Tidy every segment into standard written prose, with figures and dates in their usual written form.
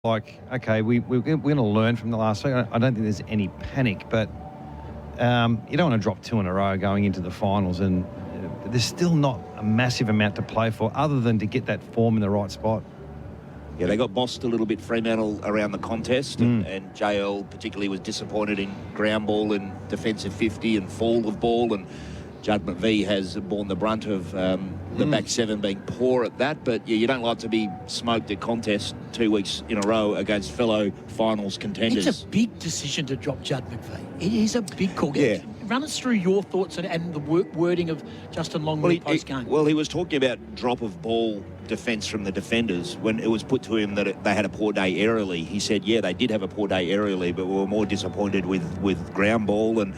like, okay, we're going to learn from the last week. I don't think there's any panic, but you don't want to drop 2 in a row going into the finals, and there's still not a massive amount to play for other than to get that form in the right spot. Yeah, they got bossed a little bit, Fremantle, around the contest, and JL particularly was disappointed in ground ball and defensive 50 and fall of ball, and Judd McVie has borne the brunt of the back seven being poor at that. But yeah, you don't like to be smoked at contest 2 weeks in a row against fellow finals contenders. It's a big decision to drop Judd McVie. It is a big call. Yeah. Run us through your thoughts and the wording of Justin Longwood post-game. Well, he was talking about drop of ball defence from the defenders. When it was put to him that they had a poor day aerially, he said, yeah, they did have a poor day aerially, but we were more disappointed with ground ball. And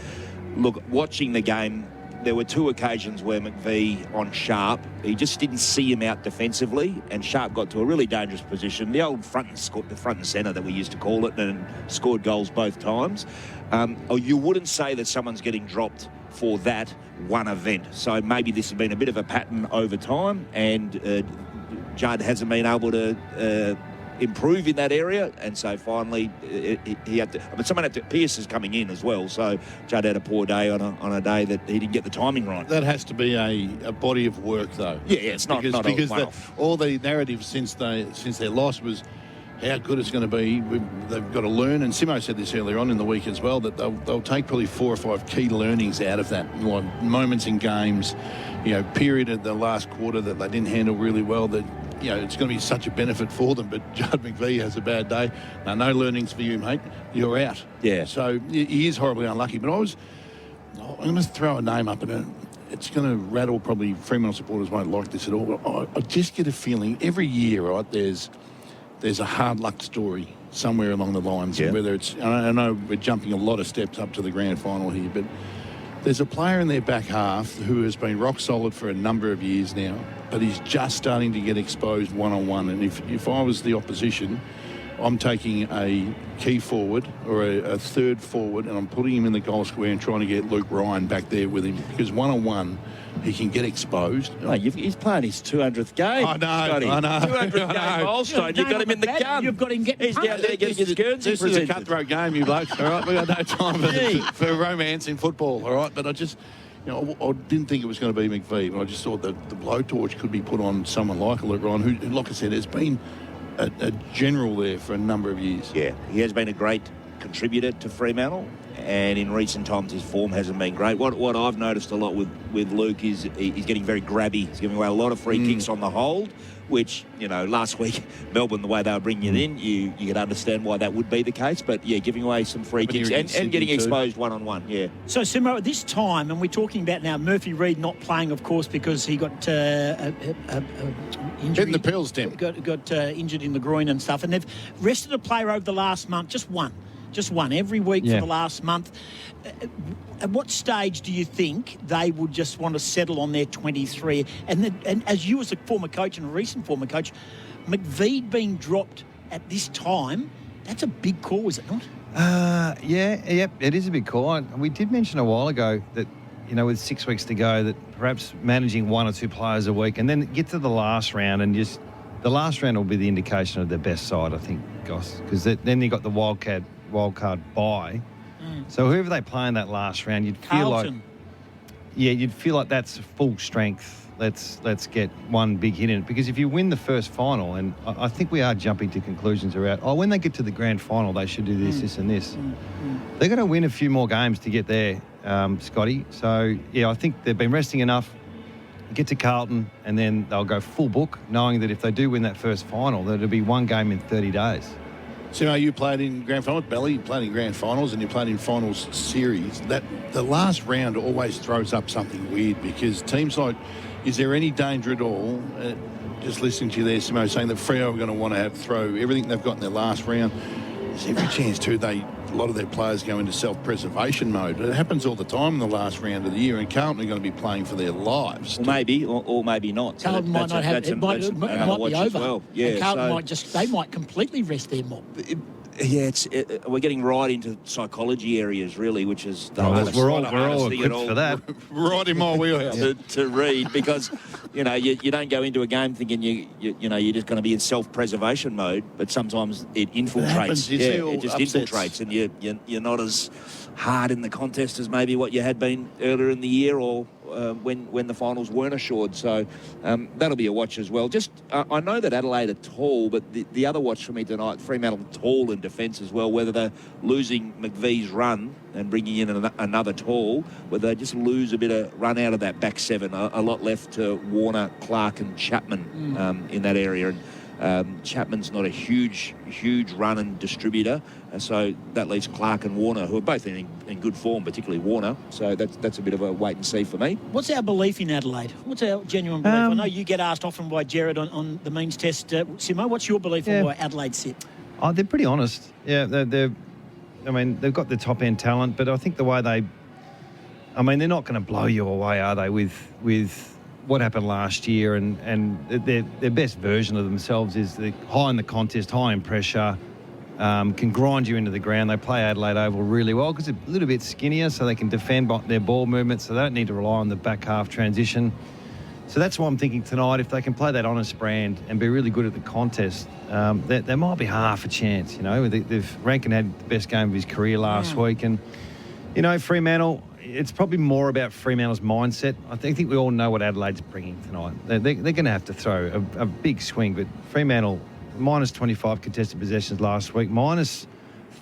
look, watching the game, there were 2 occasions where McVie on Sharp, he just didn't see him out defensively, and Sharp got to a really dangerous position, the old front and centre that we used to call it, and scored goals both times. You wouldn't say that someone's getting dropped for that one event. So maybe this has been a bit of a pattern over time, and Judd hasn't been able to improve in that area, and so finally he had to. But someone had to. Pearce is coming in as well, so Judd had a poor day on a day that he didn't get the timing right. That has to be a body of work, though. Yeah, it's not because all the narrative since their loss was how good it's going to be. They've got to learn, and Simo said this earlier on in the week as well, that they'll take probably 4 or 5 key learnings out of that, like moments in games, period of the last quarter that they didn't handle really well, that it's going to be such a benefit for them. But Judd McVie has a bad day. No learnings for you, mate. You're out. Yeah. So he is horribly unlucky. But I'm going to throw a name up, and it's going to rattle probably Fremantle supporters won't like this at all. But I just get a feeling every year, right, there's a hard luck story somewhere along the lines. Yeah. Whether it's, I know we're jumping a lot of steps up to the grand final here, but there's a player in their back half who has been rock solid for a number of years now, but he's just starting to get exposed one-on-one. And if I was the opposition, I'm taking a key forward or a third forward, and I'm putting him in the goal square and trying to get Luke Ryan back there with him, because one-on-one he can get exposed. Oh, he's playing his 200th game. I know. 200th game milestone. You've got him in the gun. You've got him getting He's down there getting his Guernsey This is a cutthroat game, you blokes, all right? We've got no time for romance in football, all right? But I just, I didn't think it was going to be McVie, but I just thought that the blowtorch could be put on someone like Luke Ryan, who, like I said, has been a general there for a number of years. Yeah, he has been a great contributor to Fremantle, and in recent times his form hasn't been great. What I've noticed a lot with Luke is he's getting very grabby. He's giving away a lot of free kicks on the hold, which, last week, Melbourne, the way they were bringing it in, you could understand why that would be the case. But, yeah, giving away some free kicks and getting exposed one-on-one, yeah. So, Simo, at this time, and we're talking about now Murphy Reid not playing, of course, because he got injury. Hitting the pills, Tim. Got injured in the groin and stuff. And they've rested a player over the last month, just one every week for the last month. At what stage do you think they would just want to settle on their 23? And as you as a former coach and a recent former coach, McVie being dropped at this time, that's a big call, is it not? It is a big call. We did mention a while ago that, with 6 weeks to go, that perhaps managing 1 or 2 players a week and then get to the last round, and just the last round will be the indication of their best side, I think, Goss, because then you got the wild card bye. So whoever they play in that last round, you'd feel like that's full strength. Let's get one big hit in it, because if you win the first final, and I think we are jumping to conclusions around, when they get to the grand final they should do this and this. They're going to win a few more games to get there, Scotty. So yeah, I think they've been resting enough. Get to Carlton, and then they'll go full book, knowing that if they do win that first final, that it'll be one game in 30 days. So you played in grand finals, Belly, you played in grand finals, and you played in finals series. That the last round always throws up something weird, because teams like, is there any danger at all? Just listening to you there, Simo, saying that Freo are going to want to throw everything they've got in their last round. There's every chance too they a lot of their players go into self-preservation mode. It happens all the time in the last round of the year, and Carlton are going to be playing for their lives. Well, maybe, or maybe not. So Carlton might not have that's it. Might another be watch over. as well. Yeah, And Carlton so, they might completely rest their mob. Yeah, we're getting right into psychology areas, really, which is the hardest, we're all the hardest thing equipped for that. Right in my wheelhouse. to read, because you don't go into a game thinking you're just going to be in self-preservation mode, but sometimes it infiltrates. happens, you see all it just upsets. infiltrates, and you're not as hard in the contest as maybe what you had been earlier in the year, or when the finals weren't assured. So that'll be a watch as well. Just I know that Adelaide are tall, but the other watch for me tonight, Fremantle tall in defence as well, whether they're losing McVee's run and bringing in another tall, whether they just lose a bit of run out of that back seven. A lot left to Warner, Clark and Chapman in that area. And Chapman's not a huge run and distributor, so that leaves Clark and Warner, who are both in good form, particularly Warner. So that's a bit of a wait and see for me. What's our belief in Adelaide? What's our genuine belief? I know you get asked often by Jared on the means test. Simo, what's your belief on where Adelaide sit? Oh, they're pretty honest. Yeah, they've got the top end talent, but I think the way they're not going to blow you away, are they? With what happened last year, and their best version of themselves is high in the contest, high in pressure, can grind you into the ground. They play Adelaide Oval really well because they're a little bit skinnier, so they can defend their ball movement, so they don't need to rely on the back half transition. So that's why I'm thinking tonight, if they can play that honest brand and be really good at the contest, there might be half a chance. Rankin had the best game of his career last week, and Fremantle, it's probably more about Fremantle's mindset. I think we all know what Adelaide's bringing tonight. They're going to have to throw a big swing, but Fremantle, minus 25 contested possessions last week, minus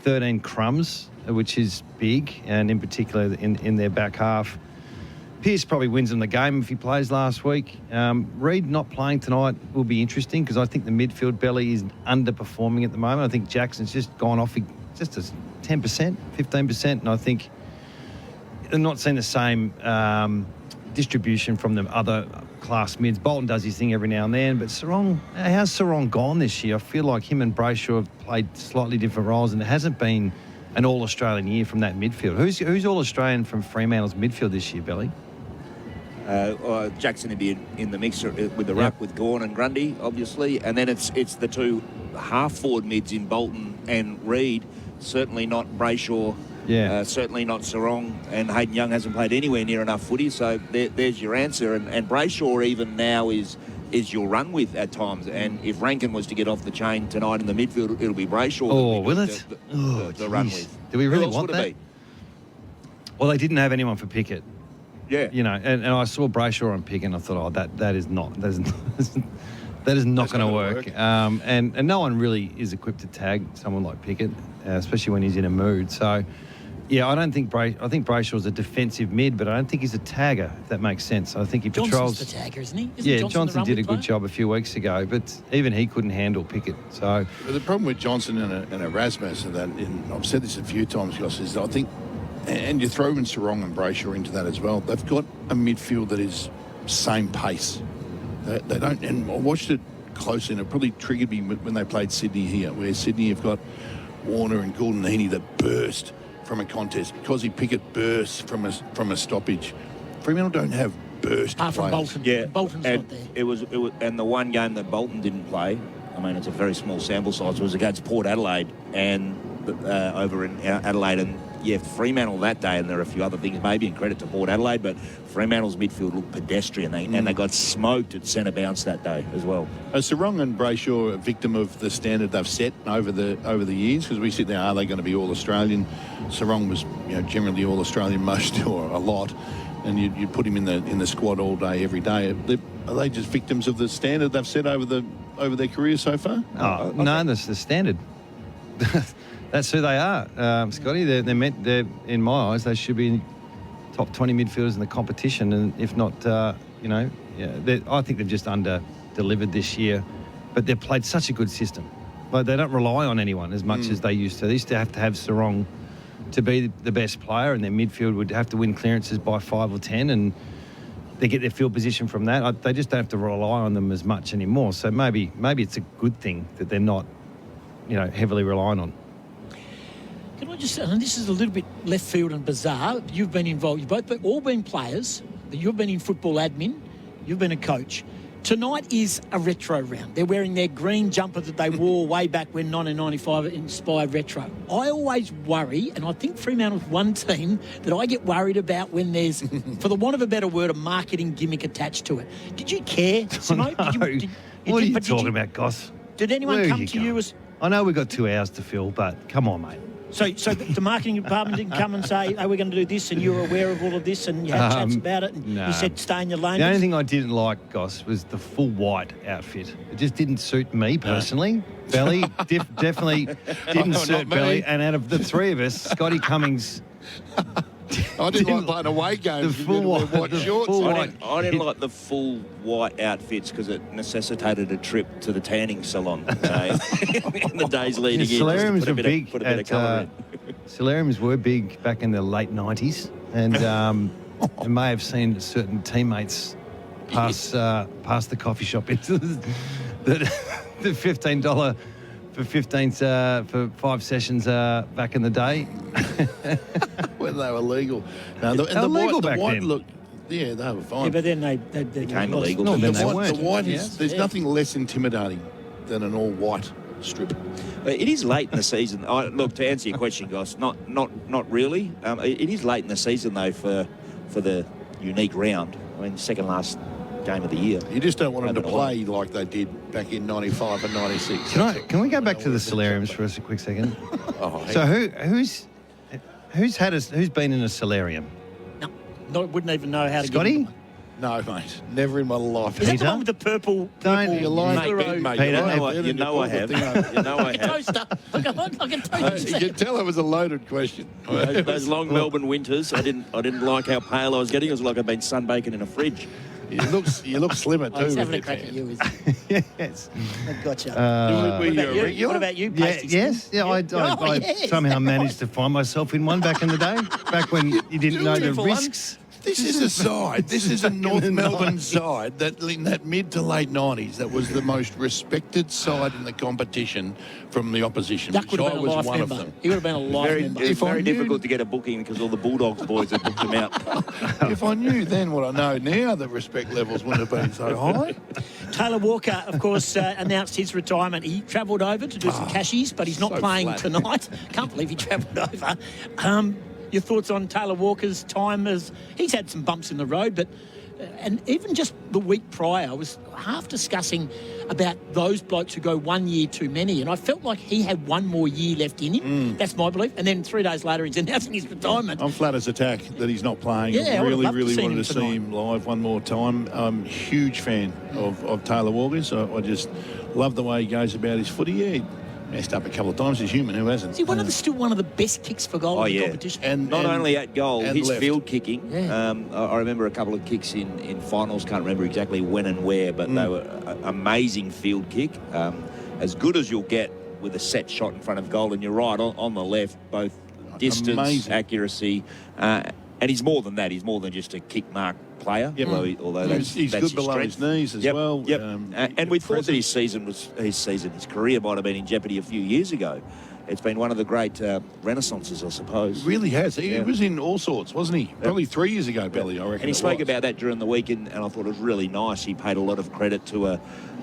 13 crumbs, which is big, and in particular in their back half. Pearce probably wins them the game if he plays last week. Reid not playing tonight will be interesting because I think the midfield belly is underperforming at the moment. I think Jackson's just gone off just as 10%, 15%, and I think I'm not seeing the same distribution from the other class mids. Bolton does his thing every now and then, but how's Sarong gone this year? I feel like him and Brayshaw have played slightly different roles, and it hasn't been an All-Australian year from that midfield. Who's All-Australian from Fremantle's midfield this year, Billy? Jackson would be in the mix with the ruck with Gawn and Grundy, obviously, and then it's the two half-forward mids in Bolton and Reid. Certainly not Brayshaw. Yeah. Certainly not Sarong, and Hayden Young hasn't played anywhere near enough footy, so there's your answer. And Brayshaw even now is your run with at times. And if Rankin was to get off the chain tonight in the midfield, it'll be Brayshaw. Oh, will it? The run with. Do we really Who else want would that? it be? Well, they didn't have anyone for Pickett. Yeah. And I saw Brayshaw on Pickett, and I thought, that is not going to work. And no one really is equipped to tag someone like Pickett, especially when he's in a mood. So, yeah, I think Brayshaw's a defensive mid, but I don't think he's a tagger, if that makes sense. I think he patrols. Johnson's the tagger, isn't he? Johnson did a good job a few weeks ago, but even he couldn't handle Pickett. So But the problem with Johnson and Erasmus, and I've said this a few times, Goss, is I think, and you throw in Sarong and Brayshaw into that as well, they've got a midfield that is same pace. They don't, and I watched it closely, and it probably triggered me when they played Sydney here, where Sydney have got Warner and Gordon Heaney that burst from a contest. Because Pickett bursts from a stoppage. Fremantle don't have burst Apart from players. Bolton. Yeah, Bolton's and not there. It was, and the one game that Bolton didn't play, I mean, it's a very small sample size, was against Port Adelaide and over in Adelaide. And yeah, Fremantle that day, and there are a few other things, maybe in credit to Port Adelaide, but Fremantle's midfield looked pedestrian, and they got smoked at centre bounce that day as well. Are Sarong and Brayshaw a victim of the standard they've set over the years? Because we sit there, are they going to be all Australian? Sarong was generally all Australian most or a lot, and you'd put him in the squad all day, every day. Are they just victims of the standard they've set over their career so far? Oh, no, that's the standard. That's who they are, Scotty. They're in my eyes, they should be top 20 midfielders in the competition, and if not, I think they've just under-delivered this year. But they've played such a good system. Like, they don't rely on anyone as much as they used to. They used to have Sarong to be the best player, and their midfield would have to win clearances by 5 or 10, and they get their field position from that. They just don't have to rely on them as much anymore. So maybe it's a good thing that they're not, heavily relying on. Can I just say, and this is a little bit left field and bizarre. You've been involved. You've both all been players. You've been in football admin. You've been a coach. Tonight is a retro round. They're wearing their green jumper that they wore way back when 1995 inspired retro. I always worry, and I think Fremantle's one team that I get worried about when there's, for the want of a better word, a marketing gimmick attached to it. Did you care, Simo? What are you talking about, Goss? Did anyone come to you as... I know we've got 2 hours to fill, but come on, mate. So the marketing department didn't come and say, we're going to do this, and you were aware of all of this, and you had chats about it, and you said, stay in your lane? The only thing I didn't like, Goss, was the full white outfit. It just didn't suit me personally. Belly definitely didn't suit Belly. And out of the three of us, Scotty Cummings... I didn't like playing away games. The full white shorts. I didn't like the full white outfits because it necessitated a trip to the tanning salon in the days leading in. Solariums were big. Solariums were big back in the late 90s, and I may have seen certain teammates pass the coffee shop into the $15 for 5 sessions back in the day. When they were legal. No, they were legal back then. Look, yeah, they were fine. Yeah, but then they became illegal. No, then they The weren't. white is, there's nothing less intimidating than an all-white strip. It is late in the season. Look, to answer your question, guys, not really. It is late in the season, though, for the unique round. I mean, second last game of the year. You just don't want them to play like they did back in 95 and 96. Can we go back to the solariums for us a quick second? So who's been in a solarium? No, wouldn't even know how to Scotty? get into one. No, mate. Never in my life. Is that the one with the purple... Don't you lie, mate, Peter, you know I have. You know I Like a have. toaster. Like a toaster. You can tell it was a loaded question. Those long Melbourne winters, I didn't like how pale I was getting. It was like I'd been sunbaking in a fridge. You look slimmer too. He's having a with crack your at tan. you, isn't he? Yes. I gotcha. What about you? Yeah, Pasty yes. skin? Yeah, I yes. somehow managed to find myself in one back in the day, back when you didn't know the 2 for 1. risks. This is a side. This is a North Melbourne side that in that mid to late 90s, that was the most respected side in the competition from the opposition, Duck which would I have been a was life one member. of them. He would have been a life member. It's very difficult to get a booking because all the Bulldogs boys had booked him out. If I knew then what I know now, the respect levels wouldn't have been so high. Taylor Walker, of course, announced his retirement. He travelled over to do some cashies, but he's not so playing flat. tonight. Can't believe he travelled over. Your thoughts on Taylor Walker's time? As he's had some bumps in the road, but and even just the week prior, I was half discussing about those blokes who go 1 year too many, and I felt like he had one more year left in him. That's my belief. And then 3 days later, he's announcing his retirement. I'm flat as a tack that he's not playing. Yeah, I would have loved to really seen wanted him to tonight. see him live one more time. I'm a huge fan of Taylor Walker, so I just love the way he goes about his footy. Yeah, he messed up a couple of times. He's human, who hasn't? Is he still one of the best kicks for goal in the competition? And Not only at goal, and his left. field kicking. Yeah. I remember a couple of kicks in finals. Can't remember exactly when and where, but they were amazing field kick. As good as you'll get with a set shot in front of goal. And you're right, on the left, both distance, Amazing. accuracy, and he's more than that. He's more than just a kick mark player. Yep. Although that's, he's that's good below strength. his knees as Yep, well. Yep. And we thought that his career might have been in jeopardy a few years ago. It's been one of the great renaissances, I suppose. He really has. He Yeah. was in all sorts, wasn't he? Probably 3 years ago, Billy, I reckon. And he spoke about that during the week, and I thought it was really nice. He paid a lot of credit to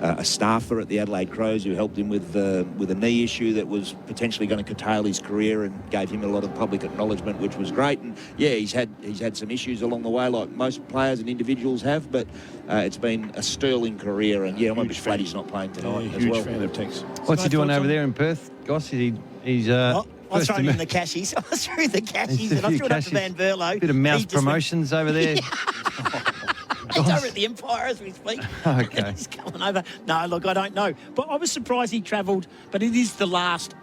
a staffer at the Adelaide Crows who helped him with a knee issue that was potentially going to curtail his career, and gave him a lot of public acknowledgement, which was great. And yeah, he's had some issues along the way, like most players and individuals have, but it's been a sterling career. And yeah, I'm a bit glad he's not playing tonight as Huge well. fan of Tex. What's he doing thoughts over on- there in Perth, Goss? He's I first threw to in the cashies. I threw the cashies, He's a and I few threw it up to cashies. Van Verlo. bit of He mouse just went, promotions over there. He's over at the Empire as we speak. Okay. He's coming over. No, look, I don't know. But I was surprised he travelled, but it is the last,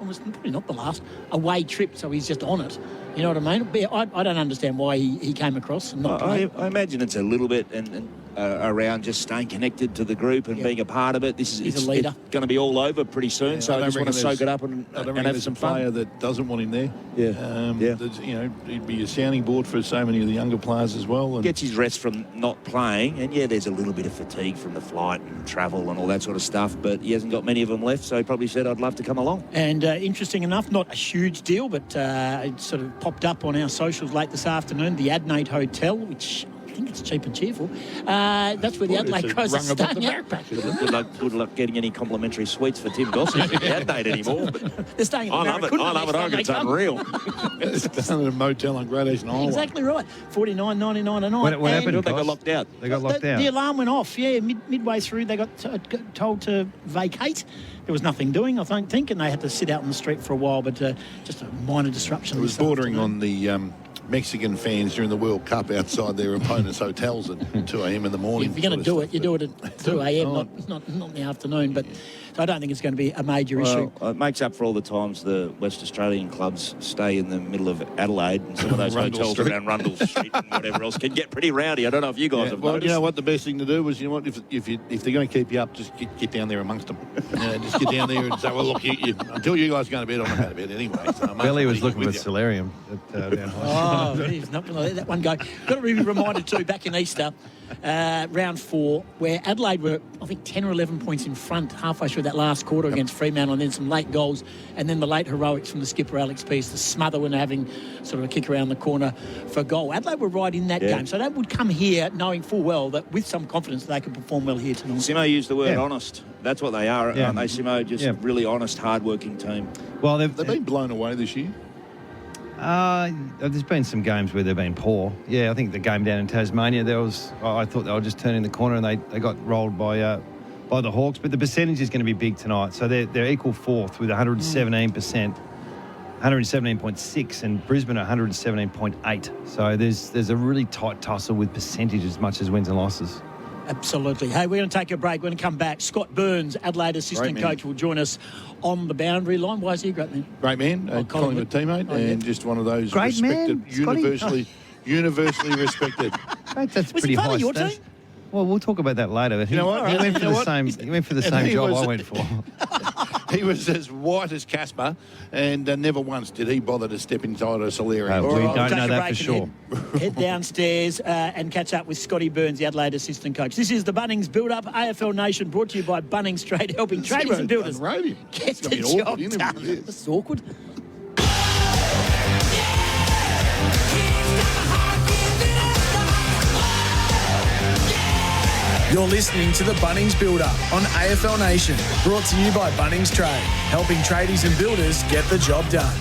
almost probably not the last, away trip, so he's just on it. You know what I mean? But I don't understand why he came across and not played. I imagine it's a little bit, and around just staying connected to the group and being a part of it. He's a leader. It's going to be all over pretty soon, so I just want to soak it up and have some fun. Player that doesn't want him there. He'd be a sounding board for so many of the younger players as well. And gets his rest from not playing, and there's a little bit of fatigue from the flight and travel and all that sort of stuff, but he hasn't got many of them left, so he probably said, I'd love to come along. And interesting enough, not a huge deal, but it sort of popped up on our socials late this afternoon, the Adelaide Hotel, which I think it's cheap and cheerful. That's where the Adelaide Crows are staying. Good luck getting any complimentary suites for Tim Gossett in Adelaide anymore. They're staying in I love it. I think it's unreal. It's done at a motel on Great Eastern Island. Exactly right. $49.99 a night. What happened? They got locked out. They got locked out. The alarm went off. Yeah, midway through, they got told to vacate. There was nothing doing, I think, and they had to sit out in the street for a while, but just a minor disruption. It was bordering on the Mexican fans during the World Cup outside their opponents' hotels at 2 a.m. in the morning. If you're going to do it, you do it at 2 a.m., not in the afternoon. But so I don't think it's going to be a major issue. It makes up for all the times the West Australian clubs stay in the middle of Adelaide, and some of those hotels around Rundle Street and whatever else can get pretty rowdy. I don't know if you guys have noticed. You know what? The best thing to do was, if they're going to keep you up, just get down there amongst them. Just get down there and say, well, look, until you guys go to bed, I'm not going to bed anyway. So Billy was looking for Solarium at down high. He's not going to let that one go. Got to be reminded too, back in Easter, round 4, where Adelaide were, I think, 10 or 11 points in front halfway through that last quarter against Fremantle, and then some late goals, and then the late heroics from the skipper Alex Pearce, the smother when having sort of a kick around the corner for goal. Adelaide were right in that game, so they would come here knowing full well that with some confidence they could perform well here tonight. Simo used the word honest. That's what they are, aren't they, Simo? Just a really honest, hard-working team. Well, they've been blown away this year. There's been some games where they've been poor. Yeah, I think the game down in Tasmania, I thought they were just turning the corner and they got rolled by the Hawks. But the percentage is going to be big tonight. So they're equal fourth with 117%, 117.6, and Brisbane 117.8. So there's a really tight tussle with percentage as much as wins and losses. Absolutely. Hey, we're going to take a break. We're going to come back. Scott Burns, Adelaide assistant coach, will join us on the boundary line. Why is he a great man? Great man, Collingwood teammate, and just one of those great respected, man, universally respected. Mate, that's was pretty he part high of your stats. team? Well, we'll talk about that later. You know what? He went for the same job I went for. He was as white as Casper, and never once did he bother to step inside a solarium. We don't know that for sure. Head downstairs and catch up with Scotty Burns, the Adelaide assistant coach. This is the Bunnings Build-Up, AFL Nation, brought to you by Bunnings Trade, helping tradies and builders get the job done. This is awkward. You're listening to the Bunnings Build-Up on AFL Nation, brought to you by Bunnings Trade, helping tradies and builders get the job done.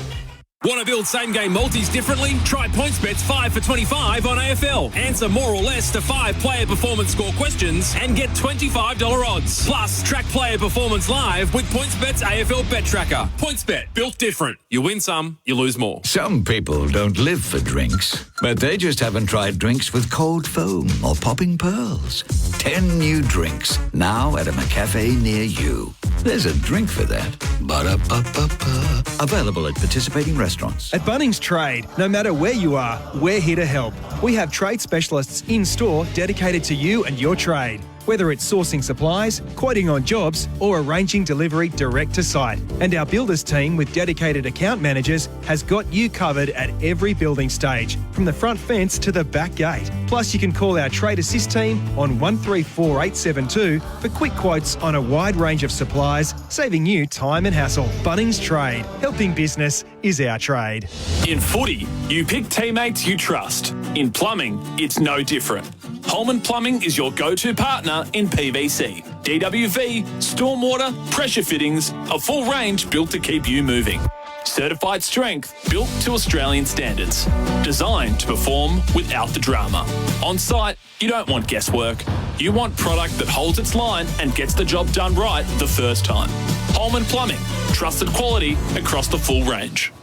Want to build same-game multis differently? Try PointsBet's 5 for 25 on AFL. Answer more or less to 5 player performance score questions and get $25 odds. Plus, track player performance live with PointsBet's AFL Bet Tracker. PointsBet, built different. You win some, you lose more. Some people don't live for drinks, but they just haven't tried drinks with cold foam or popping pearls. 10 new drinks, now at a McCafe near you. There's a drink for that. Ba-da-ba-ba-ba. Available at participating restaurants. At Bunnings Trade, no matter where you are, we're here to help. We have trade specialists in-store dedicated to you and your trade. Whether it's sourcing supplies, quoting on jobs, or arranging delivery direct to site. And our builders team with dedicated account managers has got you covered at every building stage, from the front fence to the back gate. Plus, you can call our Trade Assist team on 134872 for quick quotes on a wide range of supplies, saving you time and hassle. Bunnings Trade, helping business is our trade. In footy, you pick teammates you trust. In plumbing, it's no different. Holman Plumbing is your go-to partner in PVC, DWV, stormwater, pressure fittings, a full range built to keep you moving. Certified strength, built to Australian standards. Designed to perform without the drama. On site, you don't want guesswork. You want product that holds its line and gets the job done right the first time. Holman Plumbing, trusted quality across the full range.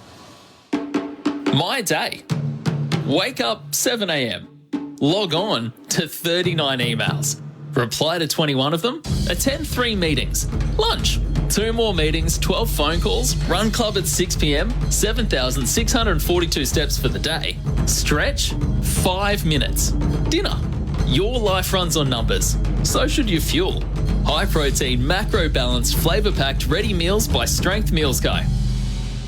My day. Wake up 7 a.m. Log on to 39 emails. Reply to 21 of them. Attend 3 meetings. Lunch. 2 more meetings, 12 phone calls. Run club at 6 p.m. 7,642 steps for the day. Stretch. 5 minutes. Dinner. Your life runs on numbers. So should your fuel. High protein, macro balanced, flavour packed ready meals by Strength Meals Guy.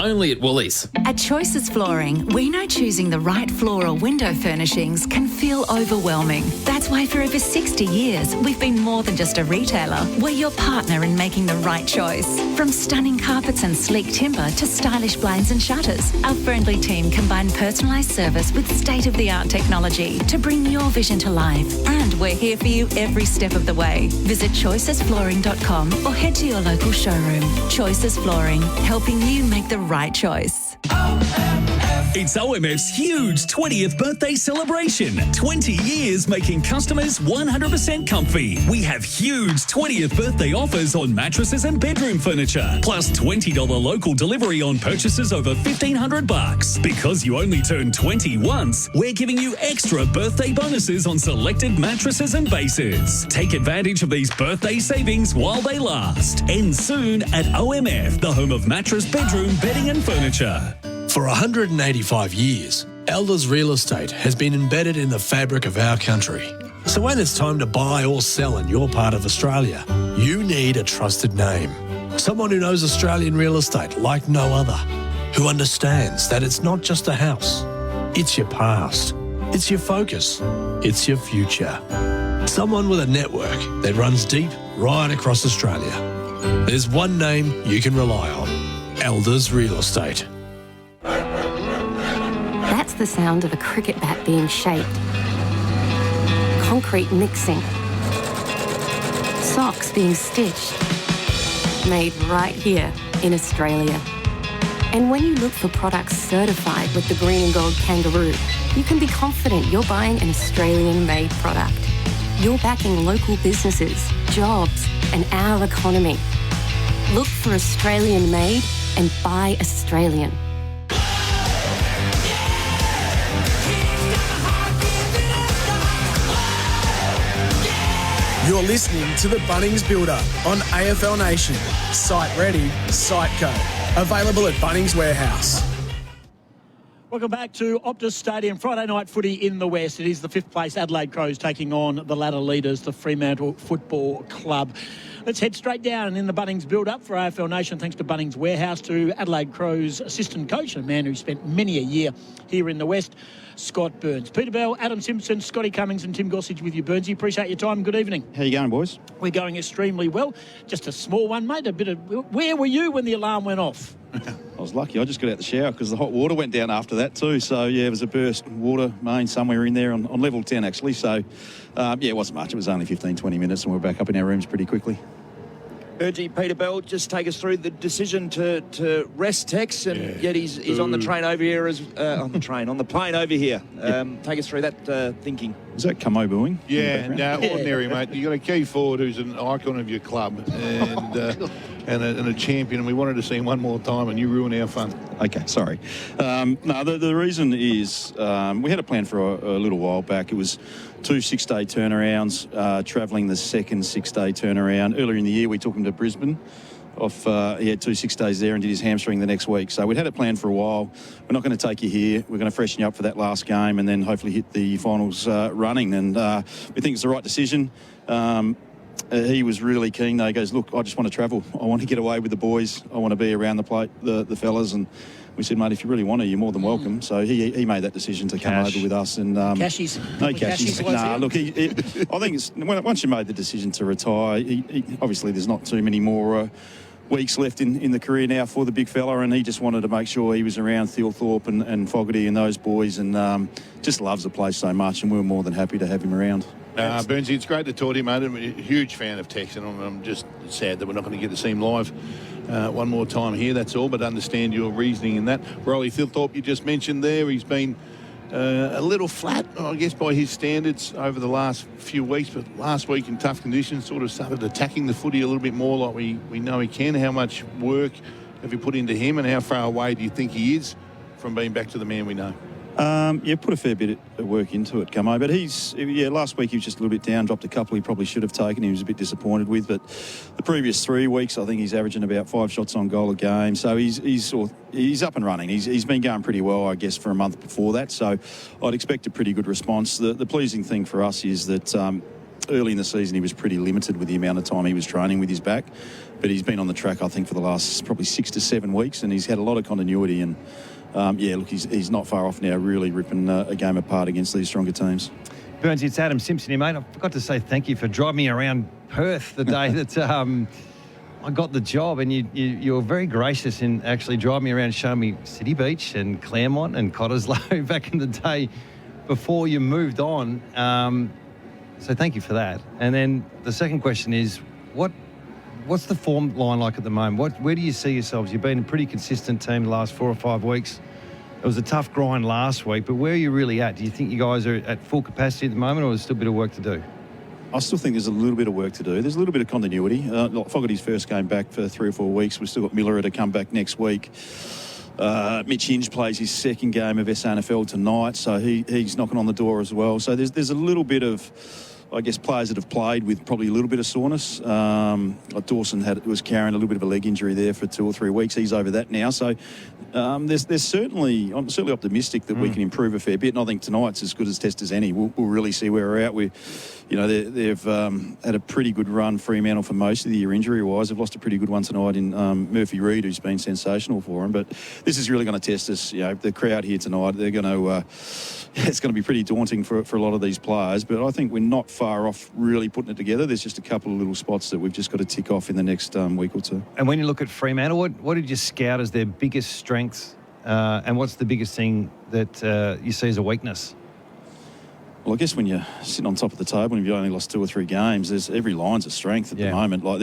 Only at Woolies. At Choices Flooring, we know choosing the right floor or window furnishings can feel overwhelming. That's why for over 60 years, we've been more than just a retailer. We're your partner in making the right choice. From stunning carpets and sleek timber to stylish blinds and shutters, our friendly team combine personalised service with state-of-the-art technology to bring your vision to life. And we're here for you every step of the way. Visit choicesflooring.com or head to your local showroom. Choices Flooring, helping you make the right choice. It's OMF's huge 20th birthday celebration. 20 years making customers 100% comfy. We have huge 20th birthday offers on mattresses and bedroom furniture, plus $20 local delivery on purchases over $1,500. Because you only turn 20 once, we're giving you extra birthday bonuses on selected mattresses and bases. Take advantage of these birthday savings while they last. End soon at OMF, the home of mattress, bedroom, bedding and furniture. For 185 years, Elders Real Estate has been embedded in the fabric of our country. So when it's time to buy or sell in your part of Australia, you need a trusted name. Someone who knows Australian real estate like no other, who understands that it's not just a house, it's your past, it's your focus, it's your future. Someone with a network that runs deep right across Australia. There's one name you can rely on, Elders Real Estate. That's the sound of a cricket bat being shaped. Concrete mixing. Socks being stitched. Made right here in Australia. And when you look for products certified with the green and gold kangaroo, you can be confident you're buying an Australian-made product. You're backing local businesses, jobs, and our economy. Look for Australian-made and buy Australian. You're listening to the Bunnings Build-Up on AFL Nation. Site ready, site go. Available at Bunnings Warehouse. Welcome back to Optus Stadium. Friday night footy in the West. It is the fifth place Adelaide Crows taking on the ladder leaders, the Fremantle Football Club. Let's head straight down in the Bunnings build-up for AFL Nation. Thanks to Bunnings Warehouse, to Adelaide Crows assistant coach, a man who spent many a year here in the West, Scott Burns. Peter Bell, Adam Simpson, Scotty Cummings and Tim Gossage with you, Burnsy. Appreciate your time. Good evening. How you going, boys? We're going extremely well. Just a small one, mate. Where were you when the alarm went off? I was lucky. I just got out the shower because the hot water went down after that too. So, yeah, it was a burst water main somewhere in there on level 10, actually. So, it wasn't much. It was only 15, 20 minutes and we were back up in our rooms pretty quickly. Urgy, Peter Bell, just take us through the decision to rest Tex, and yet he's on the train over here, on the plane over here. Take us through that thinking. Is that Camo booing? Yeah, no, ordinary, mate. You've got a key forward who's an icon of your club and a champion, and we wanted to see him one more time, and you ruined our fun. Okay, sorry. No, the reason is we had a plan for a little while back. It was 2 6-day turnarounds, travelling the second 6-day turnaround. Earlier in the year, we took him to Brisbane. He had 2 6 days there and did his hamstring the next week. So we'd had a plan for a while. We're not going to take you here. We're going to freshen you up for that last game and then hopefully hit the finals running. And we think it's the right decision. He was really keen though. He goes, look, I just want to travel. I want to get away with the boys. I want to be around the fellas. And we said, mate, if you really want to, you're more than welcome. So he made that decision to come over with us. And Cashies. No cashies. Nah, look, I think it's once you made the decision to retire, obviously there's not too many more weeks left in the career now for the big fella, and he just wanted to make sure he was around Thilthorpe and Fogarty and those boys, and just loves the place so much, and we were more than happy to have him around. Burnsy, it's great to talk to you, mate. I'm a huge fan of Tex, and I'm just sad that we're not going to get to see him live one more time here, that's all, but understand your reasoning in that. Riley Thilthorpe, you just mentioned there, he's been a little flat, I guess, by his standards over the last few weeks, but last week in tough conditions sort of started attacking the footy a little bit more like we know he can. How much work have you put into him, and how far away do you think he is from being back to the man we know? Put a fair bit of work into it, Camo. But last week he was just a little bit down, dropped a couple he probably should have taken. He was a bit disappointed with. But the previous 3 weeks, I think he's averaging about 5 shots on goal a game. So he's up and running. He's been going pretty well, I guess, for a month before that. So I'd expect a pretty good response. The pleasing thing for us is that early in the season he was pretty limited with the amount of time he was training with his back. But he's been on the track, I think, for the last probably 6 to 7 weeks, and he's had a lot of continuity. And he's not far off now, really ripping a game apart against these stronger teams. Burns, it's Adam Simpson here, mate. I forgot to say thank you for driving me around Perth the day that I got the job, and you were very gracious in actually driving me around, showing me City Beach and Claremont and Cottesloe back in the day before you moved on. So thank you for that. And then the second question is, what's the form line like at the moment? Where do you see yourselves? You've been a pretty consistent team the last 4 or 5 weeks. It was a tough grind last week, but where are you really at? Do you think you guys are at full capacity at the moment, or there's still a bit of work to do? I still think there's a little bit of work to do. There's a little bit of continuity. Fogarty's first game back for 3 or 4 weeks. We've still got Miller to come back next week. Mitch Hinge plays his second game of SNFL tonight, so he's knocking on the door as well. So there's a little bit of, I guess, players that have played with probably a little bit of soreness. Dawson was carrying a little bit of a leg injury there for 2 or 3 weeks. He's over that now. So I'm certainly optimistic that we can improve a fair bit. And I think tonight's as good a test as any. We'll really see where we're at. They've had a pretty good run, Fremantle, for most of the year injury-wise. They've lost a pretty good one tonight in Murphy Reid, who's been sensational for them. But this is really going to test us. The crowd here tonight, they're going to... it's going to be pretty daunting for a lot of these players, but I think we're not far off really putting it together. There's just a couple of little spots that we've just got to tick off in the next week or two. And when you look at Fremantle, what did you scout as their biggest strengths, and what's the biggest thing that you see as a weakness? Well, I guess when you're sitting on top of the table and you've only lost 2 or 3 games, every line's a strength at the moment. Like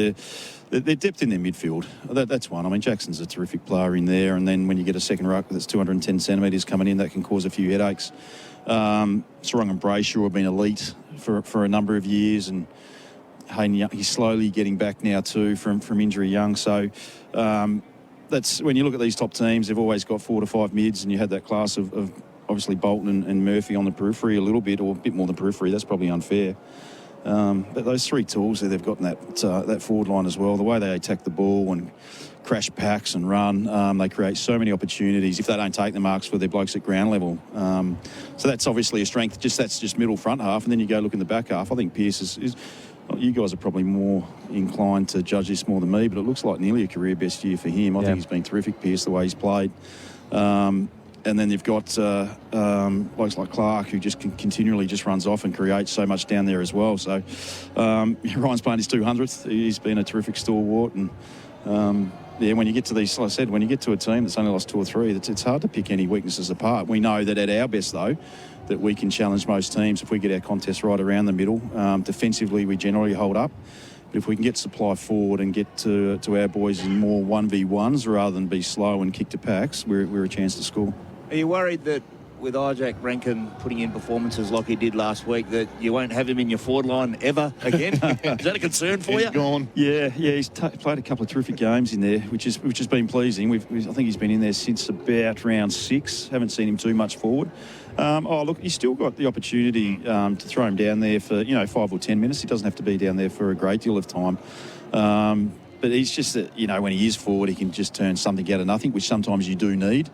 their depth in their midfield, that's one. I mean, Jackson's a terrific player in there, and then when you get a second ruck that's 210 centimetres coming in, that can cause a few headaches. Sarong and Brayshaw have been elite for a number of years, and Hayden Young, he's slowly getting back now too from injury young. So that's when you look at these top teams, they've always got 4 to 5 mids, and you had that class of obviously Bolton and Murphy on the periphery a little bit, or a bit more than periphery. That's probably unfair. But those 3 tools that they've got in that forward line as well, the way they attack the ball and crash packs and run, they create so many opportunities if they don't take the marks for their blokes at ground level. So that's obviously a strength. That's just middle front half, and then you go look in the back half. I think Pearce is you guys are probably more inclined to judge this more than me, but it looks like nearly a career best year for him. I think he's been terrific, Pearce, the way he's played. And then you've got blokes like Clark, who just continually just runs off and creates so much down there as well. So Ryan's playing his 200th. He's been a terrific stalwart. And when you get to these, like I said, when you get to a team that's only lost 2 or 3, it's hard to pick any weaknesses apart. We know that at our best, though, that we can challenge most teams if we get our contest right around the middle. Defensively, we generally hold up. But if we can get supply forward and get to our boys in more 1v1s rather than be slow and kick to packs, we're a chance to score. Are you worried that with Isaac Rankin putting in performances like he did last week, that you won't have him in your forward line ever again? Is that a concern for you? He's gone. Yeah, he's played a couple of terrific games in there, which has been pleasing. I think he's been in there since about round 6. Haven't seen him too much forward. He's still got the opportunity to throw him down there for 5 or 10 minutes. He doesn't have to be down there for a great deal of time. But he's just that, when he is forward, he can just turn something out of nothing, which sometimes you do need.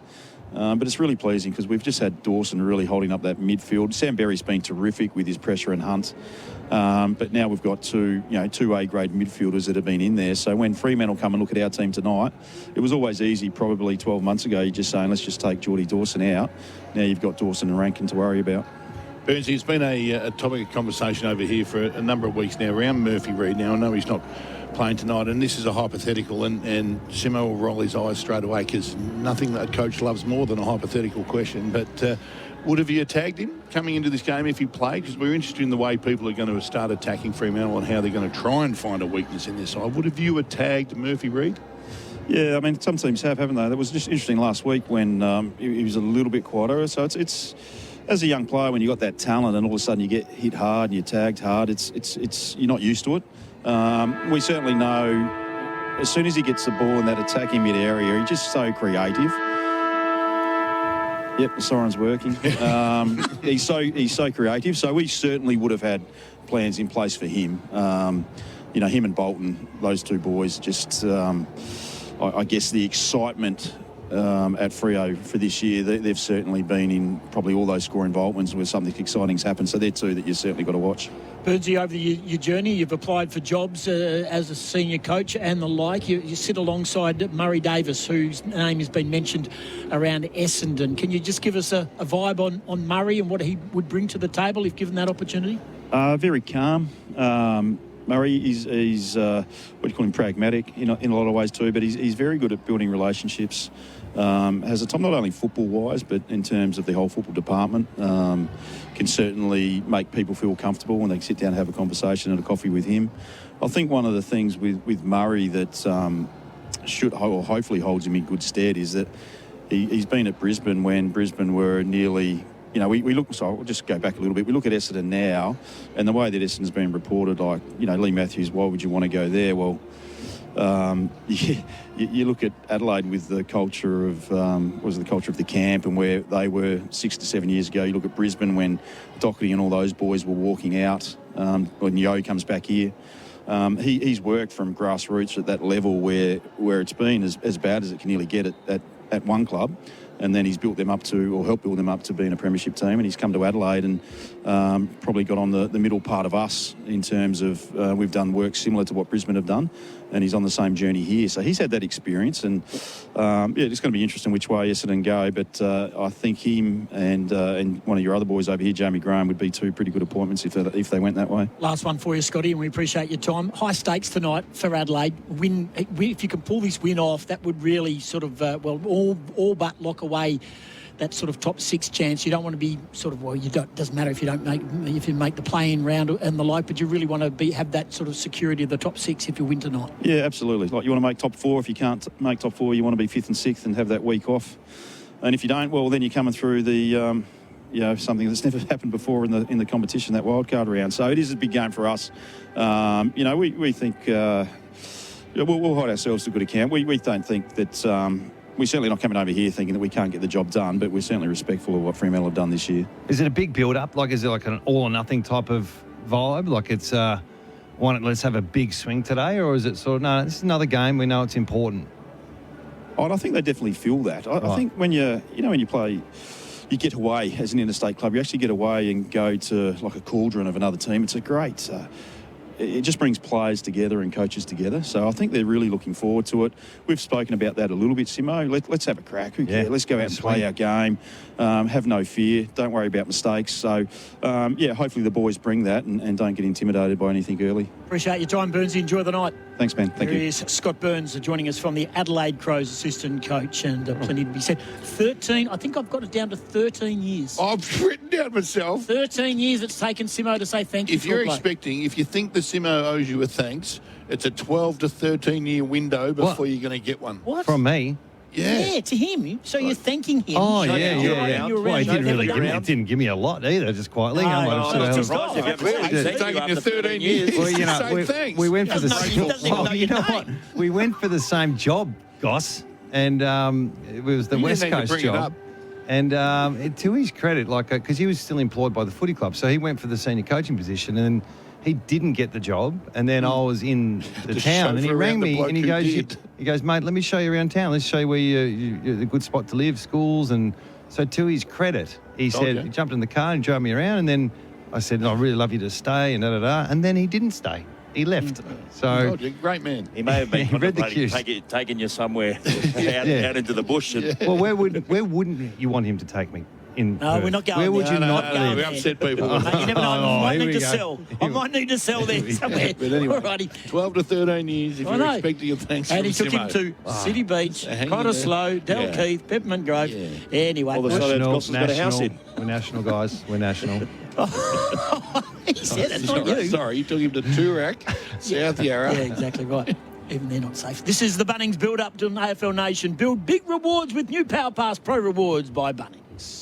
But it's really pleasing because we've just had Dawson really holding up that midfield. Sam Berry's been terrific with his pressure and hunt. But now we've got two A-grade midfielders that have been in there. So when Fremantle come and look at our team tonight, it was always easy probably 12 months ago, you're just saying, let's just take Geordie Dawson out. Now you've got Dawson and Rankin to worry about. Burnsy, it's been a topic of conversation over here for a number of weeks now around Murphy Reid. Now, I know he's not playing tonight, and this is a hypothetical, and Simo will roll his eyes straight away because nothing that a coach loves more than a hypothetical question. But would have you tagged him coming into this game if he played? Because we're interested in the way people are going to start attacking Fremantle and how they're going to try and find a weakness in their side. Would have you tagged Murphy Reid? Yeah, I mean, some teams have, haven't they? That was just interesting last week when he was a little bit quieter. So it's as a young player, when you got that talent and all of a sudden you get hit hard and you're tagged hard, it's you're not used to it. We certainly know as soon as he gets the ball in that attacking mid area, he's just so creative. Yep, the siren's working. He's so creative. So we certainly would have had plans in place for him. Him and Bolton, those two boys, just I guess the excitement at Freo for this year, they've certainly been in probably all those score involvements where something exciting's happened. So they're two that you've certainly got to watch. Burnsy, over your journey, you've applied for jobs as a senior coach and the like. You sit alongside Murray Davis, whose name has been mentioned around Essendon. Can you just give us a vibe on Murray and what he would bring to the table if given that opportunity? Very calm. Murray is what do you call him, pragmatic in a lot of ways too, but he's very good at building relationships. Has a time not only football-wise, but in terms of the whole football department. Can certainly make people feel comfortable when they sit down and have a conversation and a coffee with him. I think one of the things with Murray that hopefully holds him in good stead is that he's been at Brisbane when Brisbane were nearly... we look. So I'll just go back a little bit. We look at Essendon now, and the way that Essendon's been reported, like Lee Matthews, why would you want to go there? Well, you look at Adelaide with the culture of the culture of the camp and where they were 6 to 7 years ago. You look at Brisbane when Doherty and all those boys were walking out. When Yo comes back here, he's worked from grassroots at that level where it's been as bad as it can nearly get at one club. And then he's built them up to, or helped build them up to being a premiership team. And he's come to Adelaide and probably got on the middle part of us in terms of we've done work similar to what Brisbane have done. And he's on the same journey here. So he's had that experience. And, it's going to be interesting which way Essendon go. But I think him and one of your other boys over here, Jamie Graham, would be two pretty good appointments if they went that way. Last one for you, Scotty, and we appreciate your time. High stakes tonight for Adelaide. If you can pull this win off, that would really sort of, all but lock away that sort of top six chance. You don't want to be doesn't matter if you make the play-in round and the like, but you really want to have that sort of security of the top six if you win tonight. Yeah, absolutely. Like you want to make top four. If you can't make top four, you want to be fifth and sixth and have that week off. And if you don't, well, then you're coming through the something that's never happened before in the competition, that wildcard round. So it is a big game for us. We think we'll hold ourselves to good account. We don't think that. We're certainly not coming over here thinking that we can't get the job done, but we're certainly respectful of what Fremantle have done this year. Is it a big build-up? Like, is it like an all-or-nothing type of vibe? Like it's, let's have a big swing today? Or is it sort of, no, this is another game, we know it's important? I think they definitely feel that. I think when you play, you get away as an interstate club, you actually get away and go to like a cauldron of another team. It's a great... it just brings players together and coaches together. So I think they're really looking forward to it. We've spoken about that a little bit, Simo. Let's have a crack. Who cares? Let's go out and play our game. Have no fear. Don't worry about mistakes. So, hopefully the boys bring that and don't get intimidated by anything early. Appreciate your time, Burnsy. Enjoy the night. Thanks, Ben. Thank you. Here is Scott Burns joining us from the Adelaide Crows, assistant coach, and plenty to be said. 13, I think I've got it down to 13 years. I've written down myself. 13 years it's taken Simo to say thank you. If you think the Simo owes you a thanks, it's a 12 to 13 year window before you're going to get one. What? From me? Yeah, to him. So you're thanking him. Oh, yeah. Well, he didn't give me a lot either, just quietly. Taking you 13 years. Well, we went for the same. We went for the same job, Goss, and it was the West Coast job. And to his credit, because he was still employed by the footy club, so he went for the senior coaching position, and he didn't get the job. And then I was in the town, and he rang me, and he goes, mate, let me show you around town. Let's show you where you're a good spot to live, schools. And so to his credit, he said, he jumped in the car and drove me around, and then I said, I'd really love you to stay, and da-da-da. And then he didn't stay. He left. So great man. He may have been contemplating taking you somewhere out into the bush. Well, where wouldn't you want him to take me? No, we're not going Where would there. you not leave? We upset people. Mate, you never know. I might need to sell. I might need to sell there somewhere. But anyway, alrighty. 12 to 13 years if you're expecting a thanks and from he took Simo. him to City Beach, Cottesloe, Dalkeith, Peppermint Grove. Yeah. Anyway. We're national, guys. We're national. He said it's not you. Sorry, you took him to Toorak, South Yarra. Yeah, exactly right. Even they're not safe. This is the Bunnings build-up to an AFL Nation. Build big rewards with new Power Pass Pro Rewards by Bunnings.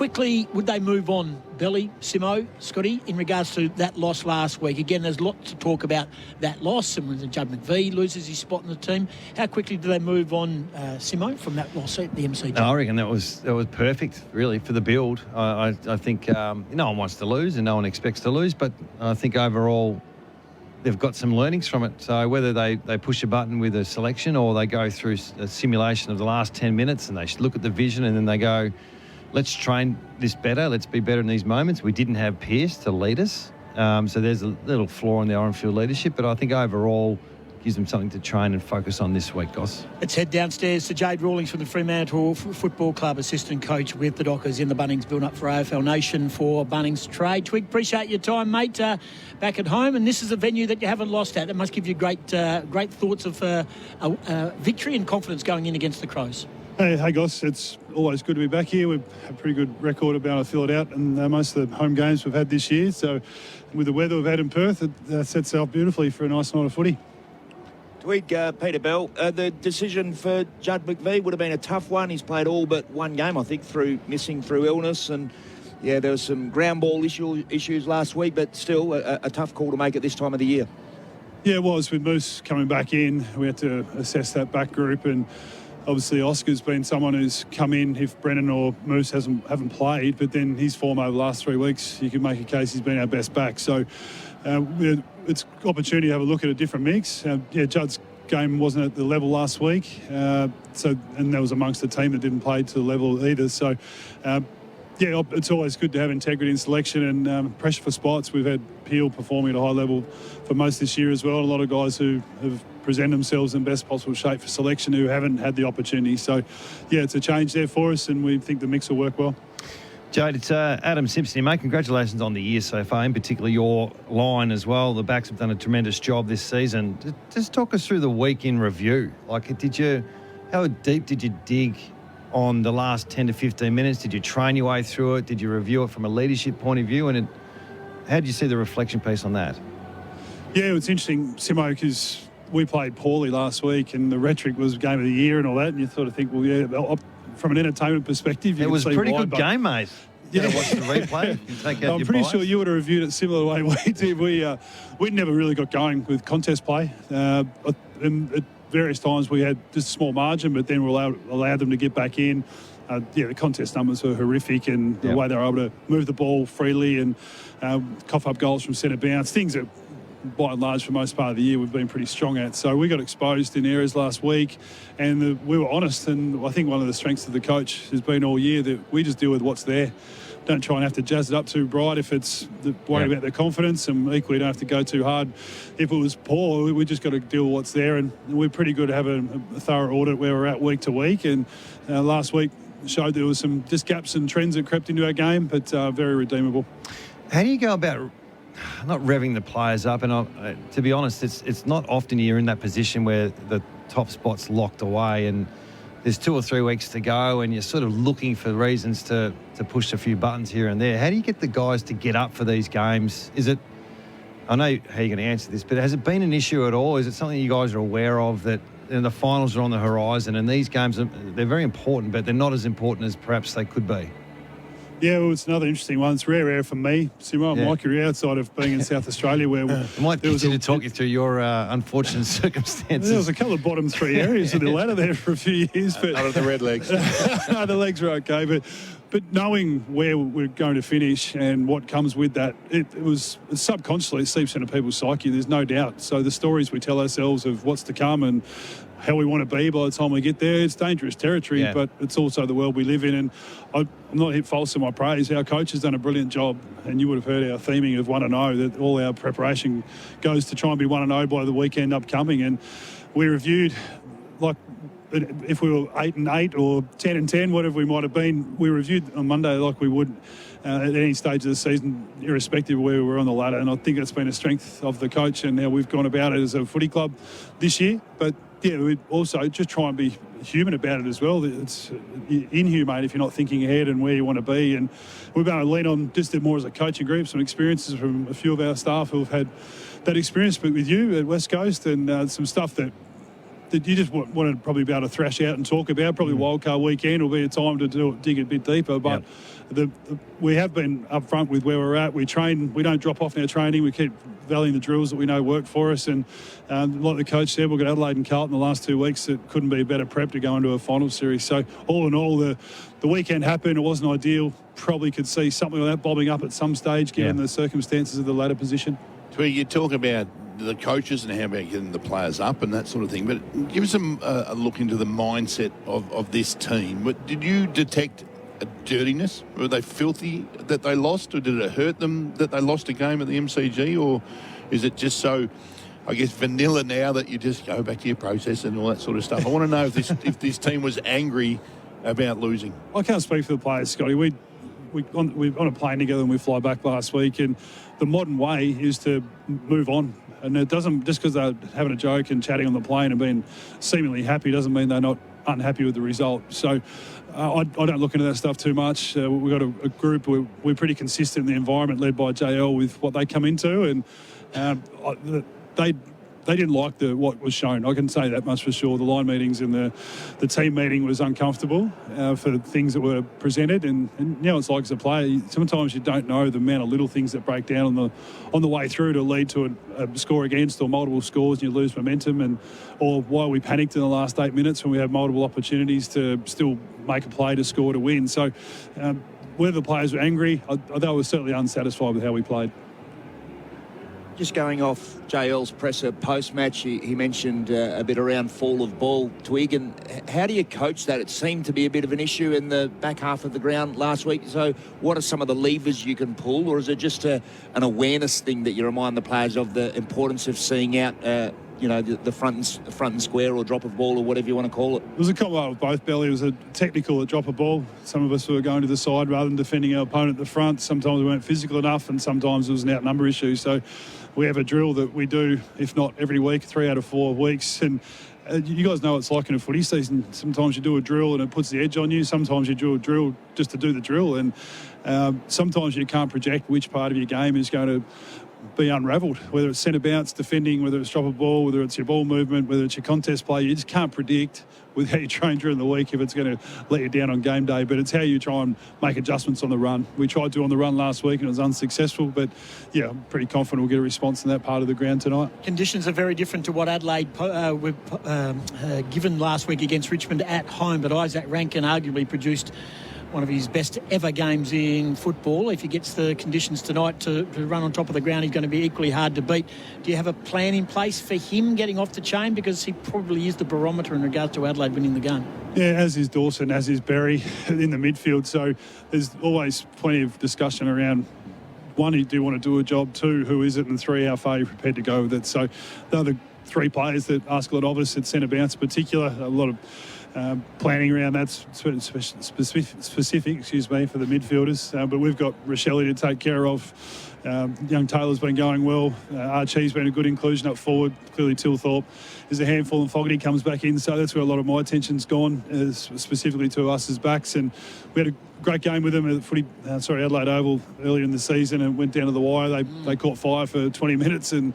quickly would they move on, Belly, Simo, Scotty, in regards to that loss last week? Again, there's lots to talk about that loss, and when Judd McVie loses his spot in the team, how quickly do they move on, Simo, from that loss at the MCG? I reckon that was perfect, really, for the build. I think no one wants to lose and no one expects to lose, but I think overall they've got some learnings from it. So whether they push a button with a selection or they go through a simulation of the last 10 minutes and they look at the vision and then they go, let's train this better, let's be better in these moments. We didn't have Pearce to lead us. So there's a little flaw in the on-field leadership, but I think overall gives them something to train and focus on this week, Goss. Let's head downstairs to Jade Rawlings from the Fremantle Football Club, assistant coach with the Dockers in the Bunnings build-up for AFL Nation for Bunnings Trade. Twig, appreciate your time, mate, back at home. And this is a venue that you haven't lost at. That must give you great thoughts of victory and confidence going in against the Crows. Hey, Goss, it's always good to be back here. We've had a pretty good record of being able to fill it out and most of the home games we've had this year. So with the weather we've had in Perth, it sets up beautifully for a nice night of footy. Twig, Peter Bell, the decision for Judd McVie would have been a tough one. He's played all but one game, I think, through illness. And, yeah, there was some ground ball issues last week, but still a tough call to make at this time of the year. Yeah, it was. With Moose coming back in, we had to assess that back group. And obviously Oscar's been someone who's come in if Brennan or Moose haven't played, but then his form over the last 3 weeks, you can make a case he's been our best back. So it's opportunity to have a look at a different mix. Judd's game wasn't at the level last week, and that was amongst a team that didn't play to the level either. So, it's always good to have integrity in selection and pressure for spots. We've had Peel performing at a high level for most this year as well. A lot of guys who have presented themselves in best possible shape for selection who haven't had the opportunity. So, it's a change there for us, and we think the mix will work well. Jade, it's Adam Simpson here, mate. Congratulations on the year so far, in particular your line as well. The backs have done a tremendous job this season. Just talk us through the week in review. How deep did you dig on the last 10 to 15 minutes? Did you train your way through it? Did you review it from a leadership point of view? And how did you see the reflection piece on that? Yeah, it's interesting, Simo, because we played poorly last week and the rhetoric was game of the year and all that, and you sort of think, well, yeah, from an entertainment perspective, it was a pretty good game, mate. Yeah, watch the replay. I'm pretty sure you would have reviewed it similar the way we did. We never really got going with contest play. And at various times we had just a small margin, but then we allowed them to get back in. The contest numbers were horrific, and the way they were able to move the ball freely and cough up goals from centre bounce, things that by and large for most part of the year we've been pretty strong at. So we got exposed in areas last week, and we were honest, and I think one of the strengths of the coach has been all year that we just deal with what's there. Don't try and have to jazz it up too bright if it's worry about their confidence, and equally don't have to go too hard if it was poor. We just got to deal with what's there, and we're pretty good at having a thorough audit where we're at week to week, and last week showed there was some just gaps and trends that crept into our game, but very redeemable. How do you go about not revving the players up? And to be honest, it's not often you're in that position where the top spot's locked away and there's 2 or 3 weeks to go and you're sort of looking for reasons to push a few buttons here and there. How do you get the guys to get up for these games? I know how you're going to answer this, but has it been an issue at all? Is it something you guys are aware of, that the finals are on the horizon and these games, they're very important, but they're not as important as perhaps they could be? Yeah, well, it's another interesting one. It's rare for me, Simo, my career outside of being in South Australia, where I might continue to talk you through your unfortunate circumstances. There was a couple of bottom 3 areas of the ladder there for a few years, but none of the red legs. No, the legs were okay, but knowing where we're going to finish and what comes with that, it was subconsciously, it seeps into people's psyche. There's no doubt. So the stories we tell ourselves of what's to come and how we want to be by the time we get there, it's dangerous territory, but it's also the world we live in. And I'm not hit false in my praise. Our coach has done a brilliant job, and you would have heard our theming of 1-0, that all our preparation goes to try and be 1-0 by the weekend upcoming. And we reviewed, like, if we were 8-8 or 10-10, whatever we might have been, we reviewed on Monday like we would at any stage of the season, irrespective of where we were on the ladder. And I think that's been a strength of the coach and how we've gone about it as a footy club this year. But yeah, we also just try and be human about it as well. It's inhumane if you're not thinking ahead and where you want to be. And we're going to lean on just more as a coaching group, some experiences from a few of our staff who have had that experience, but with you at West Coast, and some stuff that that you just want to probably be able to thrash out and talk about. Probably wildcard weekend will be a time to dig a bit deeper. But we have been upfront with where we're at. We train. We don't drop off in our training. We keep valuing the drills that we know work for us. And like the coach said, we've got Adelaide and Carlton the last 2 weeks. It couldn't be a better prep to go into a final series. So all in all, the weekend happened. It wasn't ideal. Probably could see something like that bobbing up at some stage, given the circumstances of the ladder position. Twiggy, you talk about the coaches and how about getting the players up and that sort of thing, but give us a look into the mindset of this team. But did you detect a dirtiness? Were they filthy that they lost, or did it hurt them that they lost a game at the MCG, or is it just so, I guess, vanilla now that you just go back to your process and all that sort of stuff? I want to know if this team was angry about losing. I can't speak for the players, Scotty. We're on a plane together and we fly back last week, and the modern way is to move on. And it doesn't, just because they're having a joke and chatting on the plane and being seemingly happy doesn't mean they're not unhappy with the result. So I don't look into that stuff too much. We've got a group, we're pretty consistent in the environment led by JL with what they come into, and they didn't like what was shown. I can say that much for sure. The line meetings and the team meeting was uncomfortable for the things that were presented. And it's like as a player, sometimes you don't know the amount of little things that break down on the way through to lead to a score against or multiple scores, and you lose momentum, or why we panicked in the last 8 minutes when we had multiple opportunities to still make a play to score to win. So whether the players were angry, they were certainly unsatisfied with how we played. Just going off JL's presser post-match, he mentioned a bit around fall of ball, Twig, and how do you coach that? It seemed to be a bit of an issue in the back half of the ground last week. So what are some of the levers you can pull, or is it just an awareness thing that you remind the players of the importance of seeing out the front and square or drop of ball or whatever you want to call it? It was a combo of both, Belly. It was a technical drop of ball. Some of us were going to the side rather than defending our opponent at the front. Sometimes we weren't physical enough, and sometimes it was an outnumber issue. So we have a drill that we do, if not every week, 3 out of 4 weeks. And you guys know what it's like in a footy season. Sometimes you do a drill and it puts the edge on you. Sometimes you do a drill just to do the drill. And sometimes you can't project which part of your game is going to be unravelled, whether it's centre bounce, defending, whether it's drop a ball, whether it's your ball movement, whether it's your contest play. You just can't predict with how you train during the week if it's going to let you down on game day, but it's how you try and make adjustments on the run. We tried to on the run last week and it was unsuccessful, but yeah, I'm pretty confident we'll get a response in that part of the ground tonight. Conditions are very different to what Adelaide were given last week against Richmond at home, but Isaac Rankin arguably produced one of his best ever games in football. If he gets the conditions tonight to run on top of the ground, he's going to be equally hard to beat. Do you have a plan in place for him getting off the chain? Because he probably is the barometer in regards to Adelaide winning the game. Yeah, as is Dawson, as is Berry in the midfield. So there's always plenty of discussion around, one, do you want to do a job? 2, who is it? And 3, how far are you prepared to go with it? So they're the 3 players that ask a lot of us at centre bounce in particular. A lot of planning around that specific, for the midfielders. But we've got Rochelle to take care of. Young Taylor's been going well. Archie's been a good inclusion up forward. Clearly Tilthorpe is a handful, and Fogarty comes back in. So that's where a lot of my attention's gone, specifically to us as backs. And we had a great game with them at Adelaide Oval earlier in the season, and went down to the wire. They caught fire for 20 minutes, and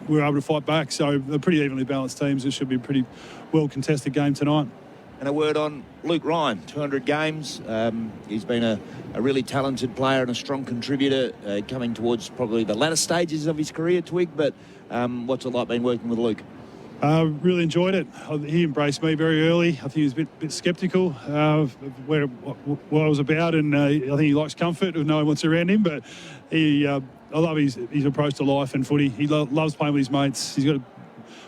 we were able to fight back. So they're pretty evenly balanced teams. It should be a pretty well-contested game tonight. And a word on Luke Ryan, 200 games. He's been a really talented player and a strong contributor coming towards probably the latter stages of his career, Twig. But what's it like been working with Luke? Really enjoyed it. He embraced me very early. I think he was a bit sceptical of what I was about, and I think he likes comfort of knowing what's around him. But I love his approach to life and footy. He loves playing with his mates. He's got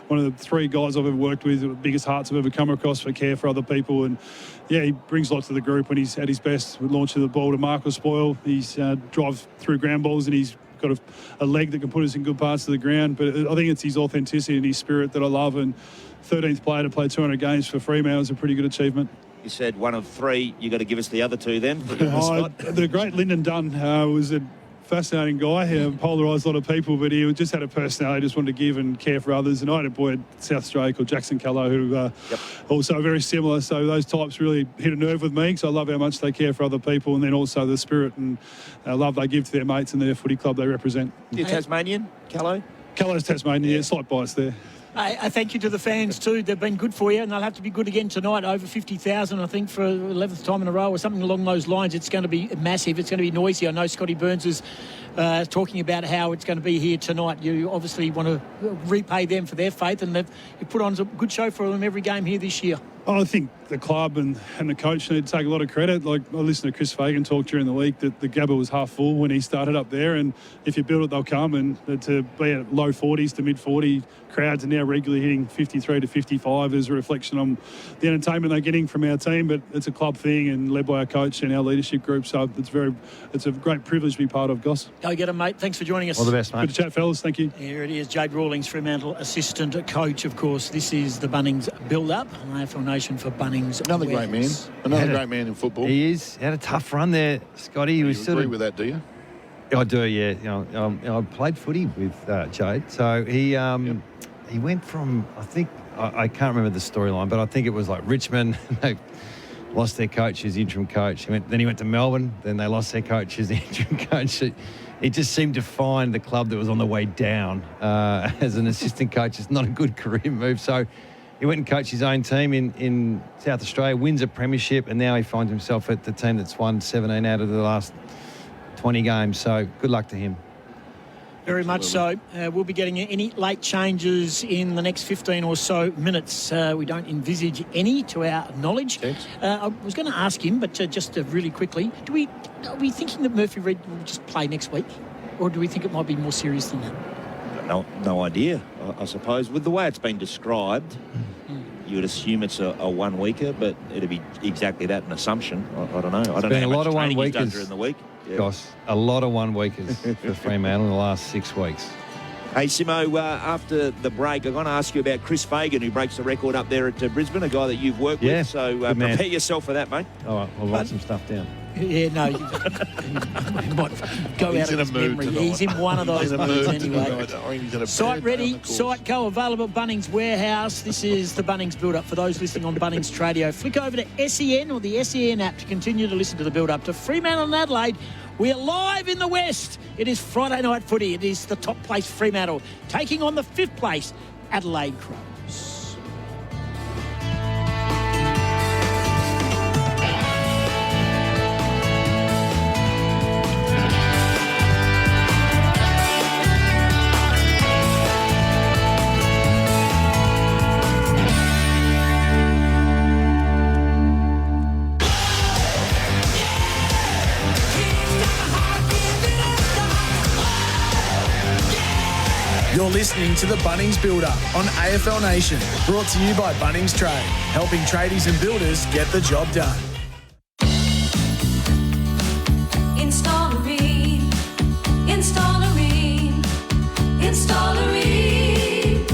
one of the 3 guys I've ever worked with, the biggest hearts I've ever come across for care for other people. And yeah, he brings lots to the group when he's at his best. With launching the ball to Marcus Spoil, he's drives through ground balls, and he's got a leg that can put us in good parts of the ground. But I think it's his authenticity and his spirit that I love. And 13th player to play 200 games for Fremantle is a pretty good achievement. You said one of 3. You got to give us the other 2 then. The great Lyndon Dunn was a fascinating guy. He polarised a lot of people, but he just had a personality, just wanted to give and care for others. And I had a boy at South Australia called Jackson Callow who also very similar. So those types really hit a nerve with me, because I love how much they care for other people, and then also the spirit and love they give to their mates and their footy club they represent. You Tasmanian, Callow? Callow's Tasmanian, yeah, slight bias there. I thank you to the fans too. They've been good for you, and they'll have to be good again tonight. Over 50,000, I think, for 11th time in a row or something along those lines. It's going to be massive. It's going to be noisy. I know Scotty Burns is talking about how it's going to be here tonight. You obviously want to repay them for their faith, and you put on a good show for them every game here this year. I think the club and the coach need to take a lot of credit. Like, I listened to Chris Fagan talk during the week that the Gabba was half full when he started up there, and if you build it, they'll come. And to be at low 40s to mid 40 crowds are now regularly hitting 53 to 55 is a reflection on the entertainment they're getting from our team. But it's a club thing and led by our coach and our leadership group. So it's a great privilege to be part of, Goss. Go get 'em, mate. Thanks for joining us. All the best, mate. Good to chat, fellas. Thank you. Here it is, Jade Rawlings, Fremantle assistant coach, of course. This is the Bunnings build-up on AFL Nation for Bunnings. Another great man. Another great man in football. He is. He had a tough run there, Scotty. He was You sort agree of with that, do you? I do, yeah. You know, I played footy with Jade, so he went from, I think, I can't remember the storyline, but I think it was like Richmond. They lost their coach, his interim coach. Then he went to Melbourne. Then they lost their coach, his interim coach. He just seemed to find the club that was on the way down as an assistant coach. It's not a good career move. So he went and coached his own team in South Australia, wins a premiership, and now he finds himself at the team that's won 17 out of the last 20 games. So good luck to him. Very much so. We'll be getting any late changes in the next 15 or so minutes. We don't envisage any to our knowledge. I was going to ask him, but just really quickly, are we thinking that Murphy Reid will just play next week? Or do we think it might be more serious than that? No idea. I suppose with the way it's been described, you would assume it's a one-weeker, but it'd be exactly that, an assumption. I don't know. I don't know how much training he's done during the week. Yeah. Gosh, a lot of one-weekers for Fremantle in the last 6 weeks. Hey, Simo, after the break, I'm going to ask you about Chris Fagan, who breaks the record up there at Brisbane, a guy that you've worked with. So prepare yourself for that, mate. All right, I'll write some stuff down. Yeah, no. He might go out of his memory. Tonight. He's in one of those moods anyway. Site ready, site go, available at Bunnings Warehouse. This is the Bunnings build-up for those listening on Bunnings Radio. Flick over to SEN or the SEN app to continue to listen to the build-up to Fremantle and Adelaide. We're live in the West. It is Friday night footy. It is the top place Fremantle taking on the 5th place Adelaide Crows. You're listening to the Bunnings Builder on AFL Nation, brought to you by Bunnings Trade, helping tradies and builders get the job done. Installerine, Installerine, Installerine.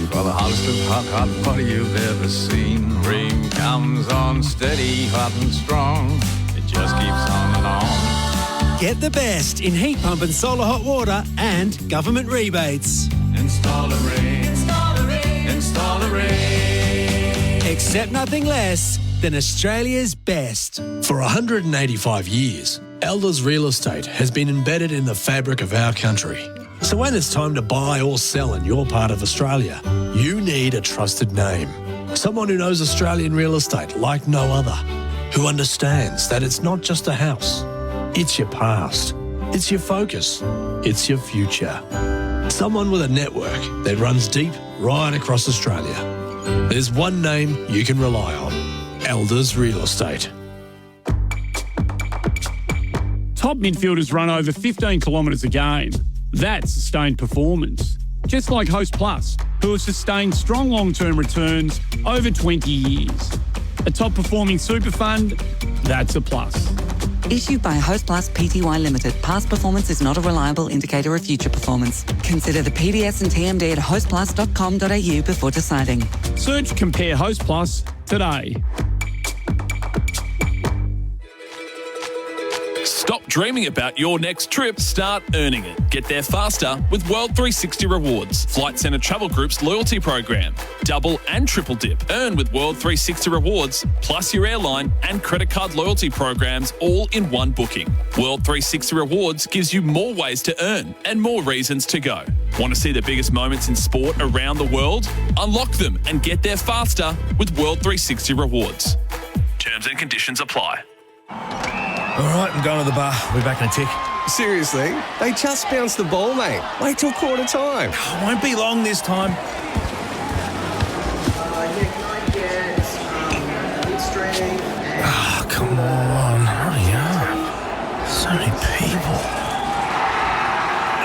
For the hottest of hot water you've ever seen. Rain comes on steady, hot and strong. It just keeps on and on. Get the best in heat pump and solar hot water and government rebates. Installerine, Installerine, Installerine. Accept nothing less than Australia's best. For 185 years, Elders Real Estate has been embedded in the fabric of our country. So when it's time to buy or sell in your part of Australia, you need a trusted name. Someone who knows Australian real estate like no other. Who understands that it's not just a house. It's your past. It's your focus. It's your future. Someone with a network that runs deep right across Australia. There's one name you can rely on. Elders Real Estate. Top midfielders run over 15 kilometres a game. That's sustained performance. Just like Host Plus, who have sustained strong long-term returns over 20 years. A top-performing super fund, that's a plus. Issued by Host Plus Pty Limited. Past performance is not a reliable indicator of future performance. Consider the PDS and TMD at hostplus.com.au before deciding. Search Compare Host Plus today. Stop dreaming about your next trip? Start earning it. Get there faster with World 360 Rewards, Flight Centre Travel Group's loyalty program. Double and triple dip. Earn with World 360 Rewards, plus your airline and credit card loyalty programs all in one booking. World 360 Rewards gives you more ways to earn and more reasons to go. Want to see the biggest moments in sport around the world? Unlock them and get there faster with World 360 Rewards. Terms and conditions apply. All right, I'm going to the bar. We'll be back in a tick. Seriously? They just bounced the ball, mate. Wait till quarter time. Won't be long this time. Oh, come on. Hurry up. So many people.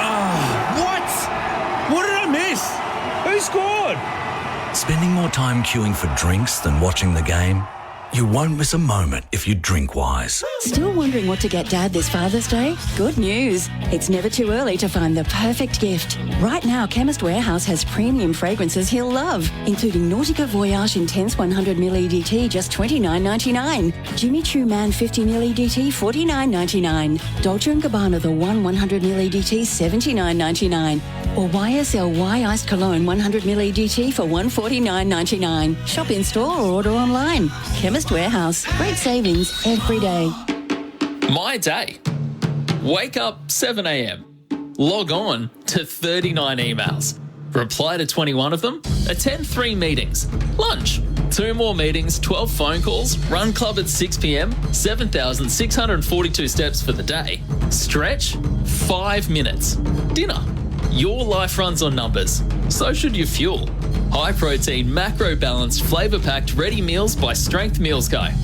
Oh, what? What did I miss? Who scored? Spending more time queuing for drinks than watching the game? You won't miss a moment if you drink wise. Still wondering what to get Dad this Father's Day? Good news. It's never too early to find the perfect gift. Right now, Chemist Warehouse has premium fragrances he'll love, including Nautica Voyage Intense 100ml EDT, just $29.99. Jimmy Choo Man 50ml EDT, $49.99. Dolce & Gabbana The One 100ml EDT, $79.99. Or YSL Iced Cologne 100ml EDT for $149.99. Shop in store or order online. Chemist Warehouse. Great savings every day. My day. Wake up 7 a.m. Log on to 39 emails. Reply to 21 of them. Attend 3 meetings. Lunch. 2 more meetings, 12 phone calls. Run club at 6 p.m. 7,642 steps for the day. Stretch. 5 minutes. Dinner. Your life runs on numbers. So should your fuel. High protein, macro balanced, flavour packed ready meals by Strength Meals Guy.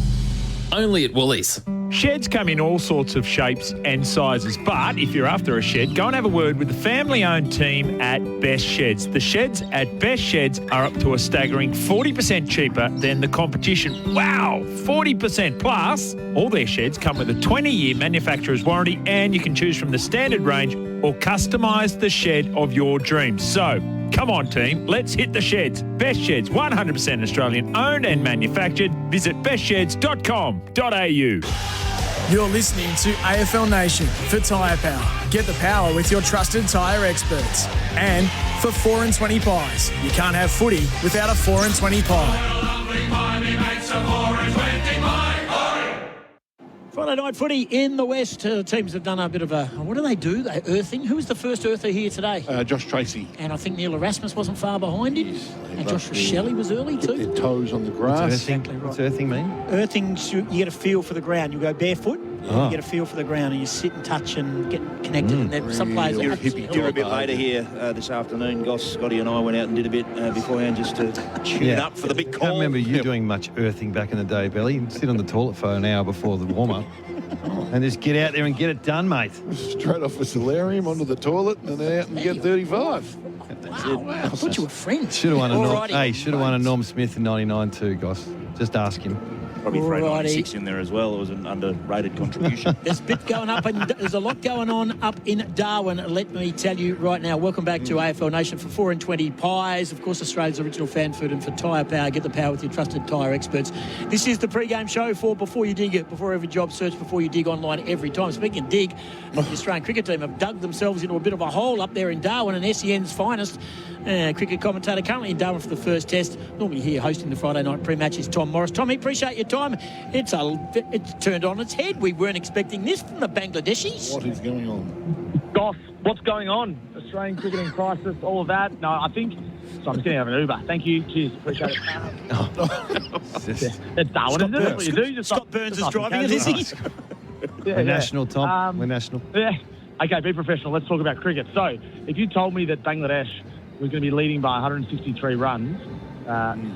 Only at Woolies. Sheds come in all sorts of shapes and sizes, but if you're after a shed, go and have a word with the family-owned team at Best Sheds. The sheds at Best Sheds are up to a staggering 40% cheaper than the competition. Wow, 40%. Plus, all their sheds come with a 20-year manufacturer's warranty, and you can choose from the standard range or customise the shed of your dreams. So, come on, team. Let's hit the sheds. Best Sheds, 100% Australian owned and manufactured. Visit bestsheds.com.au. You're listening to AFL Nation for Tyre Power. Get the power with your trusted tyre experts. And for 4 and 20 pies. You can't have footy without a 4 and 20 pie. Friday night footy in the West. Teams have done a bit of a, what do? They earthing. Who was the first earther here today? Josh Tracy. And I think Neil Erasmus wasn't far behind him. Yes, and Josh Shelley was early too. Their toes on the grass. What's earthing? Exactly right. What's earthing mean? Earthing, you get a feel for the ground. You go barefoot, you get a feel for the ground, and you sit and touch and get connected. And then some players You're a bit later here this afternoon. Goss, Scotty and I went out and did a bit beforehand just to tune it up for the big call. I can't remember you doing much earthing back in the day, Billy. You'd sit on the toilet for an hour before the warm-up and just get out there and get it done, mate. Straight off a solarium onto the toilet and then out and get 35. Wow. I thought you were friends. Should have won a Norm Smith in '99 too, Goss. Just ask him. Probably throw 96 in there as well. It was an underrated contribution. There's a bit going up, and there's a lot going on up in Darwin. Let me tell you right now. Welcome back to AFL Nation for 4 and 20 pies. Of course, Australia's original fan food, and for Tyre Power, get the power with your trusted tyre experts. This is the pre-game show for Before You Dig It. Before every job, search Before You Dig online every time. Speaking of dig, the Australian cricket team have dug themselves into a bit of a hole up there in Darwin, and SEN's finest cricket commentator currently in Darwin for the first test. Normally here hosting the Friday night pre-match is Tom Morris. Tommy, appreciate your time. It's turned on its head. We weren't expecting this from the Bangladeshis. What is going on? Goss, what's going on? Australian cricket in crisis, all of that. No, I think... So I'm just going to have an Uber. Thank you. Cheers. Appreciate it. That's Darwin, isn't it? That's what you do. Scott Burns is driving it, is he? We're national, Tom. We're national. Yeah. Okay, be professional. Let's talk about cricket. So, if you told me that Bangladesh was going to be leading by 163 runs,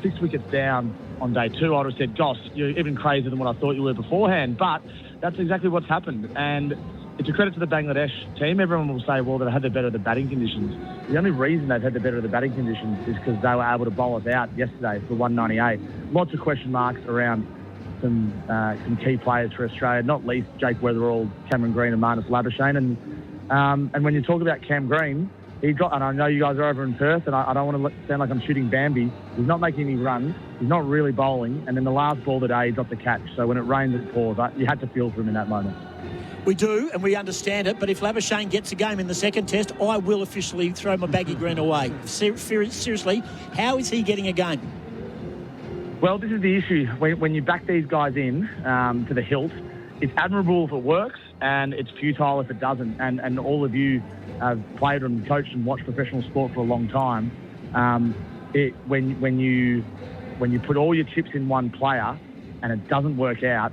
6 wickets down on day 2, I would have said, Goss, you're even crazier than what I thought you were beforehand. But that's exactly what's happened. And it's a credit to the Bangladesh team. Everyone will say, well, they've had the better of the batting conditions. The only reason they've had the better of the batting conditions is because they were able to bowl us out yesterday for 198. Lots of question marks around some key players for Australia, not least Jake Weatherall, Cameron Green and Marnus Labuschagne. And when you talk about Cam Green, he dropped, and I know you guys are over in Perth, and I don't want to sound like I'm shooting Bambi. He's not making any runs. He's not really bowling. And then the last ball today, he dropped the catch. So when it rains, it pours. You had to feel for him in that moment. We do, and we understand it. But if Labuschagne gets a game in the second test, I will officially throw my baggy green away. Seriously, how is he getting a game? Well, this is the issue. When you back these guys in to the hilt, it's admirable if it works, and it's futile if it doesn't. And all of you have played and coached and watched professional sport for a long time. When you put all your chips in one player and it doesn't work out,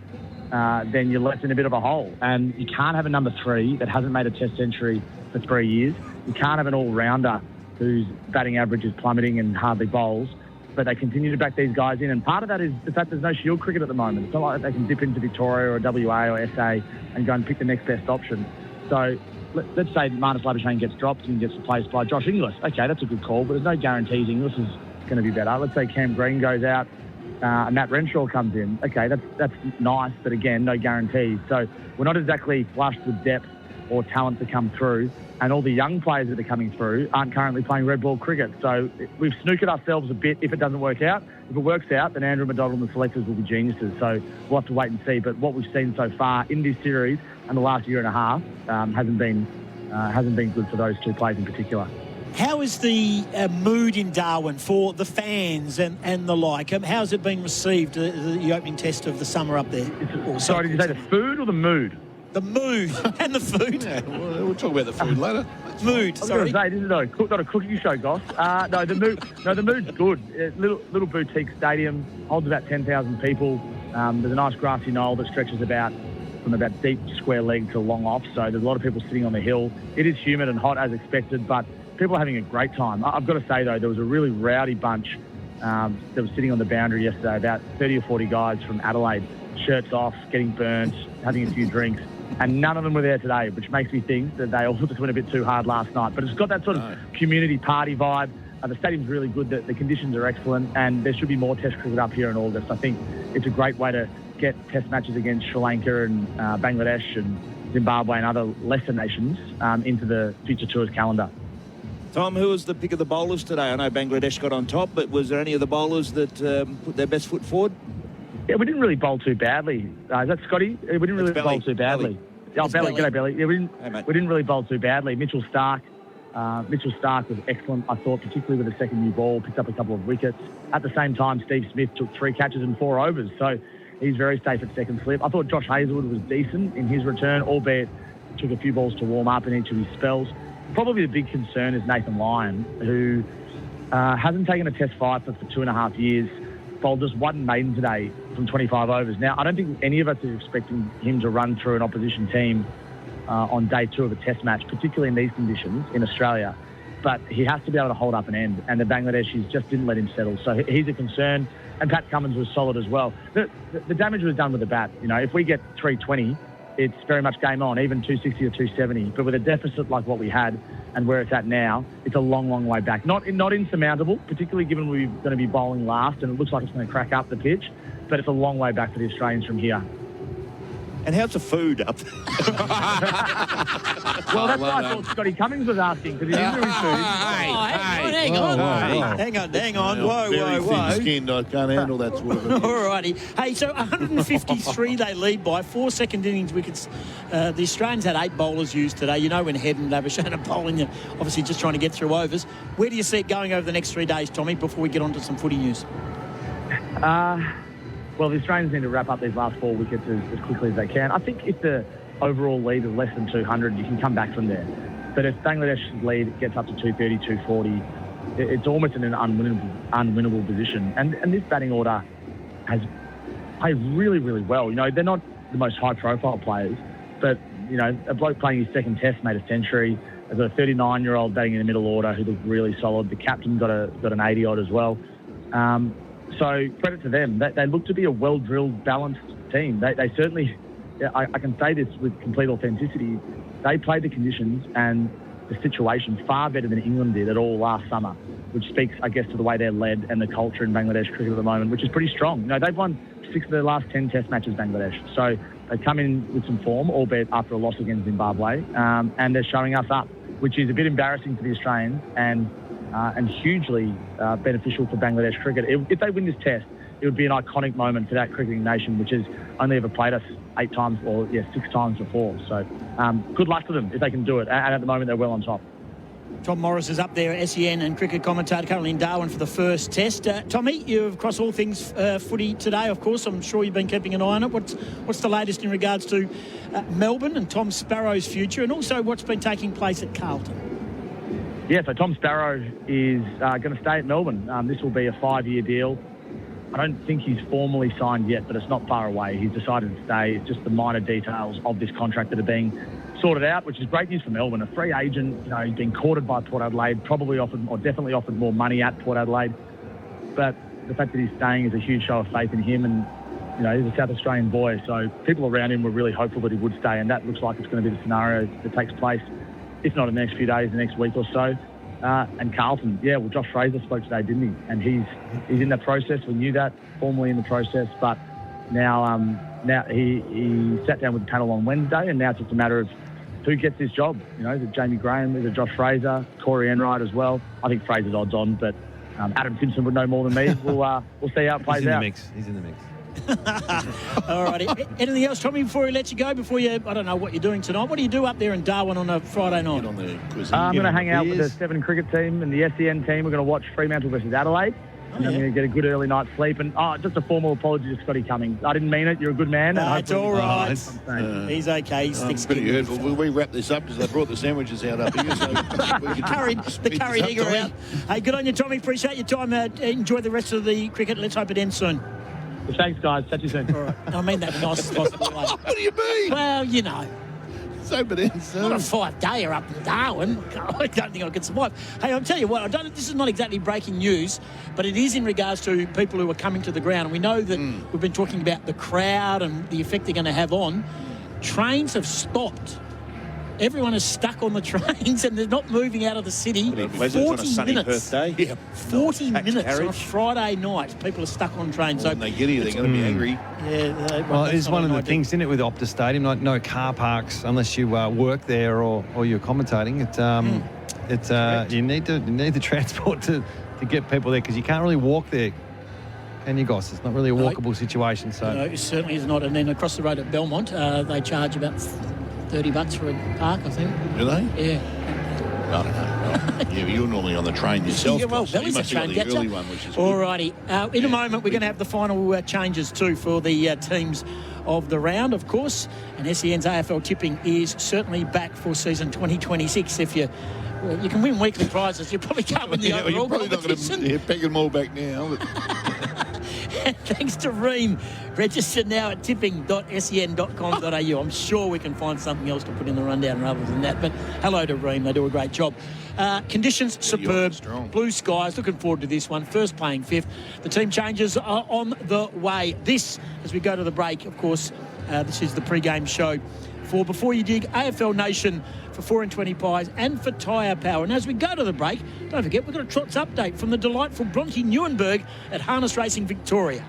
then you're left in a bit of a hole. And you can't have a number 3 that hasn't made a test century for 3 years. You can't have an all-rounder whose batting average is plummeting and hardly bowls. But they continue to back these guys in. And part of that is the fact there's no Shield cricket at the moment. It's not like they can dip into Victoria or WA or SA and go and pick the next best option. So let's say Marnus Labuschagne gets dropped and gets replaced by Josh Inglis. Okay, that's a good call, but there's no guarantees Inglis is going to be better. Let's say Cam Green goes out and Matt Renshaw comes in. Okay, that's nice, but again, no guarantees. So we're not exactly flushed with depth or talent to come through. And all the young players that are coming through aren't currently playing red ball cricket. So we've snookered ourselves a bit if it doesn't work out. If it works out, then Andrew McDonald and the selectors will be geniuses. So we'll have to wait and see. But what we've seen so far in this series and the last year and a half hasn't been good for those two players in particular. How is the mood in Darwin for the fans and the like? How has it been received, the opening test of the summer up there? Sorry, did you say the food or the mood? The mood and the food. Yeah, we'll talk about the food later. Mood, sorry. I was going to say, this is not a cooking show, Goss. No, the mood's good. It's little boutique stadium, holds about 10,000 people. There's a nice grassy knoll that stretches from about deep square leg to long off. So there's a lot of people sitting on the hill. It is humid and hot as expected, but people are having a great time. I've got to say, though, there was a really rowdy bunch that was sitting on the boundary yesterday, about 30 or 40 guys from Adelaide, shirts off, getting burnt, having a few drinks. And none of them were there today, which makes me think that they all just went a bit too hard last night. But it's got that sort of community party vibe. The stadium's really good. The conditions are excellent. And there should be more test cricket up here in August. I think it's a great way to get test matches against Sri Lanka and Bangladesh and Zimbabwe and other lesser nations into the future tours calendar. Tom, who was the pick of the bowlers today? I know Bangladesh got on top, but was there any of the bowlers that put their best foot forward? Yeah, we didn't really bowl too badly. Is that Scotty? We didn't really bowl too badly. Oh, Belly. G'day, Belly. Yeah, we didn't really bowl too badly. Mitchell Stark was excellent, I thought, particularly with the second new ball, picked up a couple of wickets. At the same time, Steve Smith took 3 catches and 4 overs, so he's very safe at second slip. I thought Josh Hazlewood was decent in his return, albeit took a few balls to warm up in each of his spells. Probably the big concern is Nathan Lyon, who hasn't taken a test fight for 2.5 years. Bowled just one maiden today from 25 overs. Now, I don't think any of us are expecting him to run through an opposition team on day 2 of a test match, particularly in these conditions in Australia. But he has to be able to hold up an end, and the Bangladeshis just didn't let him settle. So he's a concern, and Pat Cummins was solid as well. The damage was done with the bat. You know, if we get 320, it's very much game on, even 260 or 270. But with a deficit like what we had and where it's at now, it's a long, long way back. Not insurmountable, particularly given we're going to be bowling last and it looks like it's going to crack up the pitch, but it's a long way back for the Australians from here. And how's the food up? Well, that's what I thought Scotty Cummings was asking, because he didn't do his food. Hang on. Whoa. Skinned, I can't handle that sort of thing. All righty. Hey, so 153 they lead by, 4 second innings wickets. The Australians had 8 bowlers used today. You know when Head and Labuschagne are bowling, you're obviously just trying to get through overs. Where do you see it going over the next 3 days, Tommy, before we get on to some footy news? Well, the Australians need to wrap up these last 4 wickets as quickly as they can. I think if the overall lead is less than 200, you can come back from there. But if Bangladesh's lead gets up to 230, 240, it's almost in an unwinnable position. And this batting order has played really, really well. You know, they're not the most high-profile players, but, you know, a bloke playing his second test made a century. They've got a 39-year-old batting in the middle order who looked really solid. The captain got an 80-odd as well. So credit to them. They look to be a well-drilled, balanced team. They certainly, I can say this with complete authenticity, they played the conditions and the situation far better than England did at all last summer, which speaks, I guess, to the way they're led and the culture in Bangladesh cricket at the moment, which is pretty strong. You know, they've won 6 of their last 10 test matches, Bangladesh. So they've come in with some form, albeit after a loss against Zimbabwe, and they're showing us up. which is a bit embarrassing for the Australians and hugely beneficial for Bangladesh cricket. If they win this test, it would be an iconic moment for that cricketing nation, which has only ever played us 6 times before. So good luck to them if they can do it. And at the moment, they're well on top. Tom Morris is up there, SEN and cricket commentator, currently in Darwin for the first test. Tommy, you've across all things footy today, of course. I'm sure you've been keeping an eye on it. What's the latest in regards to Melbourne and Tom Sparrow's future, and also what's been taking place at Carlton? Yeah, so Tom Sparrow is going to stay at Melbourne. This will be a 5-year deal. I don't think he's formally signed yet, but it's not far away. He's decided to stay. It's just the minor details of this contract that are being sorted out, which is great news for Melbourne. A free agent, he's been courted by Port Adelaide, definitely offered more money at Port Adelaide. But the fact that he's staying is a huge show of faith in him, and he's a South Australian boy, so people around him were really hopeful that he would stay, and that looks like it's going to be the scenario that takes place, if not in the next few days, the next week or so. And Carlton, Josh Fraser spoke today, didn't he? And he's in the process. We knew that, formally in the process, but now he sat down with the panel on Wednesday, and now it's just a matter of who gets this job. Is it Jamie Graham? Is it Josh Fraser? Corey Enright as well? I think Fraser's odds on, but Adam Simpson would know more than me. We'll see how it plays out. He's in the mix. All righty. Anything else, Tommy, before we let you go? I don't know what you're doing tonight. What do you do up there in Darwin on a Friday night? I'm going to hang out with the 7 cricket team and the SEN team. We're going to watch Fremantle versus Adelaide. And I'm going to get a good early night's sleep. And just a formal apology to Scotty Cummings. I didn't mean it. You're a good man. It's all right. He's okay. He's pretty hurtful. Will we wrap this up because they brought the sandwiches out up here? So the curry digger out. Hey, good on you, Tommy. Appreciate your time. Enjoy the rest of the cricket. Let's hope it ends soon. Thanks, guys. Catch you soon. All right. I mean that nicest possible way. What do you mean? Well, So, but it's not a 5-dayer up in Darwin. I don't think I could survive. Hey, I'll tell you what, this is not exactly breaking news, but it is in regards to people who are coming to the ground. And we know that we've been talking about the crowd and the effect they're going to have on. Trains have stopped. Everyone is stuck on the trains and they're not moving out of the city. 40 on a sunny minutes. Perth day. Yeah, 40 minutes on a Friday night. People are stuck on trains. When they get here, they're going to be angry. Yeah. Well, it's one of the things, isn't it, with Optus Stadium? Like no car parks unless you work there or you're commentating. You need the transport to get people there because you can't really walk there. Can you, Goss? It's not really a walkable situation. So no, it certainly is not. And then across the road at Belmont, they charge about $30 for a park, I think. Do they? Yeah. I don't know. You're normally on the train yourself. Yeah, well, so you must have got the early one, which is all righty. In a moment, we're going to have the final changes too for the teams of the round, of course. And SEN's AFL tipping is certainly back for season 2026. If you can win weekly prizes, you probably can't win the overall you're probably competition. Not going to peg them all back now. And thanks to Ream. Register now at tipping.sen.com.au. I'm sure we can find something else to put in the rundown rather than that. But hello to Ream. They do a great job. Conditions superb. Blue skies. Looking forward to this one. First playing fifth. The team changes are on the way. This, as we go to the break, of course, this is the pre-game show for Before You Dig, AFL Nation, for 4 and 20 pies and for Tyre Power. And as we go to the break, don't forget, we've got a Trots update from the delightful Bronte Neuenberg at Harness Racing Victoria.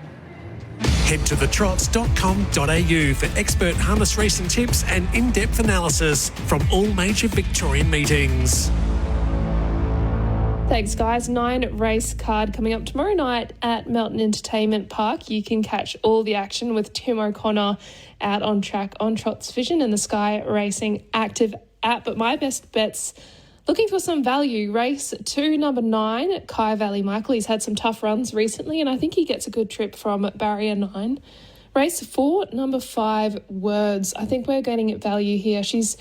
Head to thetrots.com.au for expert harness racing tips and in-depth analysis from all major Victorian meetings. Thanks, guys. 9 race card coming up tomorrow night at Melton Entertainment Park. You can catch all the action with Tim O'Connor out on track on Trots Vision and the Sky Racing Active app. But my best bet's looking for some value. Race 2, number 9, Kai Valley Michael. He's had some tough runs recently, and I think he gets a good trip from barrier 9. Race 4, number 5, Words. I think we're getting value here. She's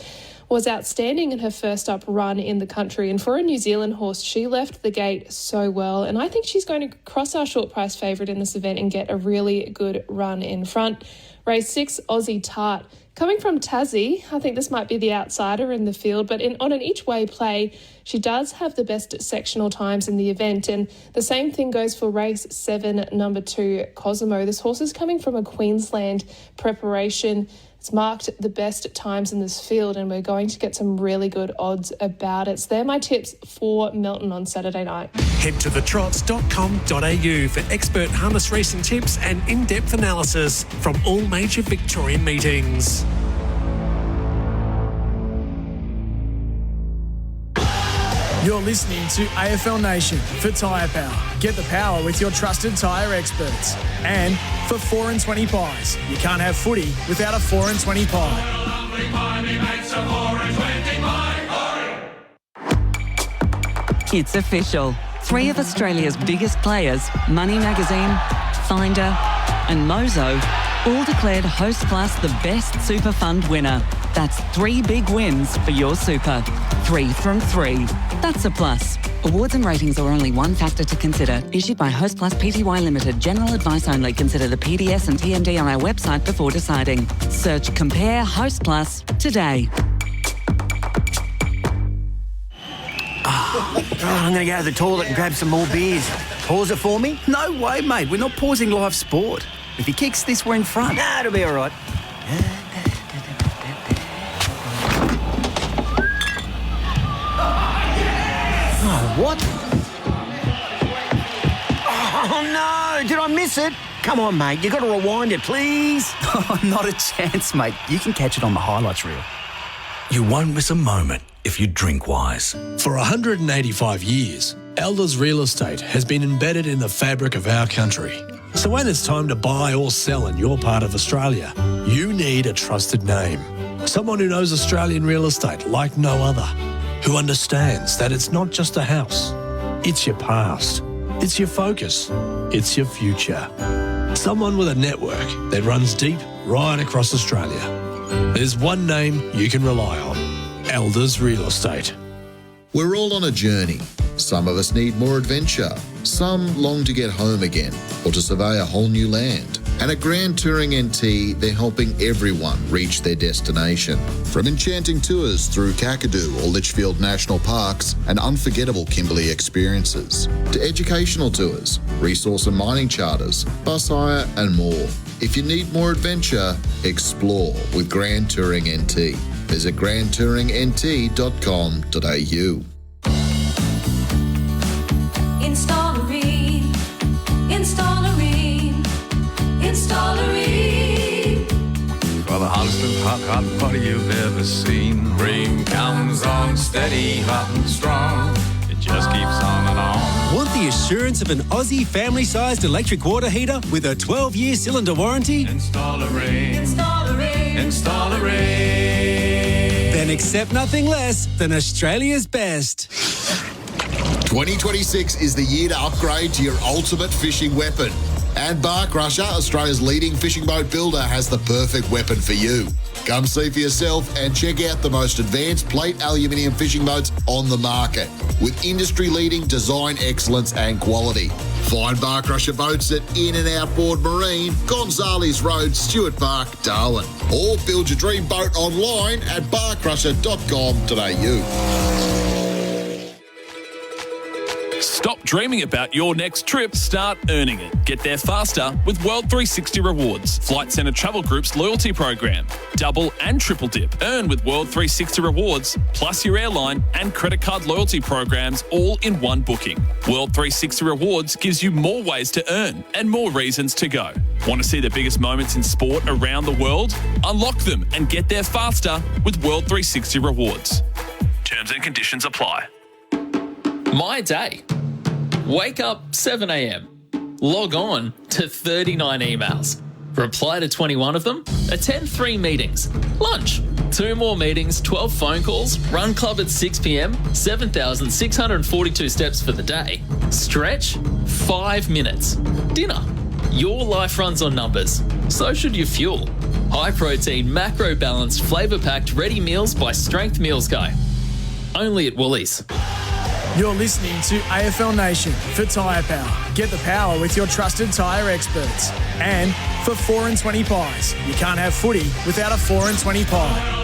was outstanding in her first up run in the country, and for a New Zealand horse, she left the gate so well, and I think she's going to cross our short price favourite in this event and get a really good run in front. Race 6, Aussie Tart. Coming from Tassie, I think this might be the outsider in the field, but on an each-way play, she does have the best sectional times in the event, and the same thing goes for race 7, number 2, Cosimo. This horse is coming from a Queensland preparation. It's marked the best times in this field, and we're going to get some really good odds about it. So they're my tips for Melton on Saturday night. Head to thetrots.com.au for expert harness racing tips and in-depth analysis from all major Victorian meetings. You're listening to AFL Nation for Tyre Power. Get the power with your trusted tyre experts. And for 4 and 20 pies. You can't have footy without a 4 and 20 pie. It's official. 3 of Australia's biggest players, Money Magazine, Finder and Mozo, all declared Host Plus the best super fund winner. That's 3 big wins for your super. 3 from 3. That's a plus. Awards and ratings are only one factor to consider. Issued by Host Plus Pty Limited. General advice only. Consider the PDS and TMD on our website before deciding. Search Compare Host Plus today. I'm going to go to the toilet and grab some more beers. Pause it for me? No way, mate. We're not pausing live sport. If he kicks this, we're in front. Nah, it'll be all right. Oh, what? Oh, no. Did I miss it? Come on, mate. You got to rewind it, please. Not a chance, mate. You can catch it on the highlights reel. You won't miss a moment if you drink wise. For 185 years, Elders Real Estate has been embedded in the fabric of our country. So when it's time to buy or sell in your part of Australia, you need a trusted name. Someone who knows Australian real estate like no other. Who understands that it's not just a house. It's your past. It's your focus. It's your future. Someone with a network that runs deep right across Australia. There's one name you can rely on. Elders Real Estate. We're all on a journey. Some of us need more adventure. Some long to get home again or to survey a whole new land. And at Grand Touring NT, they're helping everyone reach their destination. From enchanting tours through Kakadu or Litchfield National Parks and unforgettable Kimberley experiences, to educational tours, resource and mining charters, bus hire and more. If you need more adventure, explore with Grand Touring NT. Visit grandtouringnt.com.au. Installerine. For the hottest of hot water you've ever seen. Rain comes on steady, hot and strong. It just keeps on and on. Want the assurance of an Aussie family-sized electric water heater with a 12-year cylinder warranty? Installerine. Then accept nothing less than Australia's best. 2026 is the year to upgrade to your ultimate fishing weapon. And Bar Crusher, Australia's leading fishing boat builder, has the perfect weapon for you. Come see for yourself and check out the most advanced plate aluminium fishing boats on the market with industry-leading design excellence and quality. Find Bar Crusher boats at In and Outboard Marine, Gonzales Road, Stuart Park, Darwin. Or build your dream boat online at barcrusher.com.au. Stop dreaming about your next trip. Start earning it. Get there faster with World 360 Rewards, Flight Centre Travel Group's loyalty program. Double and triple dip. Earn with World 360 Rewards, plus your airline and credit card loyalty programs all in one booking. World 360 Rewards gives you more ways to earn and more reasons to go. Want to see the biggest moments in sport around the world? Unlock them and get there faster with World 360 Rewards. Terms and conditions apply. My day. Wake up 7 a.m. Log on to 39 emails. Reply to 21 of them. Attend 3 meetings. Lunch. 2 more meetings, 12 phone calls. Run club at 6 p.m. 7,642 steps for the day. Stretch. 5 minutes. Dinner. Your life runs on numbers. So should your fuel. High protein, macro balanced, flavour packed ready meals by Strength Meals Guy. Only at Woolies. You're listening to AFL Nation for Tyre Power. Get the power with your trusted tyre experts. And for 4 and 20 pies. You can't have footy without a 4 and 20 pie.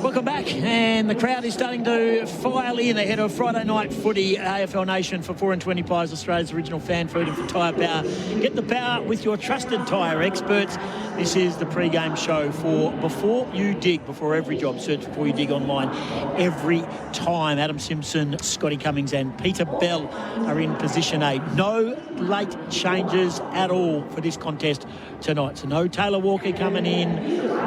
Welcome back, and the crowd is starting to file in ahead of Friday night footy. AFL Nation for 4 and 20 pies, Australia's original fan food, and for Tyre Power. Get the power with your trusted tyre experts. This is the pre-game show for Before You Dig, before every job. Search Before You Dig online every time. Adam Simpson, Scotty Cummings and Peter Bell are in position A. No late changes at all for this contest tonight. So no Taylor Walker coming in,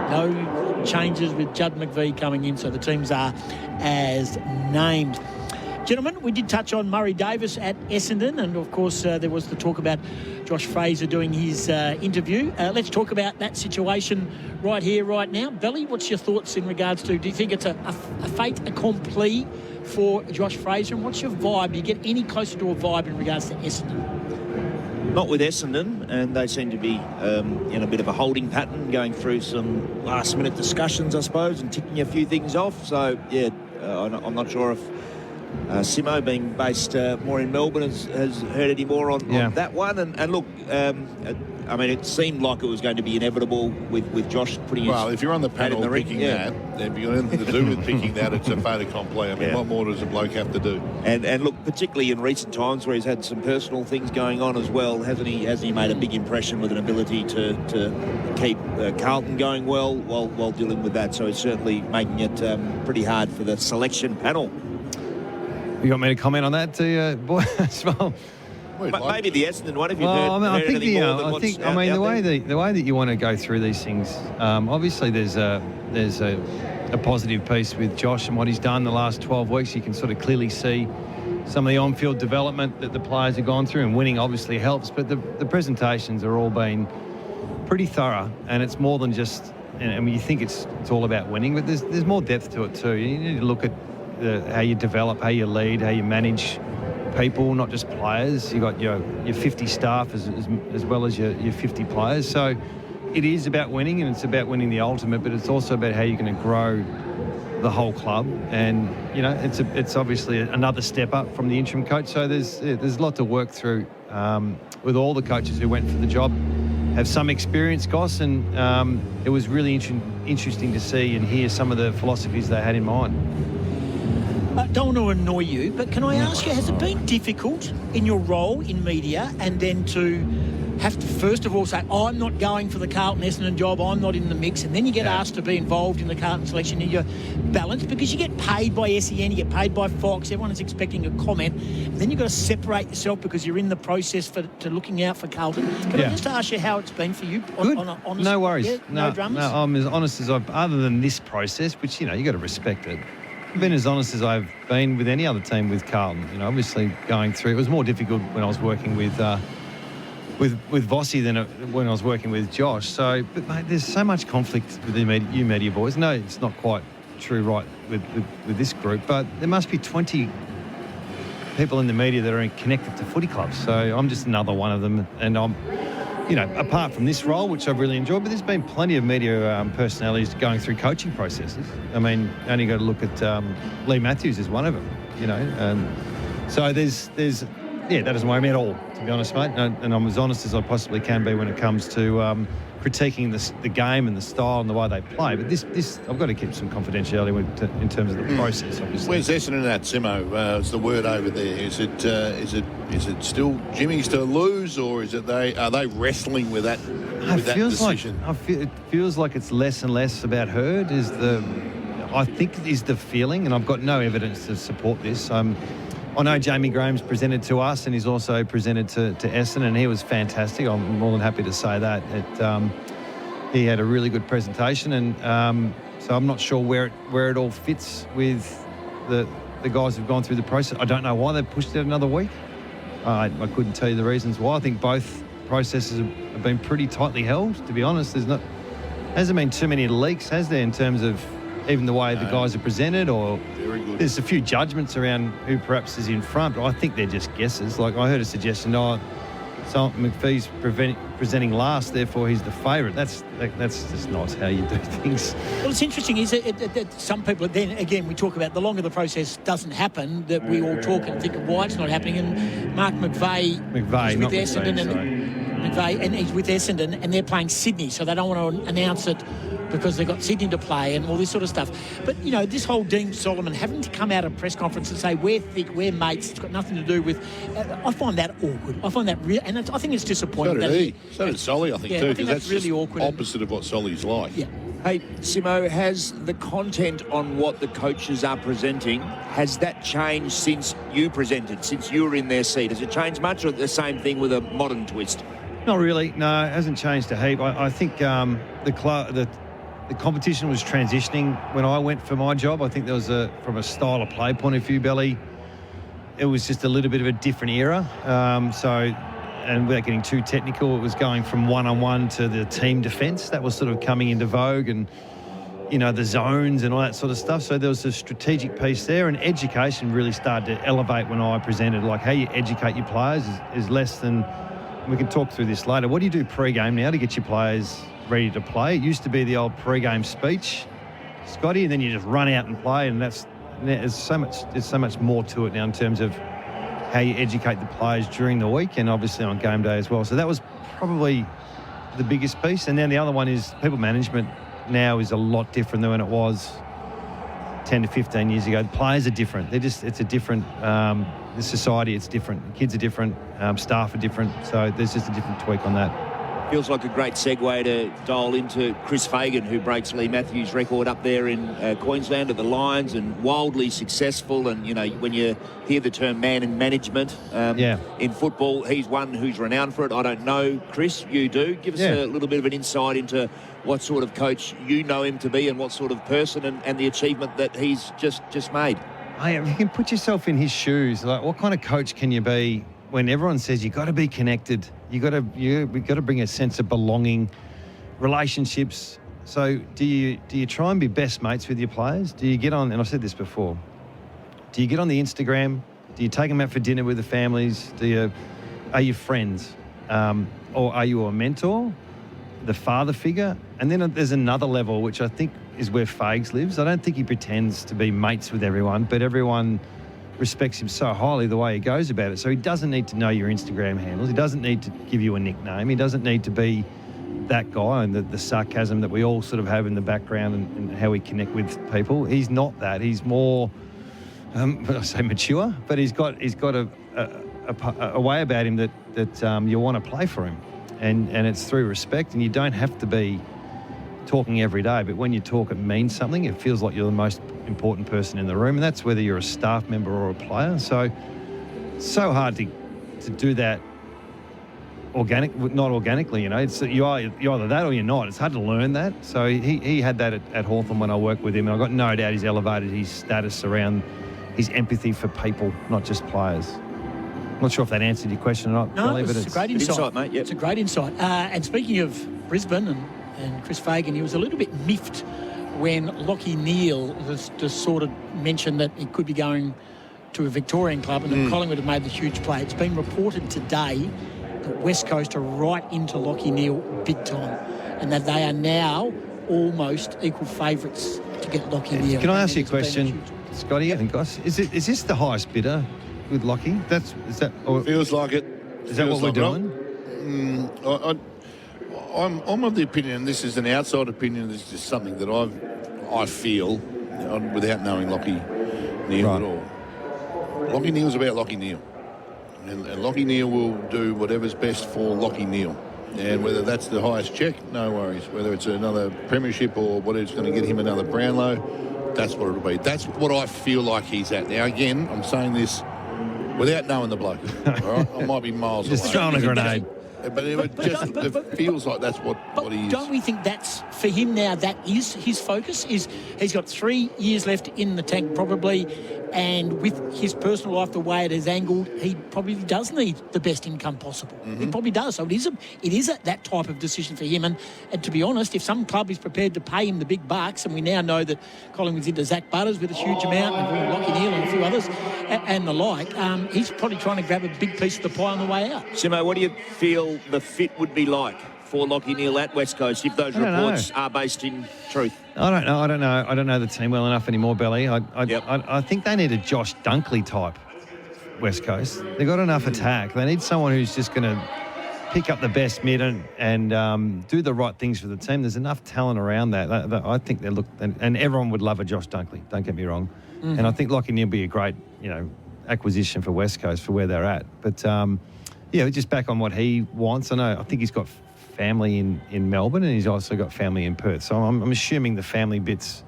no changes with Judd McVie coming in, so the teams are as named. Gentlemen, we did touch on Murray Davis at Essendon, and of course there was the talk about Josh Fraser doing his interview. Let's talk about that situation right here, right now. Belly, what's your thoughts in regards to, do you think it's a fait accompli for Josh Fraser, and what's your vibe? Do you get any closer to a vibe in regards to Essendon? Not with Essendon, and they seem to be in a bit of a holding pattern, going through some last-minute discussions, I suppose, and ticking a few things off. So, yeah, I'm not sure if Simo, being based more in Melbourne, has heard any more on that one. And look, I mean, it seemed like it was going to be inevitable with Josh putting his... Well, if you're on the panel in the picking that, if you've got anything to do with picking that, it's a fait accompli. I mean, what more does a bloke have to do? And look, particularly in recent times where he's had some personal things going on as well, hasn't he made a big impression with an ability to keep Carlton going well while dealing with that. So he's certainly making it pretty hard for the selection panel. You want me to comment on that too, boy, as well? Maybe the Essendon one, if you've heard I think anything more than the way that you want to go through these things, obviously there's a positive piece with Josh and what he's done the last 12 weeks. You can sort of clearly see some of the on-field development that the players have gone through, and winning obviously helps, but the presentations are all been pretty thorough, and it's more than just, I mean, you think it's all about winning, but there's more depth to it too. You need to look at how you develop, how you lead, how you manage people, not just players. You got your 50 staff as well as your 50 players. So it is about winning, and it's about winning the ultimate, but it's also about how you're going to grow the whole club. And it's obviously another step up from the interim coach. So there's a lot to work through with all the coaches who went for the job. Have some experience, Goss, and it was really interesting to see and hear some of the philosophies they had in mind. I don't want to annoy you, but can I ask you, has it been difficult in your role in media and then to have to first of all say, I'm not going for the Carlton Essendon job, I'm not in the mix, and then you get asked to be involved in the Carlton selection and you're balanced because you get paid by SEN, you get paid by Fox, everyone is expecting a comment, and then you've got to separate yourself because you're in the process to looking out for Carlton. Can I just ask you how it's been for you? Honest, no worries. Yeah, no dramas? No, I'm as honest as other than this process, which, you got to respect it. I've been as honest as I've been with any other team with Carlton. Obviously going through, it was more difficult when I was working with Vossi than when I was working with Josh. So, but mate, there's so much conflict with you media boys. No, it's not quite true right with this group, but there must be 20 people in the media that are connected to footy clubs. So I'm just another one of them, and I'm, apart from this role, which I've really enjoyed, but there's been plenty of media personalities going through coaching processes. I mean, only got to look at Lee Matthews is one of them, so there's that doesn't worry me at all, to be honest, mate. And I'm as honest as I possibly can be when it comes to critiquing the game and the style and the way they play. But this I've got to keep some confidentiality in terms of the process, obviously. Where's Essendon at, Simo? It's the word over there. Is it still Jimmy's to lose, or are they wrestling with that decision? It feels like it's less and less about Hurd is the feeling, and I've got no evidence to support this. I know Jamie Graham's presented to us, and he's also presented to Essendon, and he was fantastic. I'm more than happy to say that. He had a really good presentation, and so I'm not sure where it all fits with the guys who've gone through the process. I don't know why they pushed it another week. I couldn't tell you the reasons why. I think both processes have been pretty tightly held, to be honest. Hasn't been too many leaks, has there, in terms of even the way the guys are presented, or there's a few judgments around who perhaps is in front, but I think they're just guesses. Like I heard a suggestion, so McPhee's presenting last, therefore he's the favourite. That's just not how you do things. Well, it's interesting, is it, that some people, then again, we talk about the longer the process doesn't happen, that we all talk and think of why it's not happening. And Mark McVeigh is with Essendon, and he's with Essendon, and they're playing Sydney, so they don't want to announce it because they've got Sydney to play and all this sort of stuff. But, this whole Dean Solomon having to come out of a press conference and say, we're thick, we're mates, it's got nothing to do with... I find that awkward. I find that real... And I think it's disappointing. So did Solly, I think, too, because that's really awkward. Opposite of what Solly's like. Yeah. Hey, Simo, has the content on what the coaches are presenting, has that changed since you presented, since you were in their seat? Has it changed much, or the same thing with a modern twist? Not really. No, it hasn't changed a heap. I think the the competition was transitioning when I went for my job. I think there was from a style of play point of view, Belly, it was just a little bit of a different era. And without getting too technical, it was going from one-on-one to the team defence. That was sort of coming into vogue, and, the zones and all that sort of stuff. So there was a strategic piece there, and education really started to elevate when I presented. Like, how you educate your players is less than, we can talk through this later. What do you do pre-game now to get your players ready to play? It used to be the old pre-game speech, Scotty, and then you just run out and play, and there's so much more to it now in terms of how you educate the players during the week and obviously on game day as well. So that was probably the biggest piece. And then the other one is people management now is a lot different than when it was 10 to 15 years ago. The players are different. It's a different, the society, it's different. The kids are different, staff are different. So there's just a different tweak on that. Feels like a great segue to dial into Chris Fagan, who breaks Lee Matthews' record up there in Queensland at the Lions, and wildly successful. And, when you hear the term man in management in football, he's one who's renowned for it. I don't know, Chris, you do. Give us a little bit of an insight into what sort of coach you know him to be and what sort of person and the achievement that he's just made. If you can put yourself in his shoes, like, what kind of coach can you be when everyone says you've got to be connected, we've got to bring a sense of belonging, relationships. So do you try and be best mates with your players? Do you get on, and I've said this before, do you get on the Instagram? Do you take them out for dinner with the families? Are you friends? Or are you a mentor, the father figure? And then there's another level, which I think is where Fags lives. I don't think he pretends to be mates with everyone, but everyone respects him so highly the way he goes about it. So he doesn't need to know your Instagram handles. He doesn't need to give you a nickname. He doesn't need to be that guy and the sarcasm that we all sort of have in the background and how we connect with people. He's not that. He's more, I say mature, but he's got a way about him that you want to play for him. And it's through respect, and you don't have to be talking every day, but when you talk, it means something. It feels like you're the most important person in the room, and that's whether you're a staff member or a player. So hard to do that not organically, It's you're either that or you're not. It's hard to learn that. So he had that at Hawthorn when I worked with him, and I got no doubt he's elevated his status around his empathy for people, not just players. I'm not sure if that answered your question or not. No, Billy, it's a great insight, mate. Yep. It's a great insight. And speaking of Brisbane and Chris Fagan, he was a little bit miffed when Lachie Neale just sort of mentioned that he could be going to a Victorian club and that Collingwood have made the huge play. It's been reported today that West Coast are right into Lachie Neale big time, and that they are now almost equal favourites to get Lachie Neale. Can I ask you a question, Scotty and Goss? Is this the highest bidder with Lachie? Feels like it. Is that what we're doing? I'm of the opinion, this is an outside opinion, this is just something that I feel without knowing Lachie Neale at all. Lachie Neale's about Lachie Neale. And Lachie Neale will do whatever's best for Lachie Neale. And whether that's the highest check, no worries. Whether it's another premiership or whether it's going to get him another Brownlow, that's what it'll be. That's what I feel like he's at. Now, again, I'm saying this without knowing the bloke. All right? I might be miles away. Just throwing a grenade. But it feels like that's what he is. Don't we think that's, for him now, that is his focus? He's got 3 years left in the tank probably, and with his personal life the way it is angled, he probably does need the best income possible. He probably does. So it is that type of decision for him. And to be honest, if some club is prepared to pay him the big bucks, and we now know that Collingwood's into Zach Butters with a huge amount, and Lachie Neale and a few others, and the like, he's probably trying to grab a big piece of the pie on the way out. Simo, what do you feel the fit would be like for Lachie Neale at West Coast if those reports are based in truth? I don't know. I don't know the team well enough anymore, Belly. I think they need a Josh Dunkley type West Coast. They've got enough attack. They need someone who's just going to pick up the best mid and do the right things for the team. There's enough talent around that. I think and everyone would love a Josh Dunkley. Don't get me wrong. And I think Lachie Neale would be a great, acquisition for West Coast for where they're at. But just back on what he wants. I think he's got family in Melbourne, and he's also got family in Perth. So I'm assuming the family bit's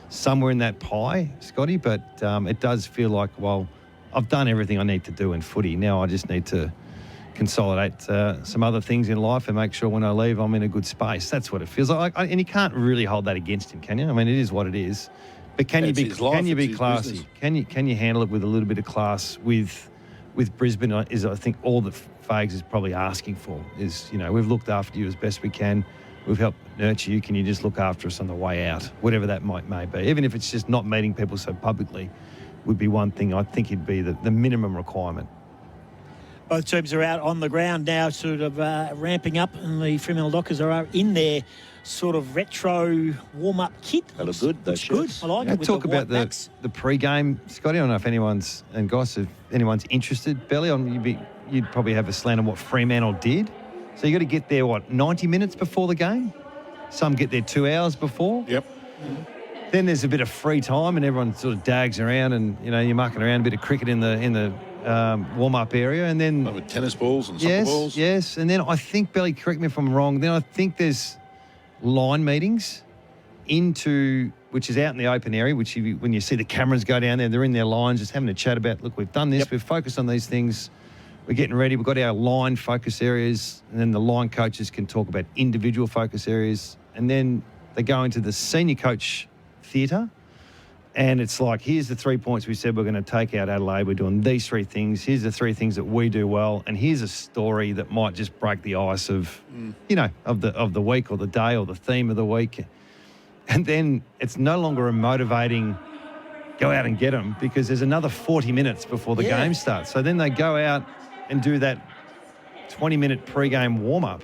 somewhere in that pie, Scotty. But it does feel like, well, I've done everything I need to do in footy. Now I just need to consolidate some other things in life and make sure when I leave I'm in a good space. That's what it feels like. And you can't really hold that against him, can you? I mean, it is what it is. But can you be classy? Can you handle it with a little bit of class with Brisbane? Is I think all that Fags is probably asking for is, we've looked after you as best we can. We've helped nurture you. Can you just look after us on the way out? Whatever that may be. Even if it's just not meeting people so publicly would be one thing. I think it'd be the minimum requirement. Both teams are out on the ground now, sort of ramping up, and the Fremantle Dockers are in their sort of retro warm-up kit. That looks good. Looks good. I like it. Talk about the pre-game, Scotty. I don't know if anyone's interested. Belly, you'd probably have a slant on what Fremantle did. So you got to get there, 90 minutes before the game? Some get there 2 hours before. Yep. Then there's a bit of free time and everyone sort of dags around and, you're mucking around, a bit of cricket in the warm-up area. And then with tennis balls and soccer balls. Yes. And then I think, Belly, correct me if I'm wrong, then I think there's line meetings which is out in the open area, which when you see the cameras go down there, they're in their lines just having a chat about, look, we've done this, we've focused on these things. We're getting ready. We've got our line focus areas, and then the line coaches can talk about individual focus areas. And then they go into the senior coach theatre, and it's like, here's the 3 points we said we're going to take out Adelaide. We're doing these 3 things. Here's the 3 things that we do well, and here's a story that might just break the ice of, of the week or the day or the theme of the week. And then it's no longer a motivating go out and get them because there's another 40 minutes before the game starts. So then they go out and do that 20-minute pre-game warm-up,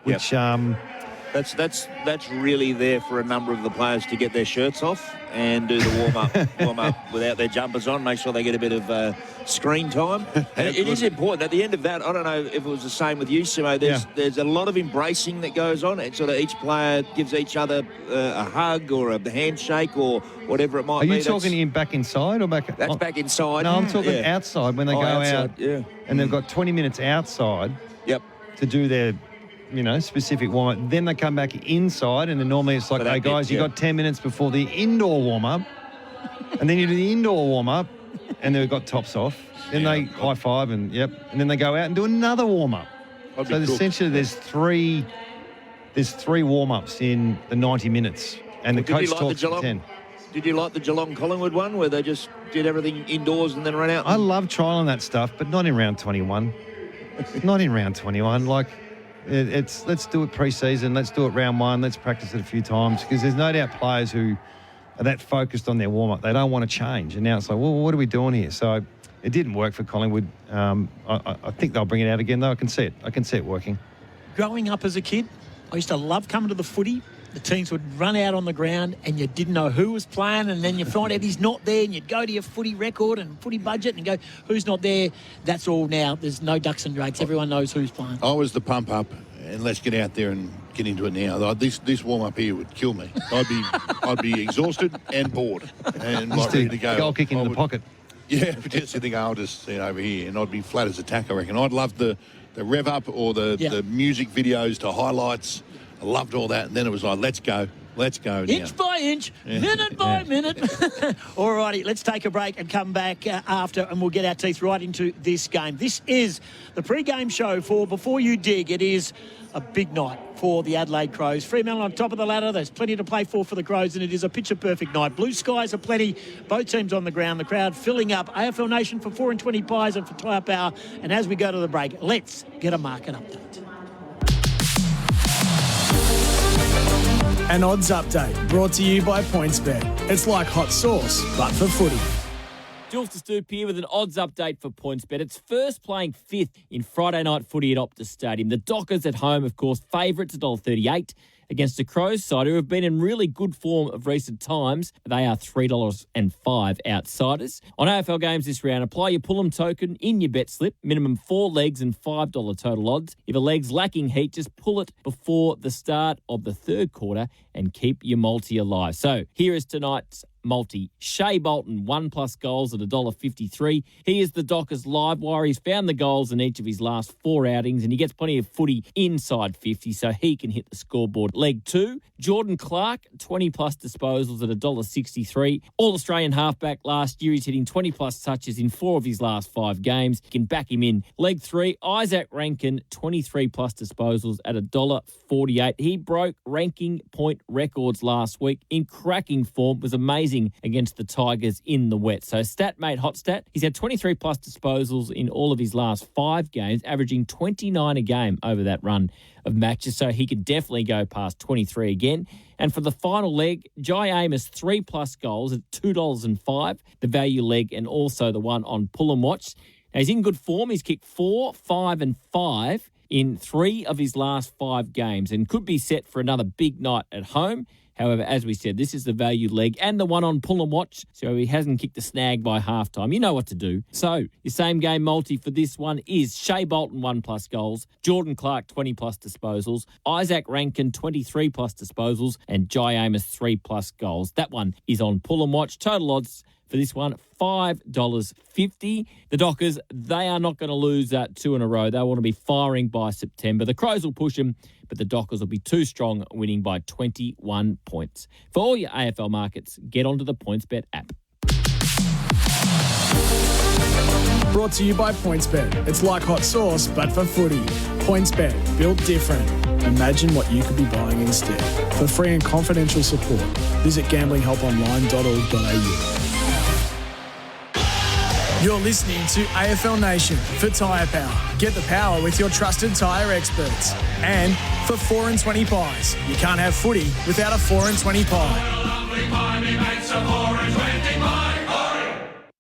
which that's really there for a number of the players to get their shirts off and do the warm up without their jumpers on, make sure they get a bit of screen time. And it is important. At the end of that, I don't know if it was the same with you, Simo, there's a lot of embracing that goes on, and sort of each player gives each other a hug or a handshake or whatever it might be. Are you talking him back inside or back? That's back inside. No, I'm talking outside when they go outside, out and they've got 20 minutes outside to do their specific warm-up. Then they come back inside, and then normally it's like, hey, guys, you got 10 minutes before the indoor warm-up, and then you do the indoor warm-up, and they've got tops off. Then they high-five, and then they go out and do another warm-up. So essentially there's three warm-ups in the 90 minutes, and the coach talks for 10. Did you like the Geelong-Collingwood one, where they just did everything indoors and then ran out? I love trialling that stuff, but not in round 21. Not in round 21. Like, let's do it pre-season, let's do it round 1, let's practice it a few times, because there's no doubt players who are that focused on their warm-up, they don't want to change. And now it's like, well, what are we doing here? So it didn't work for Collingwood. I think they'll bring it out again, though. I can see it working. Growing up as a kid, I used to love coming to the footy. The teams would run out on the ground and you didn't know who was playing, and then you find out he's not there, and you'd go to your footy record and footy budget and go, who's not there? That's all now. There's no ducks and drakes. Everyone knows who's playing. I was the pump up, and let's get out there and get into it now. This warm up here would kill me. I'd be exhausted and bored and like ready to go. Goal kick in the pocket. Yeah, but just think I'll just see it over here, and I'd be flat as a tack, I reckon. I'd love the rev up or the music videos to highlights. I loved all that, and then it was like, let's go now. Inch by inch, minute by minute. All righty, let's take a break and come back after, and we'll get our teeth right into this game. This is the pre-game show for Before You Dig. It is a big night for the Adelaide Crows. Fremantle on top of the ladder. There's plenty to play for the Crows, and it is a picture-perfect night. Blue skies are plenty. Both teams on the ground. The crowd filling up. AFL Nation for 4 and 20 pies and for Tyre Power. And as we go to the break, let's get a market update. An odds update brought to you by PointsBet. It's like hot sauce, but for footy. Jules to Stoop here with an odds update for PointsBet. It's first playing 5th in Friday night footy at Optus Stadium. The Dockers at home, of course, favourites at $1.38 against the Crows side, who have been in really good form of recent times. They are $3.05 outsiders. On AFL games this round, apply your Pull'em token in your bet slip. Minimum 4 legs and $5 total odds. If a leg's lacking heat, just pull it before the start of the third quarter and keep your multi alive. So here is tonight's multi. Shea Bolton, 1+ goals at $1.53. He is the Dockers live wire. He's found the goals in each of his last 4 outings, and he gets plenty of footy inside 50, so he can hit the scoreboard. Leg 2, Jordan Clark, 20+ disposals at $1.63. All-Australian halfback last year. He's hitting 20+ touches in 4 of his last 5 games. You can back him in. Leg 3, Isaac Rankin, 23+ disposals at $1.48. He broke ranking point records last week in cracking form. Was amazing against the Tigers in the wet. So Statmate Hotstat, he's had 23+ disposals in all of his last 5 games, averaging 29 a game over that run of matches. So he could definitely go past 23 again. And for the final leg, Jai Amos, 3+ goals at $2.05, the value leg, and also the one on Pull and Watch. Now he's in good form. He's kicked 4, 5 and 5 in 3 of his last 5 games and could be set for another big night at home. However, as we said, this is the value leg and the one on Pull and Watch, so he hasn't kicked a snag by halftime. You know what to do. So your same game multi for this one is Shea Bolton, 1+ goals, Jordan Clark, 20+ disposals, Isaac Rankin, 23+ disposals, and Jai Amos, 3+ goals. That one is on Pull and Watch. Total odds for this one, $5.50. The Dockers, they are not going to lose 2 in a row. They want to be firing by September. The Crows will push them, but the Dockers will be too strong, winning by 21 points. For all your AFL markets, get onto the PointsBet app. Brought to you by PointsBet. It's like hot sauce, but for footy. PointsBet, built different. Imagine what you could be buying instead. For free and confidential support, visit gamblinghelponline.org.au. You're listening to AFL Nation for Tyre Power. Get the power with your trusted tyre experts. And for 4 and 20 pies. You can't have footy without a 4 and 20 pie.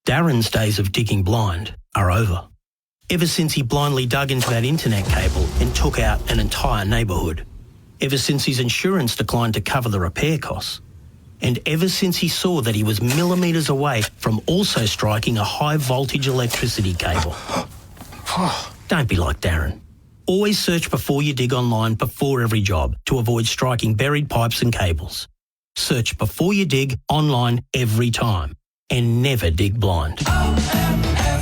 Darren's days of digging blind are over. Ever since he blindly dug into that internet cable and took out an entire neighbourhood. Ever since his insurance declined to cover the repair costs. And ever since he saw that he was millimetres away from also striking a high-voltage electricity cable. Don't be like Darren. Always search before you dig online before every job to avoid striking buried pipes and cables. Search before you dig online every time. And never dig blind.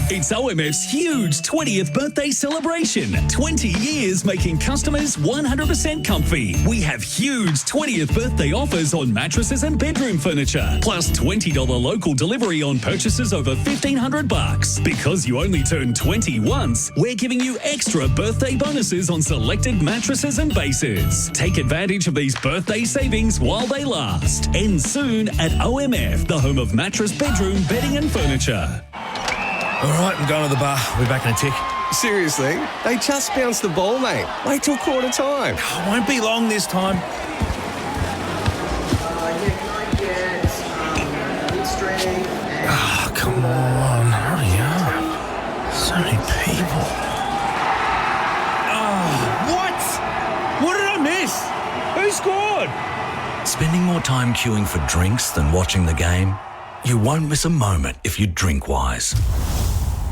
It's OMF's huge 20th birthday celebration. 20 years making customers 100% comfy. We have huge 20th birthday offers on mattresses and bedroom furniture, plus $20 local delivery on purchases over $1,500. Because you only turn 20 once, we're giving you extra birthday bonuses on selected mattresses and bases. Take advantage of these birthday savings while they last. End soon at OMF, the home of mattress, bedroom, bedding and furniture. All right, I'm going to the bar. We'll be back in a tick. Seriously? They just bounced the ball, mate. Wait till quarter time. Won't be long this time. Oh, come on. Hurry up. So many people. Oh, what? What did I miss? Who scored? Spending more time queuing for drinks than watching the game? You won't miss a moment if you drink wise.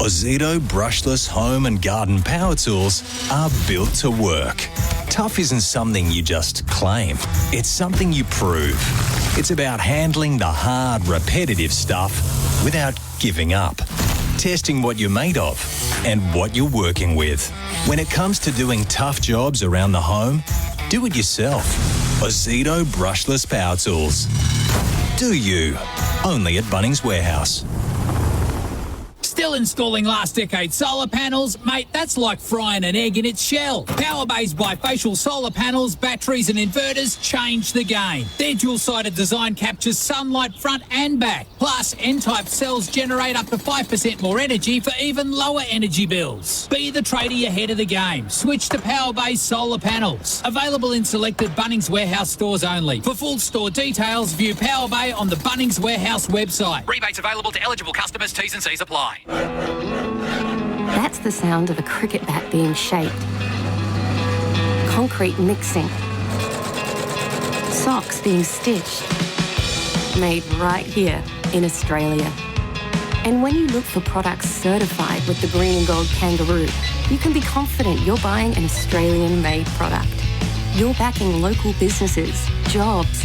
Ozito brushless home and garden power tools are built to work. Tough isn't something you just claim. It's something you prove. It's about handling the hard, repetitive stuff without giving up. Testing what you're made of and what you're working with. When it comes to doing tough jobs around the home, do it yourself. Ozito brushless power tools. Do you? Only at Bunnings Warehouse. Still installing last decade solar panels? Mate, that's like frying an egg in its shell. Powerbay's bifacial solar panels, batteries and inverters change the game. Their dual-sided design captures sunlight front and back. Plus, N-type cells generate up to 5% more energy for even lower energy bills. Be the tradie ahead of the game. Switch to Powerbay's solar panels. Available in selected Bunnings Warehouse stores only. For full store details, view Powerbay on the Bunnings Warehouse website. Rebates available to eligible customers. T's and C's apply. That's the sound of a cricket bat being shaped. Concrete mixing. Socks being stitched. Made right here in Australia. And when you look for products certified with the green and gold kangaroo, you can be confident you're buying an Australian-made product. You're backing local businesses, jobs,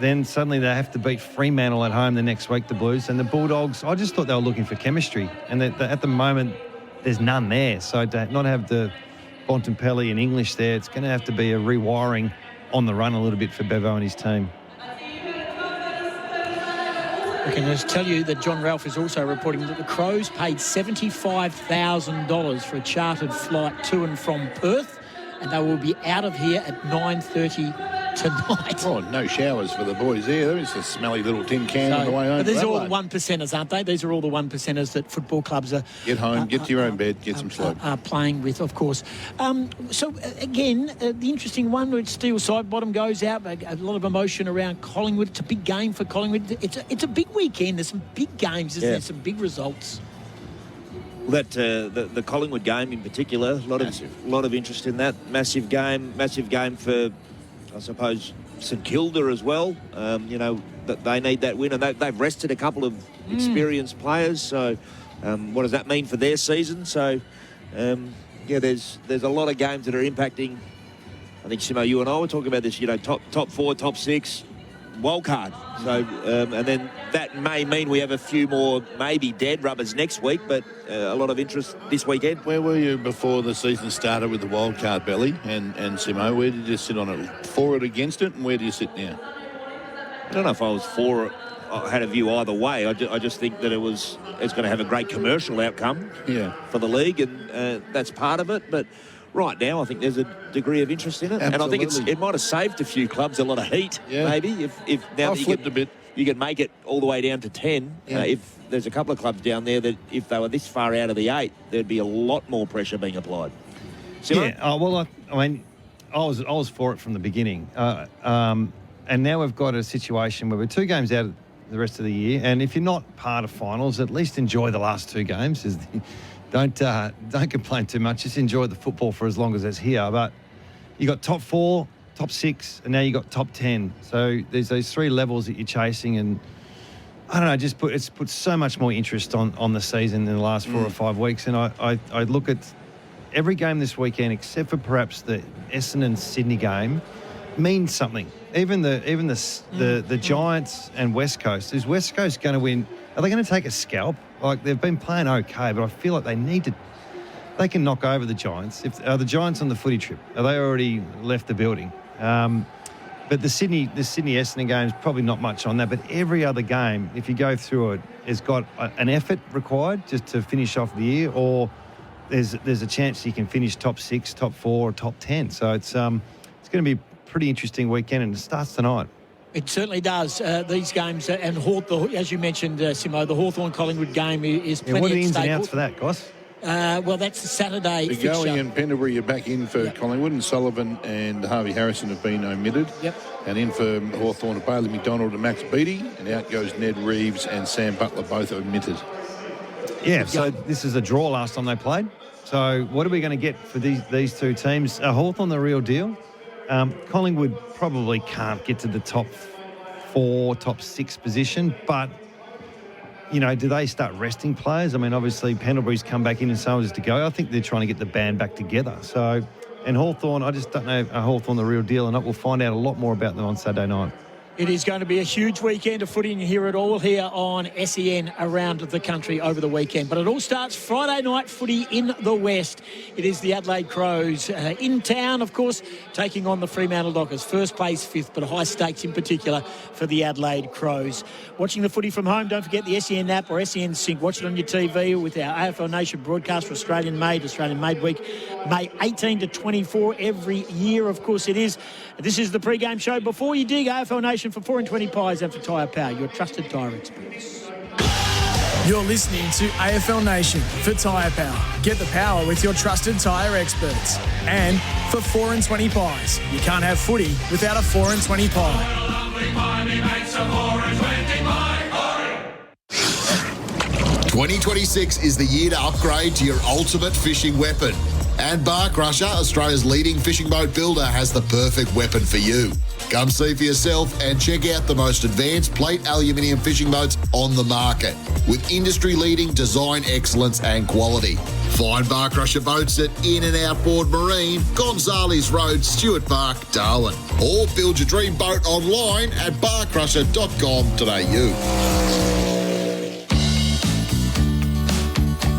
then suddenly they have to beat Fremantle at home the next week, the Blues. And the Bulldogs, I just thought they were looking for chemistry. And at the moment, there's none there. So to not have the Bontempelli and English there, it's going to have to be a rewiring on the run a little bit for Bevo and his team. I can just tell you that John Ralph is also reporting that the Crows paid $75,000 for a chartered flight to and from Perth, and they will be out of here at 9:30 tonight. Oh, no showers for the boys there. There's a smelly little tin can on the way home. But these are all the 1%ers, aren't they? These are all the 1%ers that football clubs are... Get home, get to your own bed, get some sleep. Are playing with, of course. Again, the interesting one, where Steel side bottom goes out, a lot of emotion around Collingwood. It's a big game for Collingwood. It's a big weekend. There's some big games, isn't there? Some big results. That the Collingwood game in particular, a lot of interest in that. Massive game for, I suppose, St Kilda as well. That they need that win, and they've rested a couple of experienced players. So, what does that mean for their season? So, there's a lot of games that are impacting. I think, Simo, you and I were talking about this. Top 4, top 6. Wild card. So, and then that may mean we have a few more maybe dead rubbers next week, but a lot of interest this weekend. Where were you before the season started with the wild card, Belly and Simo? Where did you sit on it? For it, against it, and where do you sit now? I don't know if I was for it. I had a view either way. I just think that it's going to have a great commercial outcome for the league, and that's part of it. But right now, I think there's a degree of interest in it. Absolutely. And I think it might have saved a few clubs a lot of heat, maybe. If now I flipped a bit. You can make it all the way down to 10. If there's a couple of clubs down there that if they were this far out of the 8, there'd be a lot more pressure being applied. Simon? Yeah, I was for it from the beginning. And now we've got a situation where we're 2 games out of the rest of the year. And if you're not part of finals, at least enjoy the last 2 games. Don't complain too much. Just enjoy the football for as long as it's here. But you got top 4, top 6, and now you got top 10. So there's those 3 levels that you're chasing, and I don't know. It's put so much more interest on the season in the last 4 or 5 weeks. And I look at every game this weekend, except for perhaps the Essendon and Sydney game, means something. Even the Giants and West Coast. Is West Coast going to win? Are they going to take a scalp? Like, they've been playing okay, but I feel like they can knock over the Giants. Are the Giants on the footy trip? Are they already left the building? But the Sydney Essendon game is probably not much on that. But every other game, if you go through it, has got an effort required just to finish off the year, or there's a chance you can finish top 6, top 4, or top 10. So it's going to be a pretty interesting weekend, and it starts tonight. It certainly does. These games, and Hawthorn, as you mentioned, Simo, the Hawthorn-Collingwood game is plenty what are the ins at stake. and outs for that, Goss? Well, that's the Saturday The fixture. Going and Pendlebury are back in for Collingwood, and Sullivan and Harvey Harrison have been omitted. Yep. And in for Hawthorn are Bailey McDonald and Max Beattie, and out goes Ned Reeves and Sam Butler, both omitted. Yeah, so this is a draw last time they played. So what are we going to get for these 2 teams? Hawthorn the real deal. Collingwood probably can't get to the top 4, top 6 position, but do they start resting players? I mean, obviously Pendlebury's come back in and so is to go. I think they're trying to get the band back together. So, and Hawthorn, I just don't know if Hawthorn the real deal, and we'll find out a lot more about them on Saturday night. It is going to be a huge weekend of footy, and you hear it all here on SEN around the country over the weekend. But it all starts Friday night footy in the West. It is the Adelaide Crows in town, of course, taking on the Fremantle Dockers. First place, 5th, but high stakes in particular for the Adelaide Crows. Watching the footy from home, don't forget the SEN app or SEN Sync. Watch it on your TV with our AFL Nation broadcast for Australian Made Week, May 18 to 24 every year. Of course it is. This is the pre-game show. Before you dig, AFL Nation for 4 and 20 pies and for Tyre Power, your trusted tyre experts. You're listening to AFL Nation for Tyre Power. Get the power with your trusted tyre experts. And for 4 and 20 pies. You can't have footy without a 4 and 20 pie. 2026 is the year to upgrade to your ultimate fishing weapon. And Bar Crusher, Australia's leading fishing boat builder, has the perfect weapon for you. Come see for yourself and check out the most advanced plate aluminium fishing boats on the market with industry-leading design excellence and quality. Find Bar Crusher boats at In and Outboard Marine, Gonzales Road, Stewart Park, Darwin. Or build your dream boat online at barcrusher.com.au.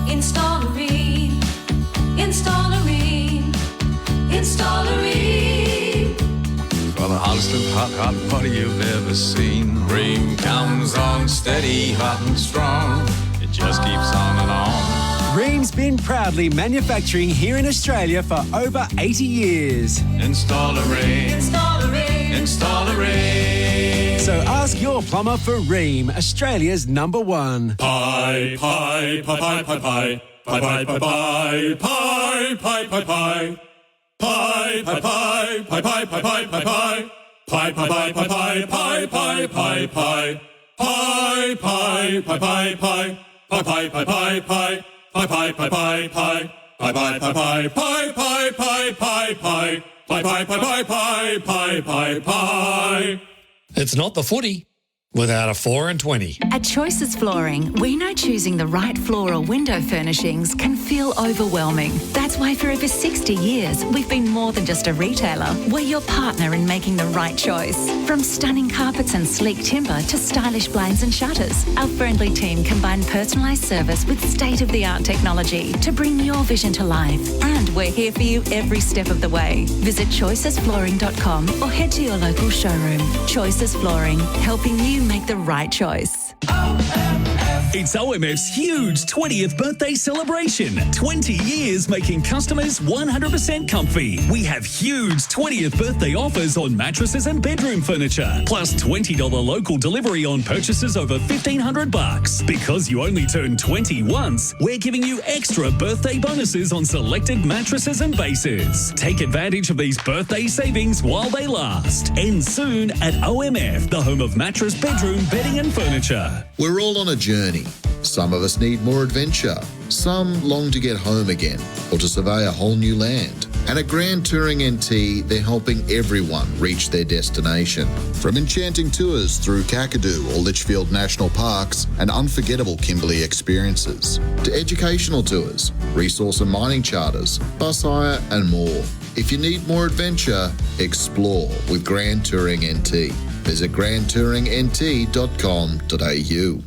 Installerine. For the hottest of hot water you've ever seen. Ream comes on steady, hot and strong. It just keeps on and on. Ream's been proudly manufacturing here in Australia for over 80 years. Installerine. Installerine. So ask your plumber for Ream, Australia's #1. Pie, pie, pie, pie, pie, pie. Pie, pie, pie, pie, pie, pie, pie, pie. Pie, pie, pie, pie, pie, pie, pie, pie, pie. Pie, pie, pie, pie, pie, pie, pie, pie, pie. Pie, pie, pie, pie, pie. Pie, pie, pie, pie, pie. Pie, pie, pie, pie, pie. Pie, pie, pie, pie, pie, pie, pie, pie, pie. Pie, pie, pie, pie, pie, pie, pie, pie. It's not the footy without a 4 and 20. At Choices Flooring, we know choosing the right floor or window furnishings can feel overwhelming. That's why for over 60 years, we've been more than just a retailer. We're your partner in making the right choice. From stunning carpets and sleek timber to stylish blinds and shutters, our friendly team combine personalised service with state-of-the-art technology to bring your vision to life. And we're here for you every step of the way. Visit choicesflooring.com or head to your local showroom. Choices Flooring, helping you make the right choice. It's OMF's huge 20th birthday celebration. 20 years making customers 100% comfy. We have huge 20th birthday offers on mattresses and bedroom furniture, plus $20 local delivery on purchases over $1,500. Because you only turn 20 once, we're giving you extra birthday bonuses on selected mattresses and bases. Take advantage of these birthday savings while they last. End soon at OMF, the home of mattress, bedroom, bedding and furniture. We're all on a journey. Some of us need more adventure. Some long to get home again or to survey a whole new land. And at Grand Touring NT, they're helping everyone reach their destination. From enchanting tours through Kakadu or Litchfield National Parks and unforgettable Kimberley experiences, to educational tours, resource and mining charters, bus hire and more. If you need more adventure, explore with Grand Touring NT. Visit grandtouringnt.com.au.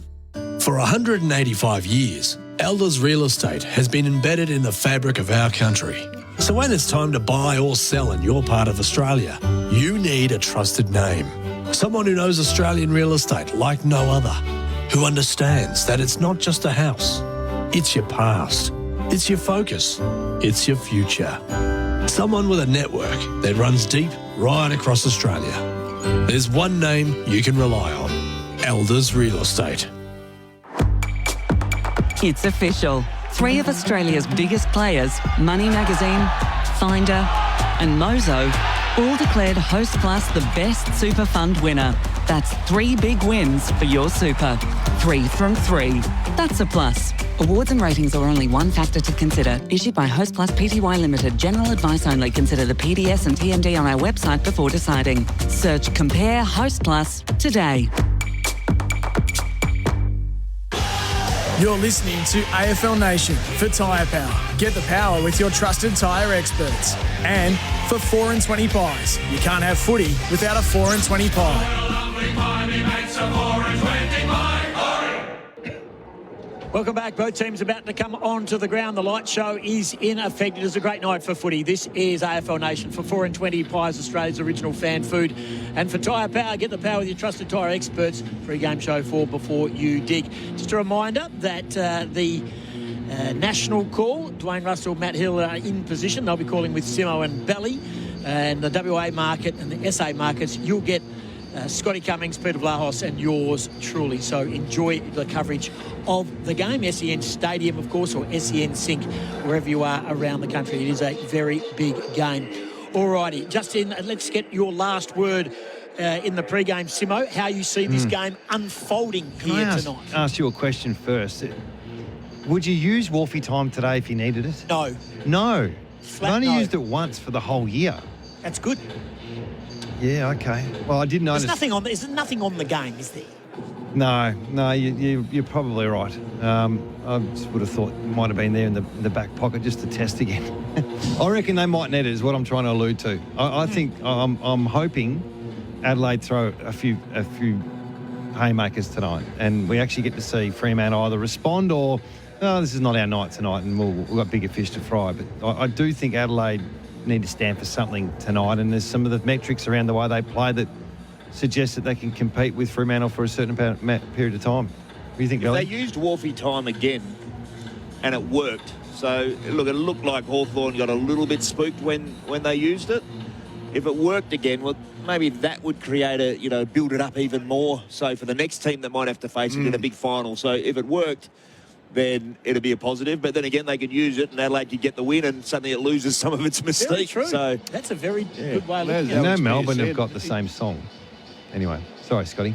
For 185 years, Elders Real Estate has been embedded in the fabric of our country. So when it's time to buy or sell in your part of Australia, you need a trusted name. Someone who knows Australian real estate like no other, who understands that it's not just a house, it's your past, it's your focus, it's your future. Someone with a network that runs deep right across Australia. There's one name you can rely on, Elders Real Estate. It's official. 3 of Australia's biggest players, Money Magazine, Finder and Mozo, all declared Hostplus the best super fund winner. That's 3 big wins for your super. 3 from 3. That's a plus. Awards and ratings are only one factor to consider. Issued by Hostplus Pty Limited. General advice only. Consider the PDS and TMD on our website before deciding. Search Compare Hostplus today. You're listening to AFL Nation for Tyre Power. Get the power with your trusted tyre experts. And for 4 and 20 pies. You can't have footy without a 4 and 20 pie. Welcome back. Both teams about to come onto the ground. The light show is in effect. It is a great night for footy. This is AFL Nation for 4 and 20 pies, Australia's original fan food. And for Tyre Power, get the power with your trusted tyre experts. Free game show for Before You Dig. Just a reminder that the national call, Dwayne Russell, Matt Hill are in position. They'll be calling with Simo and Belly. And the WA market and the SA markets, you'll get Scotty Cummings, Peter Vlahos and yours truly. So enjoy the coverage of the game. SEN Stadium, of course, or SEN Sync, wherever you are around the country. It is a very big game. Alrighty, Justin, let's get your last word in the pre-game, Simo, how you see this game unfolding here tonight. Can I ask you a question first? Would you use Wolfie time today if you needed it? No. No. Flat I only no. used it once for the whole year. That's good. Yeah, okay. Well, I did notice. There's nothing on the game, is there? No, you're probably right. I just would have thought it might have been there in the back pocket just to test again. I reckon they might net it, is what I'm trying to allude to. I think I'm hoping Adelaide throw a few haymakers tonight, and we actually get to see Fremantle either respond or, this is not our night tonight, and we've got bigger fish to fry. But I do think Adelaide need to stand for something tonight, and there's some of the metrics around the way they play that suggest that they can compete with Fremantle for a certain period of time. What do you think, Billy? They used Wharfie time again, and it worked. So, look, it looked like Hawthorn got a little bit spooked when they used it. If it worked again, well, maybe that would create build it up even more. So for the next team that might have to face it in a big final. So if it worked, then it'd be a positive. But then again, they could use it and Adelaide could get the win and suddenly it loses some of its mystique. Very true. So that's a very good way of looking at it. I know Melbourne have got the same song. Anyway, sorry, Scotty.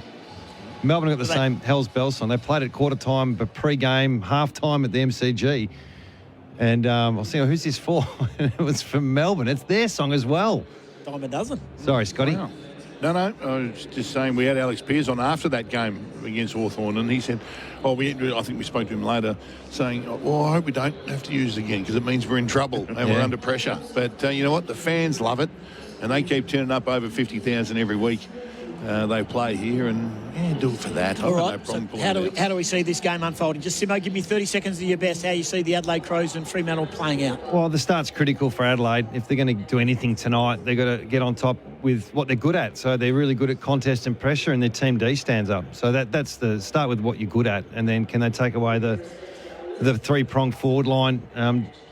Melbourne have got the same Hell's Bells song. They played it quarter time, but pre-game, half-time at the MCG. And I was thinking, who's this for? It was from Melbourne. It's their song as well. Dime a dozen. Sorry, Scotty. Wow. No, I was just saying we had Alex Pearce on after that game against Hawthorn, and he said, I think we spoke to him later, saying, I hope we don't have to use it again because it means we're in trouble and we're under pressure. But you know what? The fans love it, and they keep turning up over 50,000 every week. They play here, and do it for that. All right. So how do we see this game unfolding? Just, Simo, give me 30 seconds of your best. How you see the Adelaide Crows and Fremantle playing out? Well, the start's critical for Adelaide. If they're going to do anything tonight, they've got to get on top with what they're good at. So they're really good at contest and pressure, and their team D stands up. So that's the start with what you're good at, and then can they take away the three-pronged forward line,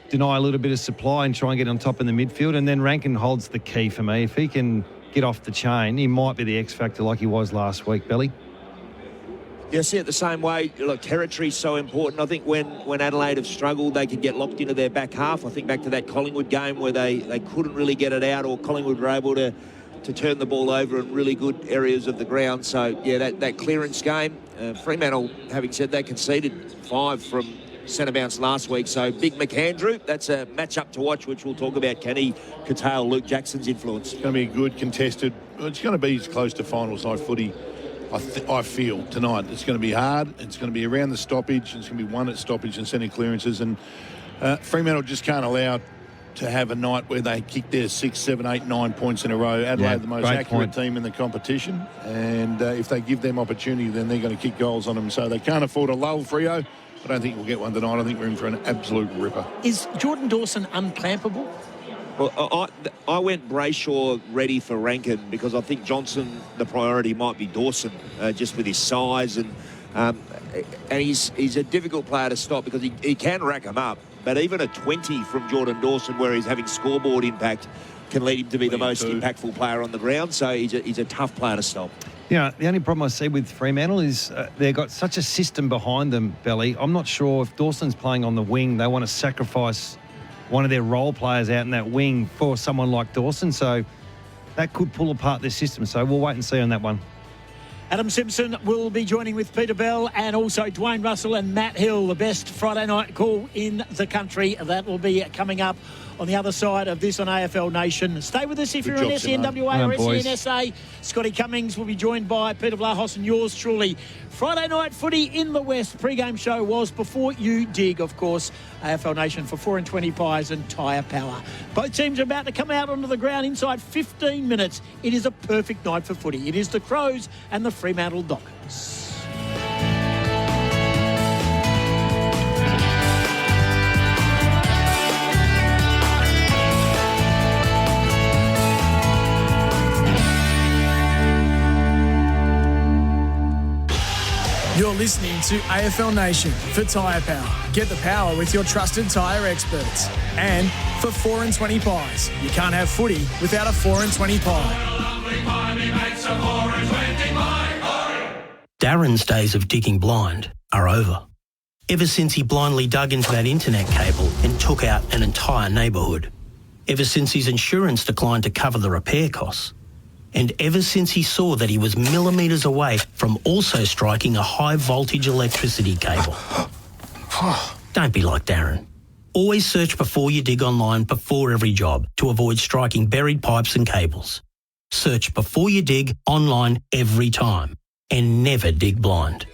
deny a little bit of supply and try and get on top in the midfield, and then Rankin holds the key for me. If he can get off the chain, he might be the X factor like he was last week, Belly. Yeah, I see it the same way. Look, territory's so important. I think when Adelaide have struggled, they can get locked into their back half. I think back to that Collingwood game where they couldn't really get it out, or Collingwood were able to turn the ball over in really good areas of the ground. So, yeah, that clearance game. Fremantle, having said that, conceded 5 from centre bounce last week. So, big McAndrew, that's a match-up to watch, which we'll talk about. Can he curtail Luke Jackson's influence? It's going to be a good contested. It's going to be as close to final side footy, I feel, tonight. It's going to be hard. It's going to be around the stoppage. It's going to be one at stoppage and centre clearances. And Fremantle just can't allow to have a night where they kick their 6, 7, 8, 9 points in a row. Adelaide, the most accurate team in the competition. And if they give them opportunity, then they're going to kick goals on them. So they can't afford a lull, Freo. I don't think we'll get one tonight. I think we're in for an absolute ripper. Is Jordan Dawson unclampable? Well, I went Brayshaw ready for Rankin because I think Johnson, the priority might be Dawson, just with his size. And he's a difficult player to stop because he can rack him up. But even a 20 from Jordan Dawson where he's having scoreboard impact can lead him to be the most impactful player on the ground. So he's a tough player to stop. Yeah, the only problem I see with Fremantle is they've got such a system behind them, Belly. I'm not sure if Dawson's playing on the wing, they want to sacrifice one of their role players out in that wing for someone like Dawson. So that could pull apart their system. So we'll wait and see on that one. Adam Simpson will be joining with Peter Bell and also Dwayne Russell and Matt Hill, the best Friday night call in the country. That will be coming up on the other side of this on AFL Nation. Stay with us if you're in SENWA or SENSA. Scotty Cummings will be joined by Peter Vlahos and yours truly. Friday night footy in the West. Pre-game show was Before You Dig, of course. AFL Nation for 4 and 20 pies and tyre power. Both teams are about to come out onto the ground inside 15 minutes. It is a perfect night for footy. It is the Crows and the Fremantle Dockers. You're listening to AFL Nation for Tyre Power. Get the power with your trusted tyre experts. And for 4 and 20 pies. You can't have footy without a 4 and 20 pie. Darren's days of digging blind are over. Ever since he blindly dug into that internet cable and took out an entire neighbourhood. Ever since his insurance declined to cover the repair costs. And ever since he saw that he was millimetres away from also striking a high-voltage electricity cable. Don't be like Darren. Always search before you dig online before every job to avoid striking buried pipes and cables. Search before you dig online every time and never dig blind.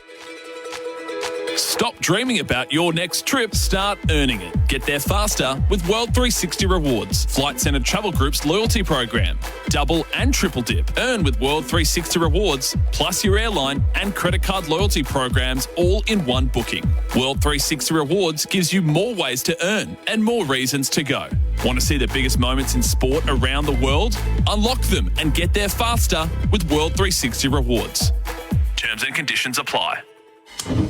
Stop dreaming about your next trip. Start earning it. Get there faster with World 360 Rewards, Flight Centre Travel Group's loyalty program. Double and triple dip. Earn with World 360 Rewards, plus your airline and credit card loyalty programs all in one booking. World 360 Rewards gives you more ways to earn and more reasons to go. Want to see the biggest moments in sport around the world? Unlock them and get there faster with World 360 Rewards. Terms and conditions apply.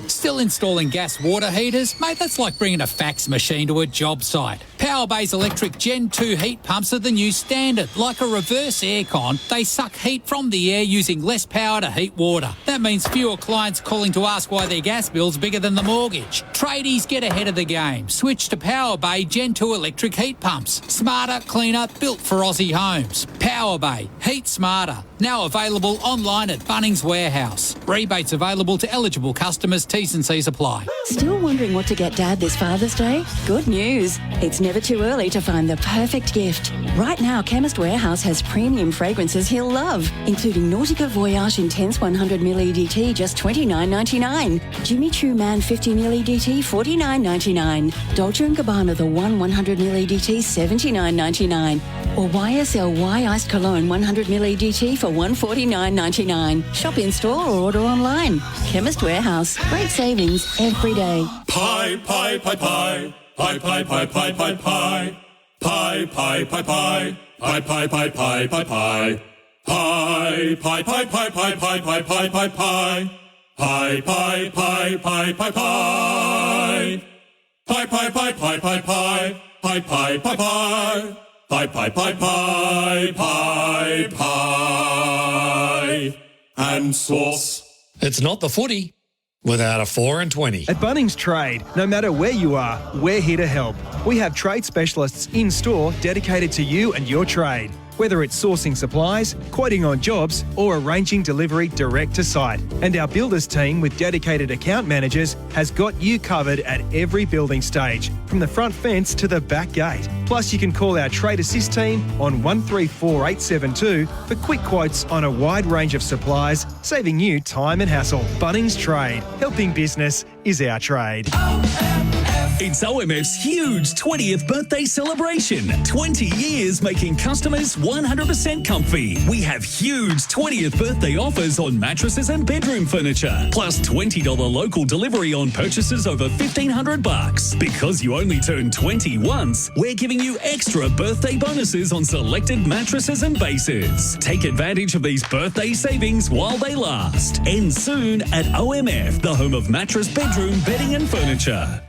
Still installing gas water heaters? Mate, that's like bringing a fax machine to a job site. Powerbay's electric Gen 2 heat pumps are the new standard. Like a reverse aircon, they suck heat from the air using less power to heat water. That means fewer clients calling to ask why their gas bill's bigger than the mortgage. Tradies, get ahead of the game. Switch to Powerbay Gen 2 electric heat pumps. Smarter, cleaner, built for Aussie homes. Powerbay. Heat smarter. Now available online at Bunnings Warehouse. Rebates available to eligible customers. T's and C's apply. Still wondering what to get Dad this Father's Day? Good news. It's never too early to find the perfect gift. Right now, Chemist Warehouse has premium fragrances he'll love, including Nautica Voyage Intense 100ml EDT, just $29.99. Jimmy Choo Man 50ml EDT, $49.99. Dolce & Gabbana The One 100ml EDT, $79.99. Or YSL Iced Cologne 100ml EDT for $149.99. Shop in store or order online. Chemist Warehouse. Great savings every day. Pie, pie, pie, pie. Pie, pie, pie, pie, pie, pie. Pie, pie, pie, pie. Pie, pie, pie, pie, pie, pie. Pie, pie, pie, pie, pie, pie, pie, pie, pie, pie. Pie, pie, pie, pie, pie, pie. Pie, pie, pie, pie, pie, pie. Pie, pie, pie, pie. Pie, pie, pie, pie, pie, pie. And sauce. It's not the footy without a 4 and 20. At Bunnings Trade, no matter where you are, we're here to help. We have trade specialists in store dedicated to you and your trade. Whether it's sourcing supplies, quoting on jobs, or arranging delivery direct to site. And our builders team with dedicated account managers has got you covered at every building stage, from the front fence to the back gate. Plus, you can call our Trade Assist team on 134872 for quick quotes on a wide range of supplies, saving you time and hassle. Bunnings Trade. Helping business is our trade. It's OMF's huge 20th birthday celebration. 20 years making customers 100% comfy. We have huge 20th birthday offers on mattresses and bedroom furniture, plus $20 local delivery on purchases over $1,500. Because you only turn 20 once, we're giving you extra birthday bonuses on selected mattresses and bases. Take advantage of these birthday savings while they last. End soon at OMF, the home of mattress, bedroom, bedding and furniture.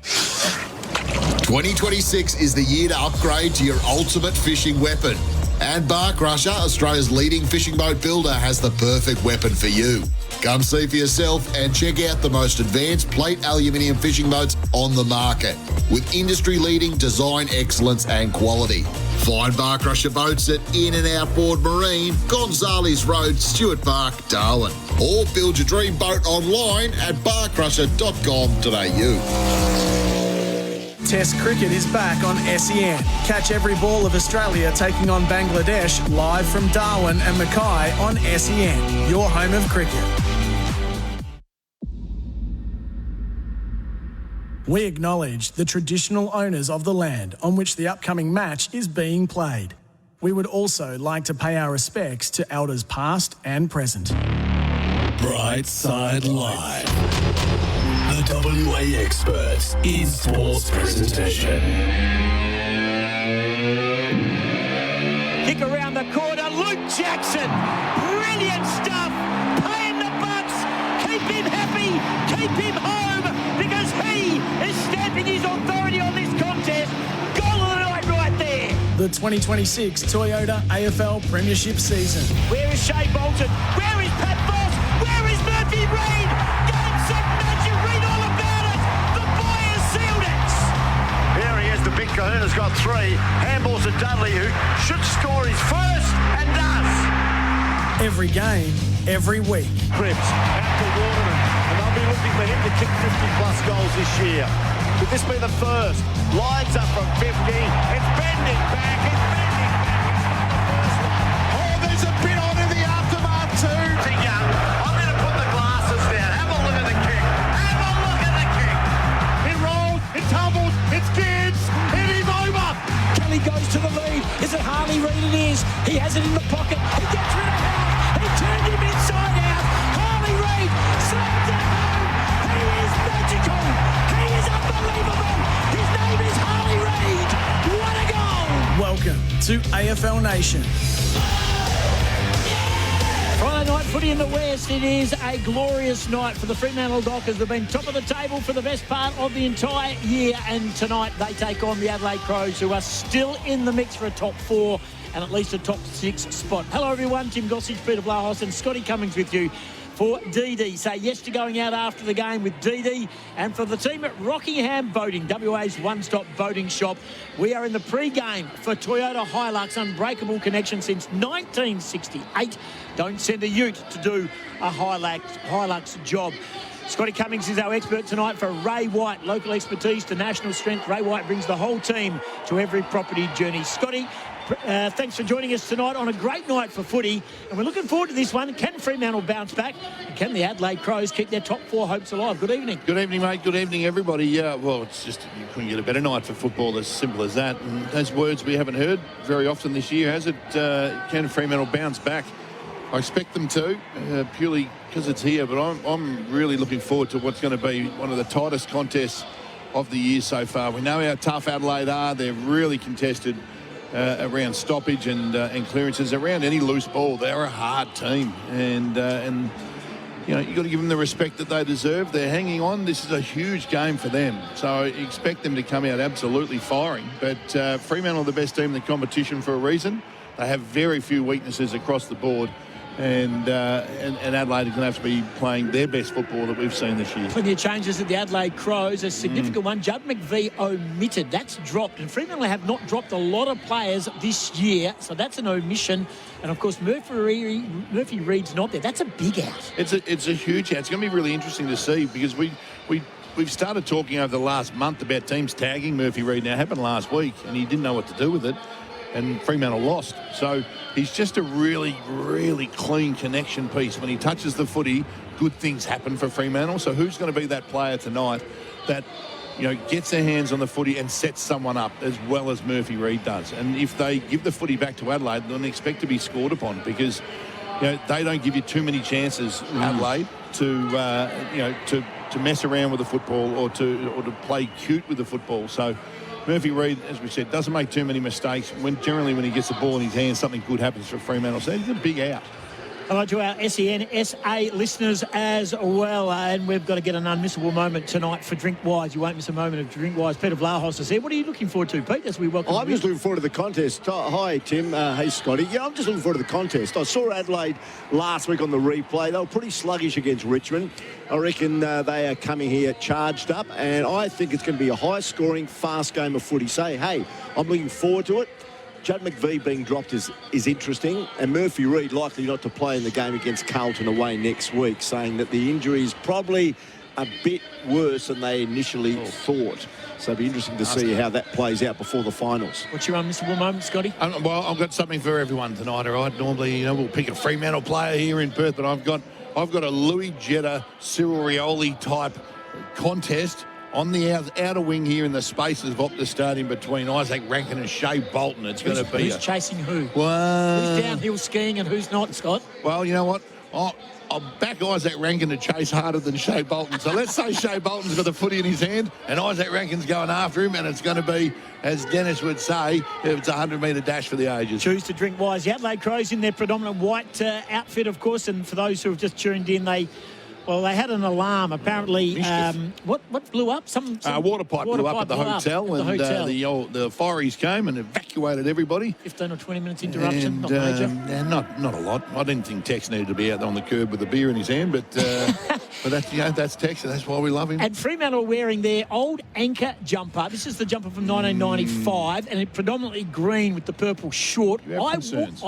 2026 is the year to upgrade to your ultimate fishing weapon. And Bar Crusher, Australia's leading fishing boat builder, has the perfect weapon for you. Come see for yourself and check out the most advanced plate aluminium fishing boats on the market, with industry-leading design excellence and quality. Find Bar Crusher boats at In and Out Board Marine, Gonzales Road, Stuart Park, Darwin. Or build your dream boat online at barcrusher.com.au. Test cricket is back on SEN. Catch every ball of Australia taking on Bangladesh live from Darwin and Mackay on SEN, your home of cricket. We acknowledge the traditional owners of the land on which the upcoming match is being played. We would also like to pay our respects to elders past and present. Brightside Live. The WA Experts in Sports Presentation. Kick around the corner, Luke Jackson. Brilliant stuff. Paying the bucks. Keep him happy. Keep him home because he is stamping his authority on this contest. Goal of the night right there. The 2026 Toyota AFL Premiership season. Where is Shea Bolton? Where is Pat Voss? Where is Murphy Reid? Game, set, match. You read all about it. The boy has sealed it. Here he is, the big Kahuna's got three. Handballs to Dudley, who should score his first and does. Every game, every week. Cripps out to Waterman, and they'll be looking for him to kick 50-plus goals this year. Could this be the first? Lines up from 50. It's bending back. It's bending back. It's not the first one. Oh, there's a bit on Reid it is. He has it in the pocket. He gets rid of him. He turned him inside out. Harley Reid slams it home. He is magical. He is unbelievable. His name is Harley Reid. What a goal. Welcome to AFL Nation. Friday night footy in the West. It is a glorious night for the Fremantle Dockers. They've been top of the table for the best part of the entire year, and tonight they take on the Adelaide Crows, who are still in the mix for a top 4 and at least a top 6 spot. Hello everyone, Tim Gossage, Peter Blahos and Scotty Cummings with you for DD. Say yes to going out after the game with DD. And for the team at Rockingham Boating, WA's one-stop boating shop, we are in the pre-game for Toyota Hilux, unbreakable connection since 1968. Don't send a ute to do a Hilux job. Scotty Cummings is our expert tonight for Ray White. Local expertise to national strength. Ray White brings the whole team to every property journey. Scotty, thanks for joining us tonight on a great night for footy. And we're looking forward to this one. Can Fremantle bounce back? And can the Adelaide Crows keep their top 4 hopes alive? Good evening. Good evening, mate. Good evening, everybody. Yeah, well, it's just, you couldn't get a better night for football, as simple as that. And those words we haven't heard very often this year, has it? Can Fremantle bounce back? I expect them to, purely because it's here, but I'm really looking forward to what's going to be one of the tightest contests of the year so far. We know how tough Adelaide are. They're really contested around stoppage and clearances, around any loose ball. They're a hard team, and you know, you've got to give them the respect that they deserve. They're hanging on. This is a huge game for them, so I expect them to come out absolutely firing. But Fremantle are the best team in the competition for a reason. They have very few weaknesses across the board. And Adelaide are going to have to be playing their best football that we've seen this year. Plenty of changes at the Adelaide Crows. A significant one. Judd McVie omitted. That's dropped. And Fremantle have not dropped a lot of players this year, so that's an omission. And, of course, Murphy Reid's not there. That's a big out. It's a huge out. It's going to be really interesting to see, because we've started talking over the last month about teams tagging Murphy Reid. Now, it happened last week, and he didn't know what to do with it. And Fremantle lost. So he's just a really, really clean connection piece. When he touches the footy, good things happen for Fremantle. So who's going to be that player tonight that, you know, gets their hands on the footy and sets someone up as well as Murphy Reid does? And if they give the footy back to Adelaide, then expect to be scored upon, because, you know, they don't give you too many chances, Adelaide, to mess around with the football or to play cute with the football. So Murphy Reid, as we said, doesn't make too many mistakes. Generally when he gets the ball in his hands, something good happens for Fremantle. So he's a big out. Hello to our SEN SA listeners as well. And we've got to get an unmissable moment tonight for Drinkwise. You won't miss a moment of Drinkwise. Peter Vlahos is here. What are you looking forward to, Pete, as we welcome I'm just looking forward to the contest. Hi, Tim. Hey, Scotty. Yeah, I'm just looking forward to the contest. I saw Adelaide last week on the replay. They were pretty sluggish against Richmond. I reckon they are coming here charged up, and I think it's going to be a high-scoring, fast game of footy. So, hey, I'm looking forward to it. Judd McVie being dropped is interesting, and Murphy Reid likely not to play in the game against Carlton away next week, saying that the injury is probably a bit worse than they initially thought. So it'll be interesting to see how that plays out before the finals. What's your unmissable moment, Scotty? Well, I've got something for everyone tonight, all right? Normally, you know, we'll pick a Fremantle player here in Perth, but I've got a Louis Jetta, Cyril Rioli type contest on the outer wing here in the spaces of Optus Stadium between Isaac Rankin and Shea Bolton. It's going to be... Who's chasing who? Well, who's downhill skiing and who's not, Scott? Well, you know what? I'll back Isaac Rankin to chase harder than Shea Bolton. So let's say Shea Bolton's got the footy in his hand and Isaac Rankin's going after him, and it's going to be, as Dennis would say, it's a 100-metre dash for the ages. Choose to drink wise. The Adelaide Crows in their predominant white outfit, of course, and for those who have just tuned in, they had an alarm. Apparently, what blew up? Some water pipe blew up at the hotel, and the fireys came and evacuated everybody. 15 or 20 minutes interruption, not major. Not a lot. I didn't think Tex needed to be out on the curb with a beer in his hand, but that's Tex, and that's why we love him. And Fremantle are wearing their old anchor jumper. This is the jumper from 1995, and it's predominantly green with the purple short. I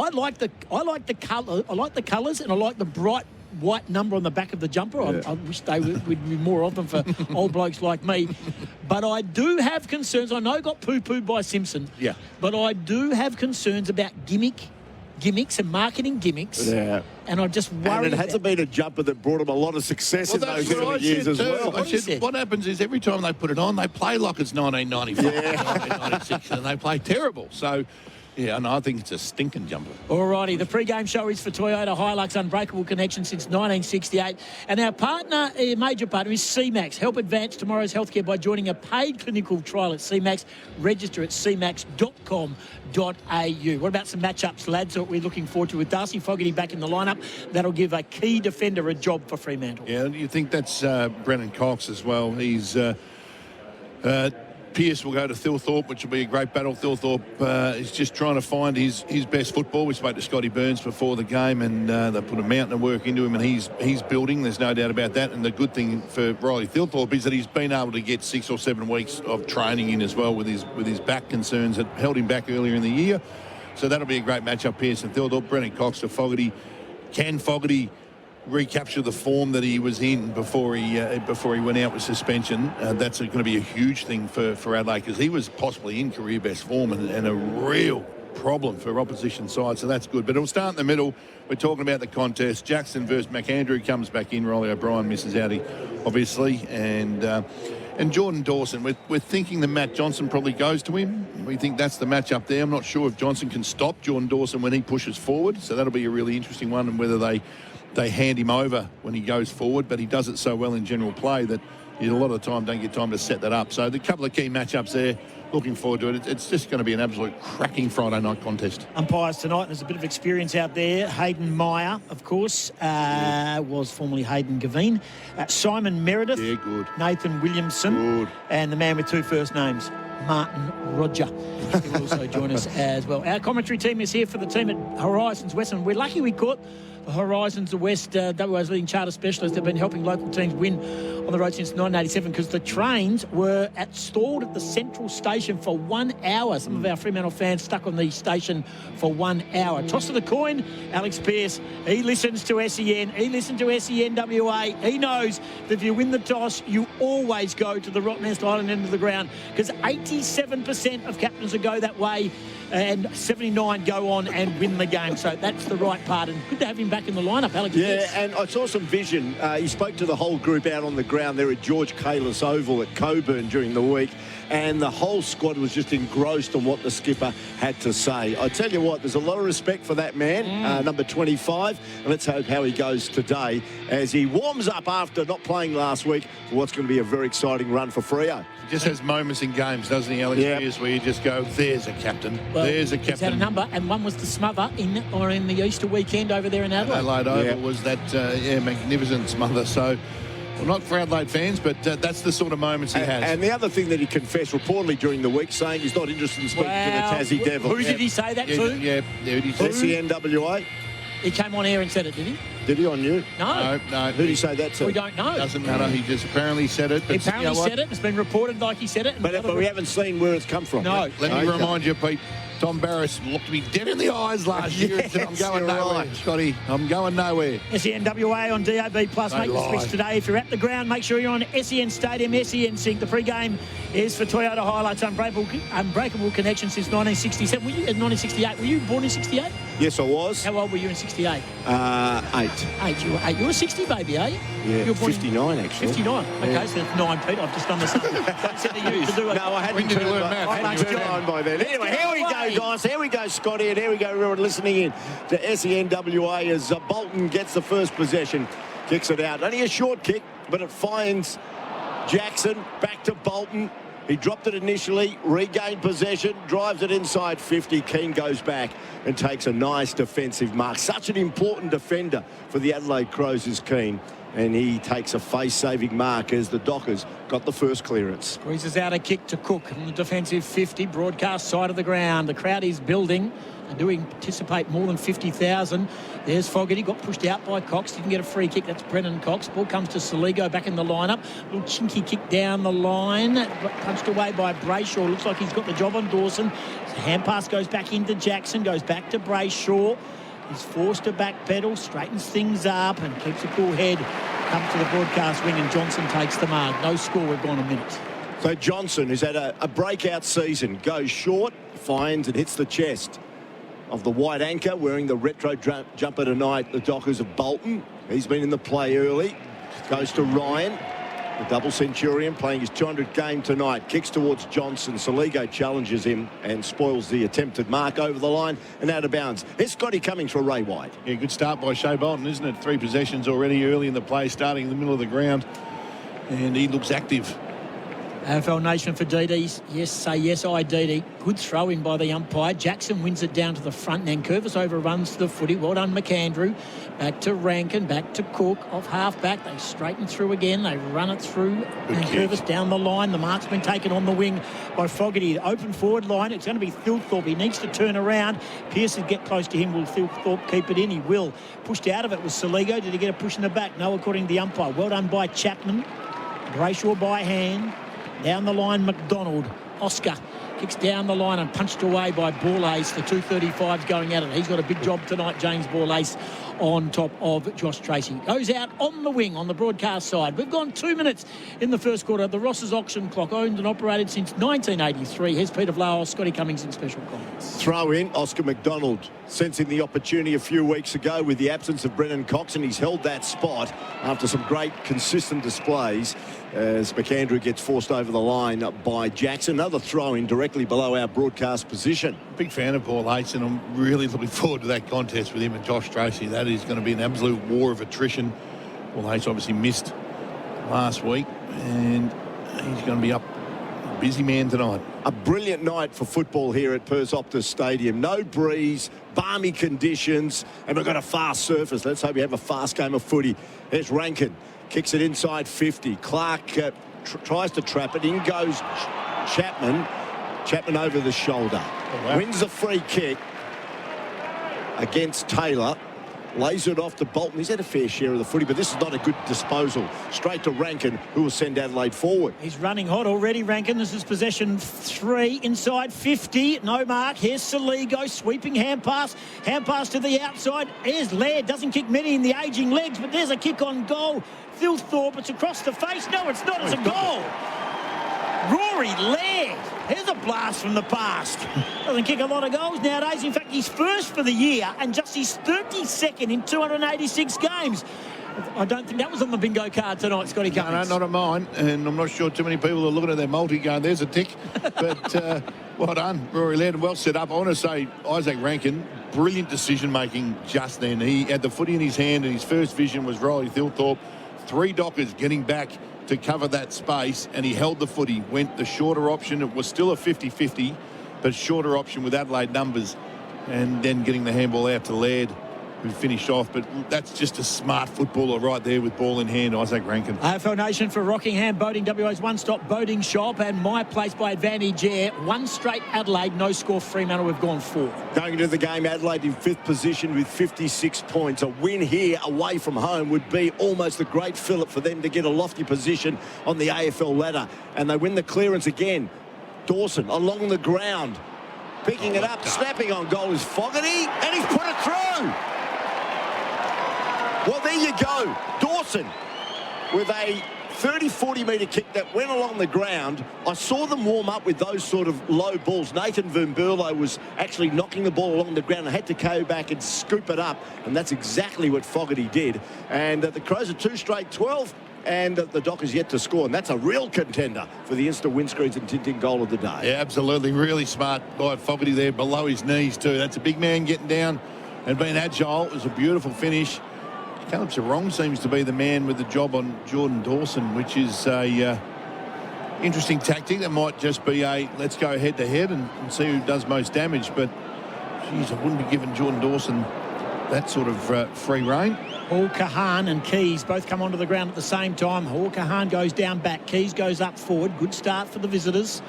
like the colour. I like the colours, and I like the bright white number on the back of the jumper. I wish they would be more of them for old blokes like me. But I do have concerns. I know it got poo-pooed by Simpson. Yeah. But I do have concerns about gimmicks and marketing gimmicks. Yeah. And I just worry. And it hasn't been a jumper that brought him a lot of success in those early years as well. What happens is every time they put it on, they play like it's 1995, 1996, and they play terrible. So, Yeah, and I think it's a stinking jumper. Alrighty, the pre-game show is for Toyota Hilux, unbreakable connection since 1968. And our partner, major partner, is CMAX. Help advance tomorrow's healthcare by joining a paid clinical trial at CMAX. Register at cmax.com.au. What about some matchups, lads, that we're looking forward to with Darcy Fogarty back in the lineup? That'll give a key defender a job for Fremantle. Yeah, you think that's Brennan Cox as well. He's... Pearce will go to Thilthorpe, which will be a great battle. Thilthorpe is just trying to find his best football. We spoke to Scotty Burns before the game, and they put a mountain of work into him, and he's building. There's no doubt about that. And the good thing for Riley Thilthorpe is that he's been able to get 6 or 7 weeks of training in as well with his back concerns that held him back earlier in the year. So that'll be a great matchup, Pearce and Thilthorpe. Brennan Cox to Fogarty. Can Fogarty recapture the form that he was in before he went out with suspension? That's going to be a huge thing for Adelaide, because he was possibly in career best form and a real problem for opposition sides, so that's good. But it'll start in the middle. We're talking about the contest. Jackson versus McAndrew comes back in. Riley O'Brien misses out, obviously, and Jordan Dawson. We're thinking that Matt Johnson probably goes to him. We think that's the matchup there. I'm not sure if Johnson can stop Jordan Dawson when he pushes forward, so that'll be a really interesting one, and whether they hand him over when he goes forward, but he does it so well in general play that you a lot of the time don't get time to set that up. So the couple of key matchups there, looking forward to it. It's just going to be an absolute cracking Friday night contest. Umpires tonight, there's a bit of experience out there. Hayden Meyer, of course, was formerly Hayden Gavin. Simon Meredith. Yeah, good. Nathan Williamson. Good. And the man with 2 first names, Martin Roger. He will also join us as well. Our commentary team is here for the team at Horizons West, and we're lucky we caught Horizons West, WA's leading charter specialist. They've been helping local teams win on the road since 1987, because the trains were stalled at the Central Station for 1 hour. Some of our Fremantle fans stuck on the station for 1 hour. Toss of the coin, Alex Pearce. He listens to SEN. He listened to SEN WA. He knows that if you win the toss, you always go to the Rottnest Island end of the ground, because 87% of captains will go that way, and 79 go on and win the game. So that's the right part, and good to have him back in the lineup, Alex. Yeah, and I saw some vision. He spoke to the whole group out on the ground there at George Kalis Oval at Coburn during the week, and the whole squad was just engrossed on what the skipper had to say. I tell you what, there's a lot of respect for that man, number 25, and let's hope how he goes today as he warms up after not playing last week for what's going to be a very exciting run for Freo. He just has moments in games, doesn't he, Alex Pearce, where you just go, there's a captain. Well, there's a he's captain. had a number, and one was the smother in the Easter weekend over there in Adelaide. Adelaide Oval was that magnificent smother. So, well, not for Adelaide fans, but that's the sort of moments he has. And the other thing that he confessed reportedly during the week, saying he's not interested in speaking to the Tassie Devils. Who did he say that to? Yeah, who did he say? SENWA. He came on air and said it, did he? Did he on you? No. No. Who did he say that to? We don't know. Doesn't matter. He just apparently said it. He apparently said it. It's been reported like he said it. But we haven't seen where it's come from. No. Let me remind you, Pete, Tom Barris looked me dead in the eyes last year and said, I'm going nowhere, right. Scotty. I'm going nowhere. SENWA on DAB+. Make the switch today. If you're at the ground, make sure you're on SEN Stadium, SEN Sync. The pre-game is for Toyota Hilux, unbreakable connection since 1967. 1968. Were you born in 68? Yes, I was. How old were you in 68? 8. 8. You were 8. You're a 60 baby, are you? Yeah, you were born 59 actually. 59. Okay, Yeah. so that's 9, Pete. I've just done the same. No, I hadn't turned on by then. Anyway, here we go, guys. Here we go, Scotty, and here we go, everyone listening in to SENWA as Bolton gets the first possession, kicks it out. Only a short kick, but it finds Jackson back to Bolton. He dropped it initially, regained possession, drives it inside 50. Keane goes back and takes a nice defensive mark. Such an important defender for the Adelaide Crows is Keane. And he takes a face-saving mark as the Dockers got the first clearance. Squeezes out a kick to Cook on the defensive 50, broadcast side of the ground. The crowd is building. They're doing participate more than 50,000. There's Fogarty, got pushed out by Cox. Didn't get a free kick. That's Brennan Cox. Ball comes to Saligo back in the lineup. Little chinky kick down the line. Punched away by Brayshaw. Looks like he's got the job on Dawson. Hand pass goes back into Jackson. Goes back to Brayshaw. He's forced to backpedal, straightens things up and keeps a cool head. Comes to the broadcast wing and Johnson takes the mark. No score, we've gone a minute. So Johnson, who's had a breakout season, goes short, finds and hits the chest of the white anchor wearing the retro jumper tonight, the Dockers of Bolton. He's been in the play early. Goes to Ryan. The double centurion playing his 200th game tonight. Kicks towards Johnson. Soligo challenges him and spoils the attempted mark over the line and out of bounds. Here's Scotty Cummings for Ray White. Yeah, good start by Shea Bolton, isn't it? 3 possessions already early in the play, starting in the middle of the ground. And he looks active. AFL Nation for DD's. Yes, say yes, DD. Good throw in by the umpire. Jackson wins it down to the front. Nankervis overruns the footy. Well done, McAndrew. Back to Rankin, back to Cook. Off half-back. They straighten through again. They run it through. Nankervis down the line. The mark's been taken on the wing by Fogarty. Open forward line. It's going to be Thilthorpe. He needs to turn around. Pearce will get close to him. Will Thilthorpe keep it in? He will. Pushed out of it was Soligo. Did he get a push in the back? No, according to the umpire. Well done by Chapman. Brayshaw by hand. Down the line, McDonald. Oscar kicks down the line and punched away by Borlase. The 235's going at it. He's got a big job tonight, James Borlase, on top of Josh Tracy. Goes out on the wing on the broadcast side. We've gone 2 minutes in the first quarter. The Ross's auction clock, owned and operated since 1983. Here's Peter Vlao, Scotty Cummings in special comments. Throw in, Oscar McDonald, sensing the opportunity a few weeks ago with the absence of Brennan Cox, and he's held that spot after some great consistent displays as McAndrew gets forced over the line by Jackson. Another throw in directly below our broadcast position. Big fan of Paul Hates, and I'm really looking forward to that contest with him and Josh Tracy. That is going to be an absolute war of attrition. Paul Hates obviously missed last week, and he's going to be up a busy man tonight. A brilliant night for football here at Perth Optus Stadium. No breeze, balmy conditions, and we've got a fast surface. Let's hope we have a fast game of footy. There's Rankin. Kicks it inside 50. Clark tries to trap it. In goes Chapman. Chapman over the shoulder. Oh, wow. Wins the free kick against Taylor. Lays it off to Bolton. He's had a fair share of the footy, but this is not a good disposal. Straight to Rankin, who will send Adelaide forward. He's running hot already, Rankin. This is possession 3 inside 50. No mark. Here's Soligo. Sweeping hand pass. Hand pass to the outside. Here's Laird. Doesn't kick many in the ageing legs, but there's a kick on goal. Thilthorpe. It's across the face. No, it's not. It's a goal. Rory Laird. Here's a blast from the past. Doesn't kick a lot of goals nowadays. In fact, he's first for the year and just his 32nd in 286 games. I don't think that was on the bingo card tonight, Scotty Cummings. No, not on mine. And I'm not sure too many people are looking at their multi going, there's a tick. But well done, Rory Laird. Well set up. I want to say Isaac Rankin, brilliant decision-making just then. He had the footy in his hand and his first vision was Riley Thilthorpe. 3 Dockers getting back to cover that space, and he held the footy, went the shorter option. It was still a 50-50, but shorter option with Adelaide numbers, and then getting the handball out to Laird, who finished off. But that's just a smart footballer right there with ball in hand, Isaac Rankin. AFL Nation for Rockingham Boating, WA's one-stop boating shop, and My Place by Advantage Air. 1 straight Adelaide, no score Fremantle. We've gone 4. Going into the game, Adelaide in 5th position with 56 points. A win here away from home would be almost a great fillip for them to get a lofty position on the AFL ladder. And they win the clearance again. Dawson along the ground, picking it up, snapping on goal is Fogarty, and he's put it through. Well, there you go. Dawson with a 30-40 metre kick that went along the ground. I saw them warm up with those sort of low balls. Nathan Vermeulo was actually knocking the ball along the ground. I had to go back and scoop it up, and that's exactly what Fogarty did. And the Crows are 2 straight 12, and the Dockers yet to score. And that's a real contender for the Insta windscreens and tinting goal of the day. Yeah, absolutely. Really smart by Fogarty there below his knees too. That's a big man getting down and being agile. It was a beautiful finish. Caleb Sarong seems to be the man with the job on Jordan Dawson, which is a interesting tactic. That might just be a let's go head-to-head and see who does most damage. But, geez, I wouldn't be giving Jordan Dawson that sort of free rein. Hall Kahan and Keys both come onto the ground at the same time. Hall Kahan goes down back. Keys goes up forward. Good start for the visitors.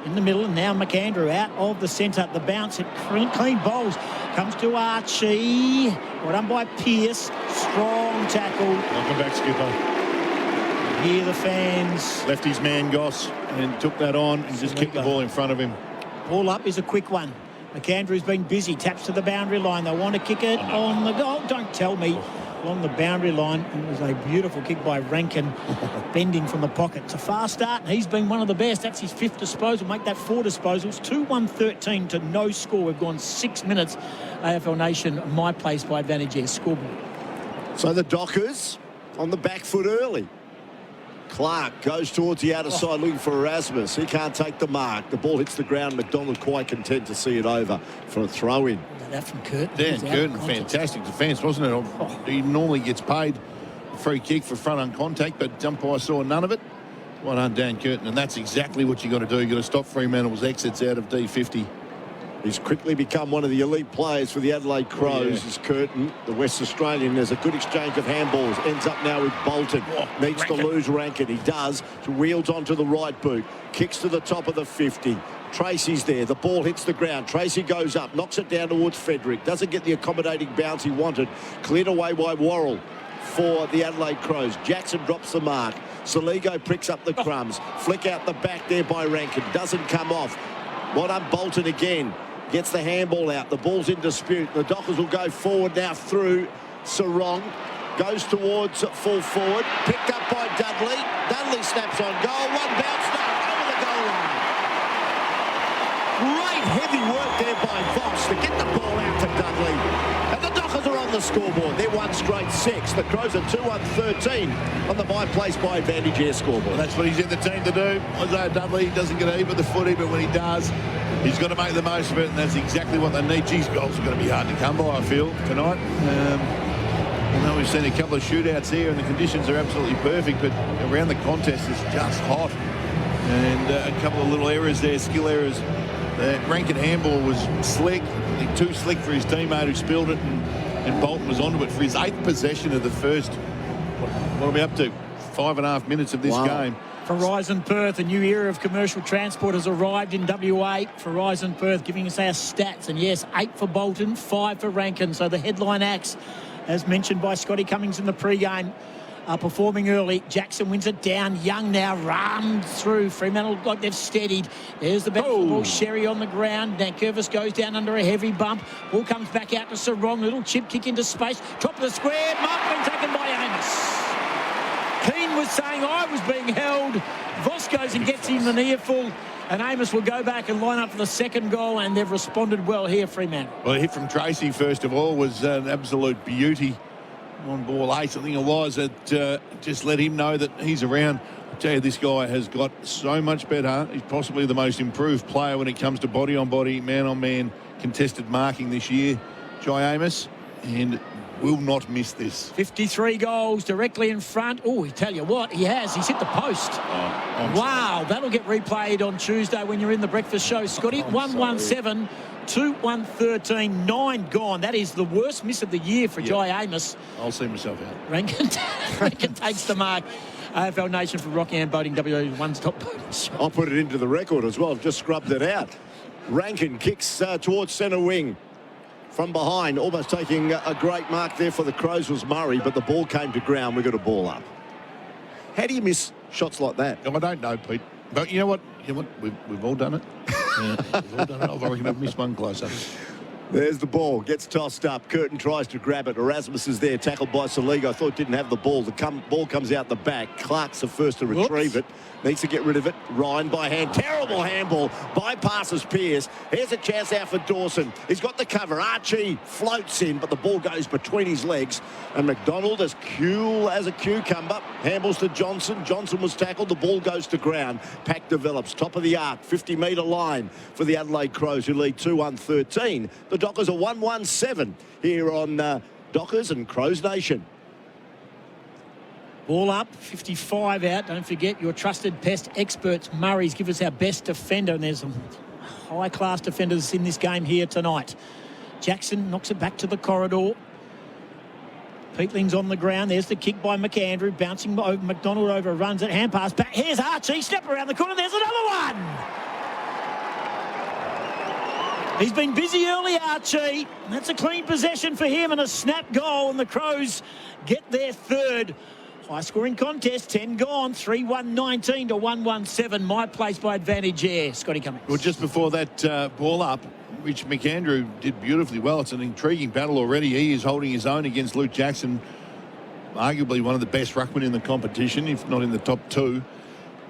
In the middle, and now McAndrew out of the centre. The bounce at clean bowls. Comes to Archie. Well done by Pearce. Strong tackle. Welcome back, skipper. Hear the fans. Left his man, Goss, and took that on and just kicked the ball in front of him. Ball up is a quick one. McAndrew's been busy. Taps to the boundary line. They want to kick it on the goal. Don't tell me. Along the boundary line. It was a beautiful kick by Rankin, bending from the pocket. It's a fast start, and he's been one of the best. That's his 5th disposal. Make that 4 disposals. 2-1-13 to no score. We've gone 6 minutes. AFL Nation, My Place by Advantage Air scoreboard. So the Dockers on the back foot early. Clark goes towards the outer side looking for Erasmus. He can't take the mark. The ball hits the ground. McDonald quite content to see it over for a throw-in. That from Curtin. Dan Curtin, fantastic defence, wasn't it? He normally gets paid a free kick for front on contact, but umpire saw none of it. Well done, Dan Curtin, and that's exactly what you got to do. You got to stop Fremantle's exits out of D50. He's quickly become one of the elite players for the Adelaide Crows. Is Curtin, the West Australian. There's a good exchange of handballs. Ends up now with Bolton. Needs to lose Rankin. He does. Wheels onto the right boot. Kicks to the top of the 50. Tracy's there. The ball hits the ground. Tracy goes up. Knocks it down towards Frederick. Doesn't get the accommodating bounce he wanted. Cleared away by Worrell for the Adelaide Crows. Jackson drops the mark. Saligo pricks up the crumbs. Flick out the back there by Rankin. Doesn't come off. Well done, Bolton again. Gets the handball out. The ball's in dispute. The Dockers will go forward now through Sarong. Goes towards full forward. Picked up by Dudley. Dudley snaps on goal. One bounce now over the goal line. Great heavy work there by Voss to get the ball out to Dudley. And the Dockers are on the scoreboard. They're one straight 6. The Crows are 2-1-13 on the by place by advantage air scoreboard. Well, that's what he's in the team to do. Isaiah Dudley doesn't get a heap of the footy, but when he does, he's got to make the most of it, and that's exactly what they need. Geez, goals are going to be hard to come by, I feel, tonight. I know we've seen a couple of shootouts here, and the conditions are absolutely perfect, but around the contest it's just hot. And a couple of little errors there, skill errors. Rankin handball was slick, I think too slick for his teammate who spilled it, and Bolton was onto it for his 8th possession of the first, what are we up to, 5.5 minutes of this game. Verizon Perth, a new era of commercial transport has arrived in WA. Verizon Perth giving us our stats. And yes, 8 for Bolton, 5 for Rankin. So the headline acts, as mentioned by Scotty Cummings in the pre-game, are performing early. Jackson wins it down. Young now runs through. Fremantle like they've steadied. There's the back of the ball. Sherry on the ground. Nankervis goes down under a heavy bump. Ball comes back out to Sarong. Little chip kick into space. Top of the square. Mark been taken by Amos. Keane was saying I was being held. Voss goes and gets him an earful, and Amos will go back and line up for the second goal, and they've responded well here, Fremantle. Well, a hit from Tracy, first of all, was an absolute beauty. On ball 8, I think it was. It just let him know that he's around. I tell you, this guy has got so much better. He's possibly the most improved player when it comes to body-on-body, man-on-man contested marking this year, Jai Amos, and will not miss this. 53 goals directly in front. Oh, I tell you what, he has. He's hit the post. Wow, that'll get replayed on Tuesday when you're in the breakfast show, Scotty. 1-1-7. 2-1-13, 9 gone. That is the worst miss of the year for Jai Amos. I'll see myself out. Rankin takes the mark. AFL Nation for Rockingham Boating, WA1's top boating show. I'll put it into the record as well. Just scrubbed it out. Rankin kicks towards centre wing. From behind, almost taking a great mark there for the Crows was Murray, but the ball came to ground. We got a ball up. How do you miss shots like that? I don't know, Pete. But you know what? We've all done it. We've all done it. I reckon I've missed one closer. There's the ball. Gets tossed up. Curtin tries to grab it. Erasmus is there. Tackled by Saligo. I thought didn't have the ball. The ball comes out the back. Clark's the first to retrieve it. Needs to get rid of it. Ryan by hand. Terrible handball. Bypasses Pearce. Here's a chance out for Dawson. He's got the cover. Archie floats in, but the ball goes between his legs. And McDonald, as cool as a cucumber, handballs to Johnson. Johnson was tackled. The ball goes to ground. Pack develops. Top of the arc. 50-metre line for the Adelaide Crows, who lead 2-1-13. The Dockers are 1-1-7 here on Dockers and Crows Nation. Ball up, 55 out. Don't forget your trusted pest experts. Murray's give us our best defender, and there's some high-class defenders in this game here tonight. Jackson knocks it back to the corridor. Peatling's on the ground. There's the kick by McAndrew. Bouncing over McDonald, overruns it. Hand pass back. Here's Archie. Step around the corner. There's another one. He's been busy early, Archie. That's a clean possession for him and a snap goal, and the Crows get their third. High-scoring contest, 10 gone, 3-1-19 to 1-1-7. My place by advantage air. Scotty Cummings. Well, just before that ball up, which McAndrew did beautifully well. It's an intriguing battle already. He is holding his own against Luke Jackson, arguably one of the best ruckmen in the competition, if not in the top 2.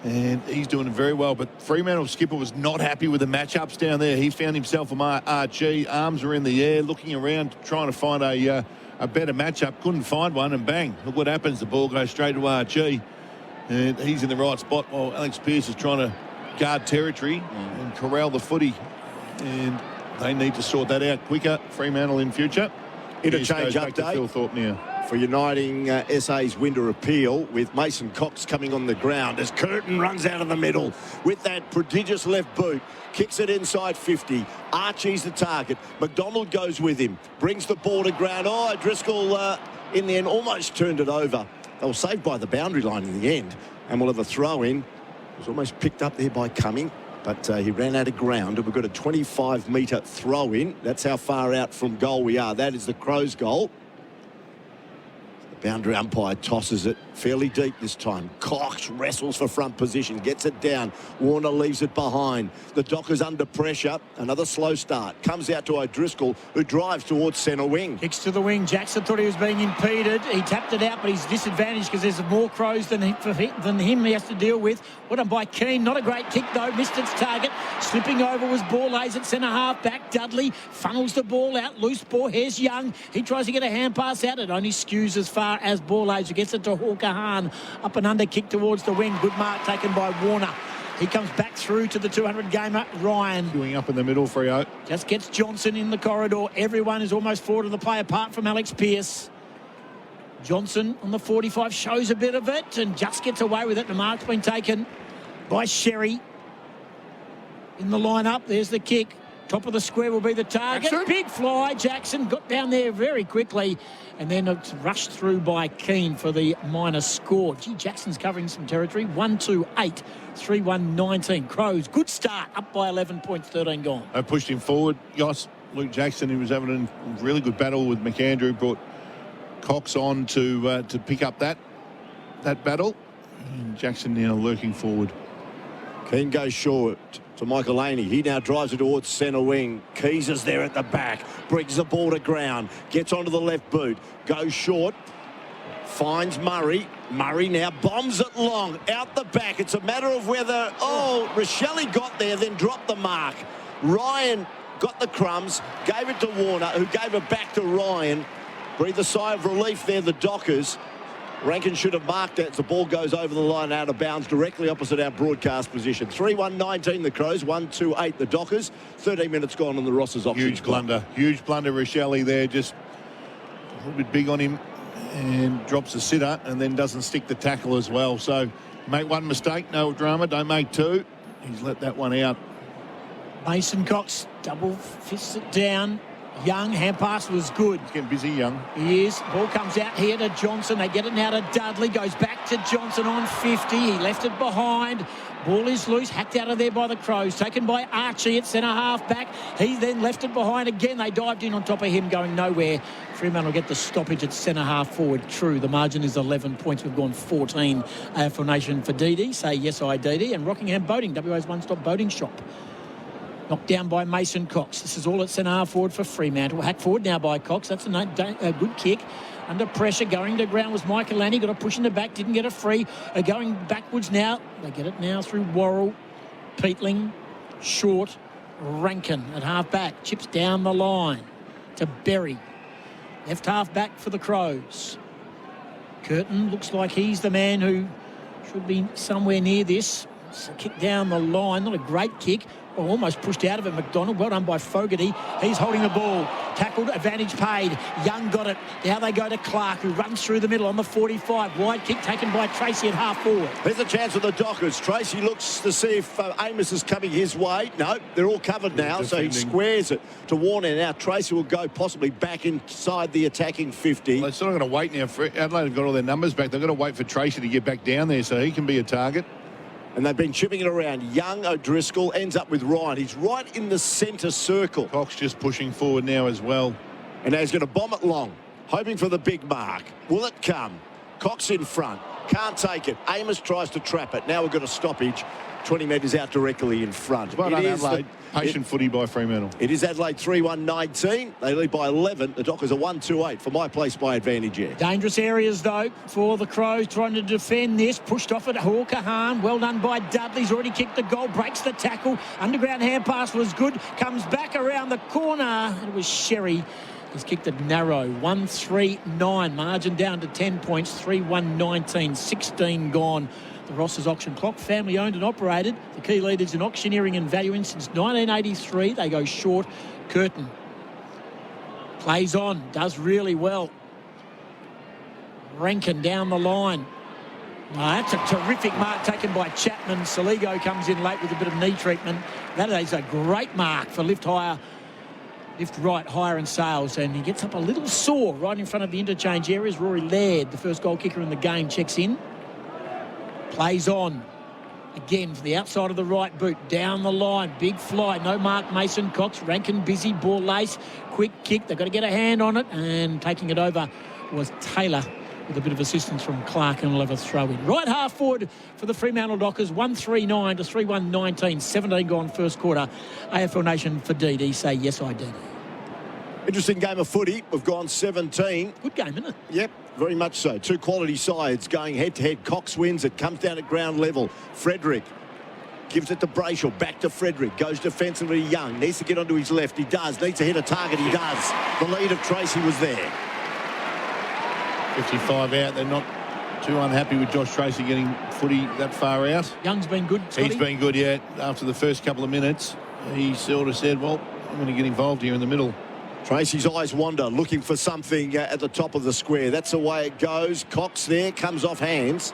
And he's doing it very well. But Fremantle skipper was not happy with the matchups down there. He found himself a Archie. Arms were in the air, looking around, trying to find a better matchup. Couldn't find one, and bang, look what happens. The ball goes straight to Archie. And he's in the right spot while Alex Pearce is trying to guard territory and corral the footy. And they need to sort that out quicker. Fremantle in future. Interchange back to update. Phil Thorpe now. For Uniting SA's Winter appeal, with Mason Cox coming on the ground as Curtin runs out of the middle with that prodigious left boot, kicks it inside 50. Archie's the target. McDonald goes with him, brings the ball to ground. Oh, Driscoll in the end almost turned it over. They were saved by the boundary line in the end, and we'll have a throw in. It was almost picked up there by Cumming, but he ran out of ground, and we've got a 25-metre throw in. That's how far out from goal we are. That is the Crows' goal. Boundary umpire tosses it fairly deep this time. Cox wrestles for front position, gets it down. Warner leaves it behind. The Dockers under pressure. Another slow start. Comes out to O'Driscoll, who drives towards centre wing. Kicks to the wing. Jackson thought he was being impeded. He tapped it out, but he's disadvantaged because there's more Crows than him he has to deal with. What done by Keane. Not a great kick, though. Missed its target. Slipping over was Borlase at centre half back. Dudley funnels the ball out. Loose ball. Here's Young. He tries to get a hand pass out. It only skews as far as Borlase, who gets it to Hawker Hahn. Up and under kick towards the wing. Good mark taken by Warner. He comes back through to the 200-gamer, Ryan. Queuing up in the middle, Freo. Just gets Johnson in the corridor. Everyone is almost forward of the play apart from Alex Pearce. Johnson on the 45 shows a bit of it and just gets away with it. The mark's been taken by Sherry. In the lineup, there's the kick. Top of the square will be the target. Jackson. Big fly. Jackson got down there very quickly. And then it's rushed through by Keane for the minor score. Gee, Jackson's covering some territory. 1-2-8, 3-1-19. Crows, good start. Up by 11 points, 13 gone. I pushed him forward. Yoss, Luke Jackson, he was having a really good battle with McAndrew. Brought Cox on to pick up that battle. And Jackson now lurking forward. Keane goes short to Michael Laney. He now drives it towards centre wing. Keys is there at the back. Brings the ball to ground. Gets onto the left boot. Goes short. Finds Murray. Murray now bombs it long. Out the back. It's a matter of whether... Oh, Rochelle got there, then dropped the mark. Ryan got the crumbs. Gave it to Warner, who gave it back to Ryan. Breathe a sigh of relief there, the Dockers. Rankin should have marked it. The ball goes over the line out of bounds directly opposite our broadcast position. 3-1-19 the Crows, 1-2-8 the Dockers. 13 minutes gone on the Ross's options. Huge blunder. Huge blunder, Rochelle there. Just a little bit big on him and drops a sitter and then doesn't stick the tackle as well. So make one mistake, no drama. Don't make two. He's let that one out. Mason Cox double fists it down. Young, hand pass was good. He's getting busy, Young. He is. Ball comes out here to Johnson. They get it now to Dudley. Goes back to Johnson on 50. He left it behind. Ball is loose. Hacked out of there by the Crows. Taken by Archie at centre half back. He then left it behind again. They dived in on top of him, going nowhere. Fremantle will get the stoppage at centre half forward. True, the margin is 11 points. We've gone 14 AFL Nation for DD. Say yes, I DD. And Rockingham Boating, WA's one-stop boating shop. Knocked down by Mason Cox. This is all at centre half forward for Fremantle. Hacked forward now by Cox. That's a good kick. Under pressure, going to ground was Michael Laney. Got a push in the back, didn't get a free. Going backwards now. They get it now through Worrell, Peatling, Short, Rankin at half back. Chips down the line to Berry. Left half back for the Crows. Curtin looks like he's the man who should be somewhere near this. It's a kick down the line. Not a great kick. Oh, almost pushed out of it. McDonald, well done by Fogarty. He's holding the ball. Tackled, advantage paid. Young got it. Now they go to Clark, who runs through the middle on the 45. Wide kick taken by Tracy at half forward. There's a chance for the Dockers. Tracy looks to see if Amos is coming his way. No, they're all covered now, so he squares it to Warner. Now Tracy will go possibly back inside the attacking 50. Well, they're sort of going to wait now. Adelaide have got all their numbers back. They're going to wait for Tracy to get back down there so he can be a target. And they've been chipping it around. Young O'Driscoll ends up with Ryan. He's right in the centre circle. Cox just pushing forward now as well. And now he's going to bomb it long, hoping for the big mark. Will it come? Cox in front. Can't take it. Amos tries to trap it. Now we've got a stoppage. 20 metres out directly in front. Well done, Adelaide. Patient footy by Fremantle. It is Adelaide 3-1-19. They lead by 11. The Dockers are 1-2-8 for my place by advantage here. Dangerous areas, though, for the Crows trying to defend this. Pushed off at Hawker Hahn. Well done by Dudley. He's already kicked the goal. Breaks the tackle. Underground hand pass was good. Comes back around the corner. It was Sherry. He's kicked it narrow. 1-3-9. Margin down to 10 points. 3-1-19. 16 gone. The Ross's Auction Clock, family owned and operated. The key leaders in auctioneering and valuing since 1983. They go short curtain. Plays on, does really well. Rankin down the line. That's a terrific mark taken by Chapman. Saligo comes in late with a bit of knee treatment. That is a great mark for lift higher, lift right, higher and Sales. And he gets up a little sore right in front of the interchange areas. Rory Laird, the first goal kicker in the game, checks in. Plays on. Again, for the outside of the right boot, down the line, big fly, no mark, Mason Cox, Rankin busy, ball lace, quick kick, they've got to get a hand on it, and taking it over was Taylor with a bit of assistance from Clark, and will have a throw in. Right half forward for the Fremantle Dockers, 1-3-9 to 3-1-19, 17 gone first quarter. AFL Nation for DD, say yes I did. Interesting game of footy. We've gone 17. Good game, isn't it? Yep, very much so. Two quality sides going head-to-head. Cox wins. It comes down at ground level. Frederick gives it to Brayshaw. Back to Frederick. Goes defensively. Young needs to get onto his left. He does. Needs to hit a target. He does. The lead of Tracy was there. 55 out. They're not too unhappy with Josh Tracy getting footy that far out. Young's been good, Scotty. He's been good, yeah. After the first couple of minutes, he sort of said, well, I'm going to get involved here in the middle. Tracy's eyes wander, looking for something at the top of the square. That's the way it goes. Cox there, comes off hands.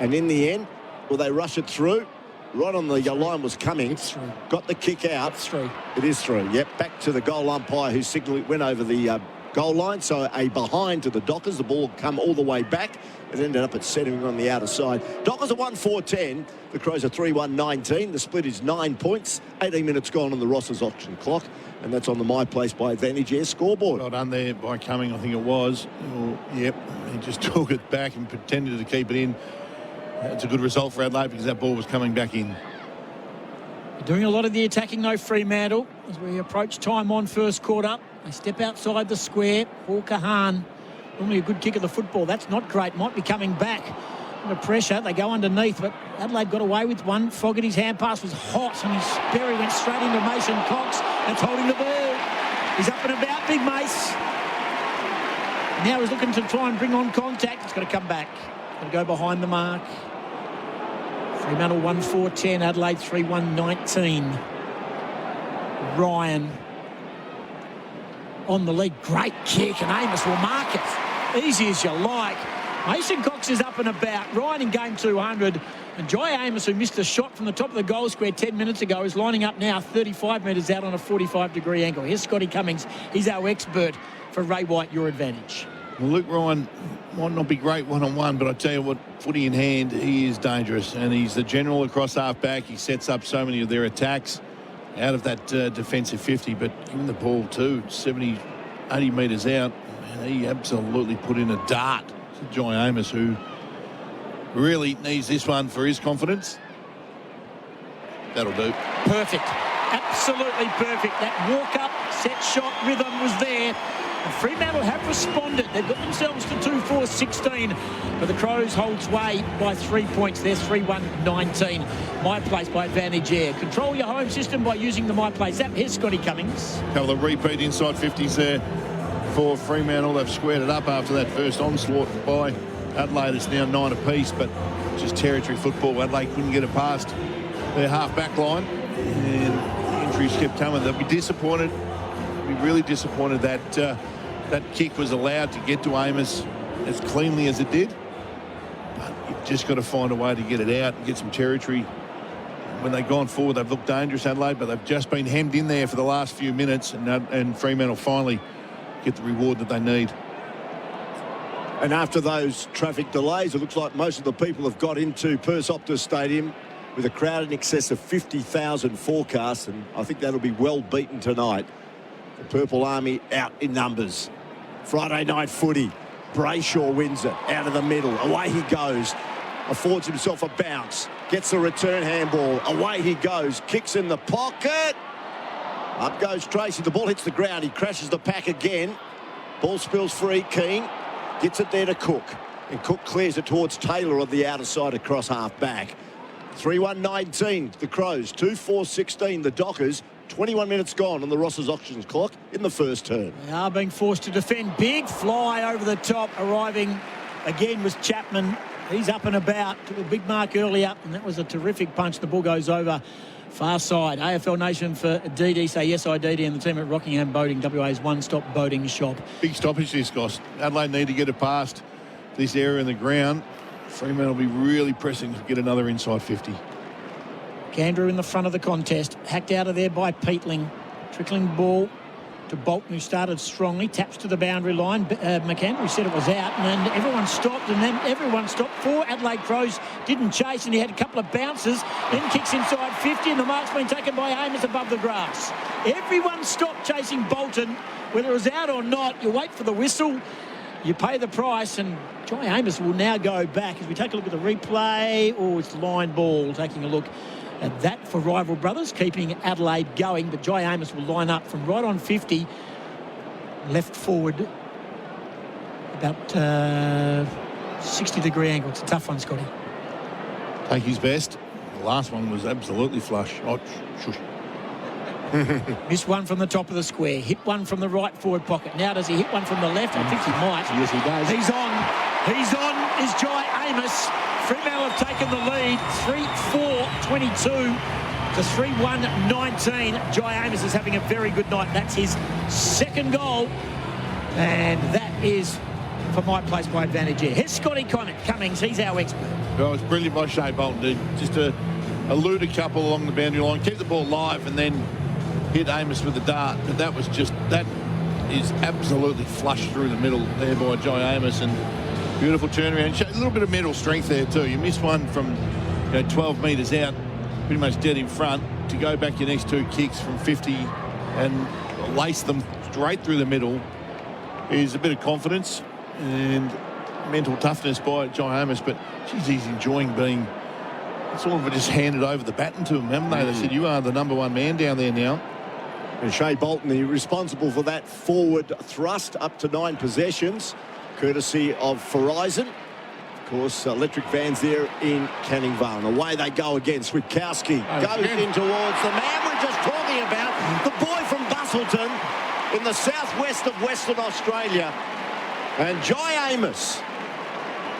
And in the end, will they rush it through? Right on the line was coming. It's through. Got the kick out. It's through. It is through. Yep, back to the goal umpire who signalled it went over the goal line. So a behind to the Dockers. The ball come all the way back. It ended up at centering on the outer side. Dockers are 1-4-10. The Crows are 3-1-19. The split is 9 points. 18 minutes gone on the Ross's Auction Clock. And that's on the My Place by Advantage Air scoreboard. Well done there by Cumming, I think it was. Oh, yep, he just took it back and pretended to keep it in. It's a good result for Adelaide because that ball was coming back in. Doing a lot of the attacking though, Fremantle, as we approach time on first quarter. They step outside the square. Hawker Hahn, normally a good kick of the football. That's not great. Might be coming back. Under pressure, they go underneath, but Adelaide got away with one. Fogarty's hand pass was hot, and his Berry went straight into Mason Cox. That's holding the ball. He's up and about, Big Mace. Now he's looking to try and bring on contact. It's got to come back. Got to go behind the mark. Fremantle 1-4-10, Adelaide 3-1-19. Ryan on the lead. Great kick, and Amos will mark it. Easy as you like. Mason Cox is up and about. Ryan in game 200. And Jai Amos, who missed a shot from the top of the goal square 10 minutes ago, is lining up now 35 metres out on a 45-degree angle. Here's Scotty Cummings. He's our expert for Ray White, your advantage. Well, Luke Ryan might not be great one-on-one, but I tell you what, footy in hand, he is dangerous. And he's the general across half-back. He sets up so many of their attacks out of that defensive 50. But given the ball too, 70, 80 metres out, and he absolutely put in a dart. Jai Amos, who really needs this one for his confidence. That'll do. Perfect. Absolutely perfect. That walk-up, set shot rhythm was there. And Fremantle have responded. They've got themselves to 2-4-16. But the Crows hold sway by 3 points. They're 3-1-19. My Place by Advantage Air. Control your home system by using the My Place app. Here's Scotty Cummings. A couple of repeat inside 50s there for Fremantle. They've squared it up after that first onslaught by Adelaide. It's now 9 apiece, but just territory football. Adelaide couldn't get it past their half-back line, and injuries kept coming. They'll be disappointed, be really disappointed that that kick was allowed to get to Amos as cleanly as it did. But you've just got to find a way to get it out and get some territory. When they've gone forward, they've looked dangerous, Adelaide, but they've just been hemmed in there for the last few minutes, and Fremantle finally get the reward that they need. And after those traffic delays, it looks like most of the people have got into Perth Optus Stadium with a crowd in excess of 50,000 forecast, and I think that'll be well beaten tonight. The Purple Army out in numbers. Friday night footy. Brayshaw wins it out of the middle. Away he goes. Affords himself a bounce. Gets the return handball. Away he goes. Kicks in the pocket. Up goes Tracy. The ball hits the ground. He crashes the pack again. Ball spills free. Keane gets it there to Cook. And Cook clears it towards Taylor on the outer side across half back. 3-1-19. The Crows. 2-4-16. The Dockers. 21 minutes gone on the Ross's Auctions Clock in the first turn. They are being forced to defend. Big fly over the top. Arriving again was Chapman. He's up and about. Took a big mark early up, and that was a terrific punch. The ball goes over far side. AFL Nation for DD. Say yes, I DD, and the team at Rockingham Boating, WA's one-stop boating shop. Big stoppage this, Goss. Adelaide need to get it past this area in the ground. Fremantle will be really pressing to get another inside 50. Gandrew in the front of the contest. Hacked out of there by Peatling. Trickling ball to Bolton, who started strongly. Taps to the boundary line. McAndrew said it was out, and then everyone stopped, and then everyone stopped. 4 Adelaide Crows didn't chase, and he had a couple of bounces. Then kicks inside 50, and the mark's been taken by Amos above the grass. Everyone stopped chasing Bolton. Whether it was out or not, you wait for the whistle. You pay the price, and Jai Amos will now go back. As we take a look at the replay, it's the line ball. Taking a look at that for Rival Brothers, keeping Adelaide going. But Jai Amos will line up from right on 50, left forward, about 60-degree angle. It's a tough one, Scotty. Take his best. The last one was absolutely flush. Oh, shush. Missed one from the top of the square. Hit one from the right forward pocket. Now does he hit one from the left? I think he might. Yes, he does. He's on. He's on is Jai Amos. Fremantle have taken the lead. 3-4-22 to 3-1-19. Jai Amos is having a very good night. That's his second goal. And that is for my place by advantage here. Here's Scotty Cummings. He's our expert. Well, it's brilliant by Shea Bolton, dude. Just to elude a couple along the boundary line, keep the ball live, and then hit Amos with the dart. But that is absolutely flushed through the middle there by Jai Amos, and beautiful turnaround. A little bit of mental strength there too. You missed one from 12 metres out, pretty much dead in front, to go back your next 2 kicks from 50 and lace them straight through the middle is a bit of confidence and mental toughness by Jai Amos. But geez, he's enjoying being sort of just handed over the baton to him, haven't they? They said, you are the number 1 man down there now. And Shea Bolton, the responsible for that forward thrust, up to 9 possessions, courtesy of Verizon. Of course, electric vans there in Canning Vale. And away they go again. Switkowski goes in towards the man we're just talking about, the boy from Bustleton in the southwest of Western Australia. And Jai Amos,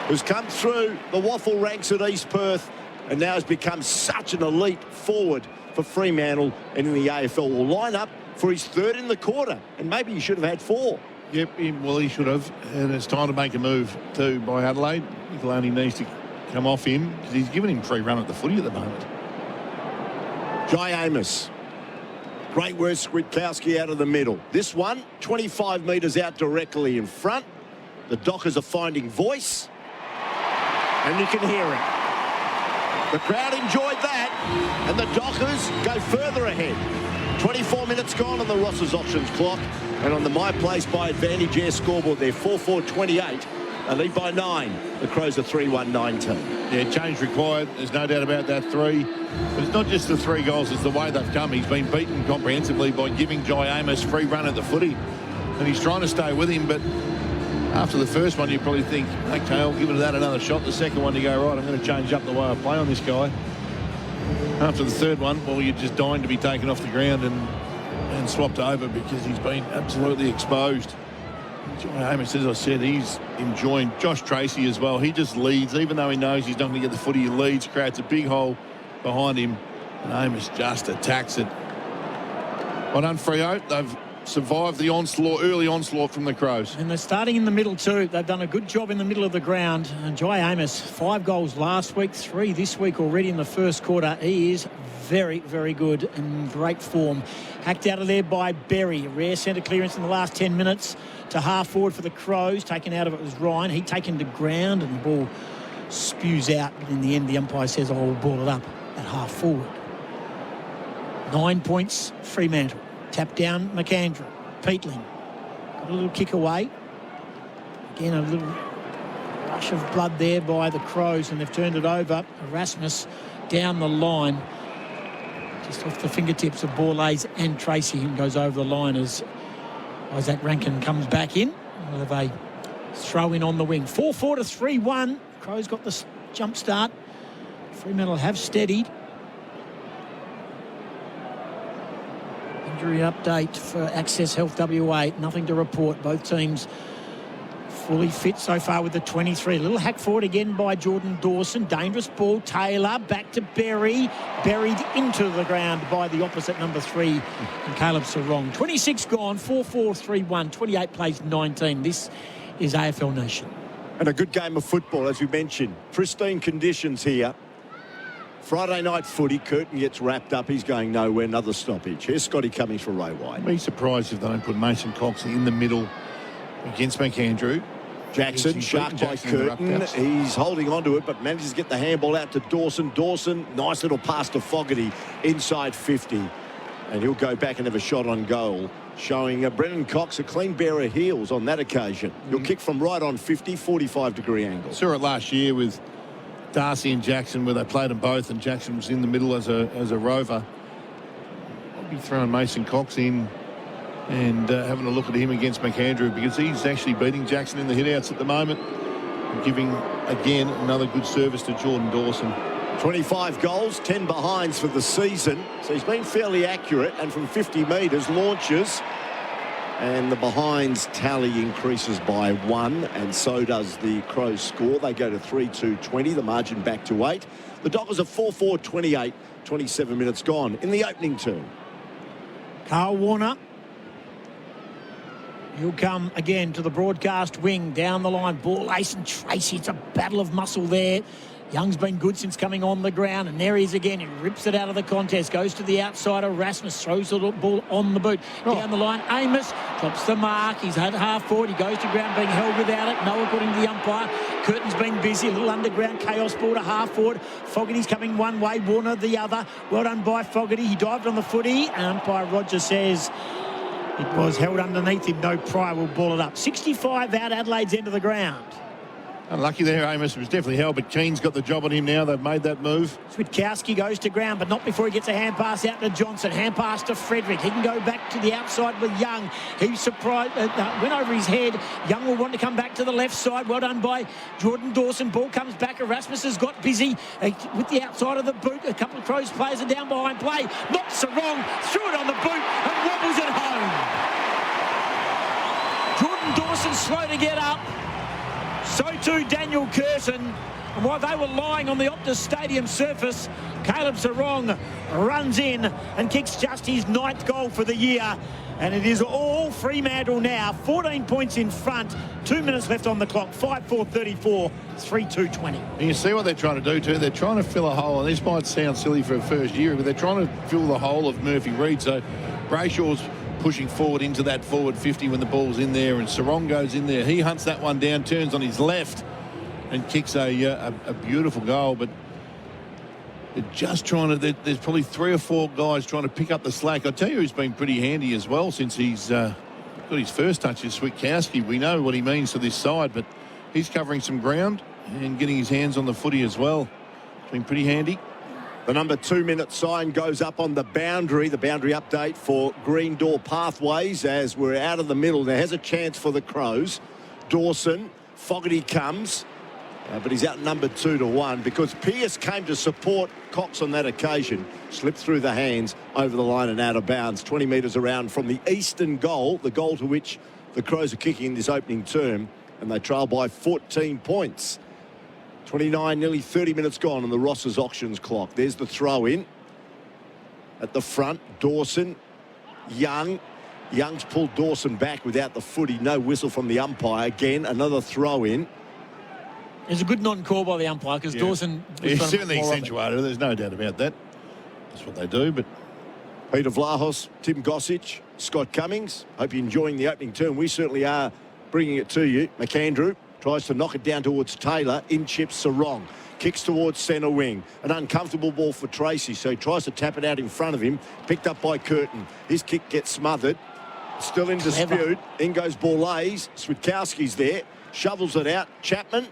who's come through the waffle ranks at East Perth and now has become such an elite forward for Fremantle and in the AFL, will line up for his 3rd in the quarter, and maybe he should have had 4. Yep, well, he should have, and it's time to make a move too by Adelaide. Nicolani needs to come off him because he's giving him free run at the footy at the moment. Jai Amos. Great work, Switkowski out of the middle. This one, 25 metres out directly in front. The Dockers are finding voice, and you can hear it. The crowd enjoyed that, and the Dockers go further ahead. 24 minutes gone on the Ross's Auctions clock, and on the My Place by Advantage Air scoreboard, they're 4-4-28. They lead by 9. The Crows are 3-1-19. Yeah, change required. There's no doubt about that 3. But it's not just the 3 goals, it's the way they've come. He's been beaten comprehensively by giving Jai Amos free run at the footy. And he's trying to stay with him, but after the first one, you probably think, okay, I'll give it that another shot. The second one, you go, right, I'm going to change up the way I play on this guy. After the third one, well, you're just dying to be taken off the ground and swapped over because he's been absolutely exposed. Jai Amos, as I said, he's enjoying. Josh Tracy as well. He just leads, even though he knows he's not going to get the footy. He leads, creates a big hole behind him, and Amos just attacks it. Well done, Freo. They've survived the early onslaught from the Crows. And they're starting in the middle too. They've done a good job in the middle of the ground. And Jai Amos, 5 goals last week, 3 this week already in the first quarter. He is very, very good and great form. Hacked out of there by Berry. A rare centre clearance in the last 10 minutes to half forward for the Crows. Taken out of it was Ryan. He taken to ground and the ball spews out. But in the end, the umpire says, oh, we'll ball it up at half forward. 9 points, Fremantle. Tap down, McAndrew. Peatling. Got a little kick away. Again, a little rush of blood there by the Crows, and they've turned it over. Erasmus down the line. Just off the fingertips of Borlase and Tracy, and goes over the line as Isaac Rankin comes back in. We'll have a throw in on the wing. 4-4 to 3-1. Crows got the jump start. Fremantle have steadied. Injury update for Access Health WA. Nothing to report. Both teams Fully fit so far with the 23. A little hack forward again by Jordan Dawson. Dangerous ball. Taylor back to Berry. Buried into the ground by the opposite number 3. And Caleb Sarong. 26 gone. 4-4-3-1. 28 plays 19. This is AFL Nation. And a good game of football, as we mentioned. Pristine conditions here. Friday night footy. Curtin gets wrapped up. He's going nowhere. Another stoppage. Here's Scotty Cummings for Ray White. I'd be surprised if they don't put Mason Cox in the middle against McAndrew. Jackson, shark by Curtin. He's holding on to it, but manages to get the handball out to Dawson. Dawson, nice little pass to Fogarty inside 50. And he'll go back and have a shot on goal, showing Brennan Cox a clean pair of heels on that occasion. He'll kick from right on 50, 45-degree angle. Saw it last year with Darcy and Jackson, where they played them both, and Jackson was in the middle as a rover. I'll be throwing Mason Cox in and having a look at him against McAndrew, because he's actually beating Jackson in the hitouts at the moment, and giving, again, another good service to Jordan Dawson. 25 goals, 10 behinds for the season. So he's been fairly accurate, and from 50 metres launches. And the behinds tally increases by 1, and so does the Crows score. They go to 3-2-20, the margin back to 8. The Dockers are 4-4-28, 27 minutes gone in the opening term. Carl Warner. He'll come again to the broadcast wing, down the line. Ball, Ace and Tracy. It's a battle of muscle there. Young's been good since coming on the ground, and there he is again. He rips it out of the contest, goes to the outside. Rasmus throws the ball on the boot. Down the line, Amos drops the mark. He's had half forward. He goes to ground, being held without it. No, according to the umpire. Curtin's been busy. A little underground chaos ball to half forward. Fogarty's coming one way, Warner the other. Well done by Fogarty. He dived on the footy, and umpire Roger says it was held underneath him. No Pryor will ball it up. 65 out Adelaide's end of the ground. Unlucky there, Amos. It was definitely held, but Keen's got the job on him now. They've made that move. Switkowski goes to ground, but not before he gets a hand pass out to Johnson. Hand pass to Frederick. He can go back to the outside with Young. He surprised, went over his head. Young will want to come back to the left side. Well done by Jordan Dawson. Ball comes back. Erasmus has got busy with the outside of the boot. A couple of Crows players are down behind play. Not Sarong. Threw it on the boot and wobbles it home. Jordan Dawson slow to get up. So too Daniel Curtin. And while they were lying on the Optus Stadium surface, Caleb Sarong runs in and kicks just his 9th goal for the year. And it is all Fremantle now. 14 points in front. 2 minutes left on the clock. 5-4-34. 3-2-20. And you see what they're trying to do too. They're trying to fill a hole. And this might sound silly for a first year, but they're trying to fill the hole of Murphy Reid. So Brayshaw's pushing forward into that forward 50 when the ball's in there, and Sarong goes in there. He hunts that one down, turns on his left and kicks a beautiful goal. But they're just trying to, there's probably 3 or 4 guys trying to pick up the slack. I tell you who's been pretty handy as well since he's got his first touch is Switkowski. We know what he means to this side, but he's covering some ground and getting his hands on the footy as well. It's been pretty handy. The number 2-minute sign goes up on the boundary update for Green Door Pathways as we're out of the middle. There has a chance for the Crows. Dawson, Fogarty comes, but he's out number 2-1 because Pearce came to support Cox on that occasion. Slipped through the hands, over the line and out of bounds. 20 metres around from the eastern goal, the goal to which the Crows are kicking in this opening term, and they trail by 14 points. 29, nearly 30 minutes gone on the Ross's auctions clock. There's the throw in at the front. Dawson, Young. Young's pulled Dawson back without the footy. No whistle from the umpire. Again, another throw in. It's a good non-call by the umpire because Dawson... He certainly accentuated it. There's no doubt about that. That's what they do, but... Peter Vlahos, Tim Gossage, Scott Cummings. Hope you're enjoying the opening term. We certainly are bringing it to you. McAndrew tries to knock it down towards Taylor. In chips Sarong. Kicks towards centre wing. An uncomfortable ball for Tracy, so he tries to tap it out in front of him. Picked up by Curtin. His kick gets smothered. Still in dispute. In goes Borlays. Switkowski's there. Shovels it out. Chapman.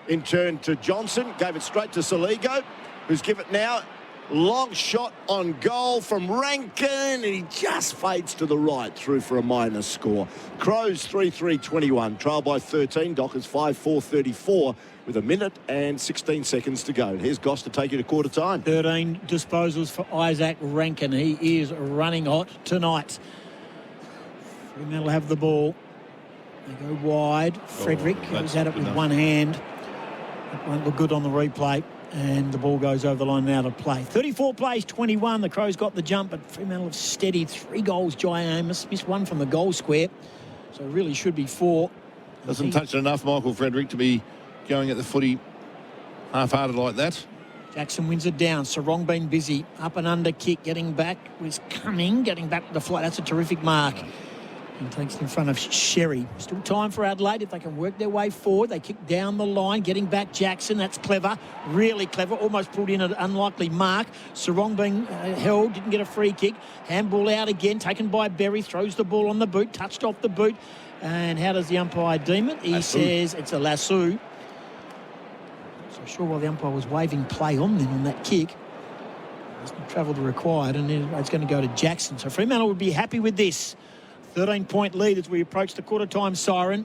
In turn to Johnson. Gave it straight to Saligo, who's give it now. Long shot on goal from Rankin, and he just fades to the right through for a minus score. Crows 3-3-21, trail by 13. Dockers 5-4-34 with 1 minute and 16 seconds to go. Here's Goss to take you to quarter time. 13 disposals for Isaac Rankin. He is running hot tonight. Fremantle have the ball. They go wide. Frederick goes at it with one hand. It won't look good on the replay. And the ball goes over the line and out of play. 34 plays, 21. The Crows got the jump, but Fremantle have steadied 3 goals. Jai Amos missed one from the goal square. So it really should be 4. Doesn't touch it enough, Michael Frederick, to be going at the footy half-hearted like that. Jackson wins it down. Sarong been busy. Up and under kick. Getting back was Cunning. Getting back to the flight. That's a terrific mark. And takes it in front of Sherry. Still time for Adelaide if they can work their way forward. They kick down the line. Getting back Jackson. That's clever. Really clever. Almost pulled in an unlikely mark. Sarong being held. Didn't get a free kick. Handball out again. Taken by Berry. Throws the ball on the boot. Touched off the boot. And how does the umpire deem it? He says it's a lasso. So sure why the umpire was waving play on then on that kick. Hasn't travelled required, and it's going to go to Jackson. So Fremantle would be happy with this. 13-point lead as we approach the quarter-time siren.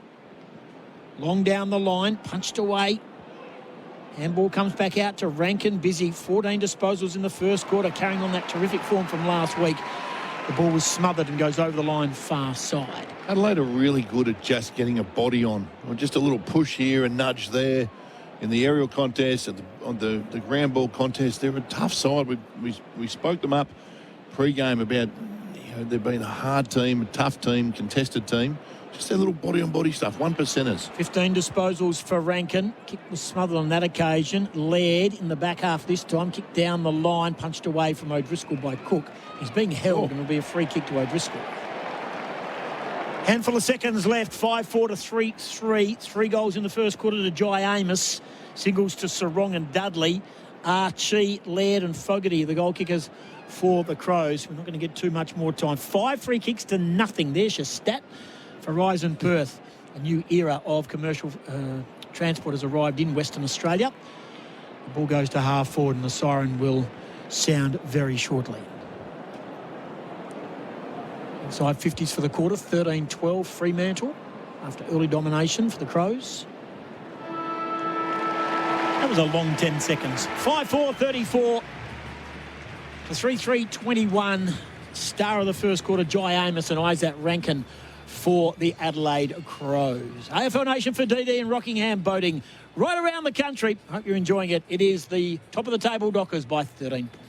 Long down the line, punched away. Handball comes back out to Rankin. Busy, 14 disposals in the first quarter, carrying on that terrific form from last week. The ball was smothered and goes over the line far side. Adelaide are really good at just getting a body on, or just a little push here, a nudge there. In the aerial contest, on the ground ball contest, they're a tough side. We spoke them up pre-game about, they've been a hard team, a tough team, contested team. Just their little body-on-body stuff, 1%ers. 15 disposals for Rankin. Kick was smothered on that occasion. Laird in the back half this time. Kicked down the line, punched away from O'Driscoll by Cook. He's being held and it'll be a free kick to O'Driscoll. Handful of seconds left, 5-4 to 3-3. 3 goals in the first quarter to Jai Amos. Singles to Sarong and Dudley. Archie, Laird and Fogarty, the goal kickers for the Crows. We're not going to get too much more time. 5 free kicks to nothing. There's your stat for Horizon Perth. A new era of commercial transport has arrived in Western Australia. The ball goes to half forward and the siren will sound very shortly. Inside 50s for the quarter, 13-12 Fremantle after early domination for the Crows. That was a long 10 seconds. 5-4, 34 to 3-3, 21. Star of the first quarter, Jai Amos and Isaac Rankin for the Adelaide Crows. AFL Nation for DD and Rockingham boating right around the country. Hope you're enjoying it. It is the top of the table Dockers by 13 points.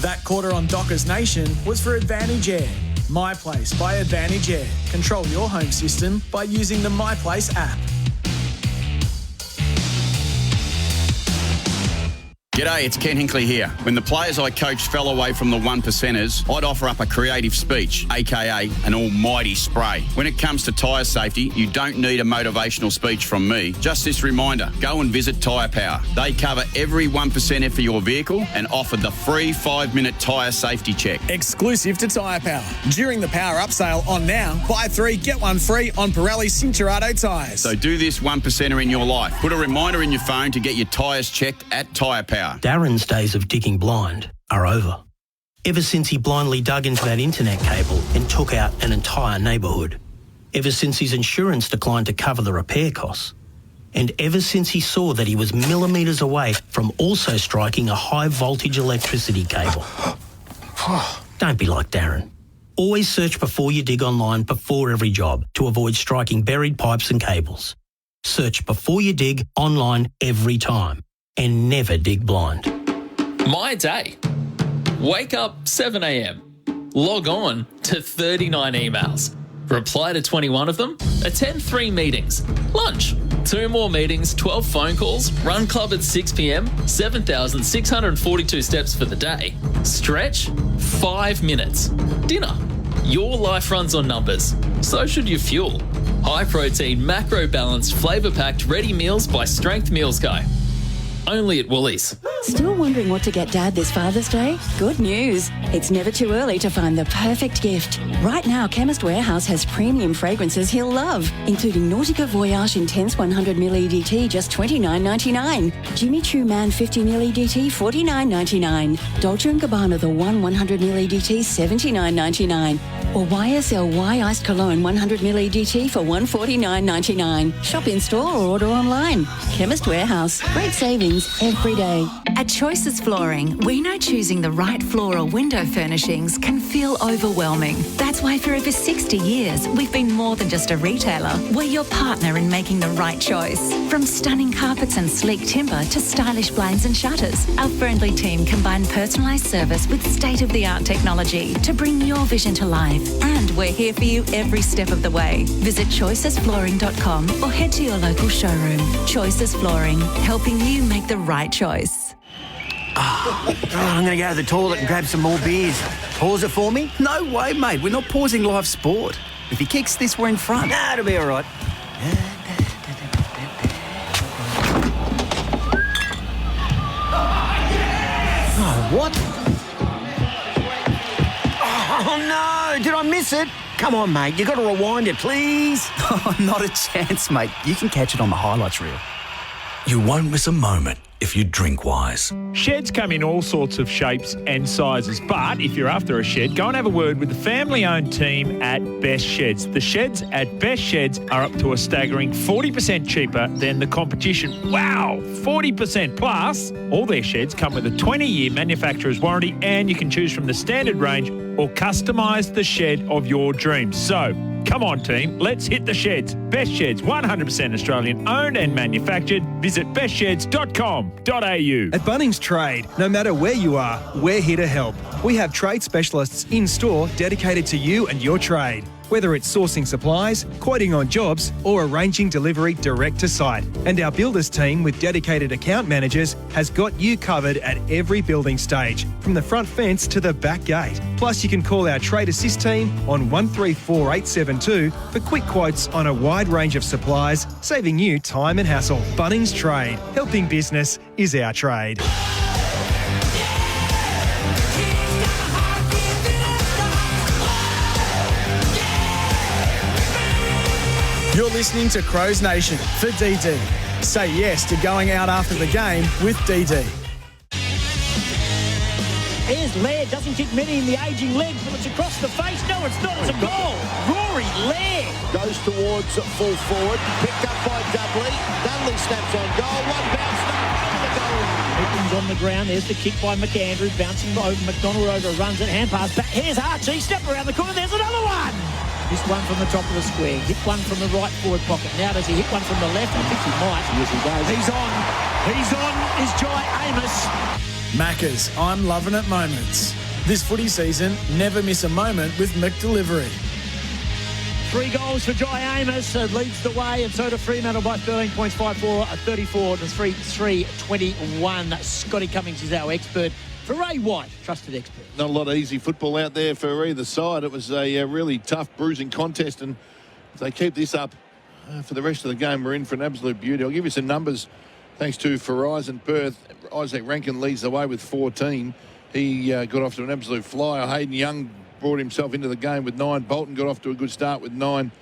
That quarter on Dockers Nation was for Advantage Air. My Place by Advantage Air. Control your home system by using the My Place app. G'day, it's Ken Hinkley here. When the players I coached fell away from the 1%ers, I'd offer up a creative speech, aka an almighty spray. When it comes to tyre safety, you don't need a motivational speech from me. Just this reminder, go and visit Tyre Power. They cover every 1%er for your vehicle and offer the free 5-minute tyre safety check. Exclusive to Tyre Power. During the Power Up sale on now, buy 3, get 1 free on Pirelli Cinturato tyres. So do this 1%er in your life. Put a reminder in your phone to get your tyres checked at Tyre Power. Darren's days of digging blind are over. Ever since he blindly dug into that internet cable and took out an entire neighbourhood. Ever since his insurance declined to cover the repair costs. And ever since he saw that he was millimetres away from also striking a high voltage electricity cable. Don't be like Darren. Always search before you dig online before every job to avoid striking buried pipes and cables. Search before you dig online every time. And never dig blind. My day. Wake up 7 a.m. Log on to 39 emails. Reply to 21 of them. Attend 3 meetings. Lunch. 2 more meetings, 12 phone calls. Run club at 6 p.m. 7,642 steps for the day. Stretch. 5 minutes. Dinner. Your life runs on numbers. So should your fuel. High protein, macro balanced, flavour packed ready meals by Strength Meals Co. Only at Woolies. Still wondering what to get Dad this Father's Day? Good news. It's never too early to find the perfect gift. Right now, Chemist Warehouse has premium fragrances he'll love, including Nautica Voyage Intense 100ml EDT, just $29.99. Jimmy Choo Man 50ml EDT, $49.99. Dolce & Gabbana The One 100ml EDT, $79.99. Or YSL Iced Cologne 100ml EGT for $149.99. Shop in store or order online. Chemist Warehouse. Great savings every day. At Choices Flooring, we know choosing the right floor or window furnishings can feel overwhelming. That's why for over 60 years, we've been more than just a retailer. We're your partner in making the right choice. From stunning carpets and sleek timber to stylish blinds and shutters, our friendly team combine personalised service with state-of-the-art technology to bring your vision to life. And we're here for you every step of the way. Visit choicesflooring.com or head to your local showroom. Choices Flooring, helping you make the right choice. I'm going to go to the toilet and grab some more beers. Pause it for me? No way, mate. We're not pausing live sport. If he kicks this, we're in front. Nah, it'll be all right. Oh, what? Oh, no. Did I miss it? Come on, mate. You got to rewind it, please. Oh, not a chance, mate. You can catch it on the highlights reel. You won't miss a moment if you drink wise. Sheds come in all sorts of shapes and sizes, but if you're after a shed, go and have a word with the family-owned team at Best Sheds. The sheds at Best Sheds are up to a staggering 40% cheaper than the competition. Wow, 40%. Plus, all their sheds come with a 20-year manufacturer's warranty, and you can choose from the standard range or customise the shed of your dreams. So, come on, team. Let's hit the sheds. Best Sheds, 100% Australian owned and manufactured. Visit bestsheds.com.au. At Bunnings Trade, no matter where you are, we're here to help. We have trade specialists in store dedicated to you and your trade. Whether it's sourcing supplies, quoting on jobs, or arranging delivery direct to site. And our builders team with dedicated account managers has got you covered at every building stage, from the front fence to the back gate. Plus, you can call our trade assist team on 134872 for quick quotes on a wide range of supplies, saving you time and hassle. Bunnings Trade. Helping business is our trade. You're listening to Crows Nation for DD. Say yes to going out after the game with DD. Here's Laird, doesn't kick many in the ageing leg, but it's across the face. No, it's not. It's a goal. Rory Laird goes towards full forward, picked up by Dudley. Dudley snaps on goal. One bounce, over the goal. Hickman's on the ground. There's the kick by McAndrew, bouncing over McDonald, runs it, hand pass back. Here's Archie, step around the corner. There's another one. Missed one from the top of the square. Hit one from the right forward pocket. Now does he hit one from the left? I think he might. Yes, he does. He's on is Jai Amos. Maccas, I'm loving it moments. This footy season, never miss a moment with McDelivery. 3 goals for Jai Amos, leads the way, and so to Fremantle by 13 points, 5-4, 34 to 3-21. Scotty Cummings is our expert. For Ray White, trusted expert. Not a lot of easy football out there for either side. It was a really tough, bruising contest, and if they keep this up for the rest of the game, we're in for an absolute beauty. I'll give you some numbers. Thanks to Verizon Perth, Isaac Rankin leads the way with 14. He got off to an absolute flyer. Hayden Young brought himself into the game with 9. Bolton got off to a good start with 9.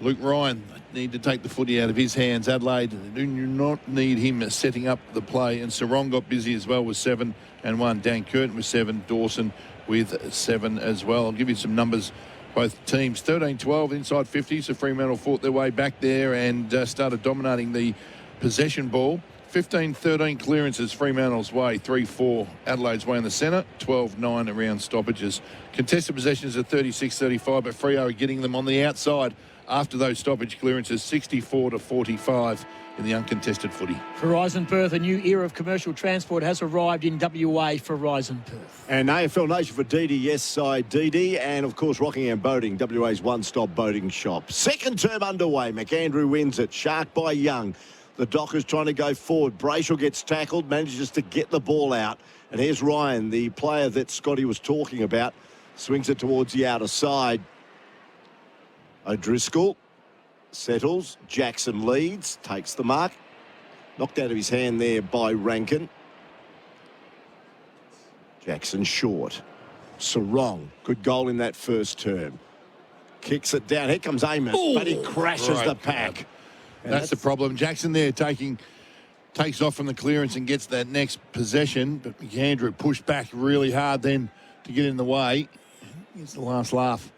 Luke Ryan need to take the footy out of his hands. Adelaide do not need him setting up the play. And Sarong got busy as well with 7 and 1. Dan Curtin with 7. Dawson with 7 as well. I'll give you some numbers. Both teams 13-12 inside 50. So Fremantle fought their way back there and started dominating the possession ball. 15-13 clearances Fremantle's way, 3-4 Adelaide's way in the centre, 12-9 around stoppages. Contested possessions at 36-35, but Freo are getting them on the outside after those stoppage clearances, 64-45 in the uncontested footy. Verizon Perth, a new era of commercial transport has arrived in WA for Verizon Perth. And AFL Nation for DD, yes side DD, and of course Rockingham Boating, WA's one-stop boating shop. Second term underway, McAndrew wins it, Shark by Young. The Dockers trying to go forward. Brayshaw gets tackled, manages to get the ball out. And here's Ryan, the player that Scotty was talking about. Swings it towards the outer side. O'Driscoll settles. Jackson leads, takes the mark. Knocked out of his hand there by Rankin. Jackson short. Sarong, good goal in that first term. Kicks it down. Here comes Amos, but he crashes the pack. That's the problem. Jackson there takes off from the clearance and gets that next possession. But McAndrew pushed back really hard then to get in the way. It's the last laugh.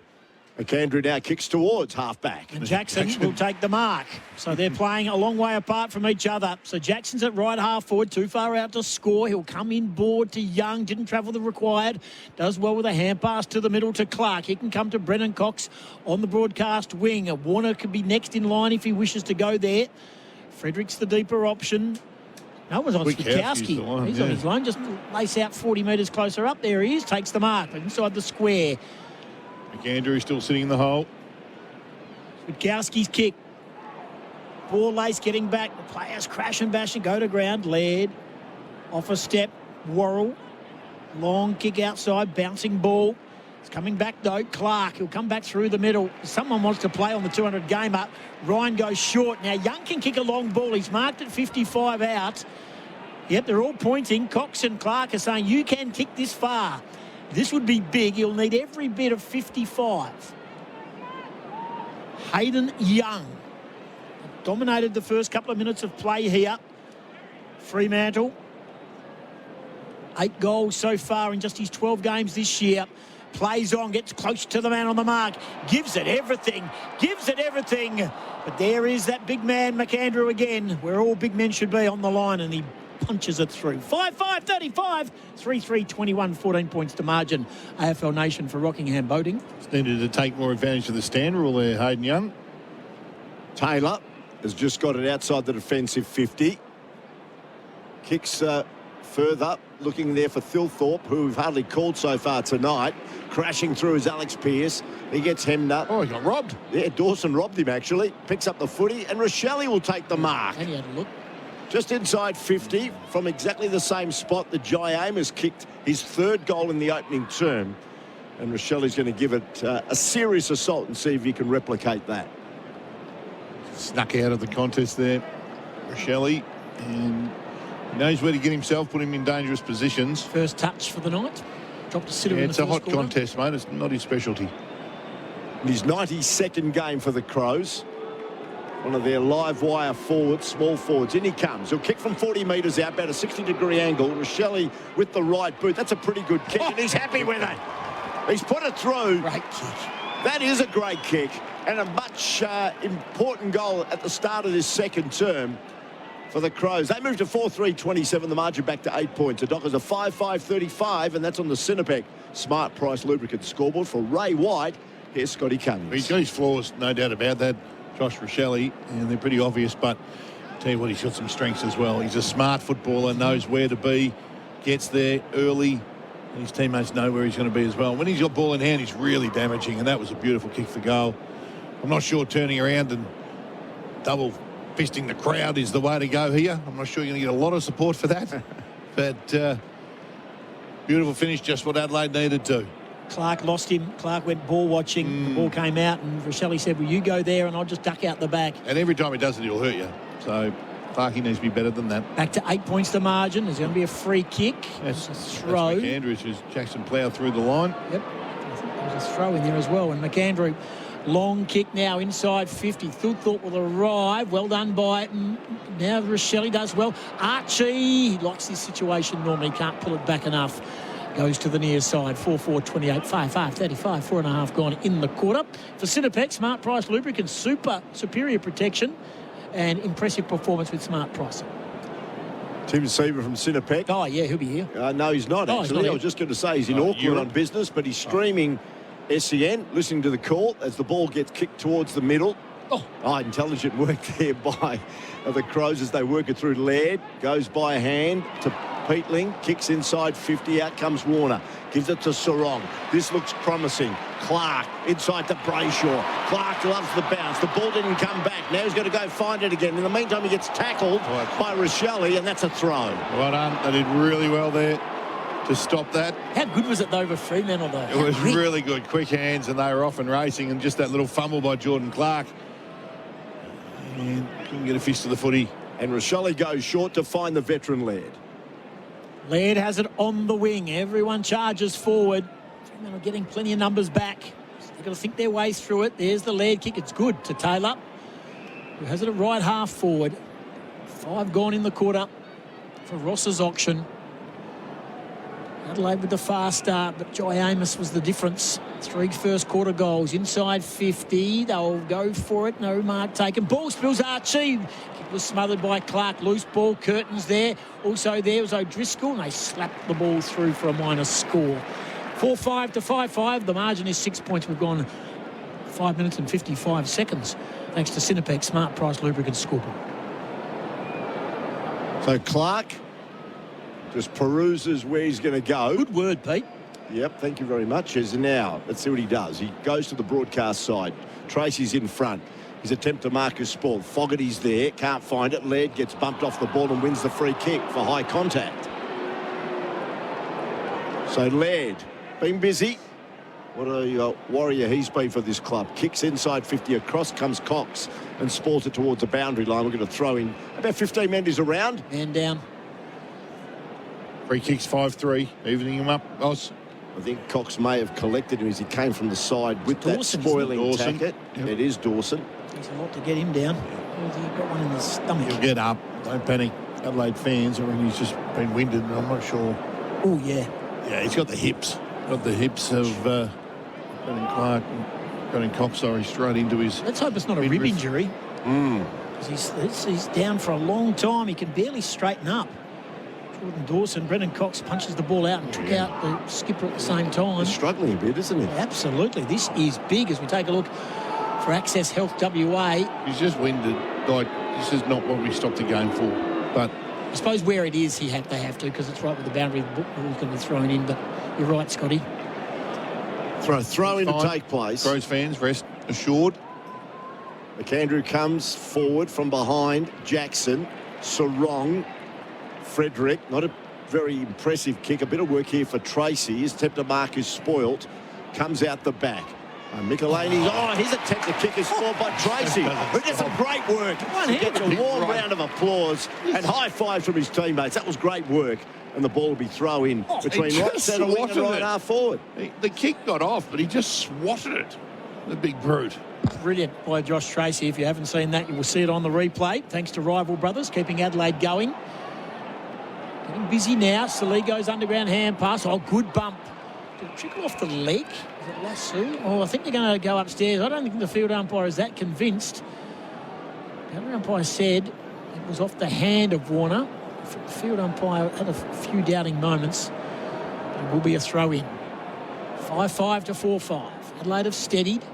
McAndrew now kicks towards half-back. And Jackson will take the mark. So they're playing a long way apart from each other. So Jackson's at right half forward, too far out to score. He'll come in board to Young. Didn't travel the required. Does well with a hand pass to the middle to Clark. He can come to Brennan Cox on the broadcast wing. Warner could be next in line if he wishes to go there. Frederick's the deeper option. No one's on Switkowski. He's on his line. Just lace out 40 metres closer up. There he is. Takes the mark inside the square. McAndrew still sitting in the hole. Switkowski's kick. Ball lace getting back. The players crash and bash and go to ground. Laird off a step. Worrell. Long kick outside. Bouncing ball. It's coming back though. Clark. He'll come back through the middle. Someone wants to play on the 200 gamer. Ryan goes short. Now Young can kick a long ball. He's marked at 55 out. Yep, they're all pointing. Cox and Clark are saying you can kick this far. This would be big. He'll need every bit of 55. Hayden Young dominated the first couple of minutes of play here. Fremantle. 8 goals so far in just his 12 games this year. Plays on, gets close to the man on the mark. Gives it everything. Gives it everything. But there is that big man, McAndrew, again, where all big men should be on the line, and he punches it through. 5-5, 35, 3-3, 21, 14 points to margin. AFL Nation for Rockingham Boating. Just needed to take more advantage of the stand rule there, Hayden Young. Taylor has just got it outside the defensive 50. Kicks further, looking there for Thilthorpe, who we've hardly called so far tonight. Crashing through is Alex Pearce. He gets hemmed up. Oh, he got robbed. Yeah, Dawson robbed him, actually. Picks up the footy, and Rochelle will take the mark. And he had a look. Just inside 50, from exactly the same spot that Jai Amos kicked his 3rd goal in the opening term. And Rochelle's going to give it a serious assault and see if he can replicate that. Snuck out of the contest there, Rochelle. And he knows where to get himself, put him in dangerous positions. First touch for the night. Dropped a sitter in the it's a hot quarter. contest, mate. It's not his specialty. His 92nd game for the Crows. One of their live wire forwards, small forwards. In he comes. He'll kick from 40 metres out, about a 60-degree angle. Rochelle with the right boot. That's a pretty good kick, and he's happy with it. He's put it through. Great kick. That is a great kick, and a much important goal at the start of this second term for the Crows. They moved to 4-3-27, the margin back to 8 points. The Dockers are 5-5-35, and that's on the Cinepec Smart Price Lubricant scoreboard. For Ray White, here's Scotty Cummings. He's got his flaws, no doubt about that, Josh Rochelle, and they're pretty obvious, but I'll tell you what, he's got some strengths as well. He's a smart footballer, knows where to be, gets there early, and his teammates know where he's going to be as well. When he's got ball in hand, he's really damaging, and that was a beautiful kick for goal. I'm not sure turning around and double fisting the crowd is the way to go here. I'm not sure you're going to get a lot of support for that, but beautiful finish, just what Adelaide needed to. Clark lost him. Clark went ball watching. The ball came out, and Rochelle said, well, you go there and I'll just duck out the back. And every time he does it, he'll hurt you. So Clarkie needs to be better than that. Back to 8 points to margin. There's going to be a free kick. That's a throw. That's McAndrew, as Jackson ploughed through the line. Yep. I think there's a throw in there as well. And McAndrew, long kick now inside 50. Thilthorpe will arrive. Well done by it. Now Rochelle does well. Archie, he likes this situation normally. Can't pull it back enough. Goes to the near side. 4-4, 28, 5-5, 35, 4.5 gone in the quarter. For Cinepec, Smart Price Lubricant, superior protection and impressive performance with Smart Price. Tim Seaver from Cinepec. Oh, yeah, he'll be here. No, he's not, actually. I was just going to say he's in Auckland on business, but he's streaming SEN, listening to the call as the ball gets kicked towards the middle. Intelligent work there by the Crows as they work it through. Laird goes by hand to Peatling, kicks inside 50, out comes Warner, gives it to Sarong. This looks promising. Clark inside to Brayshaw. Clark loves the bounce. The ball didn't come back. Now he's got to go find it again. In the meantime, he gets tackled by Rochelle, and that's a throw. Well done. They did really well there to stop that. How good was it, though, for Fremantle, though? It was really good. Quick hands, and they were off and racing, and just that little fumble by Jordan Clark. And couldn't get a fist to the footy. And Rochelle goes short to find the veteran Laird. Laird has it on the wing. Everyone charges forward. Fremantle getting plenty of numbers back. They've got to think their way through it. There's the Laird kick. It's good to Taylor, who has it at right half forward. 5 gone in the quarter for Ross's auction. Adelaide with the fast start, but Jai Amos was the difference. 3 first quarter goals. Inside 50. They'll go for it. No mark taken. Ball spills Archie. Kick was smothered by Clark. Loose ball. Curtains there. Also there was O'Driscoll. And they slapped the ball through for a minor score. 4-5 to 5-5. The margin is 6 points. We've gone 5 minutes and 55 seconds. Thanks to Cinepec Smart Price Lubricant Scoreboard. So Clark just peruses where he's going to go. Good word, Pete. Yep, thank you very much. As now, let's see what he does. He goes to the broadcast side. Tracy's in front. His attempt to mark is spoiled. Fogarty's there, can't find it. Laird gets bumped off the ball and wins the free kick for high contact. So Laird, been busy. What a warrior he's been for this club. Kicks inside 50, across comes Cox and spoils it towards the boundary line. We're going to throw in about 15 metres around. Man down. Free kicks 5-3, evening him up, Oz. I think Cox may have collected him as he came from the side with Dawson, that spoiling tacket. Yep. It is Dawson. Takes a lot to get him down. He's got one in the stomach. He'll get up. Don't panic. Adelaide fans, I mean, he's just been winded, and I'm not sure. Oh, yeah. Yeah, he's got the hips. Got the hips of Brendan Clark and Brendan Cox, sorry, straight into his... Let's hope it's not a rib injury. He's down for a long time. He can barely straighten up. Jordan Dawson, Brendan Cox punches the ball out and took out the skipper at the same time. He's struggling a bit, isn't he? Absolutely. This is big as we take a look for Access Health WA. He's just winded. Like, this is not what we stopped the game for. But I suppose where it is, they have to, because it's right with the boundary. The ball's going to be thrown in, but you're right, Scotty. Throw in to take place. Crows fans, rest assured. McAndrew comes forward from behind. Jackson, Sarong, Frederick. Not a very impressive kick. A bit of work here for Tracy. His attempt to mark is spoilt. Comes out the back. Michelini's his attempt to kick is scored by Tracy. Who did some great work. He gets a warm round of applause and high fives from his teammates. That was great work. And the ball will be thrown in between right centre wing and right half forward. The kick got off, but he just swatted it. The big brute. Brilliant by Josh Tracy. If you haven't seen that, you will see it on the replay. Thanks to Rival Brothers, keeping Adelaide going. Getting busy now. Saligo's underground hand pass. Oh, good bump. Did it trickle off the leg? Is it Lassu? Oh, I think they're going to go upstairs. I don't think the field umpire is that convinced. The other umpire said it was off the hand of Warner. The field umpire had a few doubting moments. It will be a throw-in. 5-5 to 4-5. Adelaide have steadied.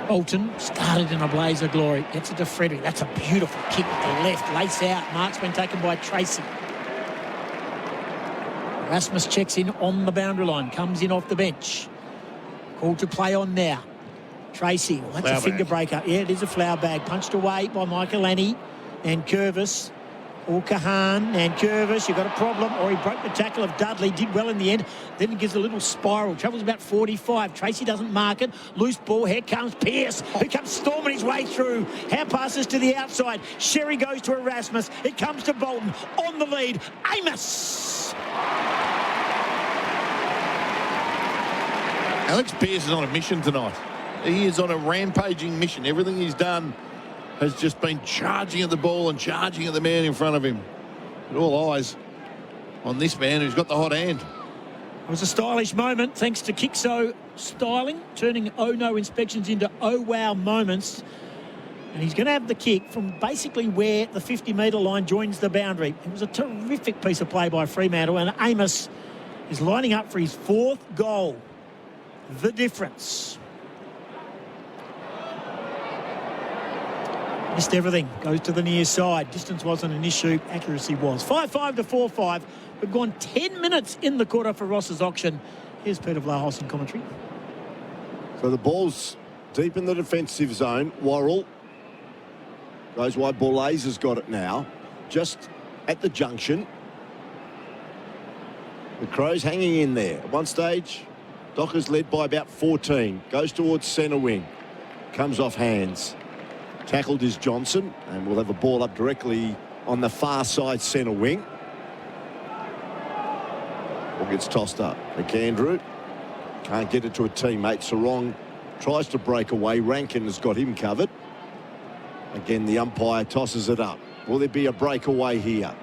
Bolton started in a blaze of glory. Gets it to Frederick. That's a beautiful kick with the left. Lace out. Mark's been taken by Tracy. Erasmus checks in on the boundary line. Comes in off the bench. Called to play on now. Tracy. Well, that's a finger breaker. Yeah, it is a flower bag. Punched away by Michaelani and Curvis. Or Kahan and Curvis. You've got a problem. Or he broke the tackle of Dudley. Did well in the end. Then he gives a little spiral. Travels about 45. Tracy doesn't mark it. Loose ball. Here comes Pearce, who comes storming his way through. Hand passes to the outside. Sherry goes to Erasmus. It comes to Bolton. On the lead. Amos. Alex Pearce is on a mission tonight. He is on a rampaging mission. Everything he's done has just been charging at the ball and charging at the man in front of him. But all eyes on this man who's got the hot hand. It was a stylish moment thanks to Kixo styling, turning oh no inspections into oh wow moments. And he's going to have the kick from basically where the 50-metre line joins the boundary. It was a terrific piece of play by Fremantle, and Amos is lining up for his 4th goal. The difference. Missed everything. Goes to the near side. Distance wasn't an issue. Accuracy was. 5-5 to 4-5. We've gone 10 minutes in the quarter for Ross's auction. Here's Peter Vlahos in commentary. So the ball's deep in the defensive zone. Worrell goes wide. Boulez has got it now. Just at the junction. The Crows hanging in there. At one stage, Docker's led by about 14. Goes towards centre wing. Comes off hands. Tackled is Johnson, and we'll have a ball up directly on the far side centre wing. Ball gets tossed up. McAndrew can't get it to a teammate. Sarong tries to break away. Rankin has got him covered. Again, the umpire tosses it up. Will there be a breakaway here?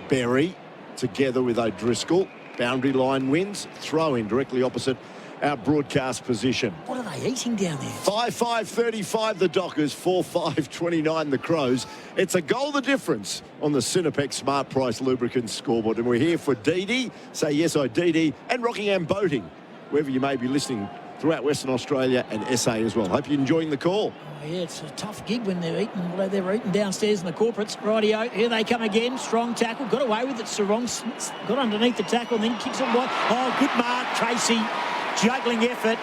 Berry together with O'Driscoll. Boundary line wins. Throw in directly opposite our broadcast position. What are they eating down there? 5-5-35 the Dockers, 4-5-29 the Crows. It's a goal the difference on the Cinepec Smart Price Lubricant scoreboard. And we're here for Dee. Say yes, I Dee, and Rockingham Boating, wherever you may be listening throughout Western Australia and SA as well. Hope you're enjoying the call. Oh, yeah, it's a tough gig when they're eating downstairs in the corporates. Rightio, here they come again. Strong tackle, got away with it. Sarong got underneath the tackle and then kicks it wide. Oh, good mark, Tracy. Juggling effort.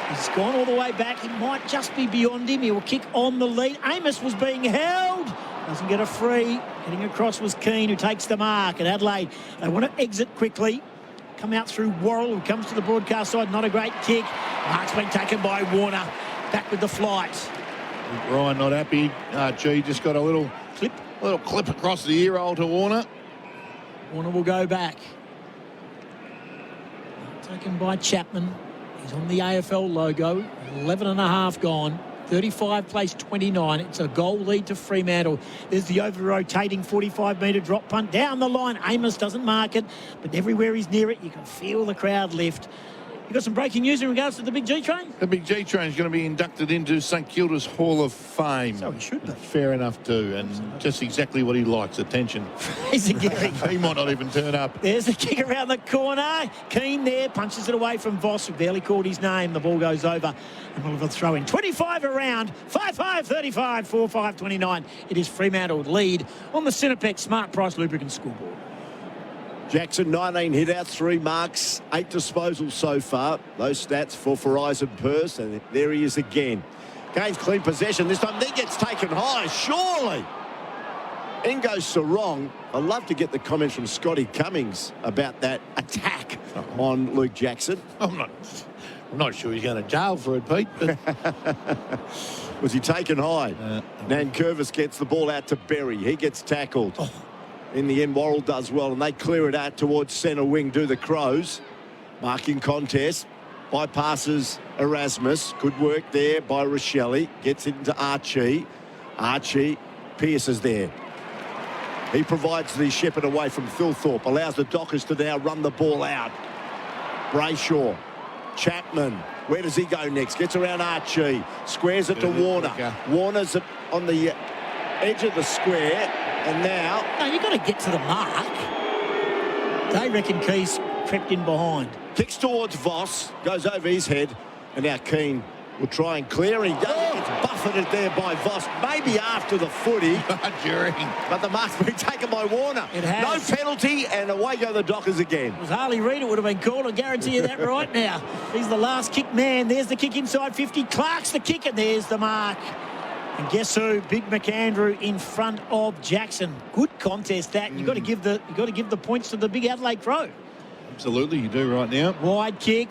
He's gone all the way back. He might just be beyond him. He will kick on the lead. Amos was being held. Doesn't get a free. Getting across was Keane, who takes the mark. And Adelaide, they want to exit quickly. Come out through Worrell, who comes to the broadcast side. Not a great kick. Mark's been taken by Warner. Back with the flight. Ryan not happy. Just got a little clip across the ear hole to Warner. Warner will go back. Taken by Chapman. He's on the AFL logo. 11 and a half gone. 35 plays 29. It's a goal lead to Fremantle. There's the over-rotating 45-metre drop punt down the line. Amos doesn't mark it, but everywhere he's near it, you can feel the crowd lift. You've got some breaking news in regards to the Big G train? The Big G train is going to be inducted into St Kilda's Hall of Fame. So he should be. Fair enough too, and just exactly what he likes, attention. He might not even turn up. There's the kick around the corner. Keane there, punches it away from Voss, who barely called his name. The ball goes over, and we'll have a throw in. 25 around, 5-5-35, 4-5-29. It is Fremantle lead on the Cinepec Smart Price Lubricant scoreboard. Jackson, 19 hit-outs, 3 marks, 8 disposals so far. Those stats for Verizon Purse, and there he is again. Gains clean possession this time, then gets taken high, surely. In goes Sarong. I'd love to get the comments from Scotty Cummings about that attack on Luke Jackson. I'm not sure he's going to jail for it, Pete. But was he taken high? Nankervis gets the ball out to Berry. He gets tackled. In the end, Worrell does well, and they clear it out towards centre wing, do the Crows. Marking contest. Bypasses Erasmus. Good work there by Rochelle. Gets it into Archie. Archie, Pearce is there. He provides the shepherd away from Thilthorpe. Allows the Dockers to now run the ball out. Brayshaw. Chapman. Where does he go next? Gets around Archie. Squares it to Warner. Warner's on the edge of the square. And now... No, you've got to get to the mark. They reckon Keys crept in behind. Kicks towards Voss. Goes over his head. And now Keane will try and clear. And he does. Gets buffeted there by Voss. Maybe after the footy. During. But the mark's been taken by Warner. It has. No penalty. And away go the Dockers again. It was Harley Reid. It would have been called. I guarantee you that right now. He's the last kick man. There's the kick inside 50. Clark's the kick. And there's the mark. And guess who? Big McAndrew in front of Jackson. Good contest that. You've got to give the points to the big Adelaide Crow. Absolutely, you do right now. Wide kick.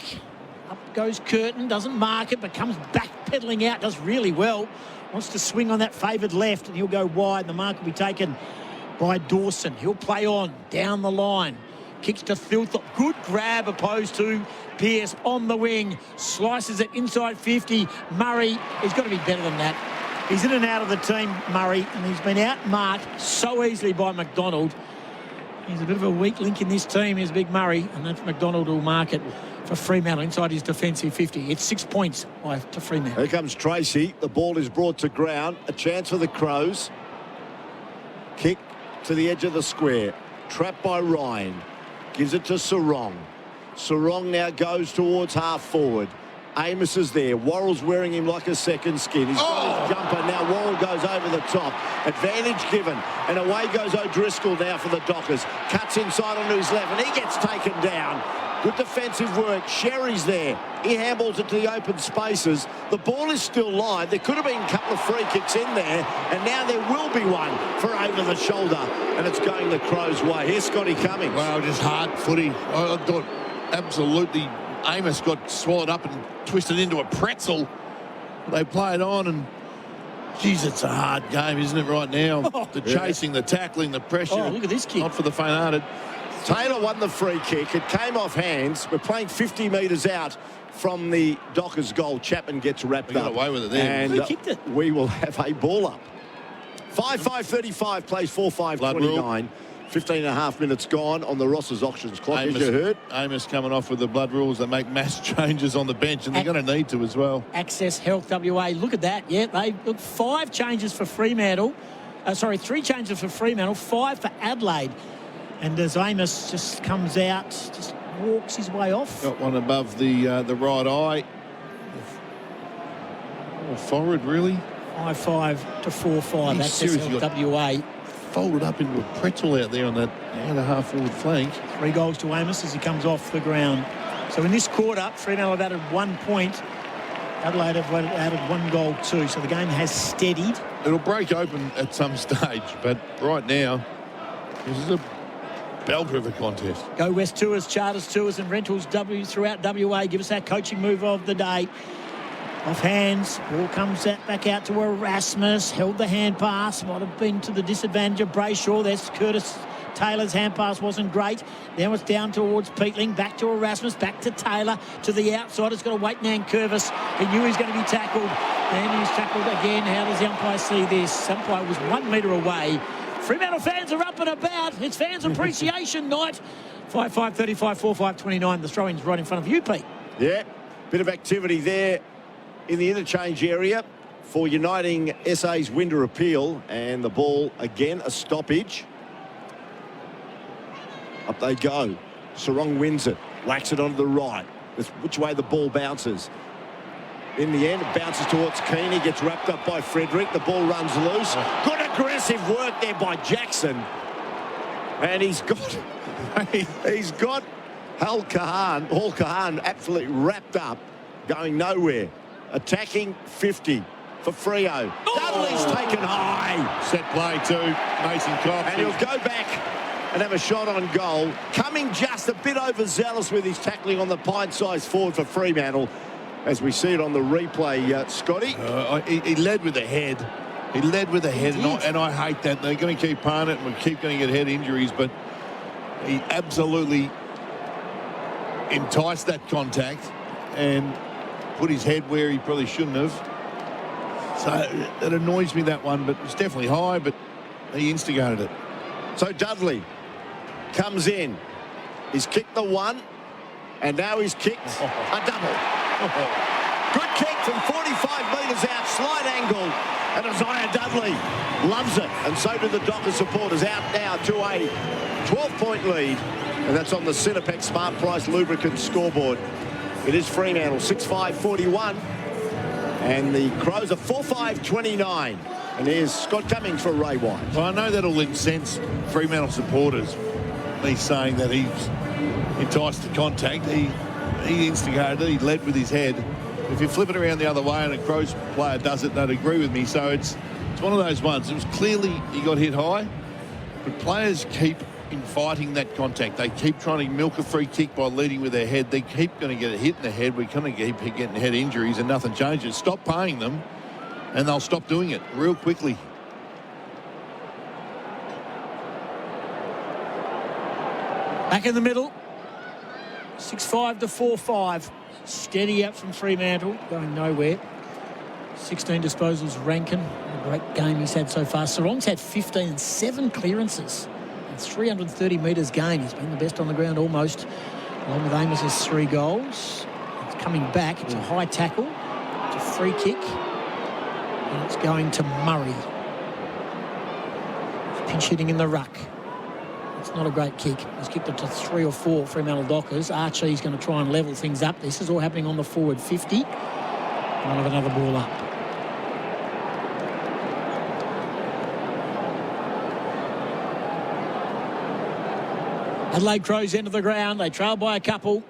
Up goes Curtin. Doesn't mark it, but comes back pedaling out. Does really well. Wants to swing on that favoured left, and he'll go wide. The mark will be taken by Dawson. He'll play on down the line. Kicks to Thilthorpe. Good grab opposed to Pearce on the wing. Slices it inside 50. Murray, he's got to be better than that. He's in and out of the team, Murray, and he's been outmarked so easily by McDonald. He's a bit of a weak link in this team, is Big Murray, and that's McDonald who'll mark it for Fremantle inside his defensive 50. It's 6 points to Fremantle. Here comes Tracy. The ball is brought to ground. A chance for the Crows. Kick to the edge of the square. Trapped by Ryan. Gives it to Sarong. Sarong now goes towards half forward. Amos is there. Worrell's wearing him like a second skin. He's got his jumper. Now Worrell goes over the top. Advantage given. And away goes O'Driscoll now for the Dockers. Cuts inside onto his left, and he gets taken down. Good defensive work. Sherry's there. He handballs it to the open spaces. The ball is still live. There could have been a couple of free kicks in there, and now there will be one for over the shoulder, and it's going the Crows' way. Here's Scotty Cummings. Wow, just hard footy. I thought absolutely Amos got swallowed up and twisted into a pretzel. They played on, and geez, it's a hard game, isn't it, right now? The chasing, the tackling, the pressure. Oh, look at this kick. Not for the faint-hearted. Taylor won the free kick. It came off hands. We're playing 50 metres out from the Dockers' goal. Chapman gets wrapped up. Got away with it there. And Who kicked it? We will have a ball up. 5-5-35 plays 4-5-29. 15 and a half minutes gone on the Ross's auctions clock, as you heard. Amos coming off with the blood rules that make mass changes on the bench, and they're going to need to as well. Access Health WA. Look at that. Yeah, they look 5 changes for Fremantle. 3 changes for Fremantle, 5 for Adelaide. And as Amos just comes out, just walks his way off. Got one above the right eye. Forward, really? 5-5 to 4-5. Access Health WA. Folded up into a pretzel out there on that other half-forward flank. 3 goals to Amos as he comes off the ground. So in this quarter, Fremantle have added 1 point. Adelaide have added 1 goal too. So the game has steadied. It'll break open at some stage, but right now, this is a belter of a contest. Go West Tours, Charters Tours and Rentals throughout WA. Give us that coaching move of the day. Off hands, ball comes back out to Erasmus, held the hand pass, might have been to the disadvantage of Brayshaw. There's Curtis Taylor's hand pass wasn't great. Now it's down towards Peatling, back to Erasmus, back to Taylor, to the outside. It's got to wait Nankervis. He knew he was going to be tackled. And he's tackled again. How does the umpire see this? Umpire was 1 metre away. Fremantle fans are up and about. It's fans appreciation night. 5-5, 35, 4-5, 29. The throw-in's right in front of you, Pete. Yeah, bit of activity there in the interchange area for Uniting SA's Winder appeal, and the ball again a stoppage. Up they go. Sarong wins it, whacks it onto the right. That's which way the ball bounces. In the end, it bounces towards Keane. He gets wrapped up by Frederick. The ball runs loose. Good aggressive work there by Jackson, and he's got Hal Kahan absolutely wrapped up, going nowhere. Attacking 50 for Freo. Dudley's taken high. Set play to Mason Cox. And he'll go back and have a shot on goal. Coming just a bit overzealous with his tackling on the pint-sized forward for Fremantle. As we see it on the replay, Scotty. He led with the head. He led with the head, and I hate that. They're going to keep playing it, and we keep going to get head injuries, but he absolutely enticed that contact and put his head where he probably shouldn't have. So it annoys me, that one, but it's definitely high, but he instigated it. So Dudley comes in. He's kicked the 1, and now he's kicked a double. Good kick from 45 metres out, slight angle, and Isaiah Dudley loves it. And so do the Dockers supporters, out now to a 12-point lead, and that's on the Cinepec Smart Price Lubricant scoreboard. It is Fremantle 6-5-41, and the Crows are 4-5-29. And here's Scott Cummings for Ray White. Well, I know that'll incense Fremantle supporters, me saying that he's enticed the contact. He instigated it, he led with his head. If you flip it around the other way and a Crows player does it, they'd agree with me. So it's one of those ones. It was clearly he got hit high, but players keep fighting that contact. They keep trying to milk a free kick by leading with their head. They keep going to get a hit in the head. We're going to keep getting head injuries and nothing changes. Stop paying them and they'll stop doing it real quickly. Back in the middle. 6-5 to 4-5. Steady out from Fremantle, going nowhere. 16 disposals, Rankin. A great game he's had so far. Sarong's had 15 and 7 clearances. It's 330 metres gained. He's been the best on the ground almost, along with Amos's 3 goals. It's coming back. It's a high tackle. It's a free kick. And it's going to Murray. Pinch hitting in the ruck. It's not a great kick. He's kicked it to 3 or 4 Fremantle Dockers. Archie's going to try and level things up. This is all happening on the forward 50. And we'll have another ball up. Adelaide Crows into the ground. They trail by a couple.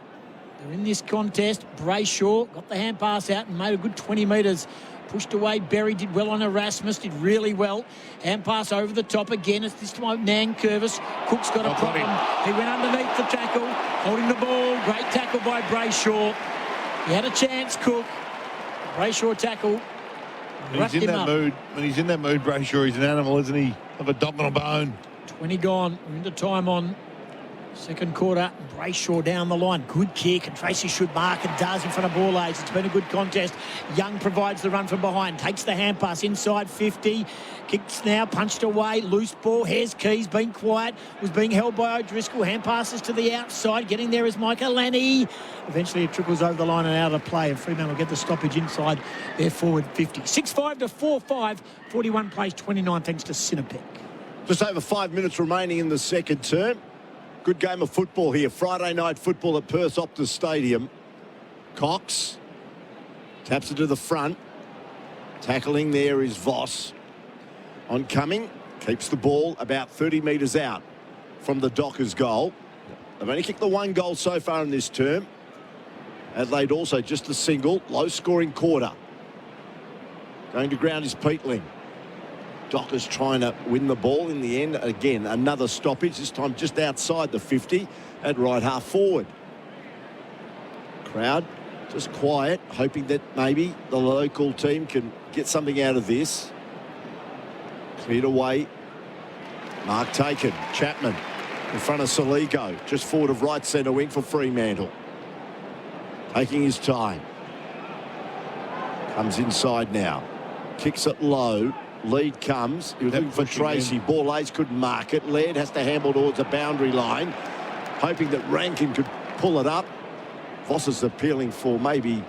They're in this contest. Brayshaw got the hand pass out and made a good 20 metres. Pushed away. Berry did well on Erasmus. Did really well. Hand pass over the top again. It's this time Nankervis. Cook's got a problem. He went underneath the tackle. Holding the ball. Great tackle by Brayshaw. He had a chance, Cook. Brayshaw tackle. He's in that mood. When he's in that mood, Brayshaw, he's an animal, isn't he? Of a dominant bone. 20 gone. We're into time on Second quarter, Brayshaw down the line. Good kick, and Tracy should mark and does in front of ball age. It's been a good contest. Young provides the run from behind. Takes the hand pass inside 50. Kicks now, punched away. Loose ball. Here's Keys, been quiet. Was being held by O'Driscoll. Hand passes to the outside. Getting there is Micah Lanny. Eventually it trickles over the line and out of play. And Fremantle get the stoppage inside their forward 50. 6-5 to 4-5. 41 plays 29 thanks to Sinopec. Just over 5 minutes remaining in the second term. Good game of football here. Friday night football at Perth Optus Stadium. Cox taps it to the front. Tackling there is Voss. Oncoming, keeps the ball about 30 metres out from the Dockers' goal. They've only kicked the one goal so far in this term. Adelaide also just a single, low-scoring quarter. Going to ground is Peatling. Dockers trying to win the ball in the end. Again, another stoppage, this time just outside the 50 at right half forward. Crowd just quiet, hoping that maybe the local team can get something out of this. Cleared away. Mark taken. Chapman in front of Saligo, just forward of right centre wing for Fremantle. Taking his time. Comes inside now. Kicks it low. Lead comes. He was looking for Tracy. Borlase couldn't mark it. Laird has to handle towards the boundary line, hoping that Rankin could pull it up. Voss is appealing for maybe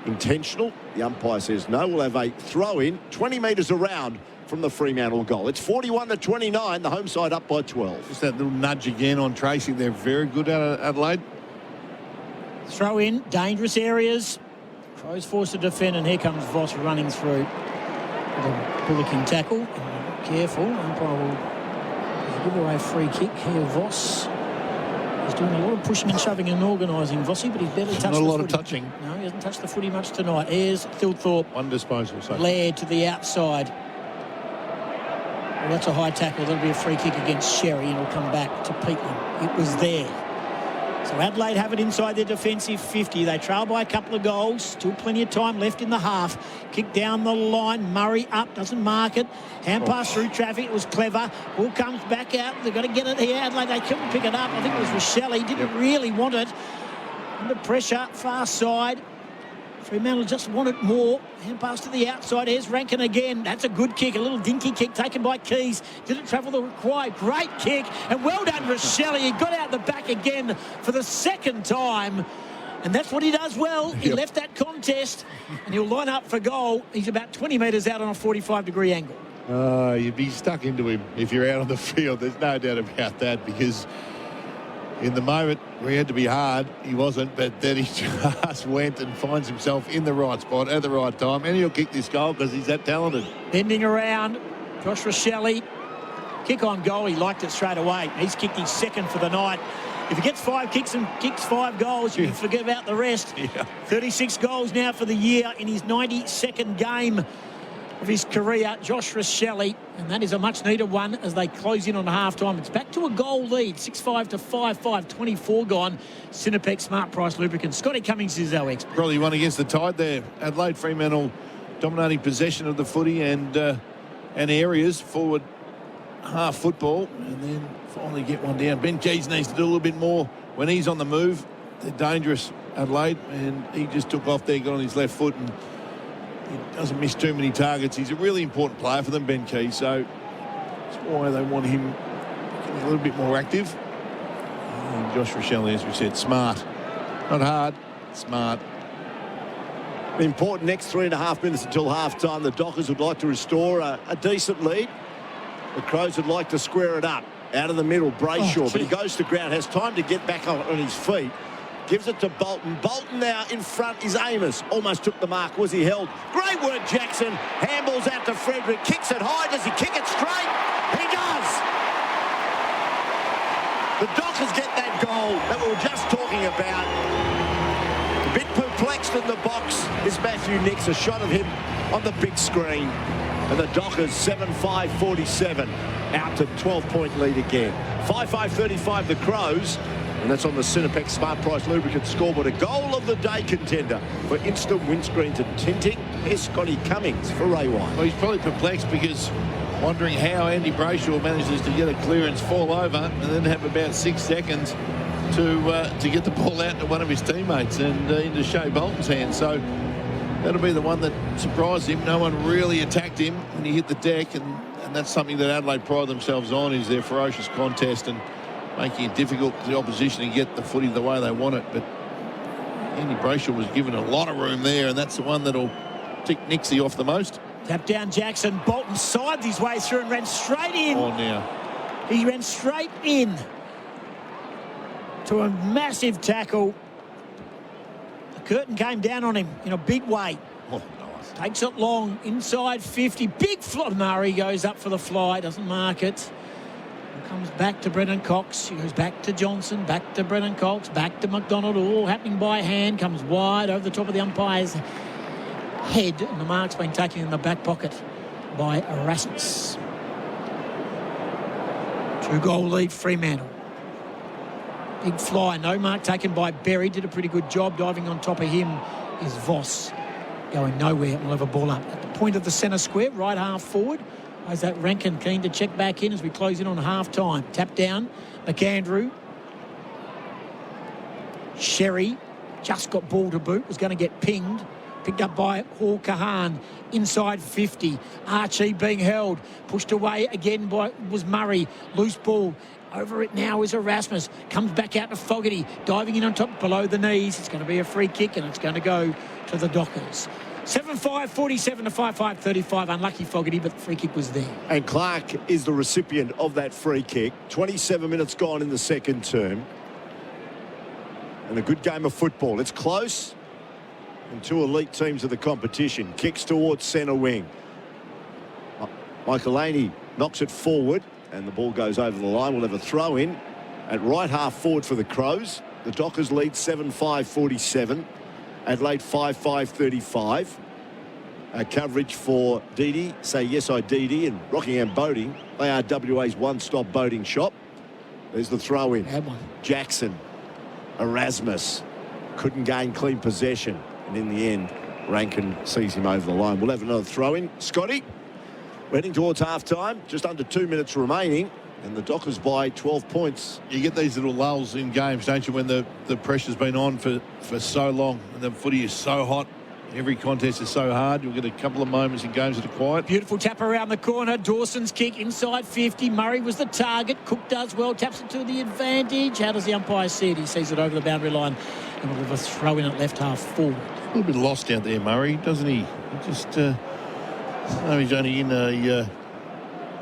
intentional. The umpire says no. We'll have a throw in 20 metres around from the Fremantle goal. It's 41 to 29. The home side up by 12. Just that little nudge again on Tracy. They're very good at Adelaide. Throw in, dangerous areas. Crows forced to defend, and here comes Voss running through. The bullocking tackle. Careful. Umpire will give away a free kick here. Voss. He's doing a lot of pushing and shoving and organising, Vossi, but he's barely touched the footy. Not a lot of touching. No, he hasn't touched the footy much tonight. Ayres, Thilthorpe. One disposal. So. Laird to the outside. Well, that's a high tackle. That'll be a free kick against Sherry, and it'll come back to Peatland. It was there. So Adelaide have it inside their defensive 50. They trail by a couple of goals. Still plenty of time left in the half. Kick down the line. Murray up. Doesn't mark it. Hand pass through traffic. It was clever. Ball comes back out. They've got to get it here. Adelaide, they couldn't pick it up. I think it was Rochelle. Didn't really want it. Under pressure. Far side. Fremantle just wanted more. Hand pass to the outside. Here's Rankin again. That's a good kick. A little dinky kick taken by Keys. Didn't travel the required. Great kick. And well done, Rochelle. He got out the back again for the second time. And that's what he does well. He left that contest and he'll line up for goal. He's about 20 metres out on a 45-degree angle. You'd be stuck into him if you're out on the field. There's no doubt about that, because in the moment where he had to be hard, he wasn't, but then he just went and finds himself in the right spot at the right time, and he'll kick this goal because he's that talented. Bending around, Josh Rochelle. Kick on goal, he liked it straight away. He's kicked his second for the night. If he gets 5 kicks and kicks 5 goals, you can forget about the rest. 36 goals now for the year in his 92nd game of his career, Josh Rochelle, and that is a much-needed one as they close in on half-time. It's back to a goal lead, 6-5 to 5-5, 24 gone. Sinopec Smart Price Lubricant. Scotty Cummings is our expert. Probably one against the tide there. Adelaide, Fremantle dominating possession of the footy and areas forward half football, and then finally get one down. Ben Keys needs to do a little bit more when he's on the move. They're dangerous, Adelaide, and he just took off there, got on his left foot, and he doesn't miss too many targets. He's a really important player for them, Ben Keys, so that's why they want him getting a little bit more active. And Josh Rochelle, as we said, smart. Not hard, smart. Important next 3.5 minutes until half-time. The Dockers would like to restore a decent lead. The Crows would like to square it up. Out of the middle, Brayshaw, but he goes to ground, has time to get back on his feet. Gives it to Bolton. Bolton now in front is Amos. Almost took the mark. Was he held? Great work, Jackson. Handballs out to Frederick. Kicks it high. Does he kick it straight? He does. The Dockers get that goal that we were just talking about. A bit perplexed in the box is Matthew Nicks. A shot of him on the big screen. And the Dockers 7-5-47 out to 12-point lead again. 5-5-35 the Crows. And that's on the Sinopec Smart Price Lubricant scoreboard. A goal of the day contender for instant windscreens and tinting. Here's Scotty Cummings for Ray White. Well, he's probably perplexed because wondering how Andy Brayshaw manages to get a clearance, fall over, and then have about 6 seconds to get the ball out to one of his teammates and into Shea Bolton's hands. So that'll be the one that surprised him. No one really attacked him when he hit the deck, and that's something that Adelaide pride themselves on, is their ferocious contest and making it difficult for the opposition to get the footy the way they want it. But Andy Brayshaw was given a lot of room there, and that's the one that'll tick Nixie off the most. Tap down Jackson. Bolton sided his way through and ran straight in. Oh, now. He ran straight in to a massive tackle. The curtain came down on him in a big way. Oh, nice. Takes it long, inside 50. Big fly. Murray goes up for the fly, doesn't mark it. Comes back to Brennan Cox. He goes back to Johnson, back to Brennan Cox, back to McDonald. All happening by hand. Comes wide over the top of the umpire's head. And the mark's been taken in the back pocket by Erasmus. 2-goal lead, Fremantle. Big fly. No mark taken by Berry. Did a pretty good job. Diving on top of him is Voss. Going nowhere. We'll have a ball up at the point of the centre square, right half forward. Is that Rankin keen to check back in as we close in on half-time. Tap down, McAndrew. Sherry just got ball to boot, was going to get pinged. Picked up by Hall Kahan, inside 50. Archie being held, pushed away again by was Murray. Loose ball. Over it now is Erasmus. Comes back out to Fogarty, diving in on top below the knees. It's going to be a free kick and it's going to go to the Dockers. 7-5, 47 to 5-5, 35. Unlucky Fogarty, but the free kick was there. And Clark is the recipient of that free kick. 27 minutes gone in the second term. And a good game of football. It's close. And two elite teams of the competition. Kicks towards centre wing. Michael Laney knocks it forward. And the ball goes over the line. We'll have a throw in at right half forward for the Crows. The Dockers lead 7-5, 47. Adelaide 5-5, 35. Coverage for Didi. Say yes, I Didi. And Rockingham Boating. They are WA's one-stop boating shop. There's the throw in. Jackson. Erasmus. Couldn't gain clean possession. And in the end, Rankin sees him over the line. We'll have another throw in. Scotty. We're heading towards half-time. Just under 2 minutes remaining. And the Dockers by 12 points. You get these little lulls in games, don't you, when the pressure's been on for so long and the footy is so hot. Every contest is so hard. You'll get a couple of moments in games that are quiet. Beautiful tap around the corner. Dawson's kick inside 50. Murray was the target. Cook does well. Taps it to the advantage. How does the umpire see it? He sees it over the boundary line. And we'll have a throw in at left half forward. A little bit lost out there, Murray, doesn't he? He just, I know he's only in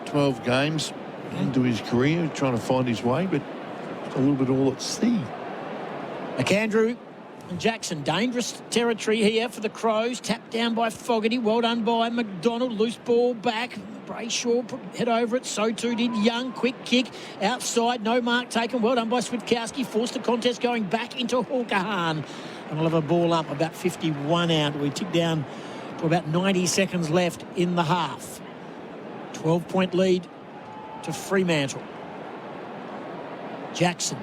12 games into his career, trying to find his way, but a little bit all at sea. McAndrew and Jackson, dangerous territory here for the Crows. Tapped down by Fogarty, well done by McDonald. Loose ball back. Brayshaw put head over it, so too did Young. Quick kick outside, no mark taken. Well done by Switkowski. Forced the contest going back into Hawkahan. And we'll have a ball up about 51 out. We tick down to about 90 seconds left in the half. 12-point lead to Fremantle. Jackson.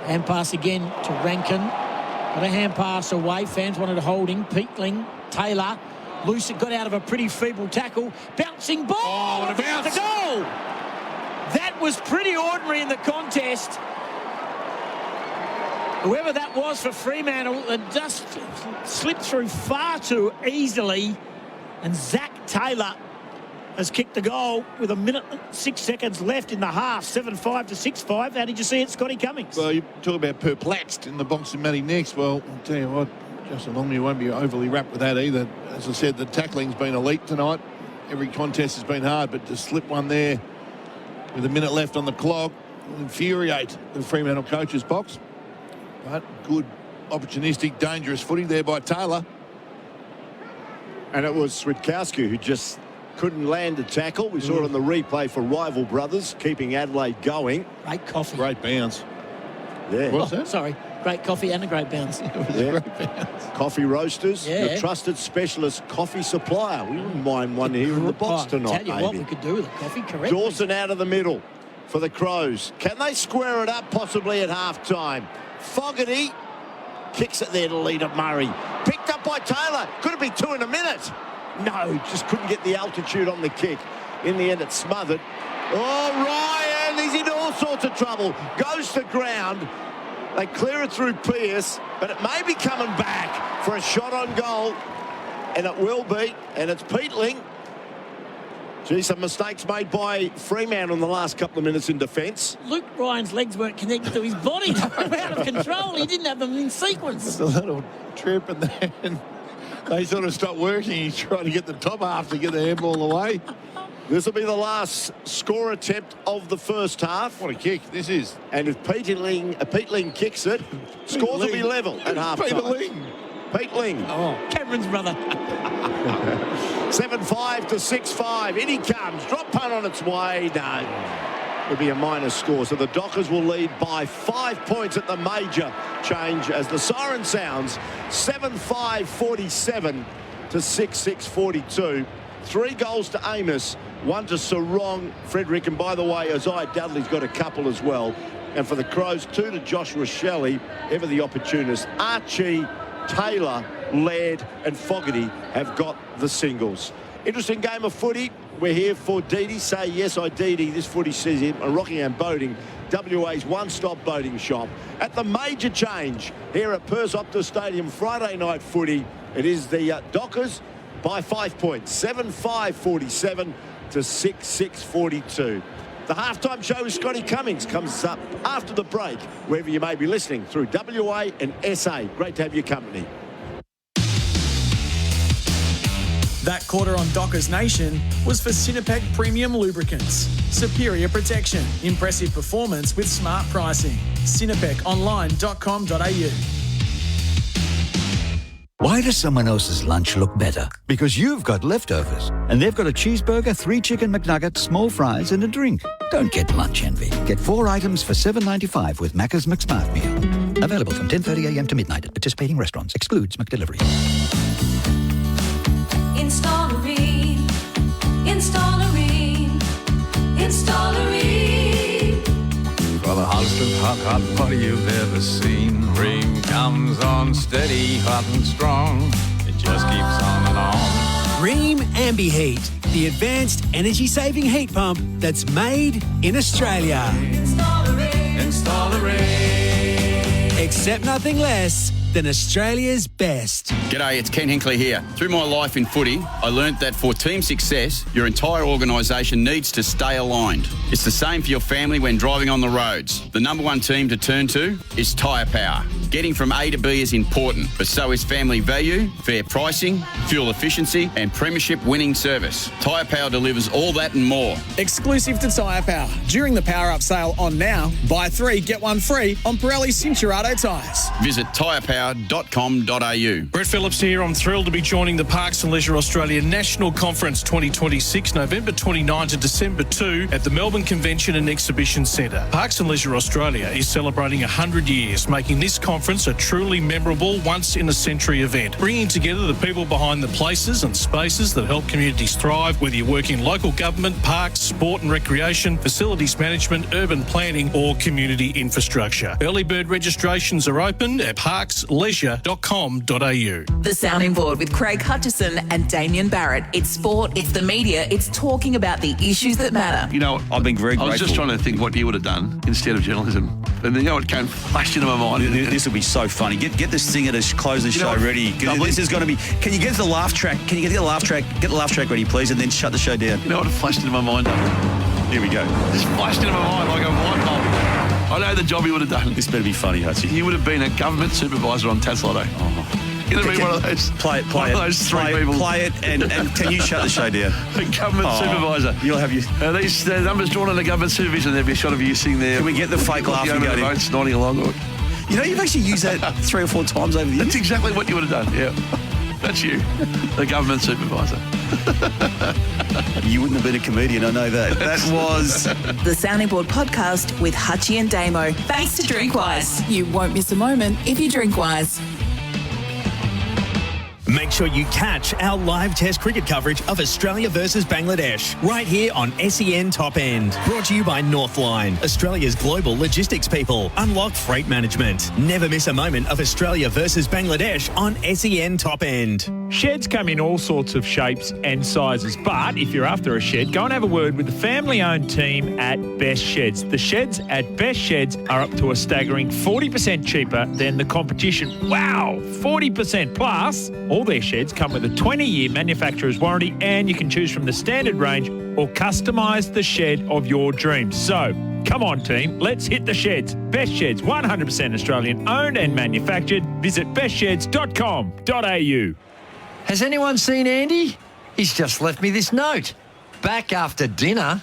Hand pass again to Rankin. Got a hand pass away. Fans wanted holding. Peatling. Taylor. Loose. Got out of a pretty feeble tackle. Bouncing ball. Oh, what a bounce. The goal. That was pretty ordinary in the contest. Whoever that was for Fremantle, it just slipped through far too easily. And Zach Taylor has kicked the goal with 1 minute and 6 seconds left in the half. 7-5 to 6-5. How did you see it, Scotty Cummings? Well, you talk about perplexed in the box of Matty next. Well, I'll tell you what, Justin Longmuir won't be overly wrapped with that either. As I said, the tackling's been elite tonight. Every contest has been hard, but to slip one there with 1 minute left on the clock will infuriate the Fremantle coach's box. But good, opportunistic, dangerous footy there by Taylor. And it was Switkowski who just couldn't land a tackle. We saw it on the replay for rival brothers, keeping Adelaide going. Great coffee. Great bounce. Yeah. What's that? Sorry. Great coffee and a great bounce. It was a great bounce. Coffee Roasters, Yeah. your trusted specialist coffee supplier. We wouldn't mind one here in the box tonight, Tell you what we could do with the coffee, correct? Dawson out of the middle for the Crows. Can they square it up possibly at half-time? Fogarty kicks it there to lead up Murray. Picked up by Taylor. Could have been two in a minute. No, just couldn't get the altitude on the kick. In the end, it's smothered. Oh, Ryan, he's in all sorts of trouble. Goes to ground. They clear it through Pearce, but it may be coming back for a shot on goal. And it will be. And it's Peatling. Gee, some mistakes made by Fremantle in the last couple of minutes in defence. Luke Ryan's legs weren't connected to his body. They were out of control. He didn't have them in sequence. Just a little trip, and then they sort of stopped working. He's trying to get the top half to get the handball away. This will be the last score attempt of the first half. What a kick this is. And if Peatling kicks it, scores will be level at half time. Peatling. Oh, Cameron's brother. 7-5 to 6-5. In he comes. Drop punt on its way. No. It'll be a minus score. So the Dockers will lead by 5 points at the major change as the siren sounds. 7-5 47 to 6-6 42. 3 goals to Amos, 1 to Sarong, Frederick, and by the way, Isaiah Dudley's got a couple as well. And for the Crows, 2 to Joshua Shelley, ever the opportunist. Archie, Taylor, Laird and Fogarty have got the singles. Interesting game of footy. We're here for Didi. Say yes, I Didi. This footy season on Rockingham Boating, WA's one-stop boating shop. At the major change here at Perth Optus Stadium, Friday night footy. It is the Dockers by 5 points, 7-5 47 to 6-6 42. The halftime show with Scotty Cummings comes up after the break, wherever you may be listening through WA and SA. Great to have your company. That quarter on Dockers Nation was for Sinopec Premium Lubricants. Superior protection, impressive performance with smart pricing. SinoPecOnline.com.au. Why does someone else's lunch look better? Because you've got leftovers. And they've got a cheeseburger, 3 chicken McNuggets, small fries and a drink. Don't get lunch envy. Get 4 items for $7.95 with Macca's McSmart Meal. Available from 10:30 a.m. to midnight at participating restaurants. Excludes McDelivery. Installerine. Installerine. Installerine. For the hot butter you've ever seen. Ream comes on steady, hot and strong. It just keeps on and on. Ream AmbiHeat, the advanced energy-saving heat pump that's made in Australia. Installerine. Accept nothing less than Australia's best. G'day, it's Ken Hinkley here. Through my life in footy, I learnt that for team success, your entire organisation needs to stay aligned. It's the same for your family when driving on the roads. The number one team to turn to is Tyre Power. Getting from A to B is important, but so is family value, fair pricing, fuel efficiency and premiership winning service. Tyre Power delivers all that and more. Exclusive to Tyre Power. During the Power Up sale on now, buy 3, get 1 free on Pirelli Cinturato tyres. Visit tyrepower.com.au. Brett Phillips here. I'm thrilled to be joining the Parks and Leisure Australia National Conference 2026, November 29 to December 2 at the Melbourne Convention and Exhibition Centre. Parks and Leisure Australia is celebrating 100 years, making this conference a truly memorable, once-in-a-century event, bringing together the people behind the places and spaces that help communities thrive, whether you work in local government, parks, sport and recreation, facilities management, urban planning or community infrastructure. Early bird registrations are open at parksleisure.com.au. The Sounding Board with Craig Hutchison and Damien Barrett. It's sport, it's the media, it's talking about the issues that matter. You know, I've been very grateful. I was just trying to think what you would have done instead of journalism. And then, you know, it came flashed into my mind. This will be so funny. Get the singer to close the show ready. This is going to be... Can you get to the laugh track? Can you get the laugh track? Get the laugh track ready, please, and then shut the show down. You know what flashed into my mind, Here we go. Just flashed into my mind like a light bulb. I know the job you would have done. This better be funny, Hutchie. You would have been a government supervisor on Taslotto. Oh. You'd have been one of those. Play it. Those three people. Play it, and can you shut the show down? The government supervisor. You'll have your... these numbers drawn on the government supervision. There'll be a shot of you sitting there. Can we get the fake laughing going in? Nodding along. You know, you've actually used that 3 or 4 times over the years. That's exactly what you would have done, yeah. That's you, the government supervisor. You wouldn't have been a comedian, I know that. That was... The Sounding Board podcast with Hutchie and Damo. Thanks to Drinkwise. You won't miss a moment if you drink Wise. Make sure you catch our live test cricket coverage of Australia versus Bangladesh right here on SEN Top End. Brought to you by Northline, Australia's global logistics people. Unlock freight management. Never miss a moment of Australia versus Bangladesh on SEN Top End. Sheds come in all sorts of shapes and sizes, but if you're after a shed, go and have a word with the family-owned team at Best Sheds. The sheds at Best Sheds are up to a staggering 40% cheaper than the competition. Wow, 40%. Plus, all their sheds come with a 20-year manufacturer's warranty, and you can choose from the standard range or customise the shed of your dreams. So, come on, team, let's hit the sheds. Best Sheds, 100% Australian owned and manufactured. Visit bestsheds.com.au. Has anyone seen Andy? He's just left me this note. Back after dinner.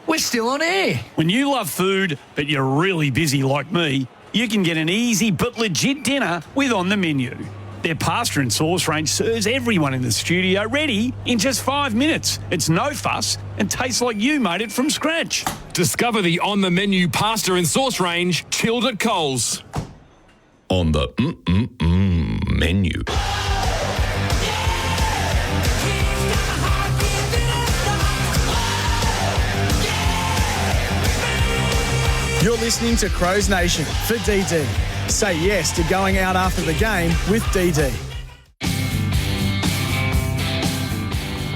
We're still on air. When you love food, but you're really busy like me, you can get an easy but legit dinner with On The Menu. Their pasta and sauce range serves everyone in the studio ready in just 5 minutes. It's no fuss and tastes like you made it from scratch. Discover the On The Menu pasta and sauce range chilled at Coles. On the menu. You're listening to Crows Nation for DD. Say yes to going out after the game with DD.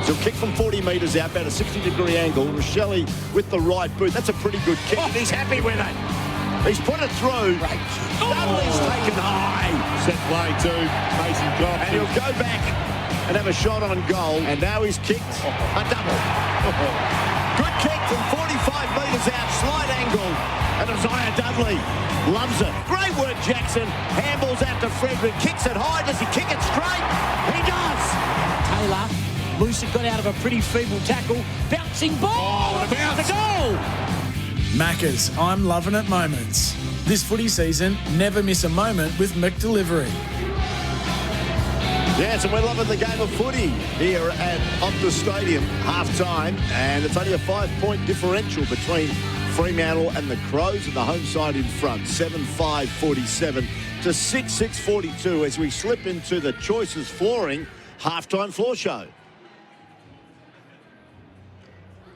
So kick from 40 metres out, about a 60-degree angle. Rochelle with the right boot. That's a pretty good kick, and he's happy with it. He's put it through. Dudley's taken high. Set play too. Mason Cox. And he'll go back and have a shot on goal. And now he's kicked a double. Good kick from 45 metres out, slight angle. And Isaiah Dudley loves it. Great work, Jackson. Handballs out to Frederick. Kicks it high. Does he kick it straight? He does. Taylor, Lucy got out of a pretty feeble tackle. Bouncing ball. Oh, the goal. Maccas, I'm loving it moments. This footy season, never miss a moment with McDelivery. Yes, and we're loving the game of footy here at Optus Stadium, half-time, and it's only a 5-point differential between Fremantle and the Crows, and the home side in front, 7-5-47 to 6-6-42 as we slip into the Choices Flooring half-time floor show.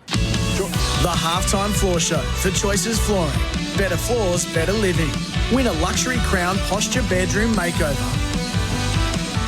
The halftime floor show for Choices Flooring. Better floors, better living. Win a luxury crown posture bedroom makeover.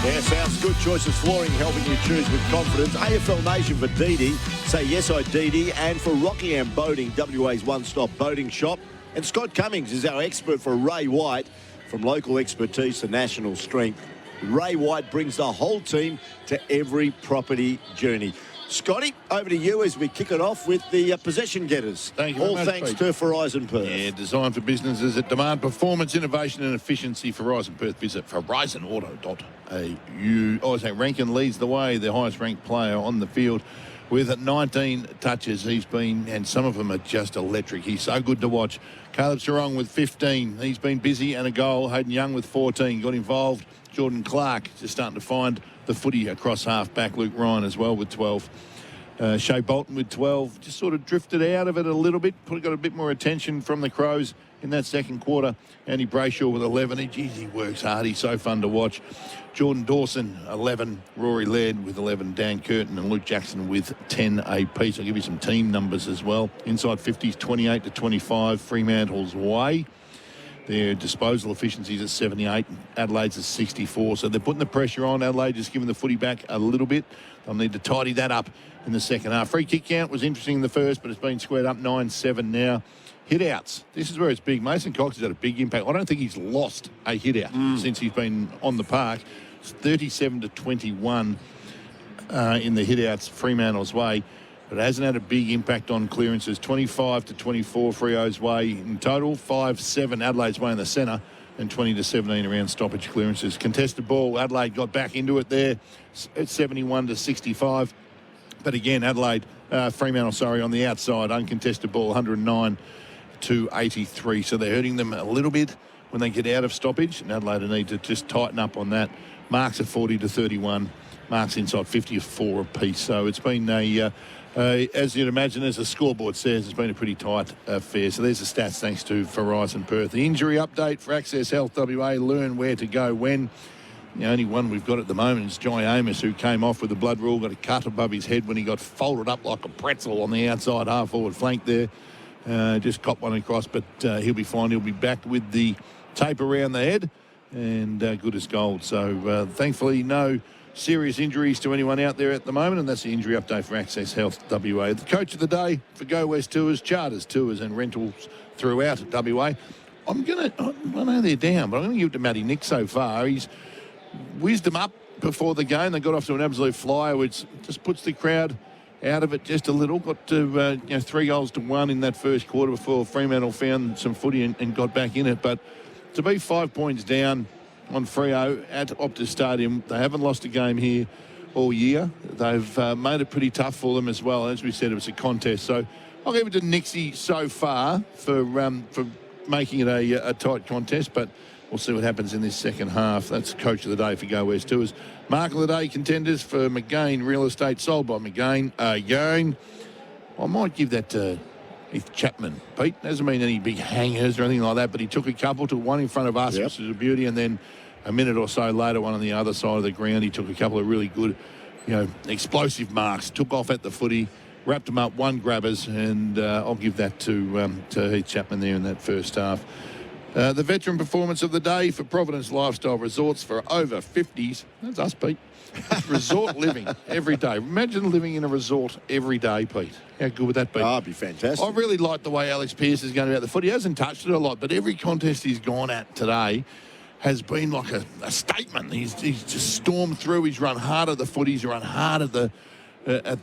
Yeah, sounds good. Choices Flooring helping you choose with confidence. AFL Nation for DD. Say yes, I DD. And for Rockingham Boating, WA's one-stop boating shop. And Scott Cummings is our expert for Ray White. From local expertise to national strength, Ray White brings the whole team to every property journey. Scotty, over to you as we kick it off with the possession getters. Thank you All very much, thanks Pete. to Verizon Perth. Yeah, designed for businesses that demand performance, innovation and efficiency. Verizon Perth. Visit verizonauto.au. I say Rankin leads the way, the highest ranked player on the field with 19 touches. He's been, and some of them are just electric. He's so good to watch. Caleb Sarong with 15. He's been busy and a goal. Hayden Young with 14. Got involved. Jordan Clark just starting to find the footy across half-back. Luke Ryan as well with 12. Shea Bolton with 12. Just sort of drifted out of it a little bit. Got a bit more attention from the Crows in that second quarter. Andy Brayshaw with 11. He works hard. He's so fun to watch. Jordan Dawson, 11. Rory Laird with 11. Dan Curtin and Luke Jackson with 10 apiece. I'll give you some team numbers as well. Inside 50s, 28-25. Fremantle's way. Their disposal efficiency is at 78. Adelaide's at 64. So they're putting the pressure on. Adelaide just giving the footy back a little bit. They'll need to tidy that up in the second half. Free kick count was interesting in the first, but it's been squared up 9-7 now. Hit-outs. This is where it's big. Mason Cox has had a big impact. I don't think he's lost a hit-out since he's been on the park. It's 37-21 in the hit-outs Fremantle's way. But it hasn't had a big impact on clearances. 25-24 Freo's way in total. 5-7 Adelaide's way in the centre. And 20-17 around stoppage clearances. Contested ball. Adelaide got back into it there. It's 71-65. But again, Fremantle, on the outside. Uncontested ball, 109-83. So they're hurting them a little bit when they get out of stoppage. And Adelaide need to just tighten up on that. Marks at 40-31. Marks inside 54 apiece. So it's been as you'd imagine, as the scoreboard says, it's been a pretty tight affair. So there's the stats thanks to Verizon Perth. The injury update for Access Health WA. Learn where to go when. The only one we've got at the moment is Jai Amos, who came off with the blood rule, got a cut above his head when he got folded up like a pretzel on the outside half-forward flank there. Just copped one across, but he'll be fine. He'll be back with the tape around the head and good as gold. So thankfully, no serious injuries to anyone out there at the moment, and that's the injury update for Access Health WA. The coach of the day for Go West Tours, charters, tours and rentals throughout WA. I know they're down, but I'm going to give it to Matty Nick so far. He's whizzed them up before the game. They got off to an absolute flyer, which just puts the crowd out of it just a little. Got to 3-1 in that first quarter before Fremantle found some footy and got back in it. But to be 5 points down on Freo at Optus Stadium, they haven't lost a game here all year. They've made it pretty tough for them as well. As we said, it was a contest. So I'll give it to Nixie so far for making it a tight contest, but we'll see what happens in this second half. That's coach of the day for Go West Tours. Mark of the day contenders for McGain Real Estate, sold by McGain. I might give that to Heath Chapman. Pete, hasn't been any big hangers or anything like that, but he took a couple, took one in front of us, which was a beauty, and then a minute or so later, one on the other side of the ground. He took a couple of really good, explosive marks, took off at the footy, wrapped them up, one grabbers, and I'll give that to Heath Chapman there in that first half. The veteran performance of the day for Providence Lifestyle Resorts for over 50s. That's us, Pete. Resort living every day. Imagine living in a resort every day, Pete. How good would that be? That'd be fantastic. I really like the way Alex Pearce is going about the footy. He hasn't touched it a lot, but every contest he's gone at today has been like a statement. He's just stormed through. He's run hard at the footy. He's run hard at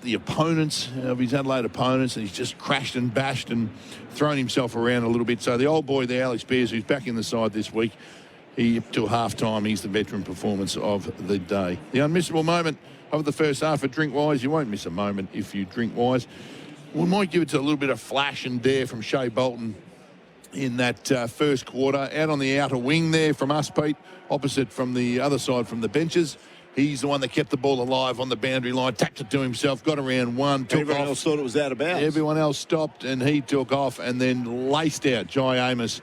the opponents, of his Adelaide opponents, and he's just crashed and bashed and thrown himself around a little bit. So the old boy there, Alex Pearce, who's back in the side this week, till half-time, he's the veteran performance of the day. The unmissable moment of the first half for Drink Wise. You won't miss a moment if you drink Wise. We might give it to a little bit of flash and dare from Shea Bolton in that first quarter. Out on the outer wing there from us, Pete, opposite from the other side from the benches. He's the one that kept the ball alive on the boundary line, tapped it to himself, got around one, took Everyone off. else thought it was out of bounds. Everyone else stopped, and he took off and then laced out Jai Amos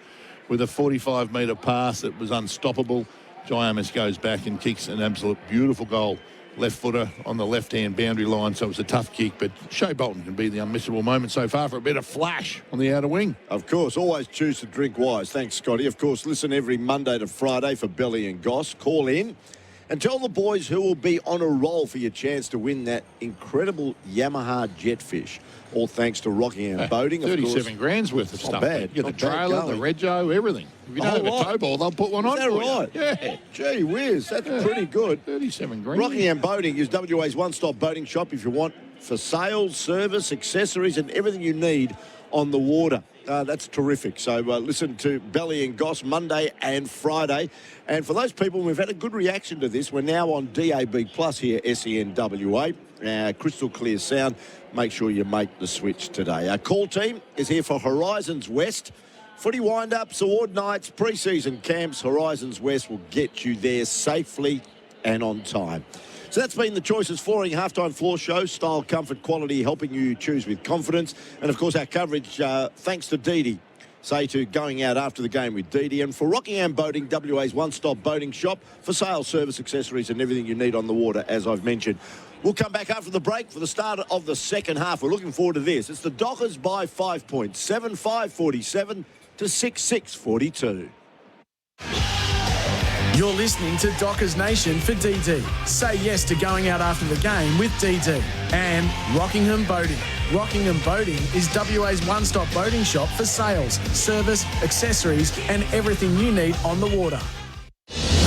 with a 45-metre pass that was unstoppable. Jai Amos goes back and kicks an absolute beautiful goal. Left footer on the left-hand boundary line, so it was a tough kick, but Shea Bolton can be the unmissable moment so far for a bit of flash on the outer wing. Of course, always choose to drink wise. Thanks, Scotty. Of course, listen every Monday to Friday for Belly and Goss. Call in and tell the boys who will be on a roll for your chance to win that incredible Yamaha Jetfish. All thanks to Rockingham Boating. 37 grand's worth of stuff. Bad. You get the trailer, the rego, everything. If you don't have a tow ball, they'll put one on for you. Is that right? Yeah. Gee whiz, that's pretty good. 37 grand. Rockingham Boating is WA's one-stop boating shop if you want for sales, service, accessories and everything you need on the water. That's terrific. So listen to Belly and Goss Monday and Friday. And for those people, we've had a good reaction to this. We're now on DAB Plus here, SEN WA. Crystal clear sound. Make sure you make the switch today. Our call team is here for Horizons West. Footy wind-ups, award nights, pre-season camps. Horizons West will get you there safely and on time. So that's been the Choices Flooring halftime floor show. Style, comfort, quality, helping you choose with confidence. And, of course, our coverage, thanks to Dee. Say to going out after the game with Dee. And for Rockingham Boating, WA's one-stop boating shop for sales, service, accessories and everything you need on the water, as I've mentioned. We'll come back after the break for the start of the second half. We're looking forward to this. It's the Dockers by 5 points, 7-5-47 to 6-6-42. You're listening to Dockers Nation for DD. Say yes to going out after the game with DD. And Rockingham Boating. Rockingham Boating is WA's one-stop boating shop for sales, service, accessories and everything you need on the water.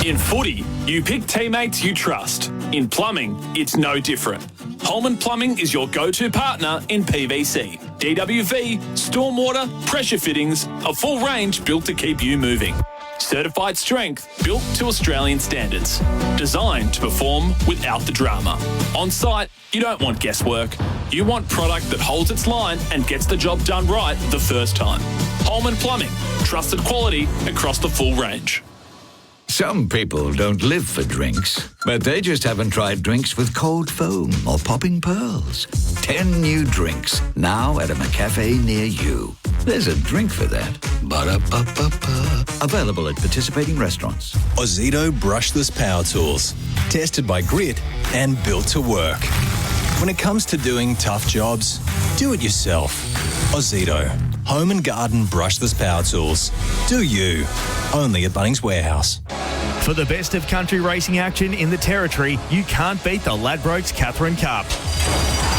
In footy, you pick teammates you trust. In plumbing, it's no different. Holman Plumbing is your go-to partner in PVC, DWV, stormwater, pressure fittings, a full range built to keep you moving. Certified strength, built to Australian standards. Designed to perform without the drama. On site, you don't want guesswork. You want product that holds its line and gets the job done right the first time. Holman Plumbing, trusted quality across the full range. Some people don't live for drinks, but they just haven't tried drinks with cold foam or popping pearls. 10 new drinks, now at a McCafe near you. There's a drink for that. Ba-da-ba-ba-ba. Available at participating restaurants. Ozito brushless power tools. Tested by Grit and built to work. When it comes to doing tough jobs, do it yourself. Ozito. Home and garden brushless power tools. Do you. Only at Bunnings Warehouse. For the best of country racing action in the Territory, you can't beat the Ladbrokes Catherine Cup.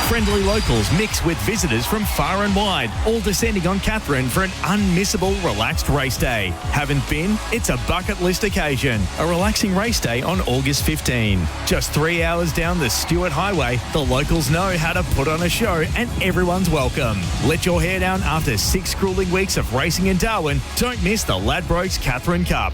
Friendly locals mix with visitors from far and wide, all descending on Catherine for an unmissable, relaxed race day. Haven't been? It's a bucket list occasion. A relaxing race day on August 15. Just 3 hours down the Stewart Highway, the locals know how to put on a show and everyone's welcome. Let your hair down after 6 grueling weeks of racing in Darwin. Don't miss the Ladbrokes Catherine Cup.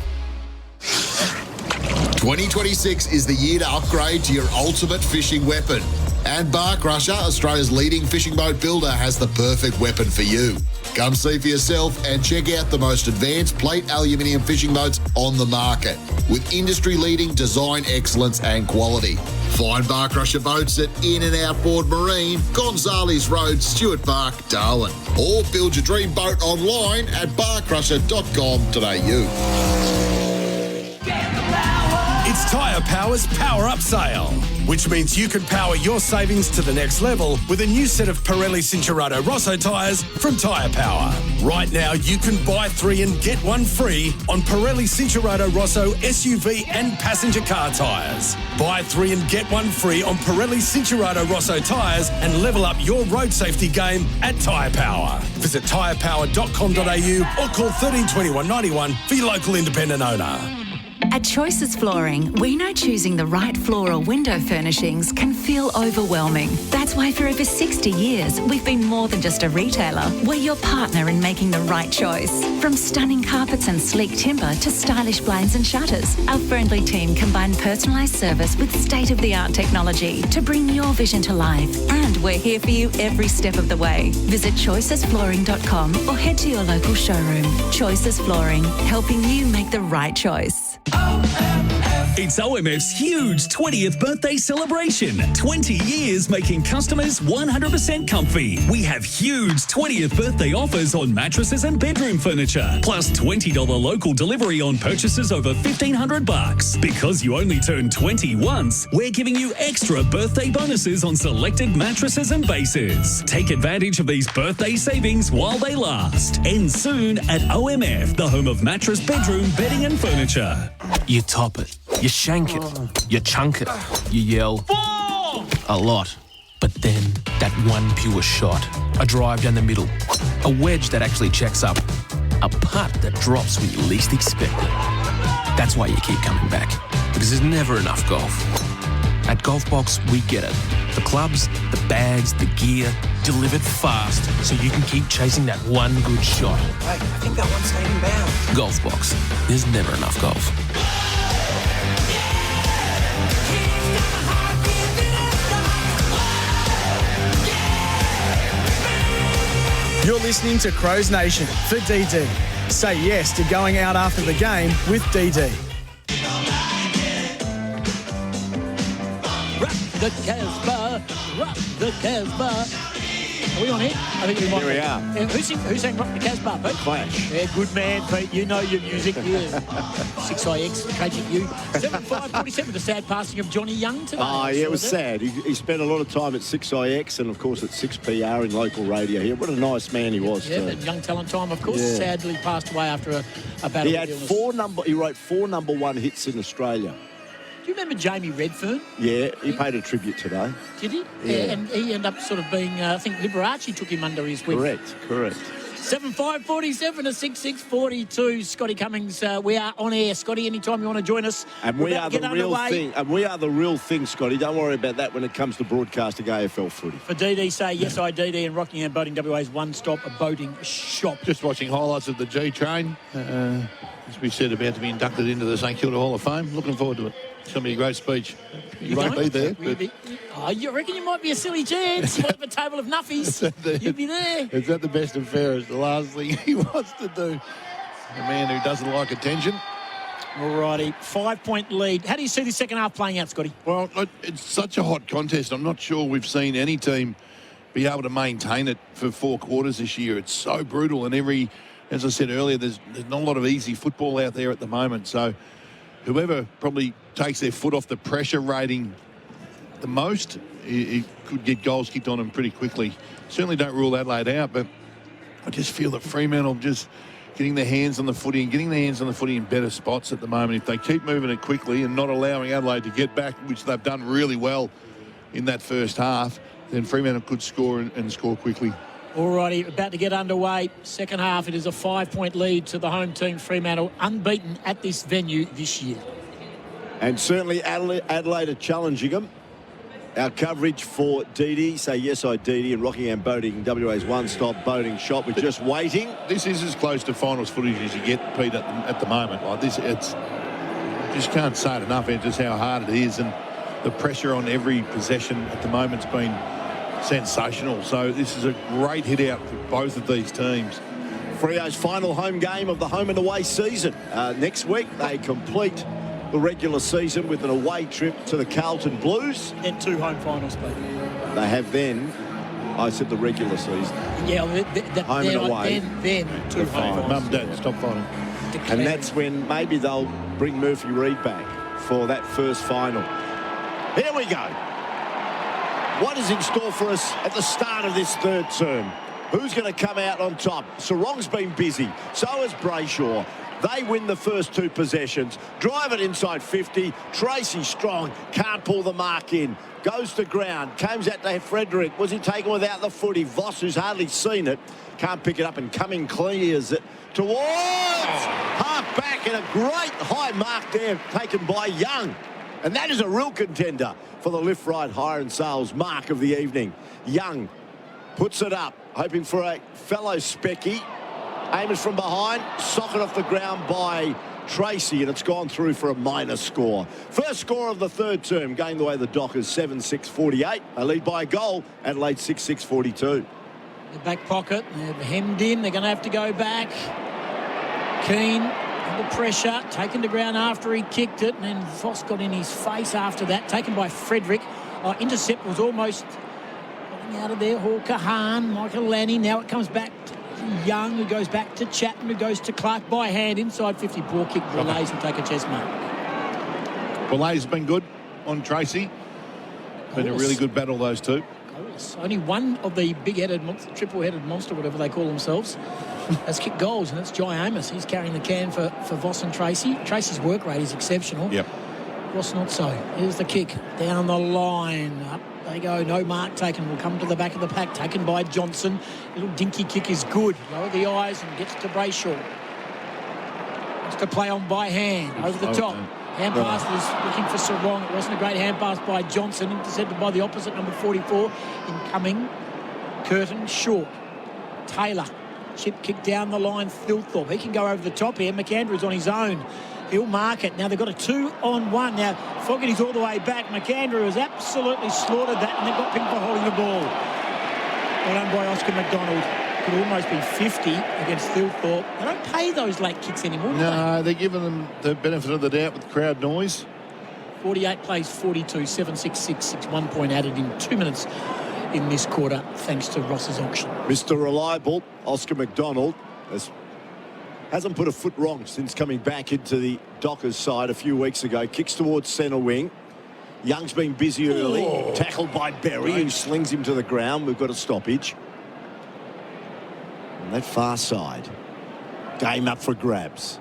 2026 is the year to upgrade to your ultimate fishing weapon. And Bark Rusher, Australia's leading fishing boat builder, has the perfect weapon for you. Come see for yourself and check out the most advanced plate aluminium fishing boats on the market with industry-leading design excellence and quality. Find Bark Rusher boats at In and Out Board Marine, Gonzales Road, Stewart Park, Darwin. Or build your dream boat online at barkrusher.com.au. It's Tyre Power's Power Up Sale, which means you can power your savings to the next level with a new set of Pirelli Cincherato Rosso tyres from Tyre Power. Right now, you can buy 3 and get 1 free on Pirelli Cincherato Rosso SUV and passenger car tyres. Buy 3 and get 1 free on Pirelli Cincherato Rosso tyres and level up your road safety game at Tyre Power. Visit tyrepower.com.au or call 13 21 91 for your local independent owner. At Choices Flooring, we know choosing the right floor or window furnishings can feel overwhelming. That's why for over 60 years, we've been more than just a retailer. We're your partner in making the right choice. From stunning carpets and sleek timber to stylish blinds and shutters, our friendly team combine personalised service with state-of-the-art technology to bring your vision to life. And we're here for you every step of the way. Visit choicesflooring.com or head to your local showroom. Choices Flooring, helping you make the right choice. It's OMF's huge 20th birthday celebration. 20 years making customers 100% comfy. We have huge 20th birthday offers on mattresses and bedroom furniture, plus $20 local delivery on purchases over $1,500. Because you only turn 20 once, we're giving you extra birthday bonuses on selected mattresses and bases. Take advantage of these birthday savings while they last. End soon at OMF, the home of mattress, bedroom, bedding and furniture. You top it, you shank it, you chunk it, you yell a lot. But then that one pure shot, a drive down the middle, a wedge that actually checks up, a putt that drops when you least expect it. That's why you keep coming back, because there's never enough golf. At Golfbox, we get it. The clubs, the bags, the gear, delivered fast so you can keep chasing that one good shot. Hey, I think that one's staying bound. Golfbox, there's never enough golf. You're listening to Crows Nation for DD. Say yes to going out after the game with DD. Rock the Casbah, rock the Casbah. Are we on here? I think we might. Here we are. Who sang Rock the Casbah, Pete? Clash. Yeah, good man, Pete. You know your music. Yeah. 6IX, coaching you. 7-5-47, the sad passing of Johnny Young today. Oh, yeah, it was sad. He spent a lot of time at 6IX and, of course, at 6PR in local radio here. What a nice man he was. Yeah, that Young Talent time, of course, sadly passed away after a battle He had with illness. He wrote 4 number 1 hits in Australia. Do you remember Jamie Redfern? Yeah, he paid a tribute today. Did he? Yeah. And he ended up sort of being, I think Liberace took him under his wing. Correct. 7-5-47 to 6-6-42. Scotty Cummings, we are on air. Scotty, anytime you want to join us. And we are the real thing. And we are the real thing, Scotty. Don't worry about that when it comes to broadcasting AFL footy. For DD, say yes, I DD, and Rockingham Boating WA's one-stop boating shop. Just watching highlights of the G train. As we said, about to be inducted into the St Kilda Hall of Fame. Looking forward to it. It's going to be a great speech. You won't be there. Oh, you reckon you might be a silly chance? You might have a table of nuffies. You'd be there. It's at the best and fairest. The last thing he wants to do. A man who doesn't like attention. Alrighty, 5-point lead. How do you see the second half playing out, Scotty? Well, it's such a hot contest. I'm not sure we've seen any team be able to maintain it for 4 quarters this year. It's so brutal, and as I said earlier, there's not a lot of easy football out there at the moment. So whoever probably takes their foot off the pressure rating the most, it could get goals kicked on them pretty quickly. Certainly don't rule Adelaide out, but I just feel that Fremantle just getting their hands on the footy and getting their hands on the footy in better spots at the moment. If they keep moving it quickly and not allowing Adelaide to get back, which they've done really well in that first half, then Fremantle could score and score quickly. Alrighty, about to get underway. Second half, it is a 5-point lead to the home team, Fremantle, unbeaten at this venue this year. And certainly Adelaide are challenging them. Our coverage for Didi, say yes I Didi, and Rockingham Boating, WA's one-stop boating shop. We're just waiting. This is as close to finals footage as you get, Pete, at the moment. Like this, it's just can't say it enough, just how hard it is, and the pressure on every possession at the moment's been sensational. So this is a great hit out for both of these teams. Freo's final home game of the home and away season. Next week, they complete the regular season with an away trip to the Carlton Blues. Then 2 home finals, Pete. They have then, I said the regular season. Yeah, home and away. Then 2 home finals. Mum and Dad, stop fighting. And that's when maybe they'll bring Murphy Reid back for that first final. Here we go. What is in store for us at the start of this third term? Who's going to come out on top? Sarong's been busy. So has Brayshaw. They win the first 2 possessions. Drive it inside 50. Tracy Strong can't pull the mark in. Goes to ground. Comes out to Frederick. Was he taken without the footy? Voss, who's hardly seen it, can't pick it up, and coming clears it towards half back, and a great high mark there taken by Young. And that is a real contender for the lift right hire and sales mark of the evening. Young puts it up, hoping for a fellow Specky. Amos from behind, socket off the ground by Tracy, and it's gone through for a minor score. First score of the third term, going the way of the Dockers, 7-6-48. They lead by a goal, Adelaide 6-6-42. The back pocket, they're hemmed in, they're going to have to go back. Keane under pressure, taken to ground after he kicked it, and then Voss got in his face after that, taken by Frederick. Intercept was almost getting out of there. Hawker Hahn, Michael Lanny, now it comes back to Young, who goes back to Chapman, who goes to Clark by hand inside 50. Poor kick. Relays will take a chest mark. Relays has been good on Tracy. Been a really good battle, those two. Only one of the big-headed, triple-headed monster, whatever they call themselves, has kicked goals, and it's Jai Amos. He's carrying the can for Voss and Tracy. Tracy's work rate is exceptional. Yep. Voss not so. Here's the kick. Down the line. Up they go. No mark taken. Will come to the back of the pack. Taken by Johnson. Little dinky kick is good. Lower the eyes and gets to Brayshaw. Wants to play on by hand. Over the top. Hand pass was looking for Sarong. It wasn't a great hand pass by Johnson. Intercepted by the opposite, number 44. Incoming. Curtin short. Taylor. Chip kick down the line. Thilthorpe. He can go over the top here. McAndrew's on his own. He'll mark it. Now they've got a 2-on-1. Now Fogarty's all the way back. McAndrew has absolutely slaughtered that, and they've got Pink for holding the ball. Well done by Oscar McDonald. Could almost be 50 against Thilthorpe. They don't pay those late kicks anymore, do No, they're giving them the benefit of the doubt with crowd noise. 48 plays 42, 7-6-6-6. 1 point added in 2 minutes in this quarter, thanks to Ross's auction. Mr. Reliable, Oscar McDonald, hasn't put a foot wrong since coming back into the Dockers side a few weeks ago. Kicks towards centre wing. Young's been busy early. Tackled by Berry, who slings him to the ground. We've got a stoppage. On that far side, game up for grabs.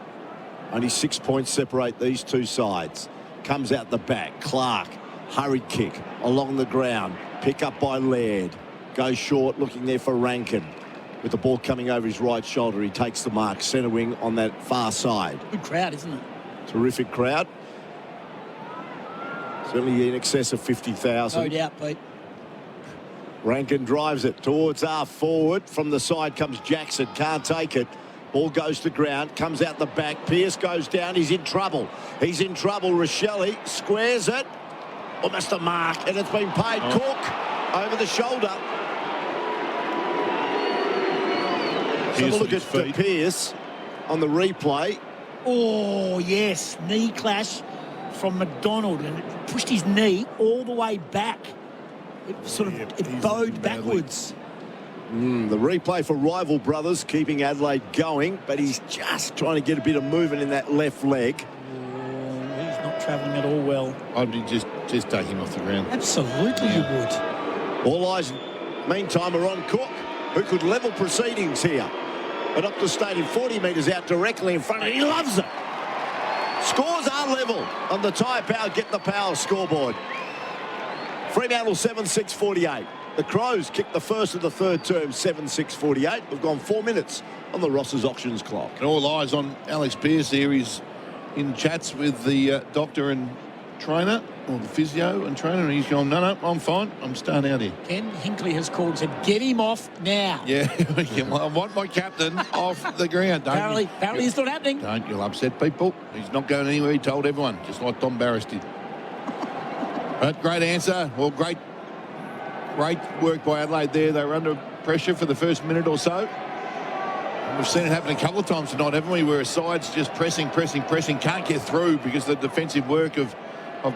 Only 6 points separate these two sides. Comes out the back. Clark, hurried kick along the ground. Pick up by Laird. Goes short, looking there for Rankin. With the ball coming over his right shoulder, he takes the mark. Centre wing on that far side. Good crowd, isn't it? Terrific crowd. Certainly in excess of 50,000. No doubt, Pete. Rankin drives it towards half forward. From the side comes Jackson. Can't take it. Ball goes to ground. Comes out the back. Pearce goes down. He's in trouble. He's in trouble. Rochelle squares it. Almost a mark. And it's been paid. Cook over the shoulder. Let's have a look at Pearce on the replay. Oh, yes. Knee clash from McDonald. And it pushed his knee all the way back. It sort of it bowed backwards. The replay for rival brothers, keeping Adelaide going, but he's just trying to get a bit of movement in that left leg. He's not travelling at all well. I'd be just taking him off the ground. Absolutely, you would. All eyes, meantime, are on Cook, who could level proceedings here. at Optus Stadium, 40 metres out directly in front of him. He loves it. Scores are level on the Tyre Power Get the Power scoreboard. Fremantle 7-6-48. The Crows kicked the first of the third term, 7-6-48. We've gone 4 minutes on the Ross's Auctions clock. And all eyes on Alex Pearce here. He's in chats with the doctor and trainer, or the physio and trainer, and he's gone, no, I'm fine. I'm starting out here. Ken Hinkley has called and said, get him off now. Yeah, I want my captain off the ground. Apparently it's not happening. You'll upset people. He's not going anywhere. He told everyone, just like Tom Barras did. But great answer. Well, great work by Adelaide there. They were under pressure for the first minute or so. And we've seen it happen a couple of times tonight, haven't we? Where a side's just pressing, can't get through because of the defensive work of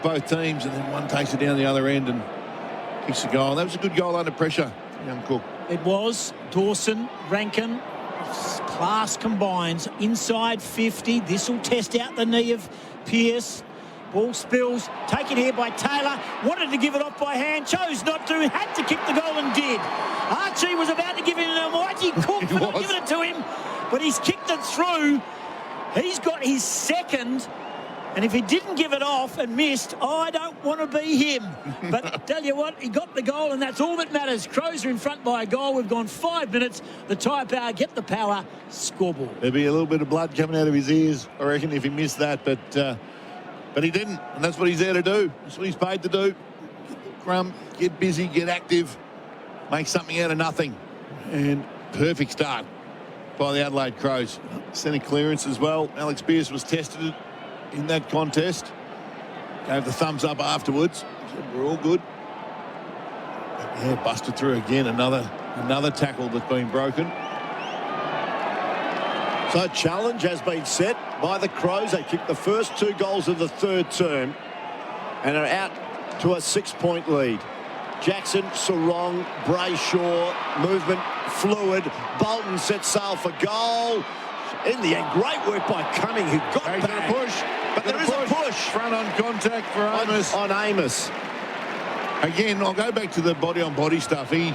both teams, and then one takes it down the other end and kicks a goal. That was a good goal under pressure, young Cook. It was. Dawson, Rankin, class combines. Inside 50. This will test out the knee of Pearce. Ball spills, taken here by Taylor, wanted to give it off by hand, chose not to, had to kick the goal and did. Archie was about to give him an almighty Cook for not giving it to him, but he's kicked it through. He's got his second, and if he didn't give it off and missed, I don't want to be him. But tell you what, he got the goal, and that's all that matters. Crows are in front by a goal. We've gone 5 minutes. The Tyre Power Get the Power scoreboard. There'd be a little bit of blood coming out of his ears, I reckon, if he missed that, but he didn't, and that's what he's there to do. That's what he's paid to do. Get busy, get active, make something out of nothing. And perfect start by the Adelaide Crows. Centre clearance as well. Alex Pearce was tested in that contest. Gave the thumbs up afterwards. Said we're all good. But yeah, busted through again. Another tackle that's been broken. So challenge has been set by the Crows. They kicked the first 2 goals of the third term and are out to a 6-point lead. Jackson, Sarong, Brayshaw, movement fluid. Bolton set sail for goal. In the end, great work by Cumming, who got back. A push. But there is a push. Front on contact for Amos. On Amos. Again, I'll go back to the body-on-body stuff. I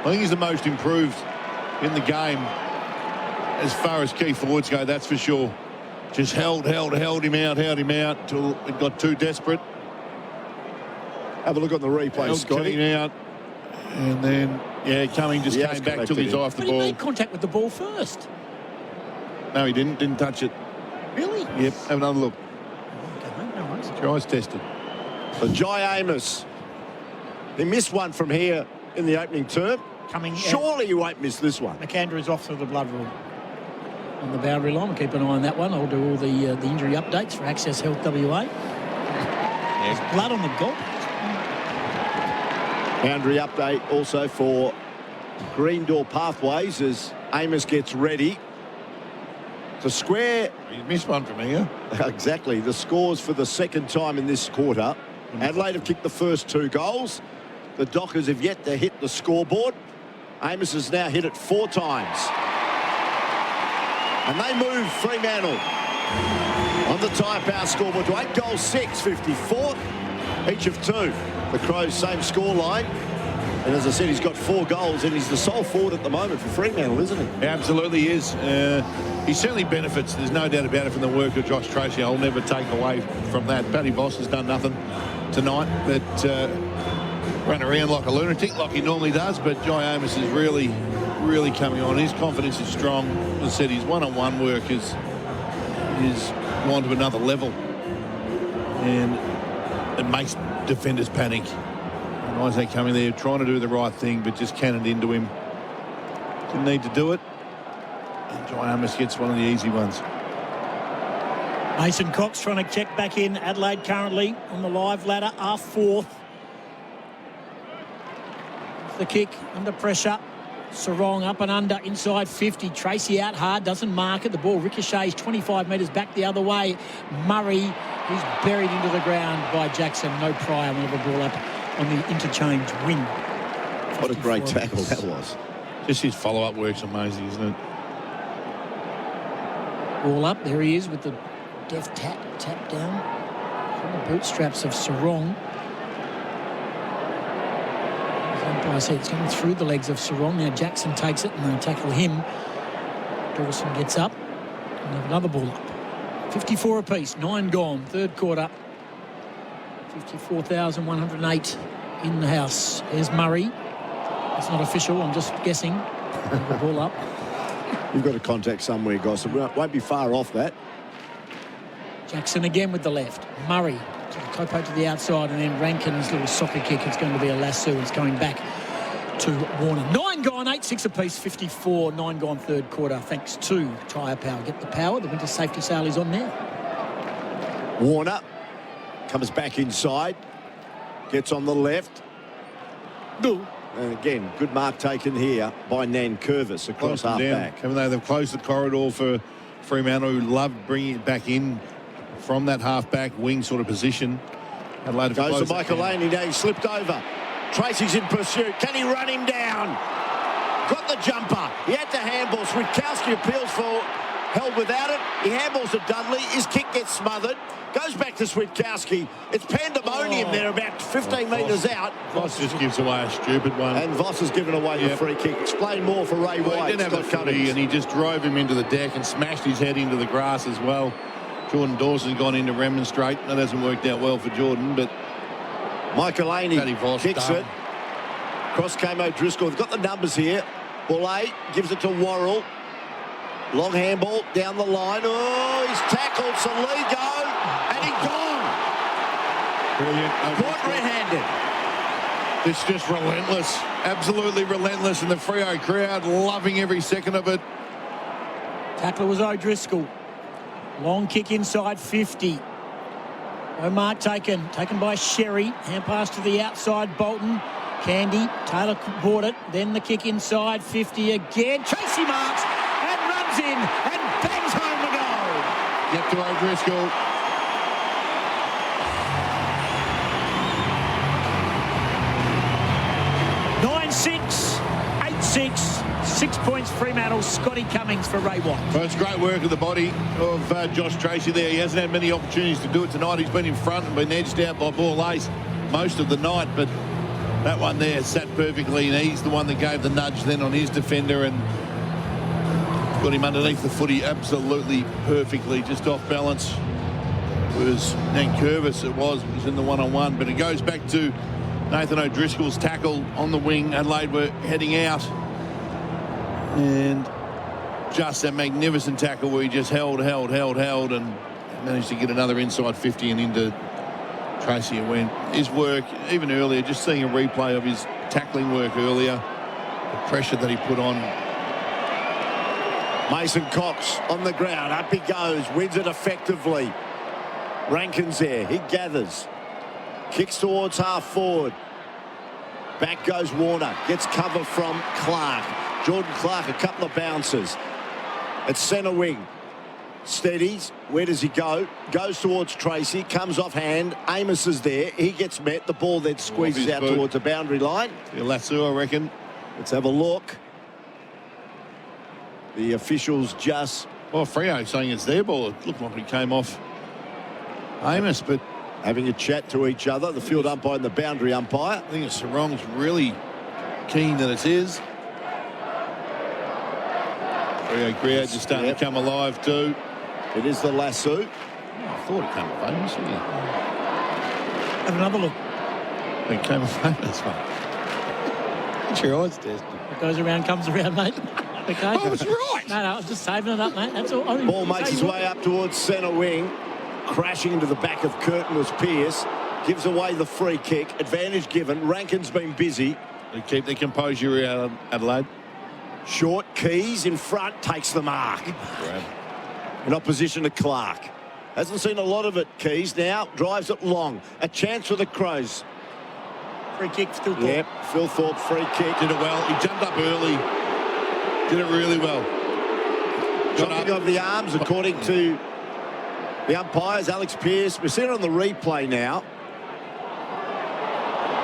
think he's the most improved in the game as far as key forwards go, that's for sure. Just held him out till it got too desperate. Have a look on the replay, Scotty. Out. And then, Cumming just came back till he's off the but ball. He made contact with the ball first. No, he didn't. Didn't touch it. Really? Yep, have another look. Okay, no worries. Tries tested. So Jai Amos. He missed one from here in the opening term. Surely you won't miss this one. McAndrew is off to the blood rule. On the boundary line, we'll keep an eye on that one. I'll do all the injury updates for Access Health WA. There's blood on the goal. Boundary update also for Green Door Pathways as Amos gets ready to square. He missed one from here. Exactly. The scores for the second time in this quarter. Adelaide have kicked the first 2 goals. The Dockers have yet to hit the scoreboard. Amos has now hit it 4 times. And they move Fremantle on the Tyre Power scoreboard to 8 goals, 6, 54, each of 2. The Crows, same scoreline. And as I said, he's got 4 goals, and he's the sole forward at the moment for Fremantle, isn't he? He absolutely is. He certainly benefits, there's no doubt about it, from the work of Josh Tracy. I'll never take away from that. Paddy Voss has done nothing tonight, but run around like a lunatic like he normally does. But Jai Amos is really coming on. His confidence is strong. As I said, his one-on-one work is gone to another level, and it makes defenders panic. And Isaac coming there trying to do the right thing, but just cannoned into him. Didn't need to do it. And Jai Amos gets one of the easy ones. Mason Cox trying to check back in. Adelaide currently on the live ladder are 4th. The kick under pressure. Sarong up and under inside 50. Tracy out hard, doesn't mark it. The ball ricochets 25 metres back the other way. Murray, who's buried into the ground by Jackson. No Pryor will have a ball up on the interchange wing. What a great tackle that was. Just his follow-up work's amazing, isn't it? Ball up, there he is with the deft tap down from the bootstraps of Sarong. I said it's going through the legs of Sarong. Now Jackson takes it and they tackle him. Dawson gets up. And have another ball up. 54 apiece, 9 gone, third quarter. 54,108 in the house. There's Murray. It's not official, I'm just guessing. The ball up. You've got a contact somewhere, Gossip. Won't be far off that. Jackson again with the left. Murray to the topo to the outside, and then Rankin's little soccer kick. It's going to be a lasso. It's going back to Warner. 9 gone, 8-6 apiece, 54. 9 gone, third quarter. Thanks to Tyre Power. Get the power. The winter safety sale is on now. Warner comes back inside. Gets on the left. And again, good mark taken here by Nan Curvis across half back. Even though they've closed the corridor for Fremantle, who love bringing it back in from that half-back wing sort of position. Adelaide goes to Michael Laney. Now he's slipped over. Tracy's in pursuit. Can he run him down? Got the jumper. He had to handball. Switkowski appeals for held without it. He handballs to Dudley. His kick gets smothered. Goes back to Switkowski. It's pandemonium there about 15 metres out. Voss just gives away a stupid one. And Voss has given away the free kick. Explain more for Ray White. He didn't have a footy, and he just drove him into the deck and smashed his head into the grass as well. Jordan Dawson's gone in to remonstrate. That hasn't worked out well for Jordan, but Michael Laney kicks it. Cross came O'Driscoll. They've got the numbers here. Boulay gives it to Worrell. Long handball down the line. Oh, he's tackled Saligo, and he's gone. Brilliant. Caught red-handed. It's just relentless. Absolutely relentless, and the Freo crowd loving every second of it. Tackler was O'Driscoll. Long kick inside 50. No mark taken. Taken by Sherry. Hand pass to the outside. Bolton. Candy. Taylor bought it. Then the kick inside 50 again. Tracy marks and runs in and bangs home the goal. Get to O'Driscoll. (9-6), 8-6. 6 points Fremantle. Scotty Cummings for Ray White. Well, it's great work of the body of Josh Tracy there. He hasn't had many opportunities to do it tonight. He's been in front and been edged out by Ball Ace most of the night, but that one there sat perfectly, and he's the one that gave the nudge then on his defender and got him underneath the footy absolutely perfectly, just off balance. It was Nankervis, it was in the one-on-one, but it goes back to Nathan O'Driscoll's tackle on the wing. Adelaide were heading out, and just that magnificent tackle where he just held and managed to get another inside 50 and into Tracy. And when his work, even earlier, just seeing a replay of his tackling work earlier, the pressure that he put on. Mason Cox on the ground. Up he goes. Wins it effectively. Rankin's there. He gathers. Kicks towards half forward. Back goes Warner. Gets cover from Clark. Jordan Clark, a couple of bounces. At centre wing. Steadies. Where does he go? Goes towards Tracy. Comes off hand. Amos is there. He gets met. The ball then squeezes out towards the boundary line. Lasso, I reckon. Let's have a look. The officials just... Well, Freo saying it's their ball. It looked like it came off Amos, but... Having a chat to each other. The field umpire and the boundary umpire. I think Sarong's really keen that it's his. Freo crowd just starting to come alive too. It is the lasso. Oh, I thought it came off Amos, didn't it? Have another look. It came off Amos, mate. What's your eyes test? What goes around comes around, mate. Okay. I was right. No, I was just saving it up, mate. That's all. Ball makes its way up towards centre wing. Crashing into the back of Curtin was Pearce. Gives away the free kick. Advantage given. Rankin's been busy. They keep their composure out, Adelaide. Short, Keys in front, takes the mark. In opposition to Clark. Hasn't seen a lot of it, Keys. Now drives it long. A chance for the Crows. Free kick, Phil Thorpe. Yep, Phil Thorpe, free kick. Did it well. He jumped up early. Did it really well. Chopping of the arms, according to the umpires. Alex Pearce. We're seeing it on the replay now.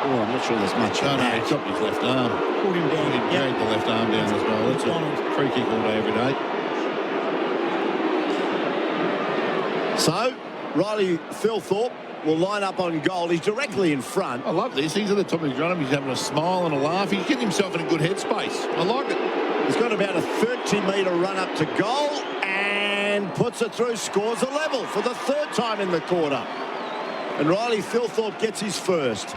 Oh, I'm not sure there's much on that. He chopped his left arm. Pulled him down. He dragged the left arm down as well. That's a free kick all day, every day. So, Riley Philthorpe will line up on goal. He's directly in front. I love this. He's at the top of his run. He's having a smile and a laugh. He's getting himself in a good headspace. I like it. He's got about a 30-metre run up to goal and puts it through, scores a level for the third time in the quarter. And Riley Thilthorpe gets his first.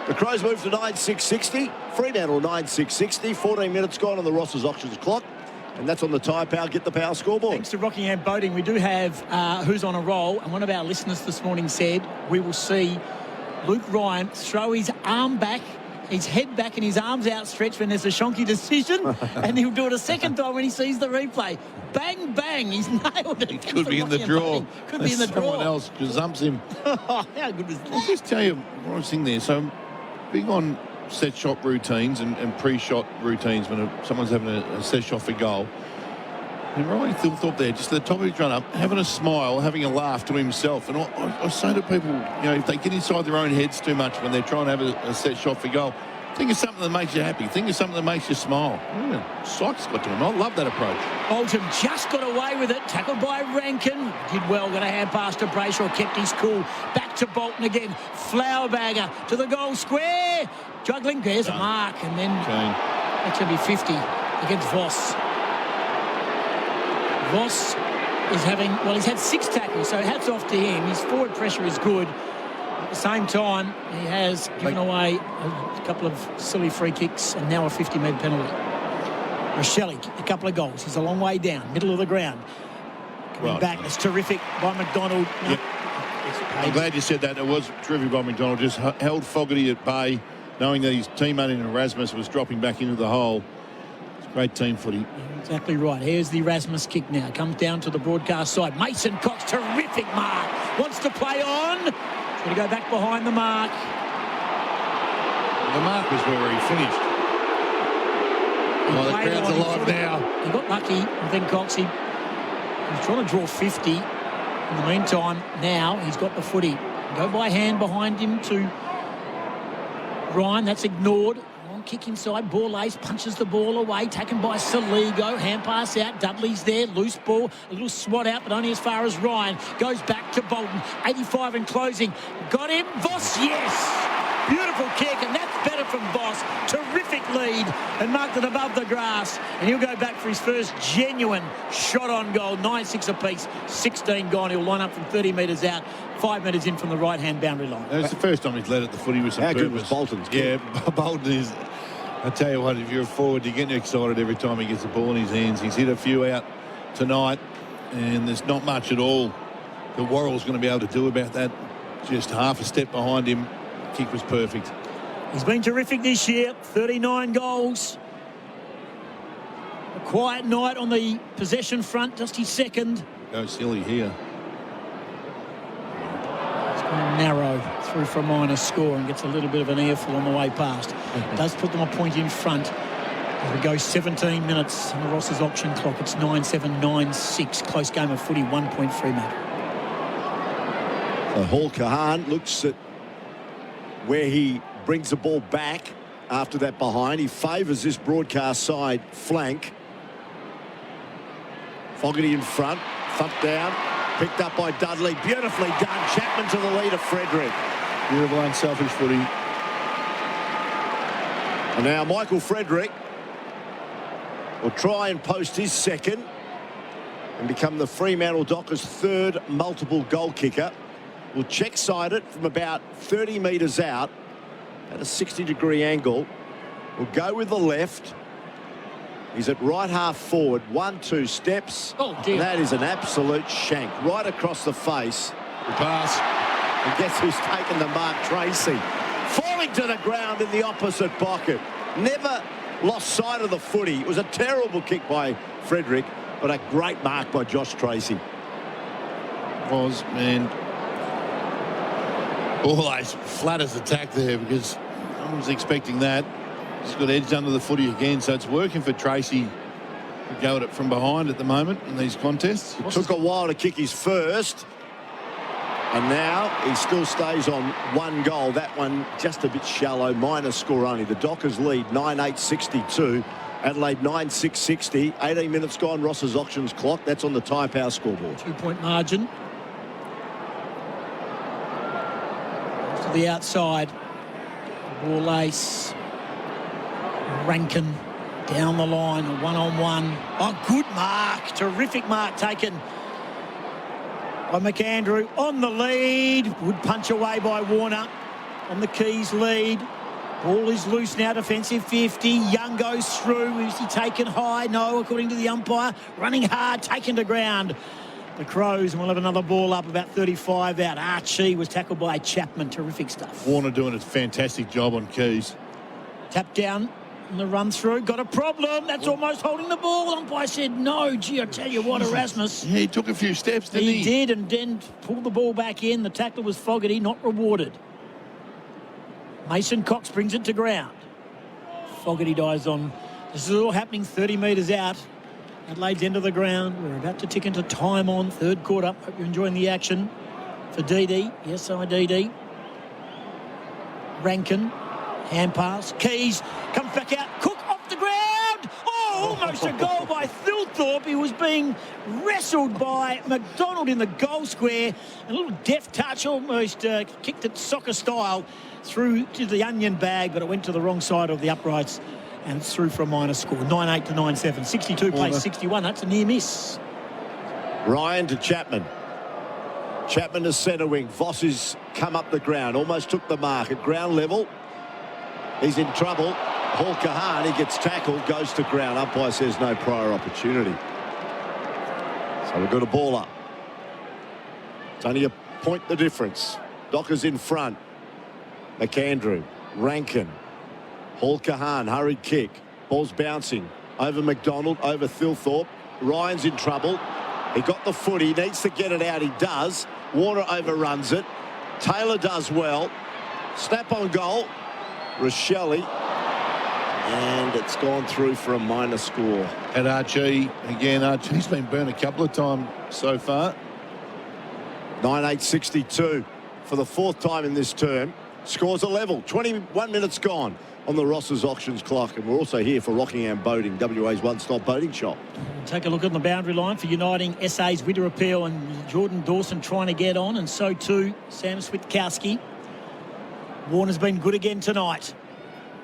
The Crows move to 9.660. Fremantle 9.660. 14 minutes gone on the Ross's Auctions clock. And that's on the Tyre Power Get the Power scoreboard. Thanks to Rockingham Boating, we do have Who's on a Roll. And one of our listeners this morning said we will see Luke Ryan throw his arm back, his head back and his arms outstretched when there's a shonky decision. And he'll do it a second time when he sees the replay. Bang, bang. He's nailed it. He could be in the draw. Could be in the draw. Someone else gazumps him. How good was that? I'll just tell you what I was thinking there. So big on set shot routines and pre-shot routines when someone's having a set shot for goal. And Ryan Thilthorpe there, just at the top of his run up, having a smile, having a laugh to himself. And I say to people, if they get inside their own heads too much when they're trying to have a set shot for goal, think of something that makes you happy. Think of something that makes you smile. Sykes got to him. I love that approach. Bolton just got away with it. Tackled by Rankin. Did well. Got a hand pass to Brayshaw. Kept his cool. Back to Bolton again. Flowerbagger to the goal square. Juggling. There's a mark. And then that's going to be 50 against Voss. Voss is he's had 6 tackles, so hats off to him. His forward pressure is good. At the same time, he has given away a couple of silly free kicks and now a 50-metre penalty. Rochelle, a couple of goals. He's a long way down, middle of the ground. Coming back, it's terrific by McDonald. No, I'm glad you said that. It was terrific by McDonald. Just held Fogarty at bay, knowing that his teammate in Erasmus was dropping back into the hole. It's great team footy. Exactly right. Here's the Erasmus kick now. Comes down to the broadcast side. Mason Cox, terrific mark. Wants to play on. He's going to go back behind the mark. The mark was where he finished. The crowd's alive now. He got lucky. I think Cox, he was trying to draw 50. In the meantime, now he's got the footy. Go by hand behind him to Ryan. That's ignored. Long kick inside. Ball ace. Punches the ball away. Taken by Saligo. Hand pass out. Dudley's there. Loose ball. A little swat out, but only as far as Ryan. Goes back to Bolton. 85 in closing. Got him. Voss, yes! Beautiful kick, and that's better from Voss. Terrific lead, and marked it above the grass. And he'll go back for his first genuine shot on goal. 9-6 apiece, 16 gone. He'll line up from 30 metres out, 5 metres in from the right-hand boundary line. It's the first time he's led at the footy with some purpose. How good was Bolton's kick? Yeah, Bolton is... I tell you what, if you're a forward, you're getting excited every time he gets the ball in his hands. He's hit a few out tonight, and there's not much at all that Worrell's going to be able to do about that. Just half a step behind him. Kick was perfect. He's been terrific this year. 39 goals. A quiet night on the possession front. Just his second. Go silly here. It's gone narrow through for a minus score and gets a little bit of an earful on the way past. Does put them a point in front. As we go 17 minutes on the Ross's auction clock. It's 9-7, 9-6. Close game of footy, 1 point Fremantle. Hall Kahan looks at where he brings the ball back after that behind. He favours this broadcast side flank. Fogarty in front, thump down, picked up by Dudley. Beautifully done. Chapman to the lead of Frederick. Beautiful unselfish footy. And now Michael Frederick will try and post his second and become the Fremantle Dockers' third multiple goal kicker. Will check side it from about 30 metres out at a 60-degree angle. Will go with the left. He's at right half forward. 1-2 steps. Oh, dear. That is an absolute shank right across the face. The pass. And guess who's taken the mark? Tracy. Falling to the ground in the opposite pocket. Never lost sight of the footy. It was a terrible kick by Frederick, but a great mark by Josh Tracy. Was, man. Always flat as attack there because I was expecting that. He's got edged under the footy again, so it's working for Tracy to go at it from behind at the moment in these contests. It took a while to kick his first, and now he still stays on 1 goal. That one just a bit shallow, minus score only. The Dockers lead 9-8-62. Adelaide 9-6-60. 18 minutes gone, Ross's auctions clock. That's on the Tyre Power scoreboard. 2-point margin. To the outside. Ball ace. Rankin Down the line, a one-on-one. Oh, good mark. Terrific mark taken by McAndrew. On the lead. Good punch away by Warner on the Keys lead. Ball is loose now, defensive 50. Young goes through. Is he taken high? No, according to the umpire. Running hard, taken to ground. The Crows will have another ball up, about 35 out. Archie was tackled by Chapman. Terrific stuff. Warner doing a fantastic job on Keys. Tap down in the run through. Got a problem. That's almost holding the ball. Umpire said no. Gee, I tell you what, Erasmus. Yeah, he took a few steps, didn't he? He did, and then pulled the ball back in. The tackler was Fogarty, not rewarded. Mason Cox brings it to ground. Fogarty dives on. This is all happening 30 metres out. Adelaide's end of the ground. We're about to tick into time on third quarter. Hope you're enjoying the action for DD. Yes, DD. Rankin. Hand pass. Keys comes back out. Cook off the ground. Oh, almost a goal by Thilthorpe. He was being wrestled by McDonald in the goal square. A little deft touch, almost kicked it soccer style through to the onion bag, but it went to the wrong side of the uprights. And it's through for a minor score, 9-8 to 9-7. 62 plays 61. That's a near miss. Ryan to Chapman. Chapman to centre wing. Voss has come up the ground. Almost took the mark at ground level. He's in trouble. Hall Kahan, he gets tackled, goes to ground. Umpire says no prior opportunity. So we've got a ball up. It's only a point the difference. Dockers in front. McAndrew. Rankin. Hall Kahan, hurried kick. Ball's bouncing. Over McDonald, over Thilthorpe. Ryan's in trouble. He got the foot. He needs to get it out. He does. Warner overruns it. Taylor does well. Snap on goal. Rochelle. And it's gone through for a minor score. At Archie, again, Archie's been burnt a couple of times so far. 9-8-62 for the fourth time in this term. Scores a level. 21 minutes gone on the Ross's Auctions clock. And we're also here for Rockingham Boating, WA's one-stop boating shop. Take a look at the boundary line for Uniting SA's Winter Appeal, and Jordan Dawson trying to get on, and so too Sam Switkowski. Warner's been good again tonight.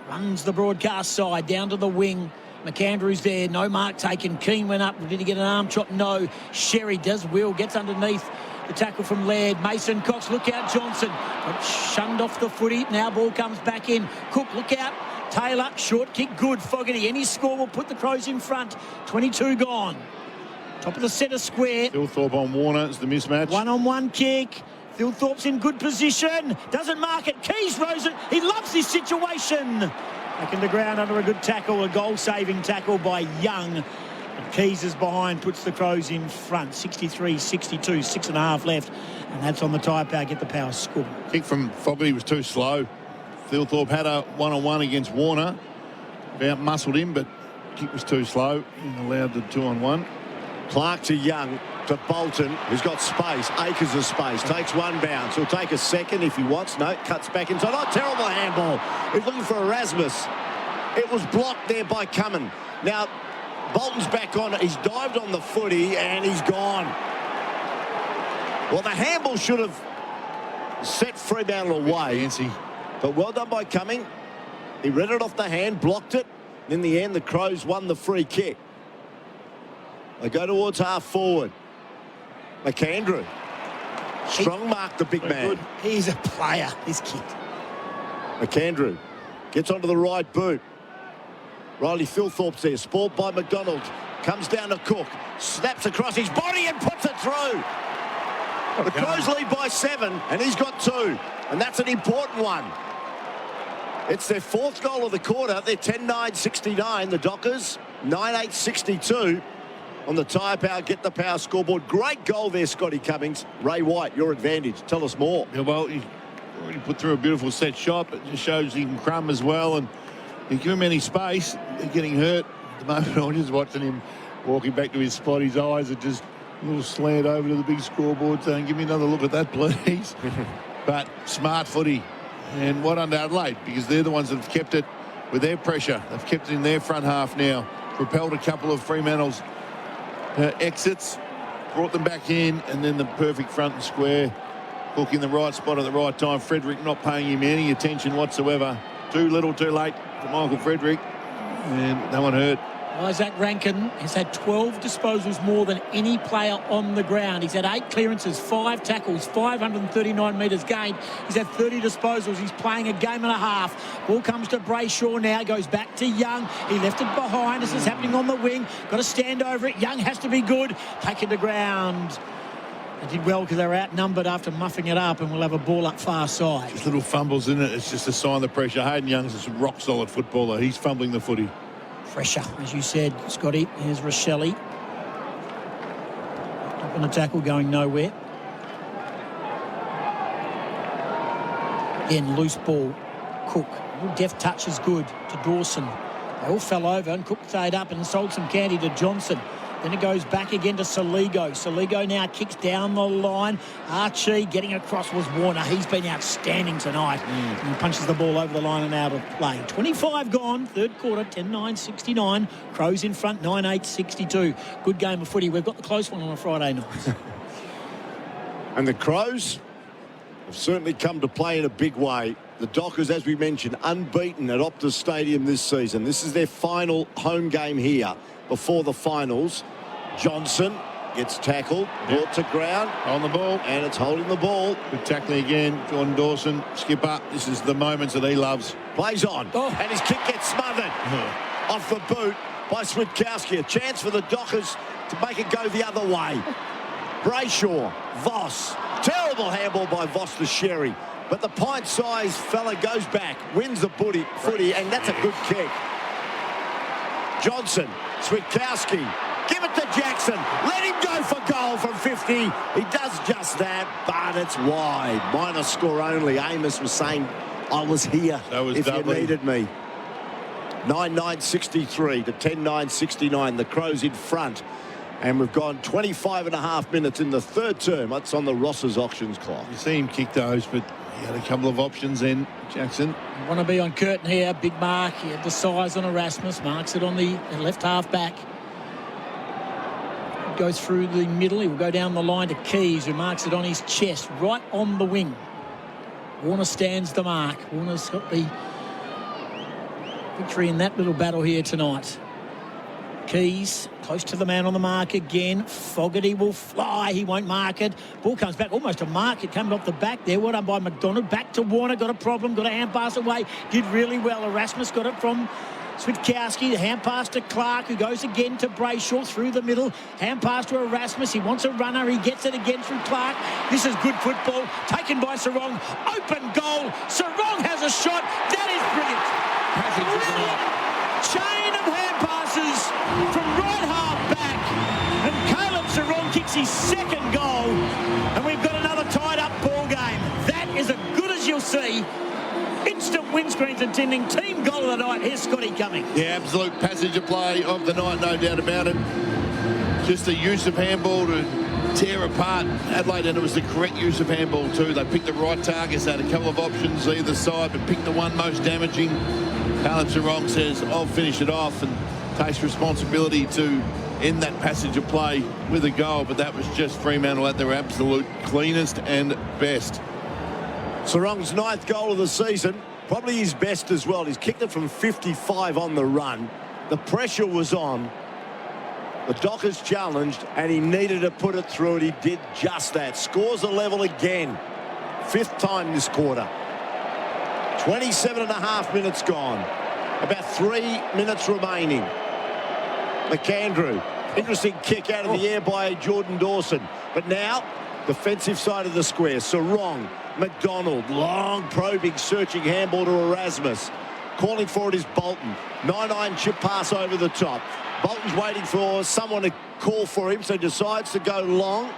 Runs the broadcast side down to the wing. McAndrew's there. No mark taken. Keane went up. Did he get an arm chop? No. Sherry does will. Gets underneath. The tackle from Laird. Mason Cox, look out, Johnson. But shunned off the footy. Now ball comes back in. Cook, look out. Taylor, short kick, good. Fogarty, any score will put the Crows in front. 22 gone. Top of the centre square. Thilthorpe on Warner. It's the mismatch. One-on-one kick. Thilthorpe's in good position. Doesn't mark it. Keys rose it. He loves this situation. Back in the ground under a good tackle. A goal-saving tackle by Young. Keys is behind, puts the Crows in front. 63-62, 6.5 left. And that's on the Tyre Power. Get the Power score. Kick from Fogarty was too slow. Thilthorpe had a one-on-one against Warner. About muscled him, but kick was too slow. And allowed the 2-on-1. Clark to Young to Bolton, who's got space, acres of space. Takes one bounce. He'll take a second if he wants. No, cuts back inside. Oh, terrible handball. He's looking for Erasmus. It was blocked there by Cummin. Now, Bolton's back on it. He's dived on the footy and he's gone. Well, the handball should have set Fremantle away. Fancy. But well done by Cumming. He read it off the hand, blocked it. In the end, the Crows won the free kick. They go towards half forward. McAndrew. Strong mark, the big man. Good. He's a player, this kid. McAndrew gets onto the right boot. Riley Thilthorpe's there, spoiled by McDonald. Comes down to Cook, snaps across his body and puts it through. The Crows lead by 7, and he's got 2. And that's an important one. It's their 4th goal of the quarter. They're 10-9-69, the Dockers. 9-8-62 on the Tyre Power, Get the Power scoreboard. Great goal there, Scotty Cummings. Ray White, your advantage. Tell us more. Yeah, well, he already put through a beautiful set shot. It just shows he can crumb as well. And you give him any space, they're getting hurt. At the moment, I'm just watching him walking back to his spot. His eyes are just a little slant over to the big scoreboard saying, give me another look at that, please. But smart footy. And what under Adelaide, because they're the ones that have kept it with their pressure. They've kept it in their front half now. Propelled a couple of Fremantle's exits, brought them back in, and then the perfect front and square. Hook in the right spot at the right time. Frederick not paying him any attention whatsoever. Too little, too late for Michael Frederick. And no one hurt. Isaac Rankin has had 12 disposals more than any player on the ground. He's had 8 clearances, 5 tackles, 539 metres gained. He's had 30 disposals. He's playing a game and a half. Ball comes to Brayshaw now. Goes back to Young. He left it behind. This is happening on the wing. Got to stand over it. Young has to be good. Take it to ground. They did well because they were outnumbered after muffing it up, and we'll have a ball up far side. Just little fumbles in it. It's just a sign of the pressure. Hayden Young's a rock-solid footballer. He's fumbling the footy. Pressure, as you said, Scotty. Here's Rochelle. Up on a tackle, going nowhere. Again, loose ball. Cook. A little deft touch is good to Dawson. They all fell over, and Cook stayed up and sold some candy to Johnson. Then it goes back again to Soligo. Soligo now kicks down the line. Archie getting across was Warner. He's been outstanding tonight. And he punches the ball over the line and out of play. 25 gone, third quarter, 10-9-69. Crows in front, 9-8-62. Good game of footy. We've got the close one on a Friday night. And the Crows have certainly come to play in a big way. The Dockers, as we mentioned, unbeaten at Optus Stadium this season. This is their final home game here before the finals. Johnson gets tackled, brought to ground. On the ball. And it's holding the ball. Good tackling again. Jordan Dawson, skipper. This is the moments that he loves. Plays on. And his kick gets smothered. Off the boot by Switkowski. A chance for the Dockers to make it go the other way. Brayshaw, Voss. Terrible handball by Voss to Sherry. But the pint-sized fella goes back, wins the footy, and that's a good kick. Johnson, Switkowski, give it to Jackson. Let him go for goal from 50. He does just that, but it's wide. Minor score only. Amos was saying, I was here if you needed me. 9-9-63 to 10-9-69. The Crows in front. And we've gone 25.5 minutes in the third term. That's on the Ross's auctions clock. You see him kick those, but he had a couple of options then, Jackson. Want to be on Curtin here. Big mark. He had the size on Erasmus. Marks it on the left half back. Goes through the middle. He will go down the line to Keys, who marks it on his chest, right on the wing. Warner stands the mark. Warner's got the victory in that little battle here tonight. Keys close to the man on the mark again. Fogarty will fly. He won't mark it. Ball comes back almost a mark. It coming off the back there. Well done by McDonald. Back to Warner. Got a problem. Got a hand pass away. Did really well. Erasmus got it from Switkowski. The hand pass to Clark, who goes again to Brayshaw through the middle. Hand pass to Erasmus. He wants a runner. He gets it again through Clark. This is good football. Taken by Sarong. Open goal. Sarong has a shot. That is brilliant. Brilliant. Chain of hand passes from right half back, and Caleb Sarong kicks his second goal, and we've got another tied-up ball game. That is as good as you'll see. Instant windscreens attending team goal of the night. Here's Scotty coming. Yeah, absolute passage of play of the night, no doubt about it. Just the use of handball to tear apart Adelaide, and it was the correct use of handball too. They picked the right targets, they had a couple of options either side, but picked the one most damaging. Caleb Sarong says, I'll finish it off, and takes responsibility to end that passage of play with a goal, but that was just Fremantle at their absolute cleanest and best. Sarong's 9th goal of the season, probably his best as well. He's kicked it from 55 on the run. The pressure was on. The Dockers challenged, and he needed to put it through, and he did just that. Scores a level again. 5th time this quarter. 27.5 minutes gone. About 3 minutes remaining. McAndrew. Interesting kick out of the air by Jordan Dawson. But now, defensive side of the square. Sarong, McDonald. Long probing, searching handball to Erasmus. Calling for it is Bolton. 9-9 chip pass over the top. Bolton's waiting for someone to call for him, so decides to go long.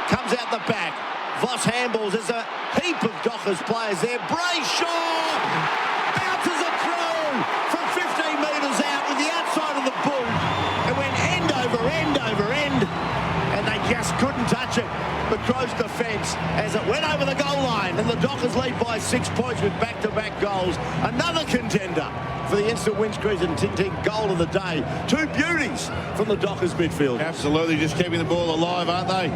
Comes out the back. Voss handballs. There's a heap of Dockers players there. Brayshaw bounces it through from 15 metres out with the outside of the boot. It went end over end over end, and they just couldn't touch it. The Crows' defence as it went over the goal line, and the Dockers lead by 6 points with back-to-back goals. Another contender for the instant windscreens and Tintin goal of the day. 2 beauties from the Dockers midfield. Absolutely, just keeping the ball alive, aren't they?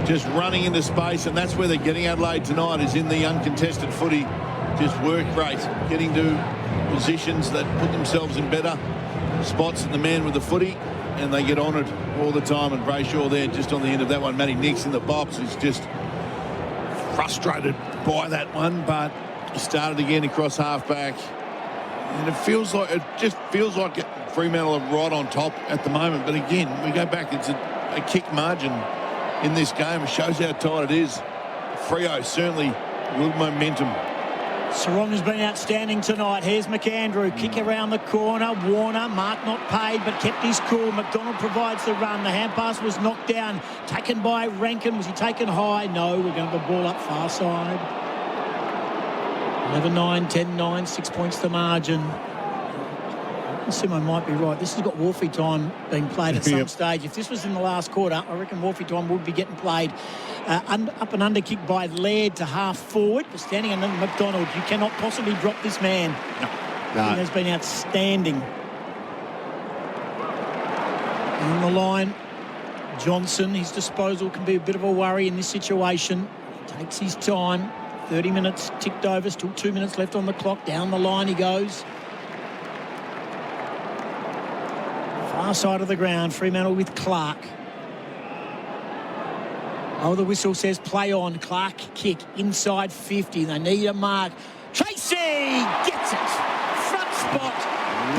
Just running into space, and that's where they're getting Adelaide tonight, is in the uncontested footy. Just work rate, getting to positions that put themselves in better spots the man with the footy, and they get honoured all the time. And Brayshaw there just on the end of that one. Matty Nix in the box is just frustrated by that one, but he started again across halfback. And it just feels like Fremantle are right on top at the moment. But again, we go back, it's a kick margin in this game. It shows how tight it is. Freo certainly with momentum. Sarong has been outstanding tonight. Here's McAndrew. Kick around the corner. Warner, Mark not paid, but kept his cool. McDonald provides the run. The hand pass was knocked down. Taken by Rankin. Was he taken high? No, we're going to have a ball up far side. 11-9, 10-9, 6 points the margin. Simo might be right. This has got Wolfie time being played at some stage. If this was in the last quarter, I reckon Wolfie time would be getting played. Up and under kick by Laird to half forward. Standing under McDonald. You cannot possibly drop this man. No. He has been outstanding. On the line, Johnson. His disposal can be a bit of a worry in this situation. Takes his time. 30 minutes ticked over. Still 2 minutes left on the clock. Down the line he goes. Far side of the ground, Fremantle with Clark. Oh, the whistle says play on. Clark kick inside 50. They need a mark. Tracy gets it. Front spot.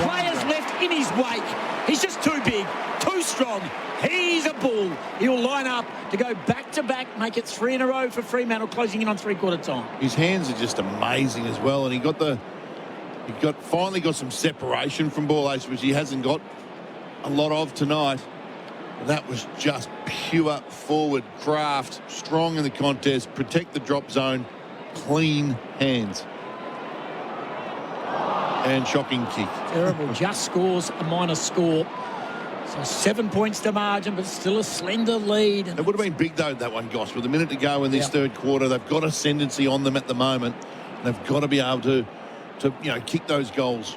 Players left in his wake. He's just too big, too strong. He's a bull. He'll line up to go back-to-back, make it 3 in a row for Fremantle, closing in on three-quarter time. His hands are just amazing as well, and he finally got some separation from ball ace, which he hasn't got a lot of tonight. That was just pure forward craft, strong in the contest, protect the drop zone, clean hands. And shocking kick. Terrible. Just scores a minus score. So 7 points to margin, but still a slender lead. It would have been big, though, that one, Goss. With a minute to go in this third quarter, they've got ascendancy on them at the moment. They've got to be able to kick those goals.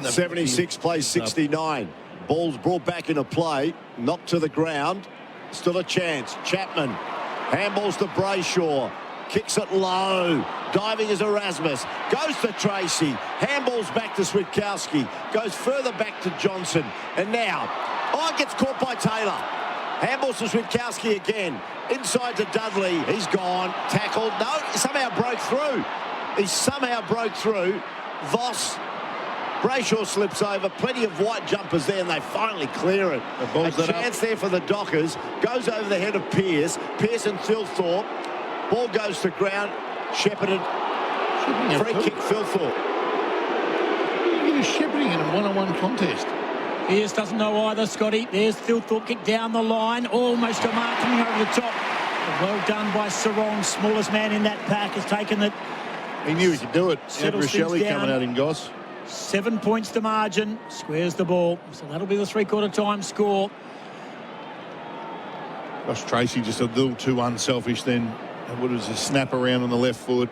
76 plays 69. Ball's brought back into play, knocked to the ground. Still a chance. Chapman handballs to Brayshaw. Kicks it low. Diving is Erasmus. Goes to Tracy. Handballs back to Switkowski. Goes further back to Johnson. And now, gets caught by Taylor. Handballs to Switkowski again. Inside to Dudley. He's gone. Tackled. No, he somehow broke through. Voss. Brayshaw slips over. Plenty of white jumpers there, and they finally clear it. A chance there for the Dockers. Goes over the head of Pearce. Pearce and Thilthorpe. Ball goes to ground. Shepherded. Free kick, Thilthorpe. He's shepherding in a one-on-one contest. Pearce doesn't know either, Scotty. There's Thilthorpe kick down the line. Almost a mark coming over the top. Well done by Sarong. Smallest man in that pack has taken it. He knew he could do it. Rochelle coming out in Goss. 7 points to margin. Squares the ball. So that'll be the three-quarter time score. Gosh, Tracy just a little too unselfish then. What was a snap around on the left foot.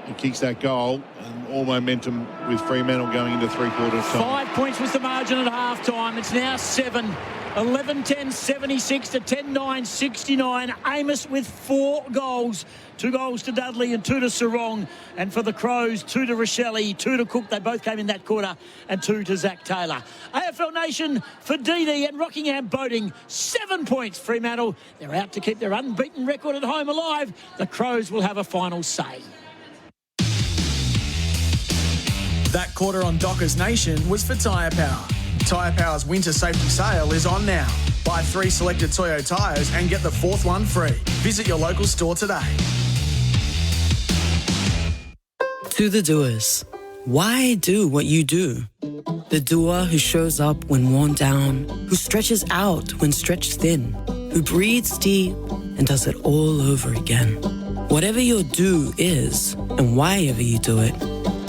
He kicks that goal, and all momentum with Fremantle going into three-quarter time. 5 points was the margin at half-time. It's now 7. 11-10, 76 to 10-9, 69. Amos with 4 goals. 2 goals to Dudley and 2 to Sarong. And for the Crows, 2 to Rochelle, 2 to Cook. They both came in that quarter. And 2 to Zach Taylor. AFL Nation for DD and Rockingham Boating. 7 points, Fremantle. They're out to keep their unbeaten record at home alive. The Crows will have a final say. That quarter on Dockers Nation was for Tyre Power. Tyre Power's winter safety sale is on now. Buy 3 selected Toyo tyres and get the 4th one free. Visit your local store today. To the doers, why do what you do? The doer who shows up when worn down, who stretches out when stretched thin, who breathes deep and does it all over again. Whatever your do is, and why ever you do it,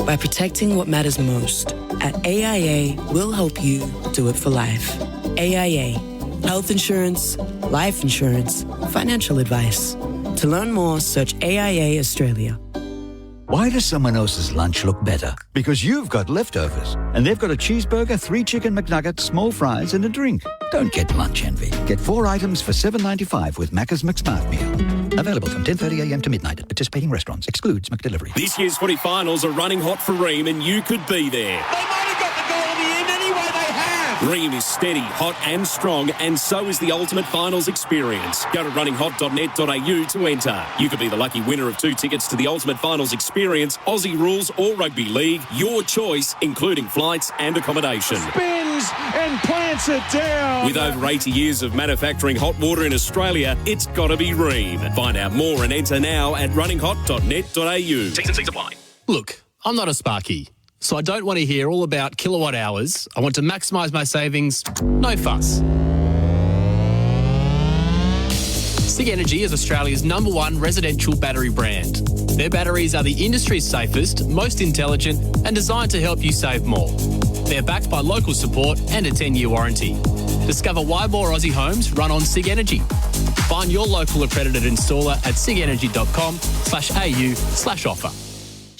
by protecting what matters most, at AIA, we'll help you do it for life. AIA, health insurance, life insurance, financial advice. To learn more, search AIA Australia. Why does someone else's lunch look better? Because you've got leftovers, and they've got a cheeseburger, 3 chicken McNuggets, small fries, and a drink. Don't get lunch envy. Get 4 items for $7.95 with Macca's McSmart Meal. Available from 10:30am to midnight at participating restaurants. Excludes McDelivery. This year's footy finals are running hot for Ream, and you could be there. They might have got the goal in the end anyway, they have. Ream is steady, hot and strong, and so is the ultimate finals experience. Go to runninghot.net.au to enter. You could be the lucky winner of 2 tickets to the ultimate finals experience, Aussie rules or rugby league. Your choice, including flights and accommodation. Spins and plants it down. With over 80 years of manufacturing hot water in Australia, it's got to be Ream. Find out more and enter now at runninghot.net.au. T's and C's apply. Look, I'm not a Sparky, so I don't want to hear all about kilowatt hours. I want to maximise my savings. No fuss. SIG Energy is Australia's #1 residential battery brand. Their batteries are the industry's safest, most intelligent and designed to help you save more. They're backed by local support and a 10-year warranty. Discover why more Aussie homes run on SIG Energy. Find your local accredited installer at sigenergy.com/au/offer.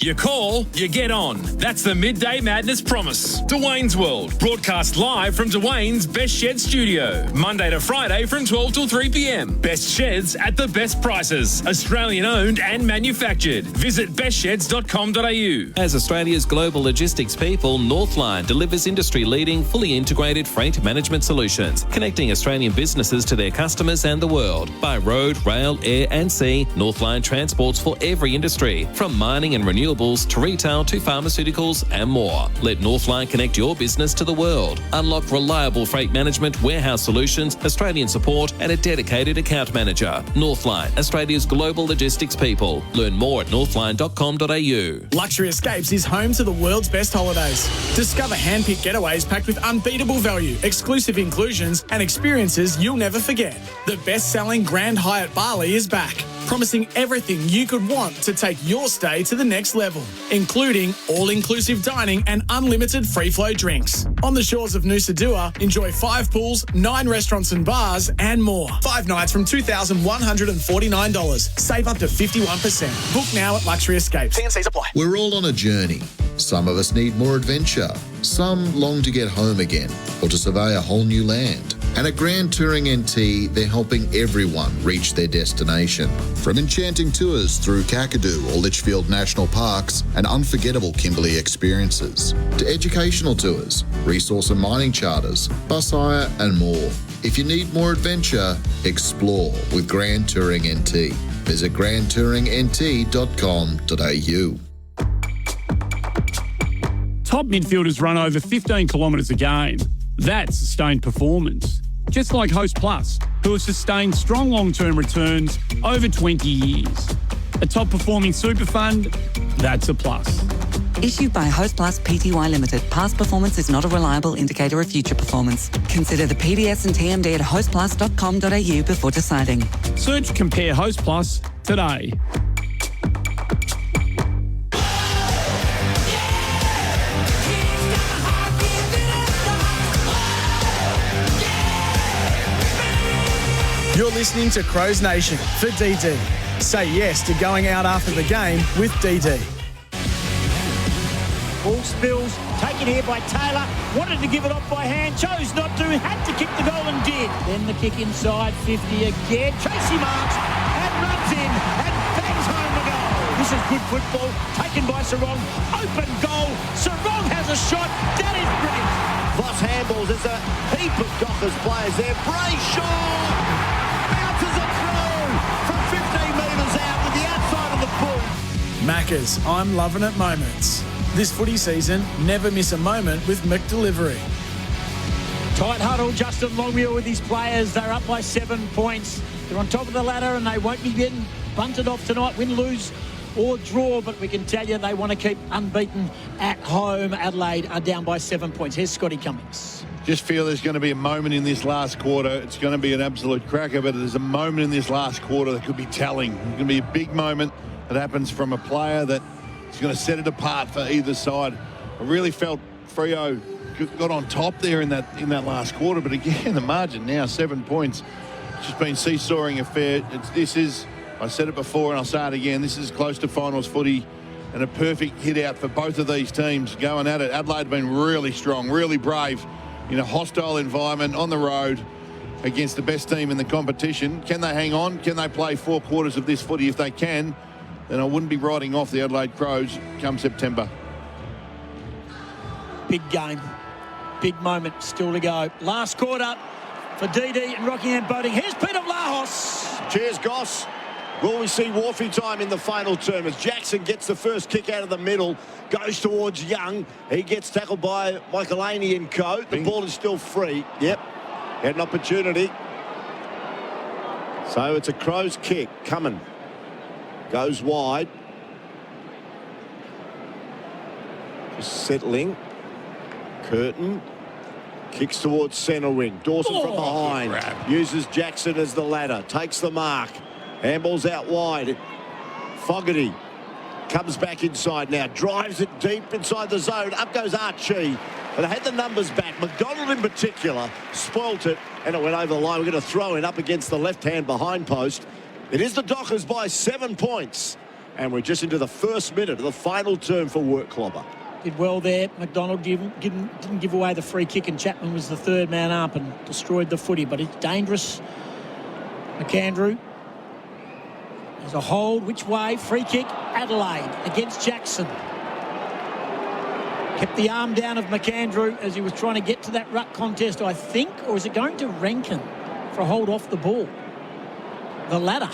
You call, you get on. That's the Midday Madness promise. Dwayne's World, broadcast live from Dwayne's Best Shed studio. Monday to Friday from 12 till 3 p.m. Best sheds at the best prices. Australian owned and manufactured. Visit bestsheds.com.au. As Australia's global logistics people, Northline delivers industry-leading, fully integrated freight management solutions, connecting Australian businesses to their customers and the world. By road, rail, air and sea, Northline transports for every industry, from mining and renewables to retail to pharmaceuticals and more. Let Northline connect your business to the world. Unlock reliable freight management, warehouse solutions, Australian support and a dedicated account manager. Northline, Australia's global logistics people. Learn more at northline.com.au. Luxury Escapes is home to the world's best holidays. Discover hand-picked getaways packed with unbeatable value, exclusive inclusions and experiences you'll never forget. The best-selling Grand Hyatt Bali is back, promising everything you could want to take your stay to the next level, including all-inclusive dining and unlimited free-flow drinks. On the shores of Nusa Dua, enjoy 5 pools, 9 restaurants and bars, and more. 5 nights from $2,149. Save up to 51%. Book now at Luxury Escapes. T&Cs apply. We're all on a journey. Some of us need more adventure. Some long to get home again or to survey a whole new land. And at Grand Touring NT, they're helping everyone reach their destination. From enchanting tours through Kakadu or Litchfield National Parks and unforgettable Kimberley experiences, to educational tours, resource and mining charters, bus hire and more. If you need more adventure, explore with Grand Touring NT. Visit grandtouringnt.com.au. Top midfielders run over 15 kilometres a game. That's sustained performance. Just like Host Plus, who have sustained strong long-term returns over 20 years. A top-performing super fund, that's a plus. Issued by Host Plus Pty Limited. Past performance is not a reliable indicator of future performance. Consider the PDS and TMD at hostplus.com.au before deciding. Search Compare Host Plus today. You're listening to Crows Nation for DD. Say yes to going out after the game with DD. Ball spills, taken here by Taylor, wanted to give it off by hand, chose not to, had to kick the goal and did. Then the kick inside, 50 again, Tracy marks and runs in and bangs home the goal. This is good football, taken by Sarong, open goal, Sarong has a shot, that is brilliant. Voss handballs, there's a heap of Dockers players there, Brayshaw! Bounces it through from 15 metres out with the outside of the foot. Maccas, I'm loving it moments. This footy season, never miss a moment with McDelivery. Tight huddle, Justin Longmuir with his players. They're up by 7 points. They're on top of the ladder and they won't be getting bunted off tonight, win, lose or draw, but we can tell you they want to keep unbeaten at home. Adelaide are down by 7 points. Here's Scotty Cummings. Just feel there's going to be a moment in this last quarter. It's going to be an absolute cracker, but there's a moment in this last quarter that could be telling. It's going to be a big moment that happens from a player that is going to set it apart for either side. I really felt Freo got on top there in that last quarter, but again, the margin now 7 points. It's just been seesawing affair. I said it before and I'll say it again, this is close to finals footy and a perfect hit out for both of these teams going at it. Adelaide have been really strong, really brave in a hostile environment on the road against the best team in the competition. Can they hang on? Can they play 4 quarters of this footy? If they can, then I wouldn't be writing off the Adelaide Crows come September. Big game. big moment still to go. Last quarter for DD and Rockingham Boating. Here's Peter Vlahos. Cheers, Goss. Will we see Wharfie time in the final term as Jackson gets the first kick out of the middle, goes towards Young. He gets tackled by Michael Aney and co. The ball is still free. Yep, had an opportunity. So it's a Crows kick coming. Goes wide. Just settling. Curtin. Kicks towards centre wing. Dawson from behind. Uses Jackson as the ladder. Takes the mark. Handball's out wide. Fogarty comes back inside now. Drives it deep inside the zone. Up goes Archie. But they had the numbers back. McDonald in particular spoilt it. And it went over the line. We're going to throw it up against the left-hand behind post. It is the Dockers by 7 points. And we're just into the first minute of the final term for Workclobber. Did well there. McDonald didn't give away the free kick, and Chapman was the third man up and destroyed the footy. But it's dangerous. McAndrew. There's a hold. Which way? Free kick. Adelaide against Jackson. Kept the arm down of McAndrew as he was trying to get to that ruck contest, I think. Or is it going to Rankin for a hold off the ball? The ladder.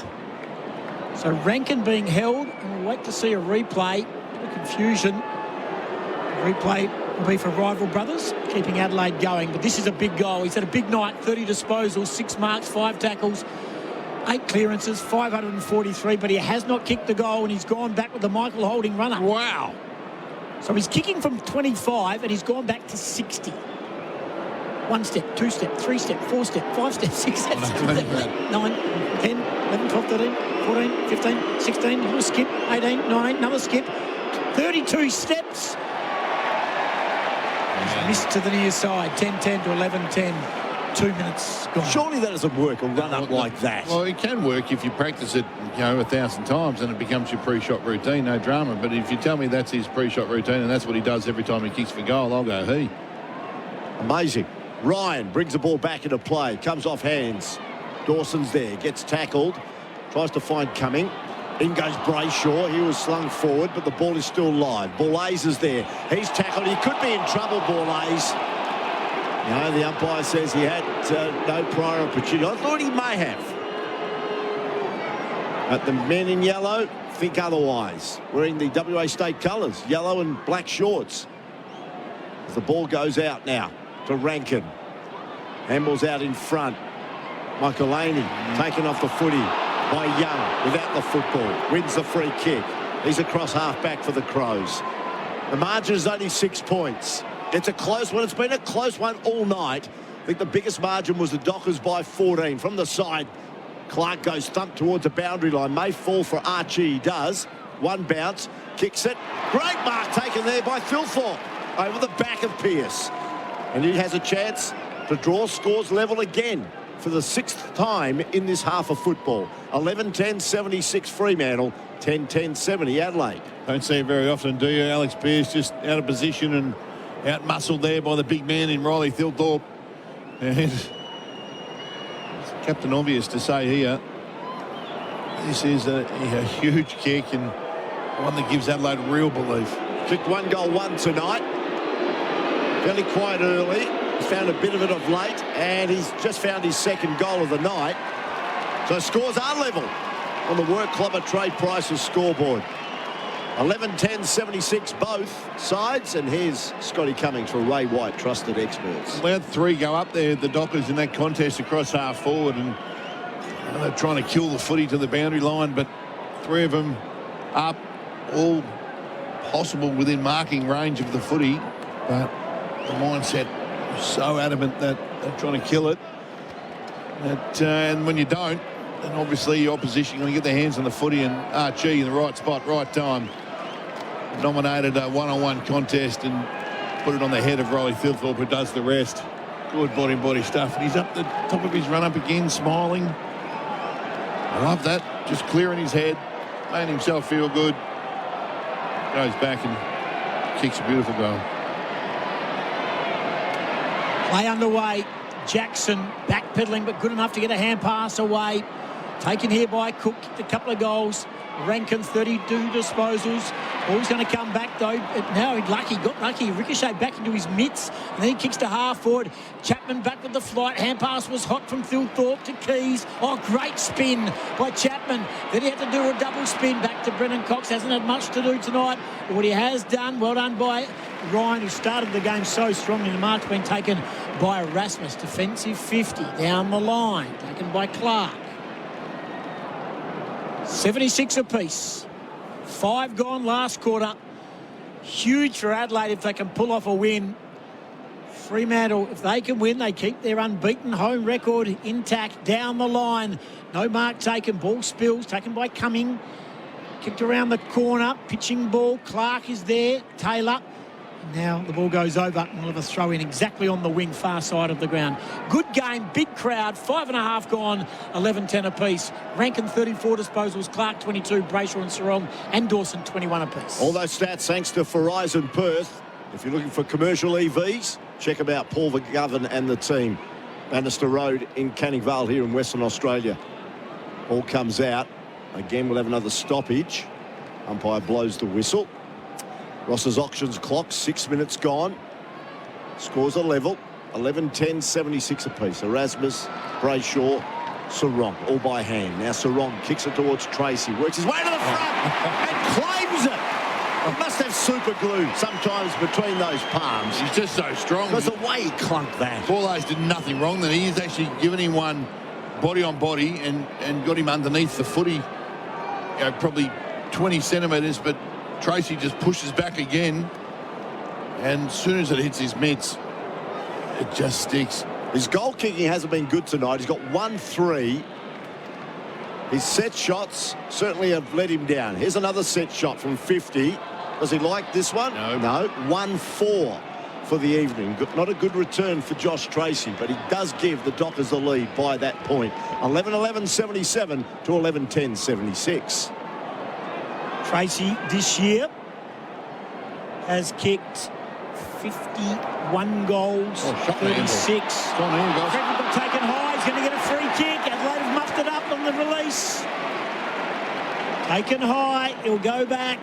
So Rankin being held, and we'll wait to see a replay. A bit of confusion. Replay will be for rival brothers, keeping Adelaide going. But this is a big goal. He's had a big night, 30 disposals, 6 marks, 5 tackles, 8 clearances, 543. But he has not kicked the goal, and he's gone back with the Michael Holding runner. Wow. So he's kicking from 25, and he's gone back to 60. 1 step, 2 step, 3 step, 4 step, 5 step, 6 step, 7 step, 9, 10, 11, 12, 13, 14, 15, 16, a little skip, 18, 19, another skip, 32 steps. Missed to the near side, 10-10 to 11-10. 2 minutes gone. Surely that doesn't work, a run up like that. Well, it can work if you practice it, 1,000 times and it becomes your pre-shot routine, no drama. But if you tell me that's his pre-shot routine and that's what he does every time he kicks for goal, I'll go, he. Amazing. Ryan brings the ball back into play, comes off hands. Dawson's there, gets tackled, tries to find Cumming. In goes Brayshaw. He was slung forward, but the ball is still live. Borlase is there. He's tackled. He could be in trouble, Borlase. The umpire says he had no prior opportunity. I thought he may have. But the men in yellow think otherwise. Wearing the WA State colours, yellow and black shorts. As the ball goes out now to Rankin. Handball's out in front. Michael Aney taken off the footy by Young without the football. Wins the free kick. He's across half-back for the Crows. The margin is only 6 points. It's a close one. It's been a close one all night. I think the biggest margin was the Dockers by 14. From the side, Clark goes thump towards the boundary line. May fall for Archie. He does. One bounce. Kicks it. Great mark taken there by Thilthorpe over the back of Pearce. And he has a chance to draw scores level again for the 6th time in this half of football. 11-10-76 Fremantle, 10-10-70 Adelaide. Don't see it very often, do you? Alex Pearce just out of position and out-muscled there by the big man in Riley Thilthorpe. And it's Captain Obvious to say here, this is a huge kick and one that gives Adelaide real belief. Kicked 1-goal-1 tonight. Fairly quiet early. He's found a bit of it of late, and he's just found his 2nd goal of the night. So scores are level on the Workclobber Trade Prices scoreboard. 11-10-76 both sides, and here's Scotty Cummings for Ray White, trusted experts. Allowed 3 go up there, the Dockers, in that contest across half forward, and they're trying to kill the footy to the boundary line, but 3 of them up, all possible within marking range of the footy, but the mindset was so adamant that they're trying to kill it. And when you don't, then obviously your opposition going to get their hands on the footy, and Archie in the right spot, right time, dominated a one-on-one contest and put it on the head of Riley Thilthorpe, who does the rest. Good body stuff, and he's up the top of his run-up again, smiling. I love that, just clearing his head, made himself feel good. Goes back and kicks a beautiful goal. Play underway. Jackson backpedaling, but good enough to get a hand pass away. Taken here by Cook, kicked a couple of goals. Rankin, 32 disposals. Ball's going to come back, though. Now he got lucky. Ricocheted back into his mitts, and then he kicks to half forward. Chapman back with the flight. Hand pass was hot from Phil Thorpe to Keys. Oh, great spin by Chapman. Then he had to do a double spin back to Brennan Cox. Hasn't had much to do tonight. But what he has done, well done by Ryan, who started the game so strongly. The mark's been taken by Erasmus. Defensive 50 down the line, taken by Clark. 76 apiece. 5 gone last quarter. Huge for Adelaide if they can pull off a win. Fremantle, if they can win, they keep their unbeaten home record intact down the line. No mark taken. Ball spills, taken by Cumming. Kicked around the corner. Pitching ball. Clark is there. Taylor. Now the ball goes over and we'll have a throw in exactly on the wing, far side of the ground. Good game, big crowd, 5.5 gone, 11-10 apiece. Rankin 34 disposals, Clark 22, Brayshaw and Sarong and Dawson 21 apiece. All those stats thanks to Verizon Perth. If you're looking for commercial EVs, check them out, Paul McGovern and the team. Bannister Road in Canning Vale here in Western Australia. Ball comes out. Again, we'll have another stoppage. Umpire blows the whistle. Ross's auctions clock, 6 minutes gone. Scores are level, 11-10, 76 apiece. Erasmus, Brayshaw, Sarong, all by hand. Now Sarong kicks it towards Tracy, works his way to the front and claims it. He must have super glue sometimes between those palms. He's just so strong. Because the way he clunked that. Borlase did nothing wrong then. He's actually given him one body on body and got him underneath the footy, probably 20 centimetres, but Tracy just pushes back again, and as soon as it hits his mitts, it just sticks. His goal kicking hasn't been good tonight. He's got 1-3. His set shots certainly have let him down. Here's another set shot from 50. Does he like this one? No. 1-4 for the evening. Not a good return for Josh Tracy, but he does give the Dockers the lead by that point. 11-11, 77 to 11-10, 76. Tracy this year has kicked 51 goals, 36. Frederick got taken high. He's going to get a free kick. Adelaide have muffed it up on the release. Taken high. He'll go back.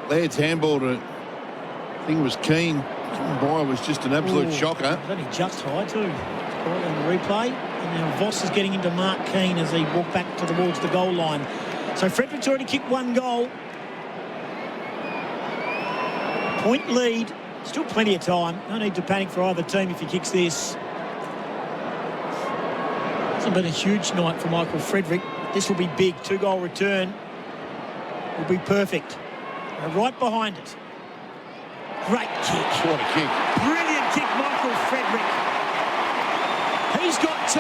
Laird's handball to, I think it was Keane. Boy, was just an absolute shocker. It was only just high too. Right on the replay. And now Voss is getting into Mark Keane as he walked back towards the goal line. So Frederick's already kicked 1 goal. Point lead, still plenty of time. No need to panic for either team if he kicks this. Hasn't been a huge night for Michael Frederick. This will be big. 2-goal return will be perfect. And right behind it. Great kick. What a kick. Brilliant kick, Michael Frederick. He's got 2.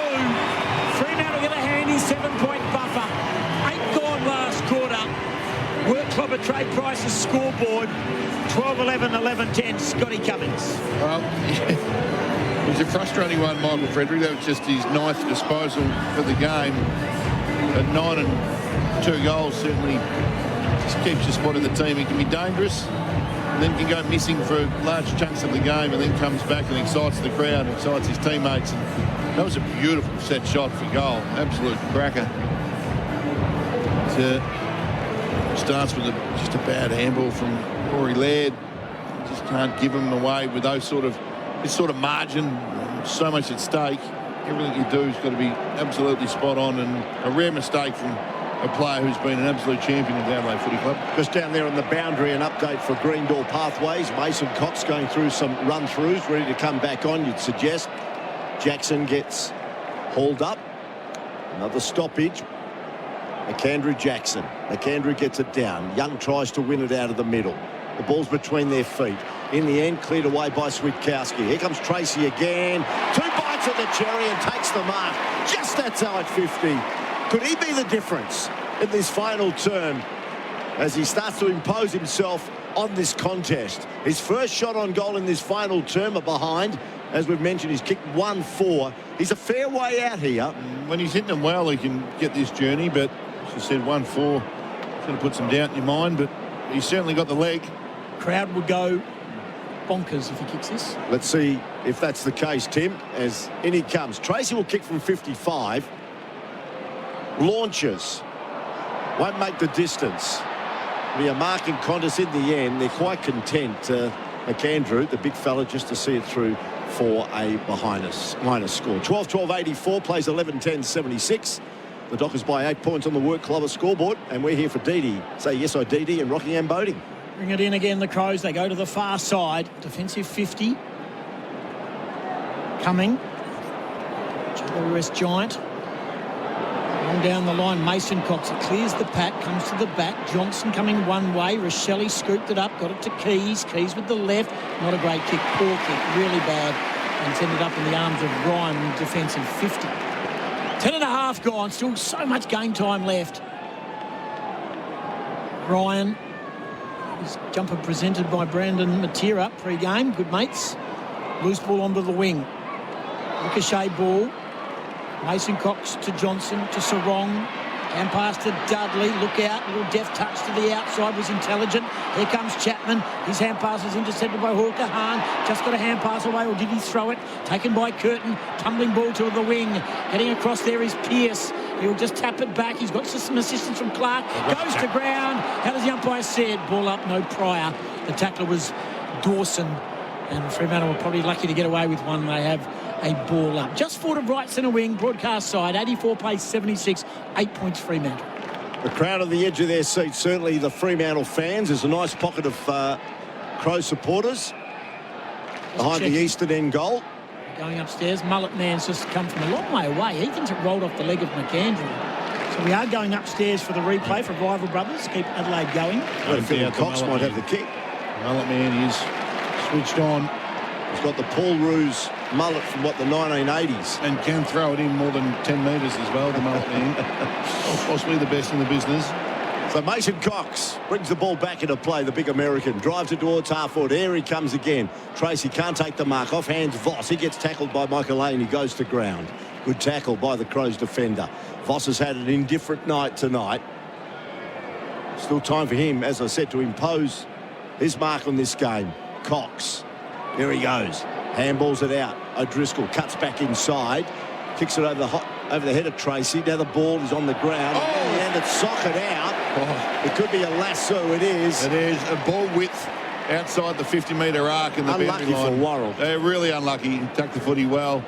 Fremantle get a handy 7-point buffer. 8 gone last quarter. Work Club at Trade Price's scoreboard. 12-11, 11-10, Scotty Cummings. Well, it was a frustrating one, Michael Frederick. That was just his 9th disposal for the game. But 9 and 2 goals certainly just keeps your spot in the team. He can be dangerous and then can go missing for large chunks of the game and then comes back and excites the crowd, excites his teammates. And that was a beautiful set shot for goal. Absolute cracker. Starts with just a bad handball from Rory Laird. Just can't give him away with this sort of margin. So much at stake. Everything you do has got to be absolutely spot on, and a rare mistake from a player who's been an absolute champion of the Adelaide Footy Club. Just down there on the boundary, an update for Green Door Pathways. Mason Cox going through some run-throughs, ready to come back on, you'd suggest. Jackson gets hauled up. Another stoppage. McAndrew Jackson. McAndrew gets it down. Young tries to win it out of the middle. The ball's between their feet. In the end, cleared away by Switkowski. Here comes Tracy again. 2 bites at the cherry and takes the mark. Just outside 50. Could he be the difference in this final term as he starts to impose himself on this contest? His first shot on goal in this final term are behind. As we've mentioned, he's kicked 1-4. He's a fair way out here. When he's hitting them well, he can get this journey, but as I said, 1-4. It's going to put some doubt in your mind, but he's certainly got the leg. Crowd would go bonkers if he kicks this. Let's see if that's the case, Tim, as in he comes. Tracy will kick from 55. Launches. Won't make the distance. Be a marking contest in the end. They're quite content, McAndrew, the big fella, just to see it through for a minus score. 12-12-84, plays 11-10-76. The Dockers by 8 points on the Work Clover scoreboard, and we're here for Didi. Say yes, I Didi, and Rockingham Boating. Bring it in again, the Crows. They go to the far side. Defensive 50. Coming. GWS Giant. Long down the line, Mason Cox. It clears the pack, comes to the back. Johnson coming one way. Rochelle scooped it up, got it to Keys. Keys with the left. Not a great kick, poor kick, really bad. And it's ended up in the arms of Ryan in defensive 50. 10.5 gone, still so much game time left. Ryan, his jumper presented by Brandon Matera pre-game, good mates. Loose ball onto the wing. Ricochet ball. Mason Cox to Johnson, to Sarong. And pass to Dudley. Look out. Little deft touch to the outside was intelligent. Here comes Chapman. His hand pass is intercepted by Hawker. Hahn just got a hand pass away, or did he throw it? Taken by Curtin. Tumbling ball to the wing. Heading across there is Pearce. He'll just tap it back. He's got some assistance from Clark. Goes to ground. How does the umpire say it? Ball up, no prior. The tackler was Dawson. And Fremantle were probably lucky to get away with one. They have a ball up. Just forward of right centre wing, broadcast side, 84 plays 76, 8 points Fremantle. The crowd on the edge of their seats, certainly the Fremantle fans. There's a nice pocket of Crow supporters behind the eastern end goal. Going upstairs, Mullet Man's just come from a long way away. He thinks it rolled off the leg of McAndrew. So we are going upstairs for the replay for rival brothers. Keep Adelaide going. I feel Cox might have the kick. Mullet Man is switched on. He's got the Paul Roos mullet from, the 1980s. And can throw it in more than 10 metres as well, the Mullet Man. Possibly the best in the business. So Mason Cox brings the ball back into play, the big American. Drives it towards half-forward. Here he comes again. Tracy can't take the mark. Off hands Voss. He gets tackled by Michael Lane. He goes to ground. Good tackle by the Crows defender. Voss has had an indifferent night tonight. Still time for him, as I said, to impose his mark on this game. Cox. Here he goes. Handballs it out. O'Driscoll cuts back inside. Kicks it over the head of Tracy. Now the ball is on the ground. And it's socket out. It could be a lasso. It is. It is. A ball width outside the 50-metre arc in the boundary line. Unlucky for Worrell. They're really unlucky. He tucked the footy well.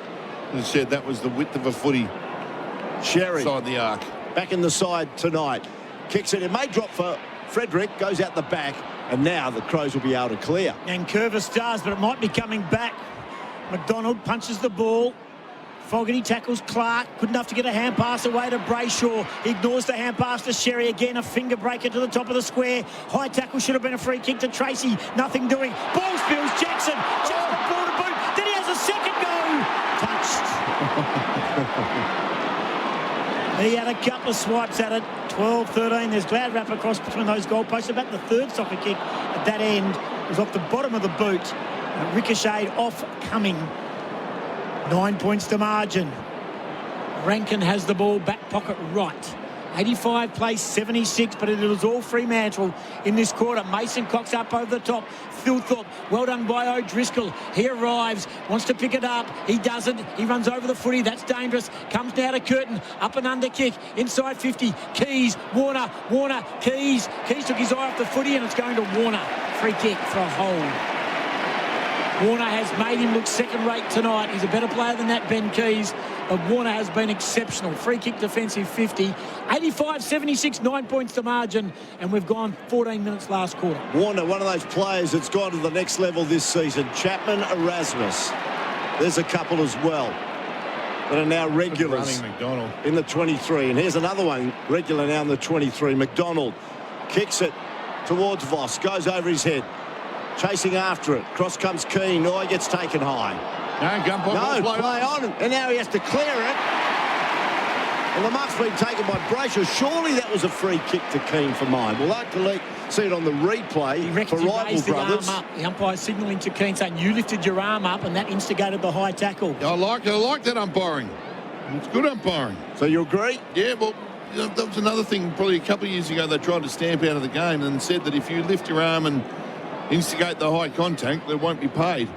As I said, that was the width of a footy. Sherry. Inside the arc. Back in the side tonight. Kicks it. It may drop for Frederick. Goes out the back. And now the Crows will be able to clear. And Curvis does, but it might be coming back. McDonald punches the ball. Fogarty tackles Clark. Good enough to get a hand pass away to Brayshaw. He ignores the hand pass to Sherry. Again, a finger breaker to the top of the square. High tackle should have been a free kick to Tracy. Nothing doing. Ball spills. Jackson. Just before the boot. Then he has a second go. Touched. He had a couple of swipes at it. 12-13. There's glad wrap across between those goalposts. About the third soccer kick at that end was off the bottom of the boot. Ricocheted off coming. 9 points to margin. Rankin has the ball back pocket right. 85 plays 76, but it was all Fremantle in this quarter. Mason Cox up over the top. Phil Thorpe, well done by O'Driscoll. He arrives, wants to pick it up. He doesn't. He runs over the footy. That's dangerous. Comes now to Curtin. Up and under kick. Inside 50. Keys. Warner. Keys. Keys took his eye off the footy and it's going to Warner. Free kick for a hold. Warner has made him look second-rate tonight. He's a better player than that, Ben Keys. But Warner has been exceptional. Free kick defensive 50. 85-76, 9 points to margin. And we've gone 14 minutes last quarter. Warner, one of those players that's gone to the next level this season. Chapman, Erasmus. There's a couple as well that are now regulars in the 23. And here's another one, regular now in the 23. McDonald kicks it towards Voss. Goes over his head. Chasing after it. Cross comes Keane. Oh, he gets taken high. No, play on. And now he has to clear it. And the mark's been taken by Brayshaw. Surely that was a free kick to Keane for mine. We'll hopefully see it on the replay for rival brothers. The umpire signalling to Keane saying, you lifted your arm up, and that instigated the high tackle. I like that umpiring. It's good umpiring. So you agree? Yeah, well, that was another thing probably a couple of years ago they tried to stamp out of the game and said that if you lift your arm and instigate the high contact, they won't be paid.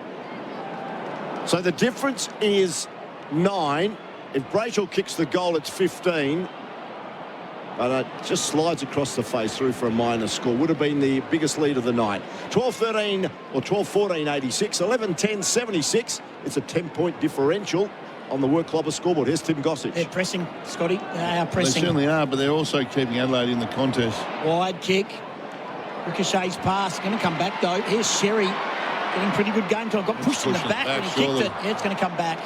So the difference is 9. If Brayshaw kicks the goal, it's 15. But just slides across the face through for a minor score. Would have been the biggest lead of the night. 12-13 or 12-14, 86. 11-10, 76. It's a 10-point differential on the Work Clobber scoreboard. Here's Tim Gossage. They're pressing, Scotty. They are pressing. They certainly are, but they're also keeping Adelaide in the contest. Wide kick. Ricochet's pass. Going to come back, though. Here's Sherry getting pretty good game time. Got pushed in the back when he kicked it. Yeah, it's going to come back.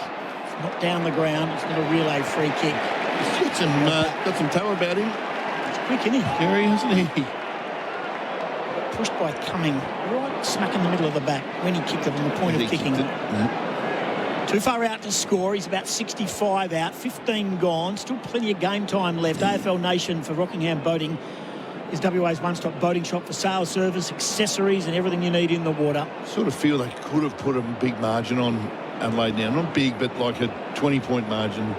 It's not down the ground. It's not a relay free kick. He's got some toe about him. He's quick, isn't he? Sherry, isn't he? Got pushed by Cumming right smack in the middle of the back when he kicked it on the point of kicking. Too far out to score. He's about 65 out, 15 gone. Still plenty of game time left. AFL Nation for Rockingham Boating is WA's one-stop boating shop for sales, service, accessories and everything you need in the water. Sort of feel they could have put a big margin on Adelaide now. Not big, but like a 20-point margin.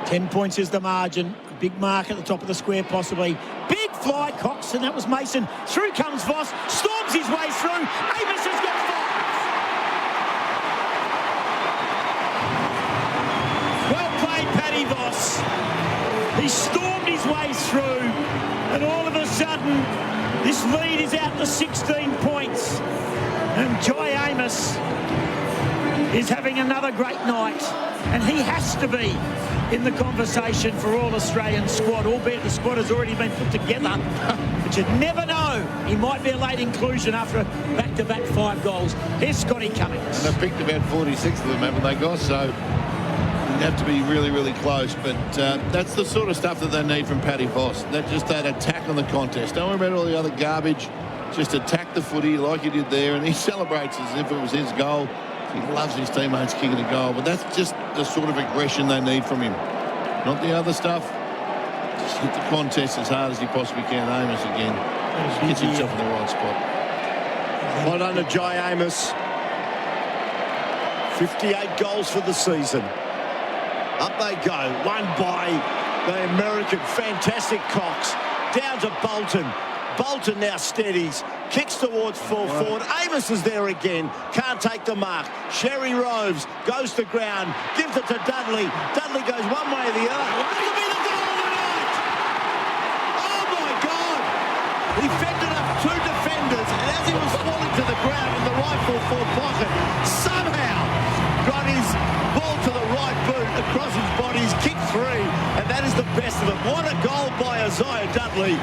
10 points is the margin. Big mark at the top of the square possibly. Big fly, Cox, and that was Mason. Through comes Voss, storms his way through. Amos has got 5. Well played, Paddy Voss. He stormed his way through, and all of a sudden, this lead is out to 16 points. And Joy Amos is having another great night, and he has to be in the conversation for All-Australian squad, albeit the squad has already been put together. But you'd never know. He might be a late inclusion after a back-to-back 5 goals. Here's Scotty Cummings. And they've picked about 46 of them, haven't they, guys? So you have to be really, really close. But that's the sort of stuff that they need from Paddy Voss. That attack on the contest. Don't worry about all the other garbage. Just attack the footy like he did there. And he celebrates as if it was his goal. He loves his teammates kicking a goal, but that's just the sort of aggression they need from him. Not the other stuff. Just hit the contest as hard as he possibly can. Amos again. Just gets himself in the right spot. Well done to Jai Amos. 58 goals for the season. Up they go. Won by the American fantastic Cox. Down to Bolton. Bolton now steadies. Kicks towards full forward. Amos is there again. Can't take the mark. Sherry roves. Goes to ground. Gives it to Dudley. Dudley goes one way or the other. It'll be the goal of the night. Oh, my God. He fended up 2 defenders. And as he was falling to the ground in the right full forward pocket, somehow got his ball to the right boot across his body. He's kicked 3. And that is the best of it. What a goal by Isaiah Dudley.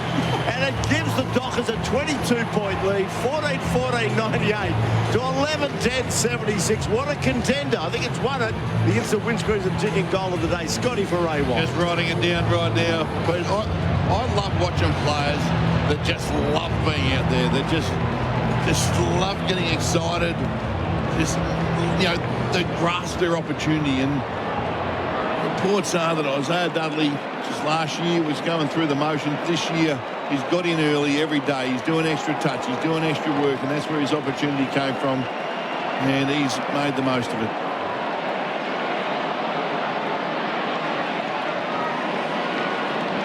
And it gives the Dockers a 22-point lead, 14-14-98 to 11-10-76. What a contender. I think it's won it. The instant windscreens and ticking goal of the day. Scotty for Ray White. Just writing it down right now. But I love watching players that just love being out there. They just love getting excited. Just, they grasp their opportunity. And reports are that Isaiah Dudley just last year was going through the motions. This year he's got in early every day. He's doing extra touch. He's doing extra work, and that's where his opportunity came from. And he's made the most of it.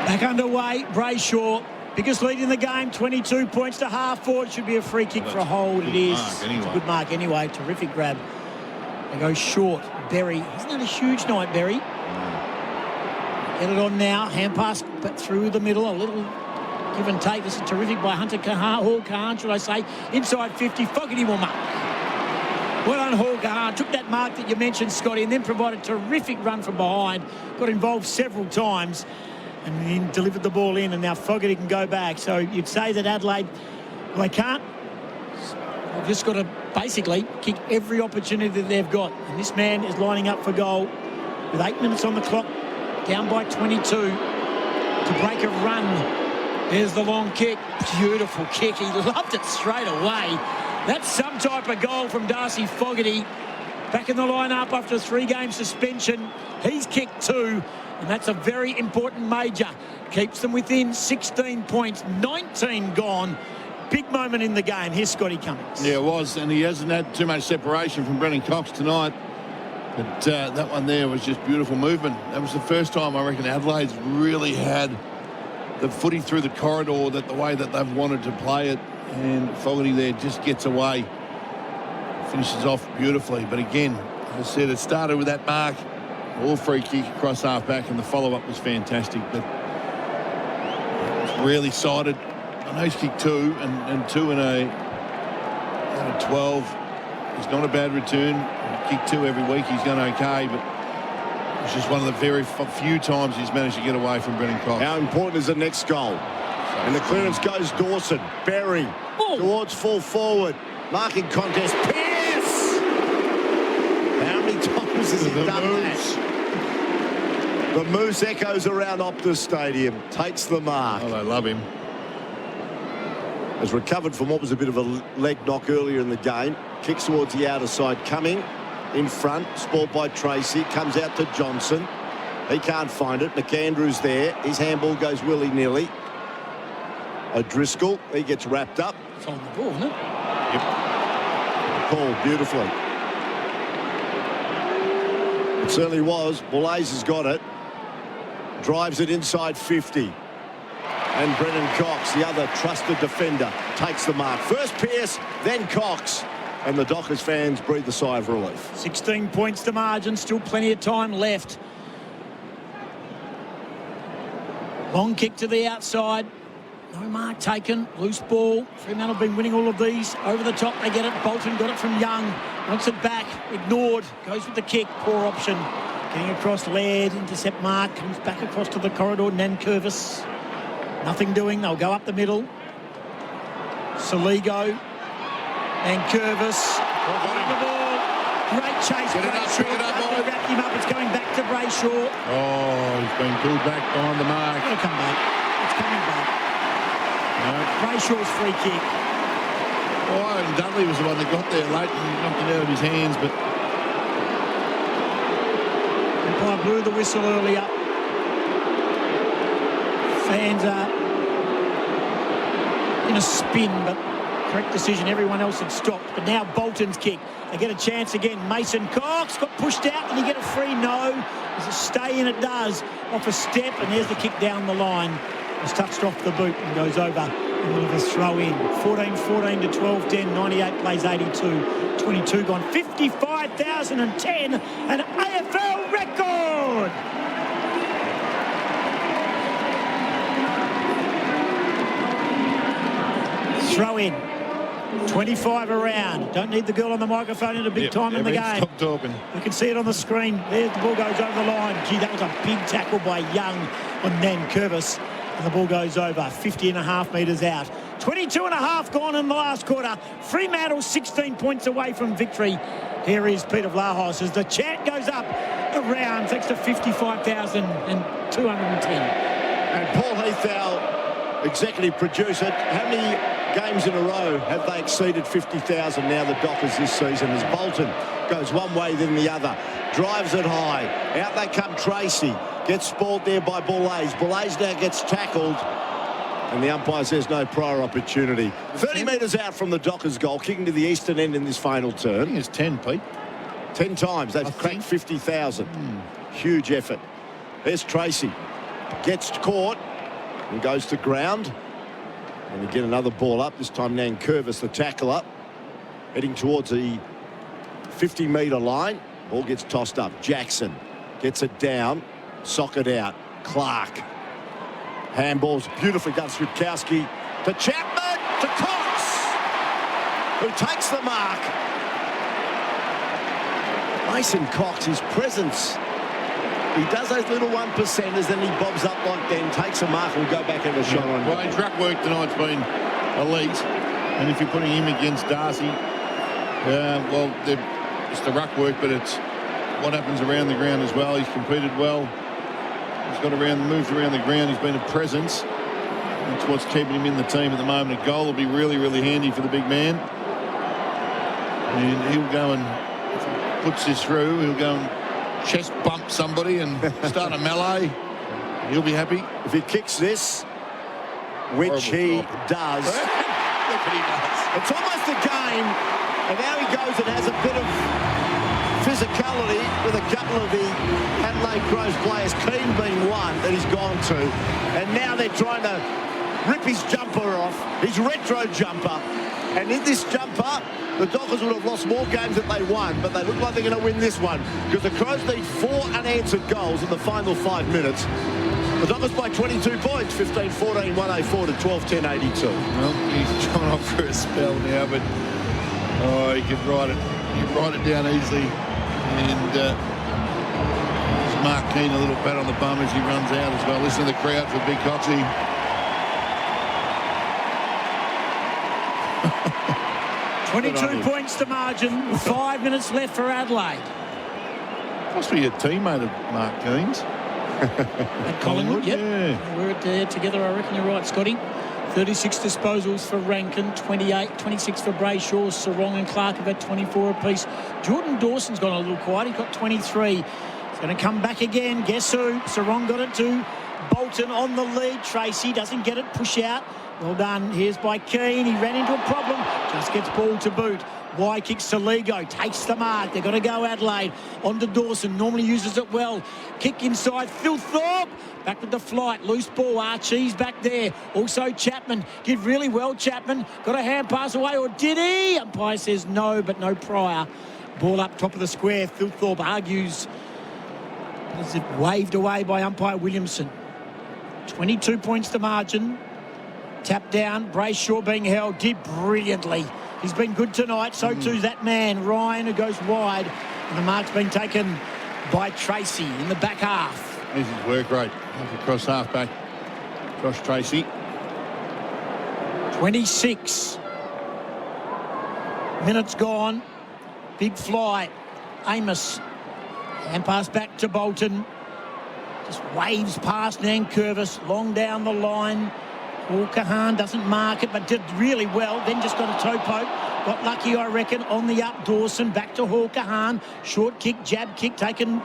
Back underway, Brayshaw. Biggest lead in the game, 22 points to half forward. Should be a free kick for a hold. It is. It's a good mark anyway. Terrific grab. They go short. Berry. Isn't that a huge night, Berry? Get it on now. Hand pass, but through the middle. A little give and take. This is terrific by Hunter Kahan. Hall Kahan, should I say. Inside 50. Fogarty will mark. Well done, Hall Kahan. Took that mark that you mentioned, Scotty, and then provided a terrific run from behind. Got involved several times and then delivered the ball in, and now Fogarty can go back. So you'd say that Adelaide, well, they can't. They've just got to basically kick every opportunity that they've got. And this man is lining up for goal with 8 minutes on the clock, down by 22 to break a run. There's the long kick. Beautiful kick. He loved it straight away. That's some type of goal from Darcy Fogarty. Back in the lineup after a 3-game suspension. He's kicked 2, and that's a very important major. Keeps them within 16 points, 19 gone. Big moment in the game. Here's Scotty Cummings. Yeah, it was, and he hasn't had too much separation from Brennan Cox tonight. But that one there was just beautiful movement. That was the first time I reckon Adelaide's really had the footy through the corridor the way that they've wanted to play it. And Fogarty there just gets away. Finishes off beautifully. But again, as I said, it started with that mark. All free kick across half back, and the follow-up was fantastic. But really sided. I know he's kicked 2 and 2 in a 12. He's not a bad return. He kicked 2 every week. He's done okay, but it's just one of the very few times he's managed to get away from Brennan Cox. How important is the next goal? And the clearance goes Dawson. Berry towards full forward. Marking contest. Pierce! How many times has he done that? The Moose echoes around Optus Stadium. Takes the mark. Oh, I love him. Has recovered from what was a bit of a leg knock earlier in the game. Kicks towards the outer side. Coming in front. Spoiled by Tracy. Comes out to Johnson. He can't find it. McAndrew's there. His handball goes willy-nilly. O'Driscoll, he gets wrapped up. It's on the ball, isn't it? Yep. Called beautifully. It certainly was. Boulais has got it. Drives it inside 50. And Brennan Cox, the other trusted defender, takes the mark. First Pierce, then Cox. And the Dockers fans breathe a sigh of relief. 16 points to margin. Still plenty of time left. Long kick to the outside. No mark taken. Loose ball. Fremantle have been winning all of these. Over the top, they get it. Bolton got it from Young. Wants it back. Ignored. Goes with the kick. Poor option. Getting across Laird. Intercept mark. Comes back across to the corridor. Nankervis. Nothing doing. They'll go up the middle. Saligo. Nankervis. The ball. Great chase. Brayshaw. Wrapped him up. It's going back to Brayshaw. Oh, he's been pulled back behind the mark. It'll come back. It's coming back. Brayshaw's free kick. Oh, and Dudley was the one that got there late and knocked it out of his hands, but Umpire blew the whistle earlier. Fans are in a spin, but correct decision. Everyone else had stopped, but now Bolton's kick. They get a chance again. Mason Cox got pushed out. Did he get a free? No. Does it stay in? It does. Off a step, and there's the kick down the line. It's touched off the boot and goes over. And we'll have a throw in. 14-14 to 12-10. 98 plays 82. 22 gone. 55,010. An AFL record! Throw in. 25 around. Don't need the girl on the microphone in a big time in the game. Stop talking. You can see it on the screen. There's the ball goes over the line. Gee, that was a big tackle by Young on Nankervis. And the ball goes over. 50.5 metres out. 22.5 gone in the last quarter. Fremantle 16 points away from victory. Here is Peter Vlahos as the chant goes up around thanks to 55,210. And Paul Heath, our executive producer, how many games in a row have they exceeded 50,000 now, the Dockers, this season, as Bolton goes one way then the other. Drives it high. Out they come Tracy. Gets spoiled there by Boulais. Boulais now gets tackled. And the umpire says no prior opportunity. 30 metres out from the Dockers goal, kicking to the eastern end in this final turn. I think it's 10, Pete. 10 times. They've cracked 50,000. Huge effort. There's Tracy. Gets caught and goes to ground. And again, another ball up. This time Nankervis, the tackle up. Heading towards the 50-metre line. Ball gets tossed up. Jackson gets it down. Sock it out. Clark. Handballs beautifully done. Switkowski to Chapman, to Cox, who takes the mark. Mason Cox, his presence. He does those little 1%ers, then he bobs up like then, takes a mark and will go back and have a shot on. Well, his ruck work tonight's been elite. And if you're putting him against Darcy, well, it's the ruck work, but it's what happens around the ground as well. He's competed well. He's got moved around the ground. He's been a presence. That's what's keeping him in the team at the moment. A goal will be really, really handy for the big man. And he'll go and, if he puts this through, he'll go and chest bump somebody and start a melee. He'll be happy. If he kicks this, which he does. Look what he does. It's almost a game, and now he goes and has a bit of physicality with a couple of the Adelaide Crows players, Keane being one that he's gone to, and now they're trying to rip his jumper off, his retro jumper, and in this jumper the Dockers would have lost more games than they won, but they look like they're going to win this one because the Crows need 4 unanswered goals in the final 5 minutes. The Dockers by 22 points, 15-14, 104 to 12-10, 82. Well, he's gone off for a spell now, but he can write it down easily. And Mark Keane a little pat on the bum as he runs out as well. Listen to the crowd for Big Coxie. 22 points to margin, 5 minutes left for Adelaide. Possibly a teammate of Mark Keane's. At Collingwood, yep. Yeah. We're there together, I reckon you're right, Scotty. 36 disposals for Rankin, 26 for Brayshaw, Sarong and Clark have had 24 apiece. Jordan Dawson's gone a little quiet. He got 23. He's going to come back again. Guess who? Sarong got it too. Bolton on the lead. Tracy doesn't get it. Push out. Well done. Here's by Keane. He ran into a problem. Just gets ball to boot. Wide kicks to Ligo. Takes the mark. They're going to go Adelaide. On to Dawson. Normally uses it well. Kick inside. Phil Thorpe. Back with the flight. Loose ball. Archie's back there. Also Chapman. Did really well, Chapman. Got a hand pass away, or did he? Umpire says no, but no prior. Ball up top of the square. Phil Thorpe argues. Is it waved away by umpire Williamson? 22 points to margin. Tap down. Brayshaw being held. Did brilliantly. He's been good tonight. So too that man, Ryan, who goes wide. And the mark's been taken by Tracy in the back half. This is work rate. Across half-back. Josh Tracy. 26 minutes gone. Big fly. Amos. Hand pass back to Bolton. Just waves past Nankervis. Long down the line. Kahan doesn't mark it, but did really well. Then just got a toe poke. Got lucky, I reckon, on the up. Dawson back to Kahan. Short kick, jab kick taken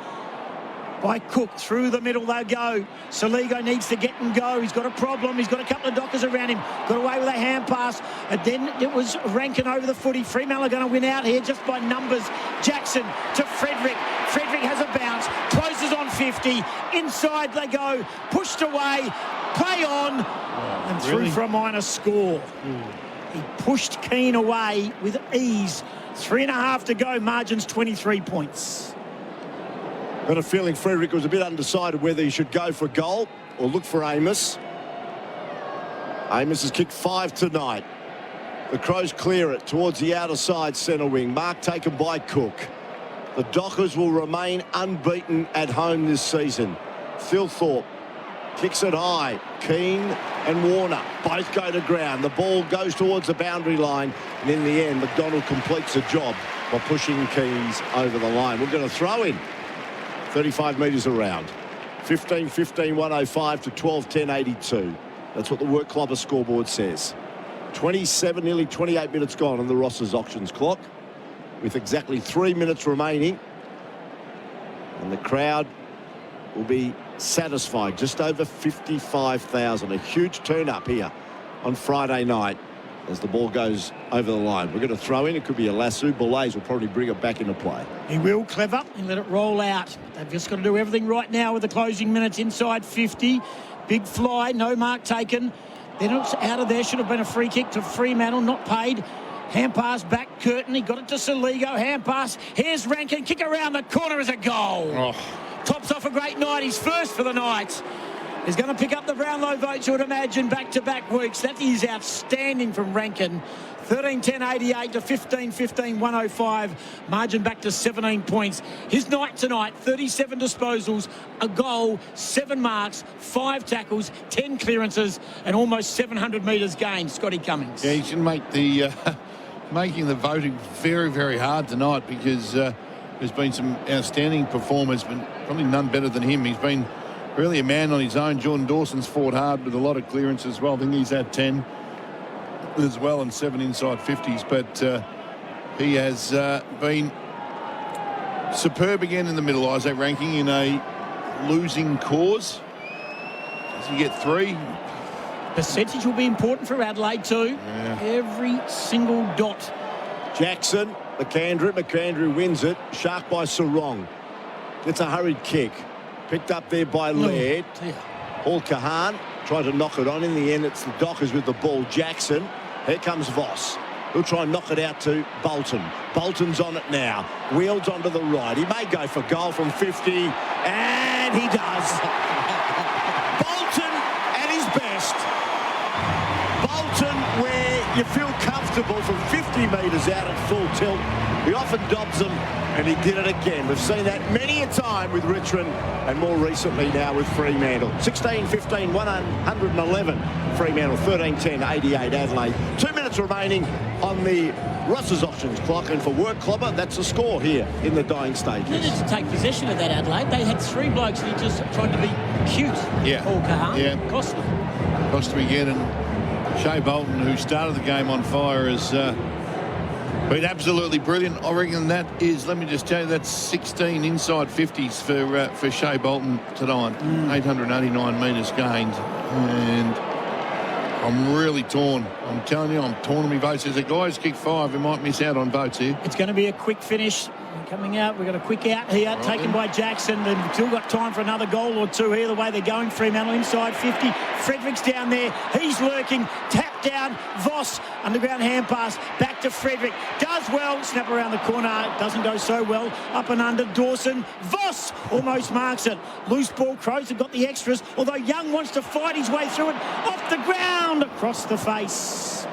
by Cook. Through the middle they go. Saligo needs to get and go. He's got a problem. He's got a couple of Dockers around him. Got away with a hand pass. And then it was Rankin over the footy. Fremantle are going to win out here just by numbers. Jackson to Frederick. Frederick has a bounce. Closes on 50. Inside they go. Pushed away. Play on. And through for a minor score. He pushed Keane away with ease. 3.5 to go. Margin's 23 points. Got a feeling Frederick was a bit undecided whether he should go for goal or look for Amos. Amos has kicked 5 tonight. The Crows clear it towards the outer side centre wing. Mark taken by Cook. The Dockers will remain unbeaten at home this season. Phil Thorpe kicks it high. Keane and Warner both go to ground. The ball goes towards the boundary line. And in the end, McDonald completes the job by pushing Keys over the line. We're going to throw in 35 metres around. 15-15, 105 to 12-10, 82. That's what the Work Clubber scoreboard says. 27, nearly 28 minutes gone on the Ross's auctions clock, with exactly 3 minutes remaining. And the crowd will be satisfied. Just over 55,000. A huge turn up here on Friday night as the ball goes over the line. We're going to throw in. It could be a lasso. Belays will probably bring it back into play. He will, clever, and let it roll out. They've just got to do everything right now with the closing minutes inside 50. Big fly, no mark taken. Then it's out of there. Should have been a free kick to Fremantle, not paid. Hand pass back, Curtin. He got it to Saligo. Hand pass. Here's Rankin. Kick around the corner as a goal. Tops off a great night. He's first for the night. He's going to pick up the Brownlow votes, you would imagine, back-to-back weeks. That is outstanding from Rankin. 13-10-88 to 15-15, 105. Margin back to 17 points. His night tonight, 37 disposals, a goal, 7 marks, 5 tackles, 10 clearances, and almost 700 metres gained. Scotty Cummings. Yeah, he should make the making the voting very, very hard tonight, because there's been some outstanding performers, but probably none better than him. He's been really a man on his own. Jordan Dawson's fought hard with a lot of clearance as well. I think he's had 10 as well and 7 inside 50s. But he has been superb again in the middle, Isaac, ranking in a losing cause. Does he get 3? Percentage will be important for Adelaide too. Yeah. Every single dot. Jackson, McAndrew wins it. Shark by Sarong. Gets a hurried kick. Picked up there by Laird. Paul Kahan tried to knock it on. In the end, it's the Dockers with the ball. Jackson. Here comes Voss. He'll try and knock it out to Bolton. Bolton's on it now. Wheels onto the right. He may go for goal from 50. And he does. you feel comfortable from 50 metres out at full tilt. He often dobs them, and he did it again. We've seen that many a time with Richmond, and more recently now with Fremantle. 16-15, 111. Fremantle, 13-10, 88 Adelaide. 2 minutes remaining on the Ross's Auctions clock, and for Work Clubber, that's the score here in the dying stages. They needed to take possession of that, Adelaide. They had 3 blokes and he just tried to be cute. Yeah. Paul Kahan. Yeah. Cost them. Cost them again, and Shea Bolton, who started the game on fire, has been absolutely brilliant. I reckon that is, let me just tell you, that's 16 inside 50s for Shea Bolton tonight. 889 metres gained, and I'm really torn. I'm telling you, I'm torn on my votes. There's a guy who's kicked 5 who might miss out on votes here. It's going to be a quick finish. Coming out, we've got a quick out here, taken by Jackson. They've still got time for another goal or two here, the way they're going. Fremantle inside 50. Frederick's down there. He's lurking. Tap down. Voss, underground hand pass. Back to Frederick. Does well. Snap around the corner. Doesn't go so well. Up and under. Dawson. Voss almost marks it. Loose ball. Crows have got the extras, although Young wants to fight his way through it. Off the ground. Across the face.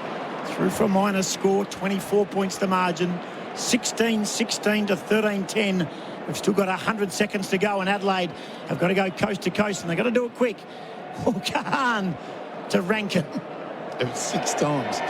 Through for a minor score. 24 points the margin. 16-16 to 13-10. We've still got 100 seconds to go, and Adelaide have got to go coast to coast, and they've got to do it quick. Kahan to Rankin. 6 times.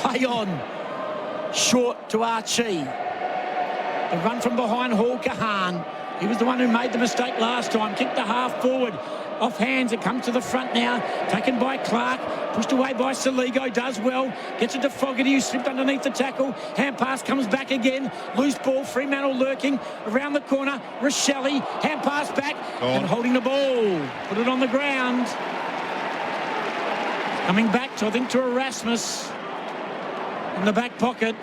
Play on. Short to Archie. The run from behind Hall Kahan. He was the one who made the mistake last time. Kicked the half forward. Off hands, it comes to the front now. Taken by Clark. Pushed away by Saligo. Does well. Gets it to Fogarty, who slipped underneath the tackle. Hand pass comes back again. Loose ball. Fremantle lurking around the corner. Rochelle. Hand pass back. And holding the ball. Put it on the ground. Coming back to, I think, to Erasmus. In the back pocket.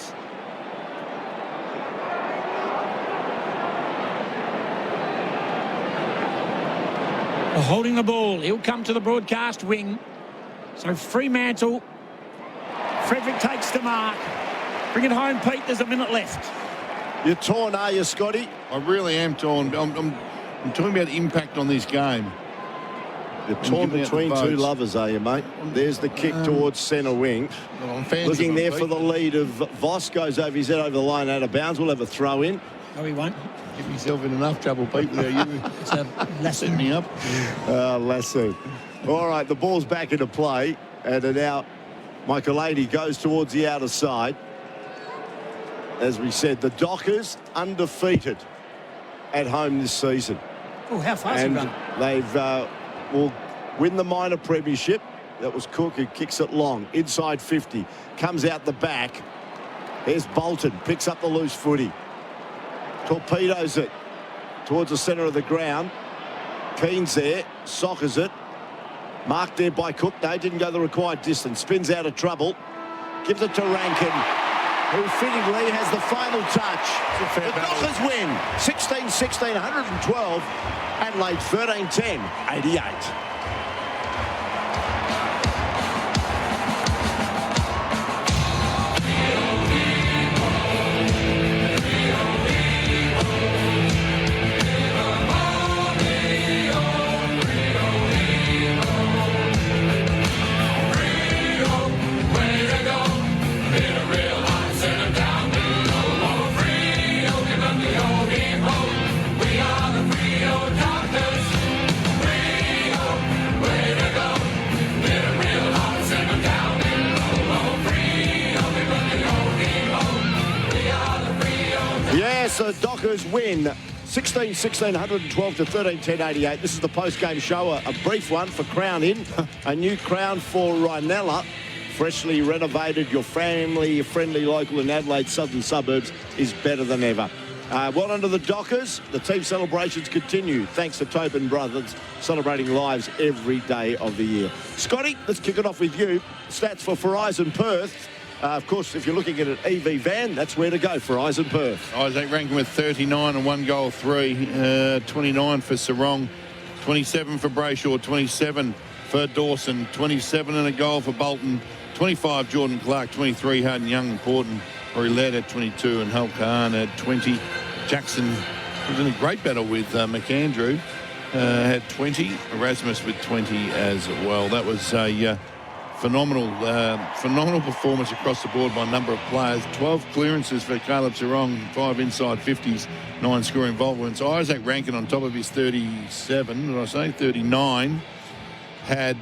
Holding the ball. He'll come to the broadcast wing. So Fremantle. Frederick takes the mark. Bring it home, Pete. There's a minute left. You're torn, are you, Scotty? I really am torn. I'm talking about impact on this game. You're torn between 2 lovers, are you, mate? There's the kick towards centre wing. Well, looking there for the lead of Voss. Goes over his head over the line out of bounds. We'll have a throw in. No, he won't. Give yourself in enough trouble, Pete, without you. It's a lesson. Me up. Lesson. All right, the ball's back into play. And now Michaelini goes towards the outer side. As we said, the Dockers undefeated at home this season. Oh, how fast and he run. They've will win the minor premiership. That was Cook who kicks it long. Inside 50. Comes out the back. Here's Bolton. Picks up the loose footy. Torpedoes it towards the centre of the ground. Keen's there. Soccers it. Marked there by Cook. No, didn't go the required distance. Spins out of trouble. Gives it to Rankin, who fittingly has the final touch. The Dockers win. 16-16, 112. Adelaide 13-10, 88. The Dockers win 16-16, 112 to 13-10, 88. This is the post-game show, a brief one for Crown Inn, a new crown for Rhinella, freshly renovated. Your family-friendly local in Adelaide southern suburbs is better than ever. Well done to the Dockers. The team celebrations continue thanks to Tobin Brothers, celebrating lives every day of the year. Scotty, let's kick it off with you. Stats for Horizon Perth. Of course, if you're looking at an EV van, that's where to go for Horizon Perth. Isaac Rankin with 39 and 1 goal 3. 29 for Sarong. 27 for Brayshaw. 27 for Dawson. 27 and a goal for Bolton. 25 Jordan Clark. 23 Hayden Young and Porton. Rory Ladd at 22 and Hal Khan at 20. Jackson was in a great battle with McAndrew. Had 20. Erasmus with 20 as well. That was a phenomenal performance across the board by a number of players. 12 clearances for Caleb Sarong, 5 inside 50s, 9 score involvements. Isaac Rankin on top of his 39, had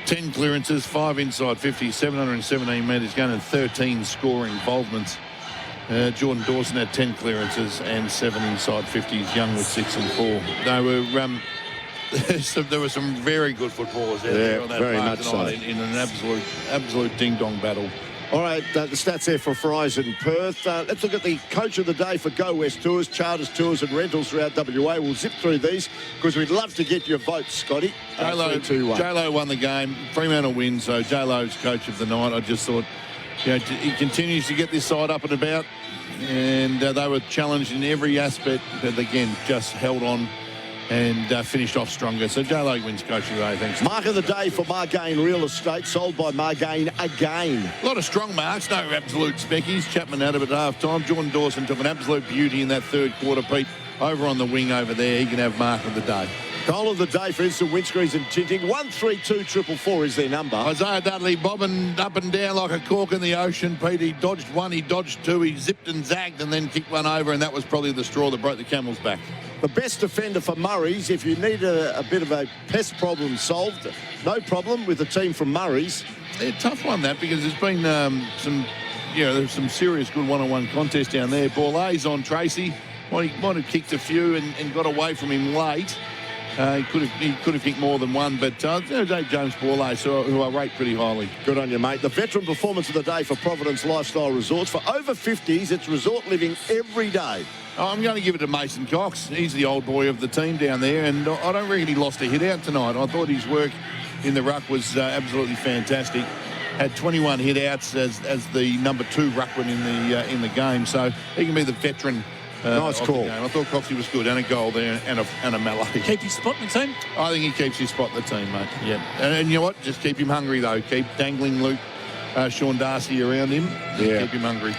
10 clearances, 5 inside 50s, 717 metres gained and 13 score involvements. Jordan Dawson had 10 clearances and 7 inside 50s, Young with 6 and 4. They were... there were some very good footballers out there on that very park much tonight so. in an absolute ding-dong battle. All right, the stats there for Fries in Perth. Let's look at the coach of the day for Go West Tours, charters, tours and rentals throughout WA. We'll zip through these because we'd love to get your votes, Scotty. J-Lo won the game. Fremantle wins, so J-Lo's coach of the night. I just thought, he continues to get this side up and about, and they were challenged in every aspect, but again, just held on and finished off stronger. So J-Lo wins coach of the day, thanks. Mark of the day for Margain Real Estate, sold by Margain again. A lot of strong marks, no absolute speckies. Chapman had it at half-time. Jordan Dawson took an absolute beauty in that third quarter, Pete. Over on the wing over there, he can have mark of the day. Goal of the day for instant windscreens and tinting. 132-444 is their number. Isaiah Dudley bobbing up and down like a cork in the ocean, Pete. He dodged one, he dodged two, he zipped and zagged and then kicked one over, and that was probably the straw that broke the camel's back. The best defender for Murray's, if you need a bit of a pest problem solved, no problem with the team from Murray's. A tough one, that, because there's been there's some serious good one-on-one contests down there. Borlay's on Tracy. Might have kicked a few and got away from him late. He could have kicked more than one, but Dave James Borlay, who I rate pretty highly. Good on you, mate. The veteran performance of the day for Providence Lifestyle Resorts. For over 50s, it's resort living every day. I'm going to give it to Mason Cox. He's the old boy of the team down there, and I don't reckon he lost a hit out tonight. I thought his work in the ruck was absolutely fantastic. Had 21 hit outs as the number 2 ruckman in the game, so he can be the veteran. Nice call. I thought Coxie was good, and a goal there, and a melee. Keep his spot in the team? I think he keeps his spot in the team, mate. Yeah. And you know what? Just keep him hungry, though. Keep dangling Sean Darcy around him. Yeah. Keep him hungry.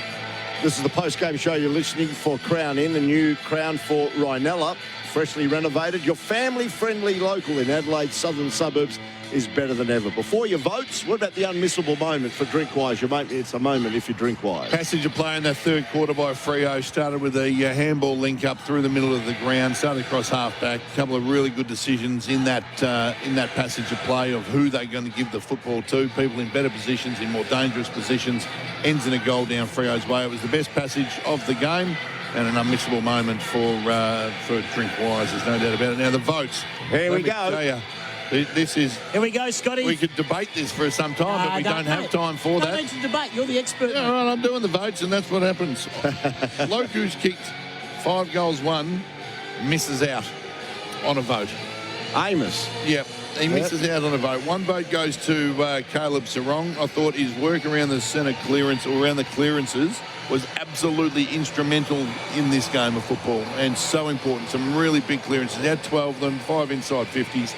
This is the post-game show you're listening for Crown Inn, a new Crown for Rhinella, freshly renovated. Your family-friendly local in Adelaide's southern suburbs is better than ever. Before your votes, what about the unmissable moment for Drinkwise? It's a moment if you Drinkwise. Passage of play in that third quarter by Freo. Started with a handball link up through the middle of the ground. Started across half-back. A couple of really good decisions in that passage of play of who they're going to give the football to. People in better positions, in more dangerous positions. Ends in a goal down Freo's way. It was the best passage of the game and an unmissable moment for Drinkwise. There's no doubt about it. Now the votes. Here we go. This is... Here we go, Scotty. We could debate this for some time, but we don't have time for that. Don't need to debate. You're the expert. Yeah, right, I'm doing the votes, and that's what happens. Loku's kicked 5 goals, 1, misses out on a vote. Amos. Yep, he misses out on a vote. 1 vote goes to Caleb Sarong. I thought his work around the centre clearance, or around the clearances, was absolutely instrumental in this game of football, and so important. Some really big clearances. He had 12 of them, 5 inside 50s.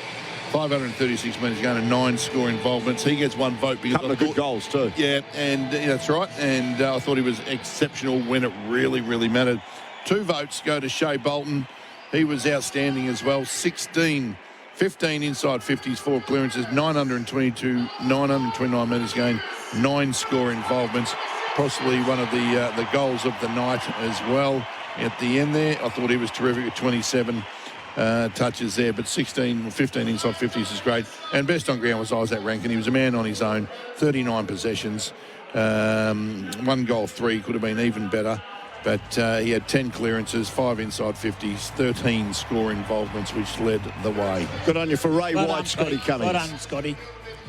536 metres gained and 9 score involvements. He gets 1 vote because couple of good goals too. Yeah, and that's right. And I thought he was exceptional when it really, really mattered. 2 votes go to Shea Bolton. He was outstanding as well. 15 inside 50s, 4 clearances, 929 metres gained, 9 score involvements. Possibly one of the goals of the night as well at the end there. I thought he was terrific at 27. Touches there, but 15 inside 50s is great. And best on ground was Isaac Rankin. He was a man on his own, 39 possessions, 1 goal, 3, could have been even better. But he had 10 clearances, 5 inside 50s, 13 score involvements, which led the way. Good on you for Ray White, Scotty Cummings. Well done, Scotty.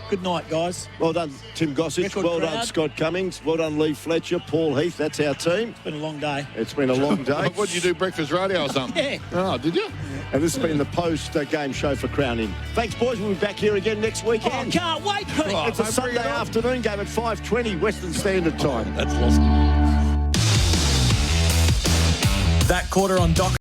Good night, guys. Well done, Tim Gossage. Well done, Scott Cummings. Well done, Lee Fletcher, Paul Heath. That's our team. It's been a long day. It's been a long day. What did you do, breakfast radio or something? Yeah. Oh, did you? And this has been the post-game show for Crown Inn. Thanks, boys. We'll be back here again next weekend. Oh, can't wait, Pete. It's a Sunday afternoon game at 5:20 Western Standard Time. That's lost. That quarter on Doc.